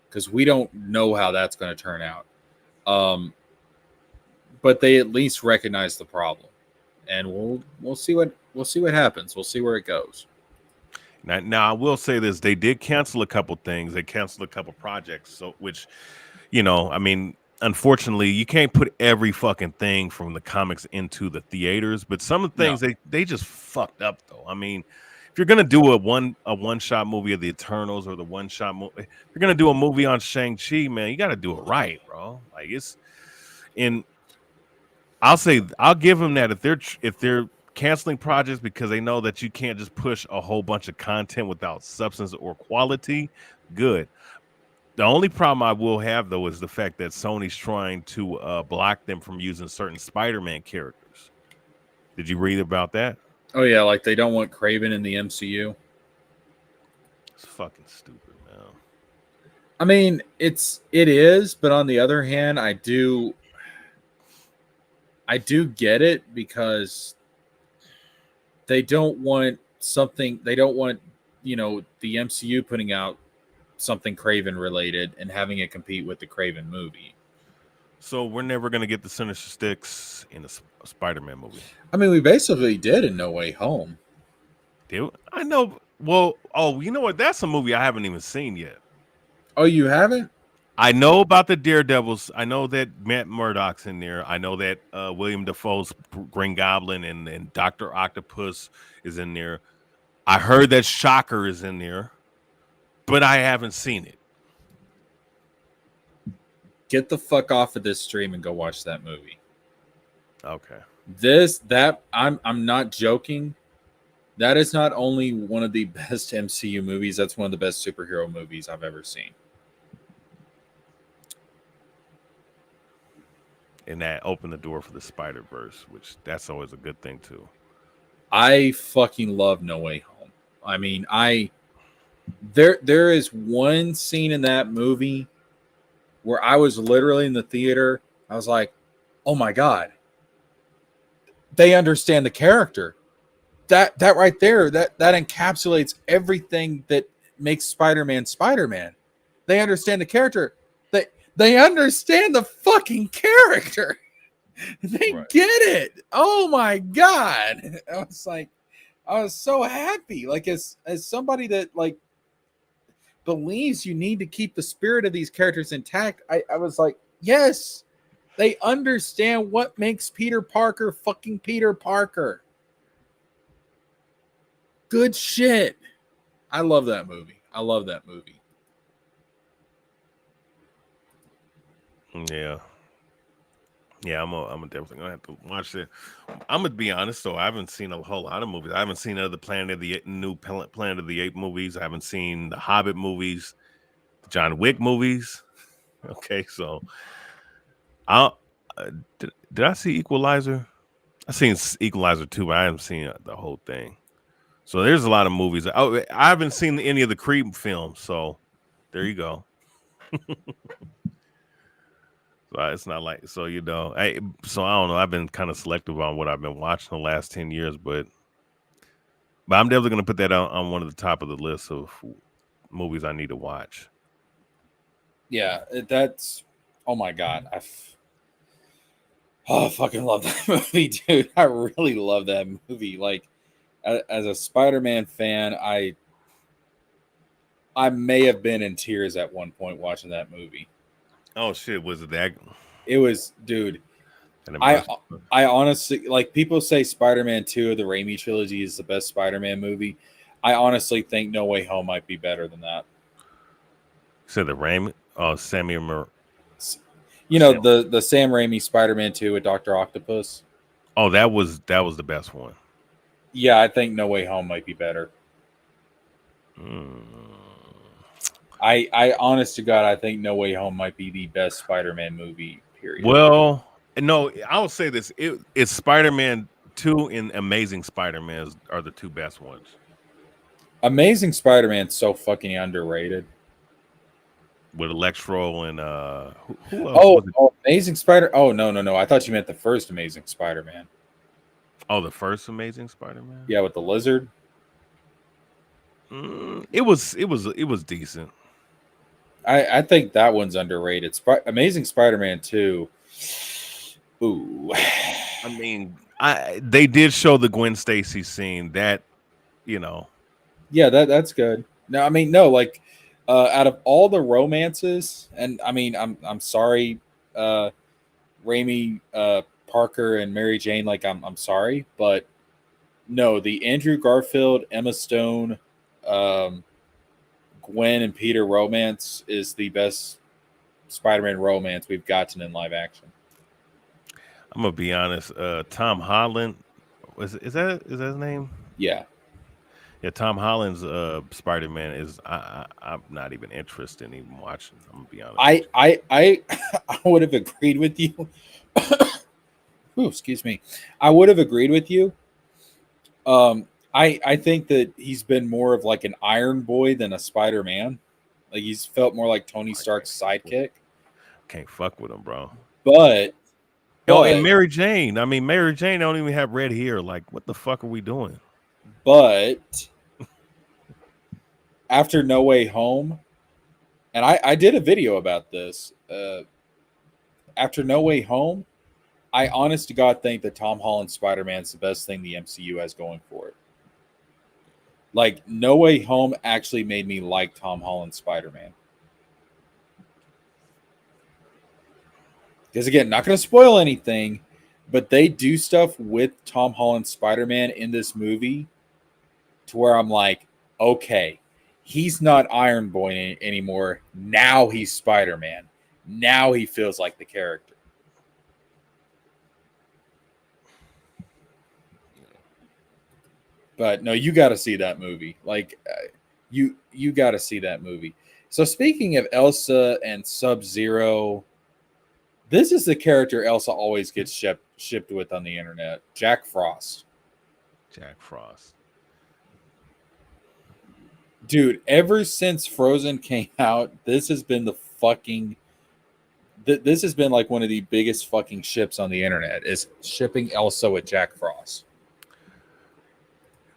because we don't know how that's going to turn out. But they at least recognize the problem, and we'll see what happens. We'll see where it goes. Now I will say this: they did cancel a couple things. They canceled a couple projects, so which, I mean, unfortunately, you can't put every fucking thing from the comics into the theaters. But some of the things they just fucked up, though. I mean, if you're gonna do a one shot movie of the Eternals, or the one shot movie, if you're gonna do a movie on Shang-Chi, man, you got to do it right, bro. Like, it's in. I'll give them that if they're canceling projects because they know that you can't just push a whole bunch of content without substance or quality. Good. The only problem I will have, though, is the fact that Sony's trying to block them from using certain Spider-Man characters. Did you read about that? Oh yeah, like they don't want Kraven in the MCU. It's fucking stupid, man. I mean, it is, but on the other hand, I do. I do get it because they don't want something. They don't want the MCU putting out something Craven related and having it compete with the Craven movie. So we're never gonna get the Sinister Six in a Spider-Man movie. I mean, we basically did in No Way Home. Dude, I know. Well, oh, you know what? That's a movie I haven't even seen yet. Oh, you haven't? I know about the Daredevils. I know that Matt Murdock's in there. I know that William Dafoe's Green Goblin and Dr. Octopus is in there. I heard that Shocker is in there, but I haven't seen it. Get the fuck off of this stream and go watch that movie. Okay. I'm not joking. That is not only one of the best MCU movies, that's one of the best superhero movies I've ever seen. And that opened the door for the Spider-Verse, which that's always a good thing too. I fucking love No Way Home. I mean, there is one scene in that movie where I was literally in the theater. I was like, oh my God. They understand the character. That right there, that encapsulates everything that makes Spider-Man Spider-Man. They understand the character. They understand the fucking character. They get it. Oh my God. I was so happy. Like as somebody that like believes you need to keep the spirit of these characters intact, I was like, yes, they understand what makes Peter Parker fucking Peter Parker. Good shit. I love that movie. Yeah. Yeah, I'm definitely gonna have to watch it. I'm gonna be honest though, I haven't seen a whole lot of movies. I haven't seen other Planet of the Apes movies. I haven't seen the Hobbit movies, the John Wick movies. Okay, so did I see Equalizer? I seen Equalizer 2, but I haven't seen the whole thing. So there's a lot of movies. I haven't seen any of the Creed films. So there you go. So it's not like so I don't know. I've been kind of selective on what I've been watching the last 10 years, but I'm definitely gonna put that on one of the top of the list of movies I need to watch. Yeah, that's oh my God. I fucking love that movie, dude. I really love that movie. Like as a Spider-Man fan, I may have been in tears at one point watching that movie. Oh shit, was it that? It was, dude. I honestly, like, people say Spider-Man 2 of the Raimi trilogy is the best Spider-Man movie. I honestly think No Way Home might be better than that. So the Raimi, Samuel, the Sam Raimi Spider-Man 2 with Dr. Octopus. Oh, that was the best one. Yeah, I think No Way Home might be better. I honest to God, I think No Way Home might be the best Spider-Man movie, period. Well, no, I'll say this. It's Spider-Man 2 and Amazing Spider-Man are the two best ones. Amazing Spider-Man's so fucking underrated. With Electro and who else? Amazing Spider. Oh, no. I thought you meant the first Amazing Spider-Man. Oh, the first Amazing Spider-Man? Yeah, with the lizard. It was decent. I think that one's underrated. Amazing Spider-Man 2. Ooh. I mean, they did show the Gwen Stacy scene that, Yeah, that's good. No, I mean, no, like out of all the romances, and I mean, I'm sorry, Raimi, Parker, and Mary Jane. Like, I'm sorry, but no, the Andrew Garfield, Emma Stone, Gwen and Peter romance is the best Spider-Man romance we've gotten in live action. I'm gonna be honest. Tom Holland, is that his name? Yeah. Yeah, Tom Holland's Spider-Man is I'm not even interested in even watching. I'm gonna be honest. I would have agreed with you. Ooh, excuse me. I would have agreed with you. I think that he's been more of like an Iron Boy than a Spider-Man. Like he's felt more like Tony Stark's sidekick. Can't fuck with him, bro. But Yo, and But Mary Jane. I mean, Mary Jane don't even have red hair. Like, what the fuck are we doing? but after No Way Home, and I did a video about this. After No Way Home, I honest to God think that Tom Holland's Spider-Man is the best thing the MCU has going for it. Like, No Way Home actually made me like Tom Holland's Spider-Man. Because again, not going to spoil anything, but they do stuff with Tom Holland's Spider-Man in this movie to where I'm like, okay, he's not Iron Boy anymore. Now he's Spider-Man. Now he feels like the character. But no, you got to see that movie. Like, you got to see that movie. So speaking of Elsa and Sub-Zero, this is the character Elsa always gets shipped with on the internet. Jack Frost. Jack Frost. Dude, ever since Frozen came out, this has been the fucking... This has been like one of the biggest fucking ships on the internet, is shipping Elsa with Jack Frost.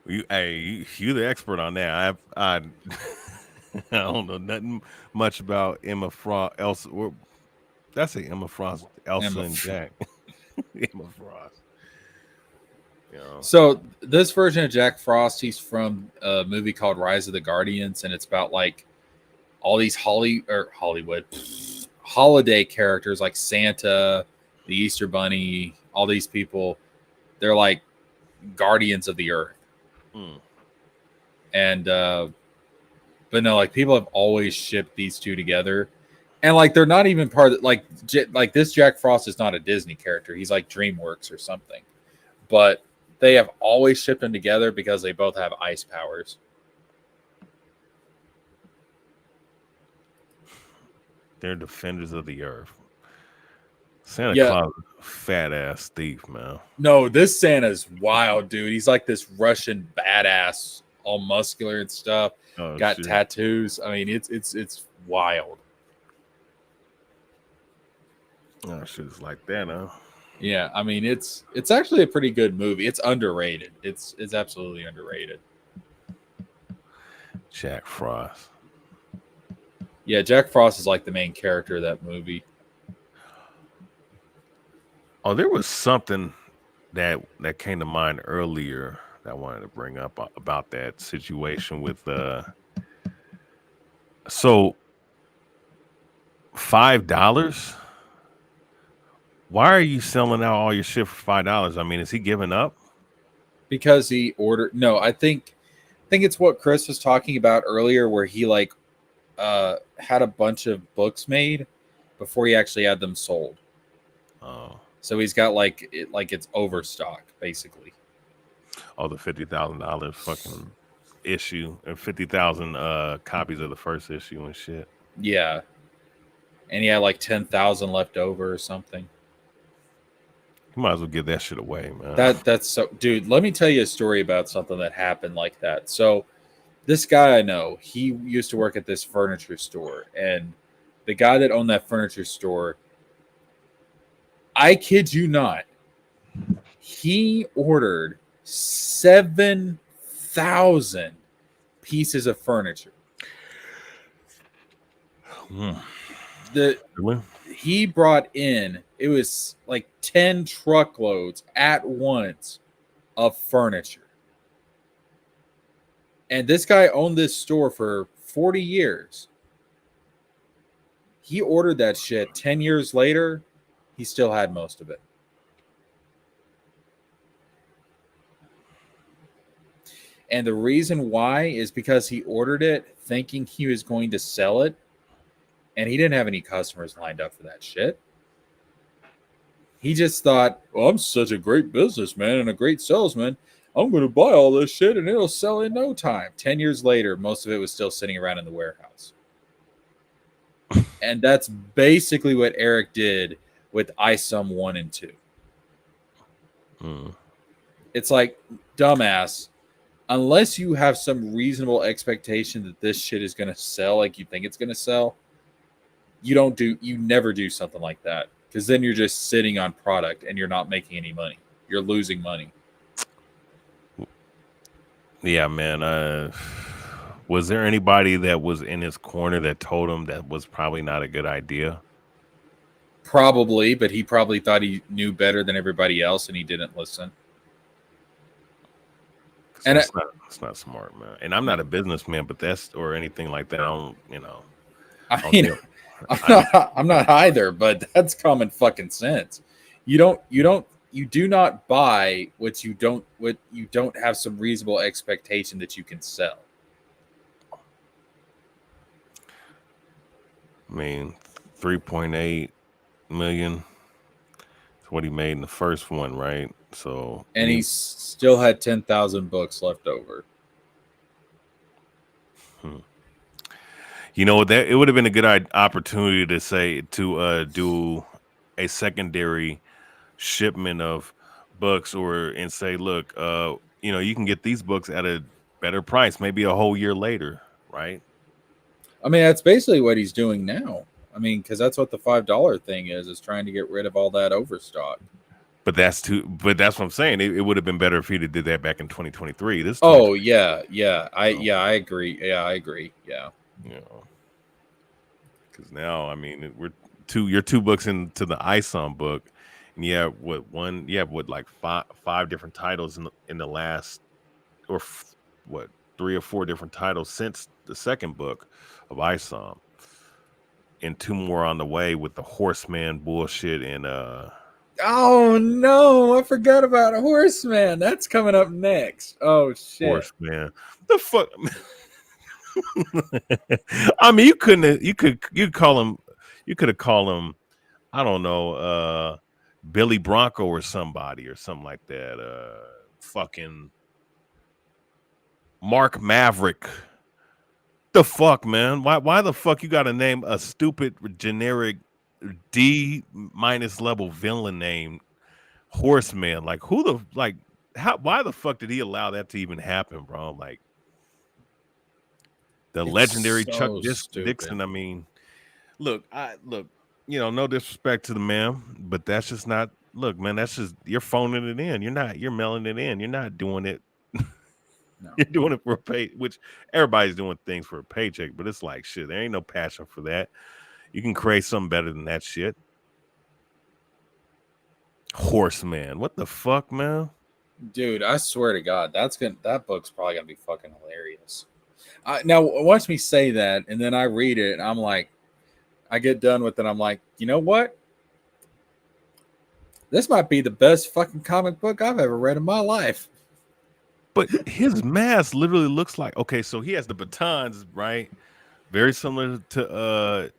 You the expert on that. I don't know nothing much about Emma Frost, Elsa. That's it, Emma Frost, Elsa, and Jack. Emma Frost. You know. So this version of Jack Frost, he's from a movie called Rise of the Guardians, and it's about like all these Hollywood holiday characters like Santa, the Easter Bunny, all these people. They're like guardians of the earth. And but no, like people have always shipped these two together, and like they're not even part of like this Jack Frost is not a Disney character. He's like DreamWorks or something, but they have always shipped them together because they both have ice powers. They're defenders of the earth. Santa Yeah. Claus, fat ass thief, man. No, this Santa's wild, dude. He's like this Russian badass, all muscular and stuff. Oh, Got shit. tattoos. I mean, it's wild. Oh, shit, it's like that, huh? Yeah, I mean, it's actually a pretty good movie. It's underrated. It's absolutely underrated. Jack Frost. Yeah, Jack Frost is like the main character of that movie. Oh, there was something that came to mind earlier that I wanted to bring up about that situation with so $5. Why are you selling out all your shit for $5? I mean, is he giving up? Because he ordered. No, I think it's what Chris was talking about earlier, where he like had a bunch of books made before he actually had them sold. Oh. So he's got like it's overstock basically. Oh, the $50,000 fucking issue and 50,000 copies of the first issue and shit. Yeah, and he had like 10,000 left over or something. You might as well give that shit away, man. That's so, dude. Let me tell you a story about something that happened like that. So this guy I know, he used to work at this furniture store, and the guy that owned that furniture store, I kid you not, he ordered 7,000 pieces of furniture. Really? He brought in, it was like 10 truckloads at once of furniture. And this guy owned this store for 40 years. He ordered that shit. 10 years later, he still had most of it. And the reason why is because he ordered it thinking he was going to sell it, and he didn't have any customers lined up for that shit. He just thought, well, I'm such a great businessman and a great salesman. I'm going to buy all this shit and it'll sell in no time. 10 years later, most of it was still sitting around in the warehouse. And that's basically what Eric did with ISOM 1 and 2. It's like, dumbass, unless you have some reasonable expectation that this shit is going to sell like you think it's going to sell, you never do something like that. because then you're just sitting on product and you're not making any money. You're losing money. Yeah, man. Was there anybody that was in his corner that told him that was probably not a good idea? Probably, but he probably thought he knew better than everybody else, and he didn't listen. And It's not smart, man. And I'm not a businessman, but that's or anything like that. I don't, you know. I'm not either, but that's common fucking sense. You do not buy what you don't have some reasonable expectation that you can sell. I mean, 3.8 million is what he made in the first one, right? So, And he still had 10,000 books left over. You know, that it would have been a good opportunity to do a secondary shipment of books, and say, look, you know, you can get these books at a better price, maybe a whole year later, right? I mean, that's basically what he's doing now. I mean, because that's what the $5 thing is trying to get rid of all that overstock. But that's what I'm saying. It would have been better if he did that back in 2023. I agree. Yeah. You know, because now, I mean, you're 2 books into the ISOM book, and you have like five different titles in the last, or 3 or 4 different titles since the second book of ISOM, and 2 more on the way with the Horseman bullshit and Oh no, I forgot about Horseman. That's coming up next. Oh shit. Horseman. The fuck. I mean, you could have called him, I don't know, Billy Bronco or somebody or something like that. Fucking Mark Maverick. The fuck, man? Why the fuck you gotta name a stupid generic D- level villain name Horseman? Like, why the fuck did he allow that to even happen, bro? Like, the legendary so Chuck stupid. Dixon. I mean, look, you know, no disrespect to the man, but that's just not. Look, man, that's just, you're phoning it in. You're mailing it in. You're not doing it. No. You're doing it for a pay, which everybody's doing things for a paycheck, but it's like, shit, there ain't no passion for that. You can create something better than that shit. Horseman, what the fuck, man? Dude, I swear to God, that book's probably gonna be fucking hilarious. Now watch me say that, and then I read it, and I'm like, I get done with it, I'm like, you know what? This might be the best fucking comic book I've ever read in my life. But his mask literally looks like, okay, so he has the batons, right? Very similar to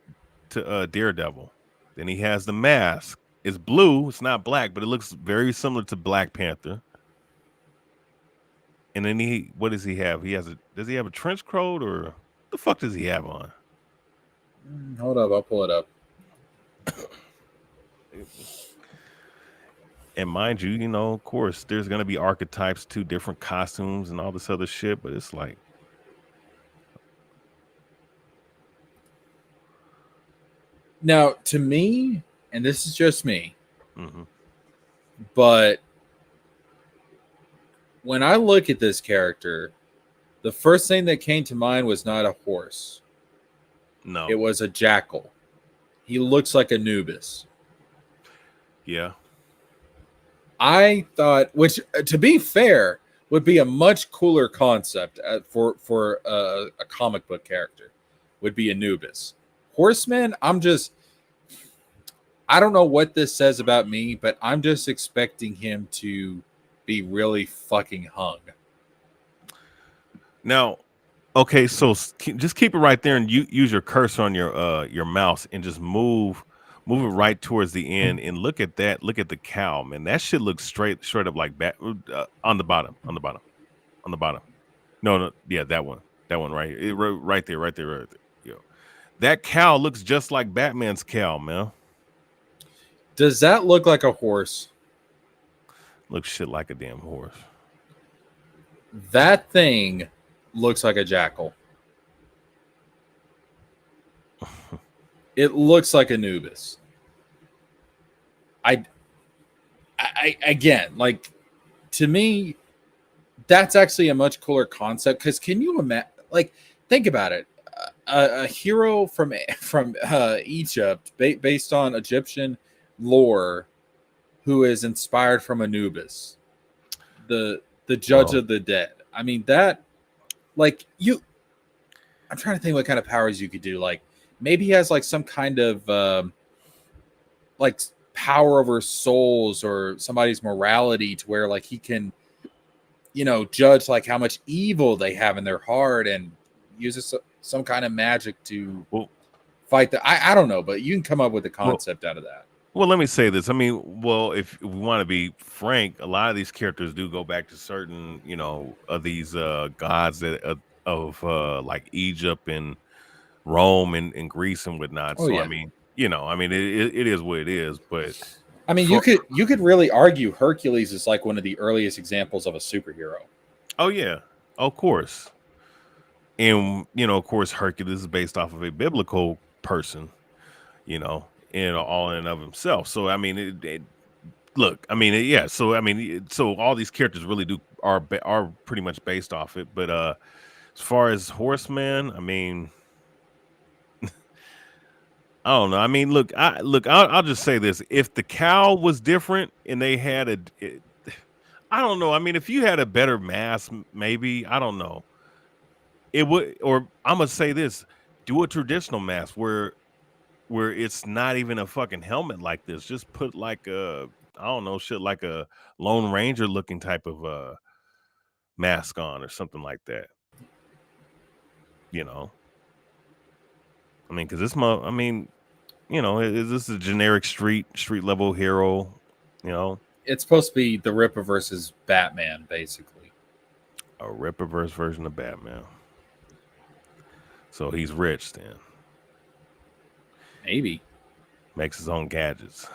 Daredevil. Then he has the mask. It's blue, it's not black, but it looks very similar to Black Panther. And then what does he have? Does he have a trench coat, or what the fuck does he have on? Hold up, I'll pull it up. And mind you, know, of course, there's gonna be archetypes to different costumes and all this other shit, but it's like, now to me, and this is just me, but when I look at this character, the first thing that came to mind was not a horse. no, It was a jackal. He looks like Anubis. yeah. I thought, which to be fair, would be a much cooler concept for a comic book character, would be Anubis. Horseman, I don't know what this says about me, but I'm just expecting him to be really fucking hung. Now, okay, so just keep it right there, and you use your cursor on your mouse and just move it right towards the end, and look at that. Look at the cow, man. That shit looks straight up like on the bottom. No, yeah, that one right here. Right there. Yo, that cow looks just like Batman's cow, man. Does that look like a horse? Looks shit like a damn horse. That thing looks like a jackal. It looks like Anubis. I again, like, to me, that's actually a much cooler concept. Because can you imagine? Like, think about it. A hero from Egypt, based on Egyptian lore, who is inspired from Anubis, the judge of the dead. I mean, that, like, I'm trying to think what kind of powers you could do. Like, maybe he has like some kind of like power over souls or somebody's morality, to where like he can, judge like how much evil they have in their heart, and uses some kind of magic to fight the. I don't know, but you can come up with a concept out of that. Well, let me say this. I mean, well, if we want to be frank, a lot of these characters do go back to certain, of these gods that of like Egypt and Rome and Greece and whatnot. Oh, So yeah. I mean, it is what it is. But I mean, you could really argue Hercules is like one of the earliest examples of a superhero. Oh yeah, of course. And of course, Hercules is based off of a biblical person, all in and of himself. So I mean, look, I mean, yeah. So I mean, so all these characters really are pretty much based off it. But as far as Horseman, I mean, I don't know. I mean, I'll just say this: if the cow was different and they had I don't know. I mean, if you had a better mask, maybe, I don't know. It would, or I'm gonna say this: do a traditional mask where it's not even a fucking helmet like this. Just put like I don't know, shit, like a Lone Ranger looking type of mask on or something like that. I mean, because is this a generic street level hero? It's supposed to be the Rippaverse's Batman, basically. A Rippaverse version of Batman. So he's rich then. Maybe. Makes his own gadgets.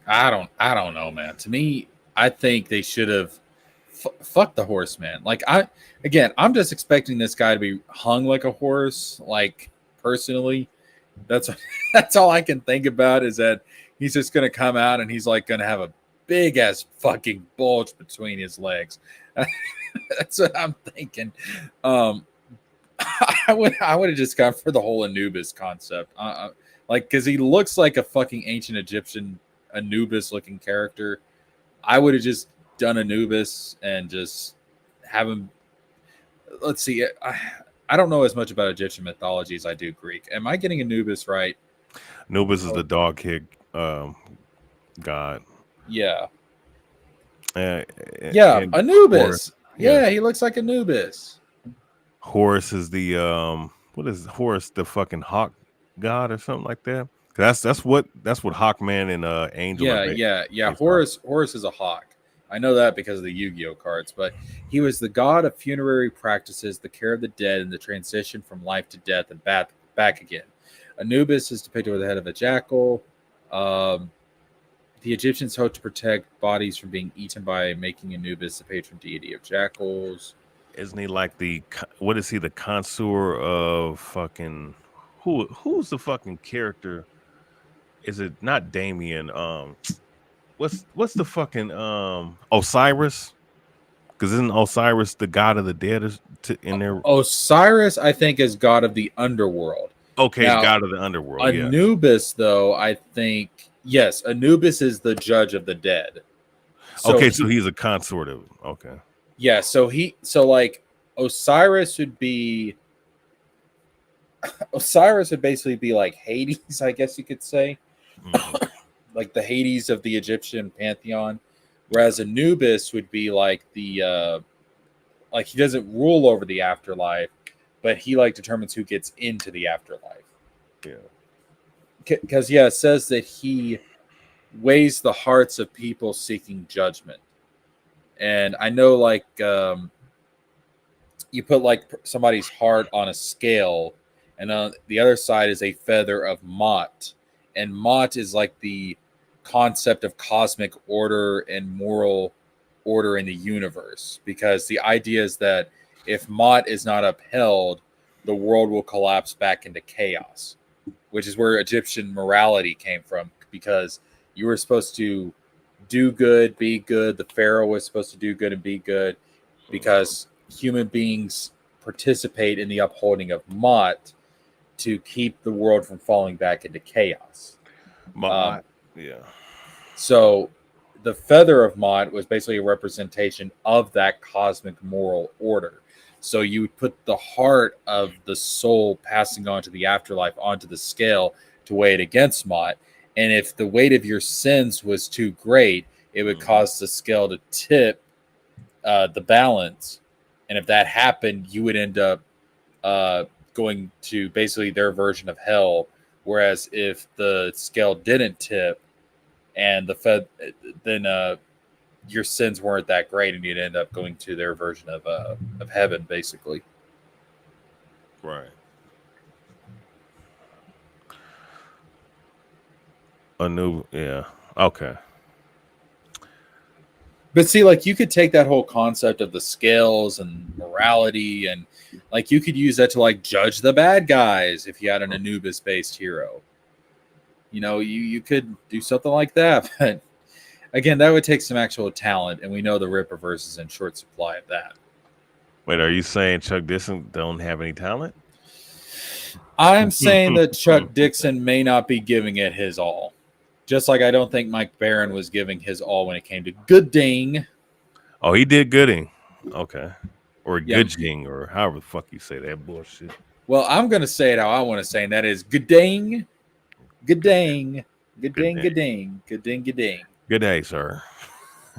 I don't know, man. To me, I think they should have fuck the Horseman. Like, I'm just expecting this guy to be hung like a horse. Like, personally, that's all I can think about, is that he's just gonna come out and he's like gonna have a big ass fucking bulge between his legs. That's what I'm thinking. I would have just gone for the whole Anubis concept. Like, because he looks like a fucking ancient Egyptian Anubis looking character. I would have just done Anubis and just have him. Let's see. I don't know as much about Egyptian mythology as I do Greek. Am I getting Anubis right? Anubis is the dog kid god. Yeah. Yeah, Anubis. Yeah, he looks like Anubis. Horus is the what is Horus, the fucking hawk god or something like that? That's what Hawkman and Angel. Yeah. Horus is a hawk. I know that because of the Yu-Gi-Oh cards, but he was the god of funerary practices, the care of the dead, and the transition from life to death and back again. Anubis is depicted with the head of a jackal. The Egyptians hoped to protect bodies from being eaten by making Anubis the patron deity of jackals. Isn't he like the connoisseur of fucking who's the fucking character? Is it not Damien? What's the fucking Osiris? Because isn't Osiris the god of the dead in there? Osiris, I think, is god of the underworld. Okay, now, god of the underworld. Anubis, though, I think, yes, Anubis is the judge of the dead. So he's a consort of. Okay. Yeah, so like Osiris would basically be like Hades, I guess you could say. Mm-hmm. Like the Hades of the Egyptian pantheon, whereas Anubis would be like the like he doesn't rule over the afterlife, but he like determines who gets into the afterlife. Yeah. Because it says that he weighs the hearts of people seeking judgment. And I know, like, you put like somebody's heart on a scale, and on the other side is a feather of Mot. And Mot is like the concept of cosmic order and moral order in the universe, because the idea is that if Mot is not upheld, the world will collapse back into chaos. which is where Egyptian morality came from, because you were supposed to do good, be good. The pharaoh was supposed to do good and be good, because human beings participate in the upholding of Mot to keep the world from falling back into chaos. Yeah. So the feather of Mot was basically a representation of that cosmic moral order. So you would put the heart of the soul passing on to the afterlife onto the scale to weigh it against Mot. And if the weight of your sins was too great, it would cause the scale to tip the balance. And if that happened, you would end up going to basically their version of hell. Whereas if the scale didn't tip and then your sins weren't that great, and you'd end up going to their version of heaven, basically. Right. Yeah. Okay. But see, like, you could take that whole concept of the scales and morality, and like you could use that to like judge the bad guys if you had an Anubis-based hero. You know, you could do something like that. But again, that would take some actual talent, and we know the Rippaverse is in short supply of that. Wait, are you saying Chuck Dixon don't have any talent? I'm saying that Chuck Dixon may not be giving it his all. Just like I don't think Mike Barron was giving his all when it came to Goodyng. Oh, he did Gooding. Okay. Or Yeah. Gooding, or however the fuck you say that bullshit. Well, I'm going to say it how I want to say, and that is Goodyng. Goodyng. Goodyng, Goodyng. Goodyng, Goodyng. Good day, sir.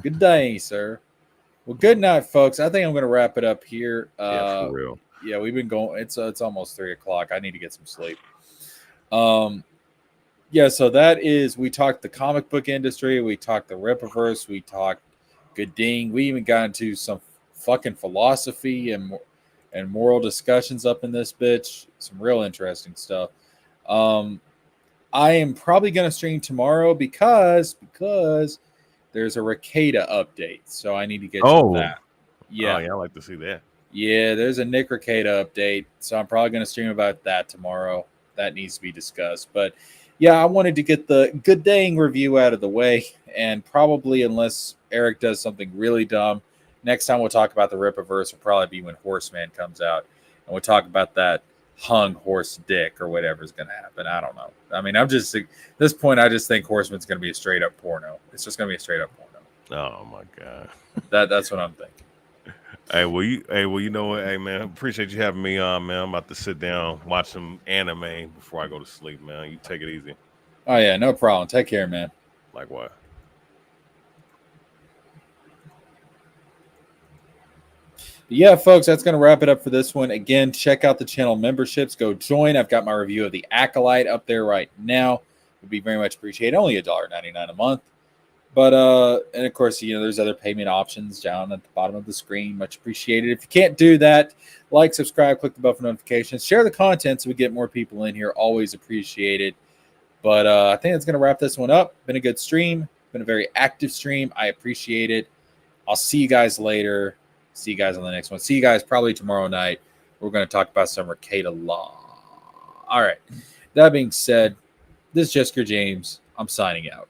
Good day, sir. Well, good night, folks. I think I'm going to wrap it up here. Yeah, for real. Yeah, we've been going. It's almost 3:00. I need to get some sleep. Yeah, so that is, we talked the comic book industry, we talked the Rippaverse, we talked Goodyng, we even got into some fucking philosophy and moral discussions up in this bitch. Some real interesting stuff. I am probably going to stream tomorrow because there's a Ricada update, so I need to get to that. Yeah. Oh, yeah, I like to see that. Yeah, there's a Nick Ricada update, so I'm probably going to stream about that tomorrow. That needs to be discussed, but yeah, I wanted to get the Goodyng review out of the way, and probably, unless Eric does something really dumb, next time we'll talk about the Rippaverse will probably be when Horseman comes out, and we'll talk about that hung horse dick or whatever is going to happen. I don't know. I mean, at this point, I just think Horseman's going to be a straight up porno. It's just going to be a straight up porno. Oh my god. That's what I'm thinking. Hey, you know what? Hey, man, appreciate you having me on, man. I'm about to sit down, watch some anime before I go to sleep, man. You take it easy. Oh, yeah, no problem. Take care, man. Likewise. Yeah, folks, that's going to wrap it up for this one. Again, check out the channel memberships. Go join. I've got my review of The Acolyte up there right now. It would be very much appreciated. Only $1.99 a month. But, and of course, you know, there's other payment options down at the bottom of the screen. Much appreciated. If you can't do that, like, subscribe, click the bell for notifications, share the content so we get more people in here. Always appreciated. But I think that's going to wrap this one up. Been a good stream. Been a very active stream. I appreciate it. I'll see you guys later. See you guys on the next one. See you guys probably tomorrow night. We're going to talk about some Ricada law. All right. That being said, this is JeskerJames. I'm signing out.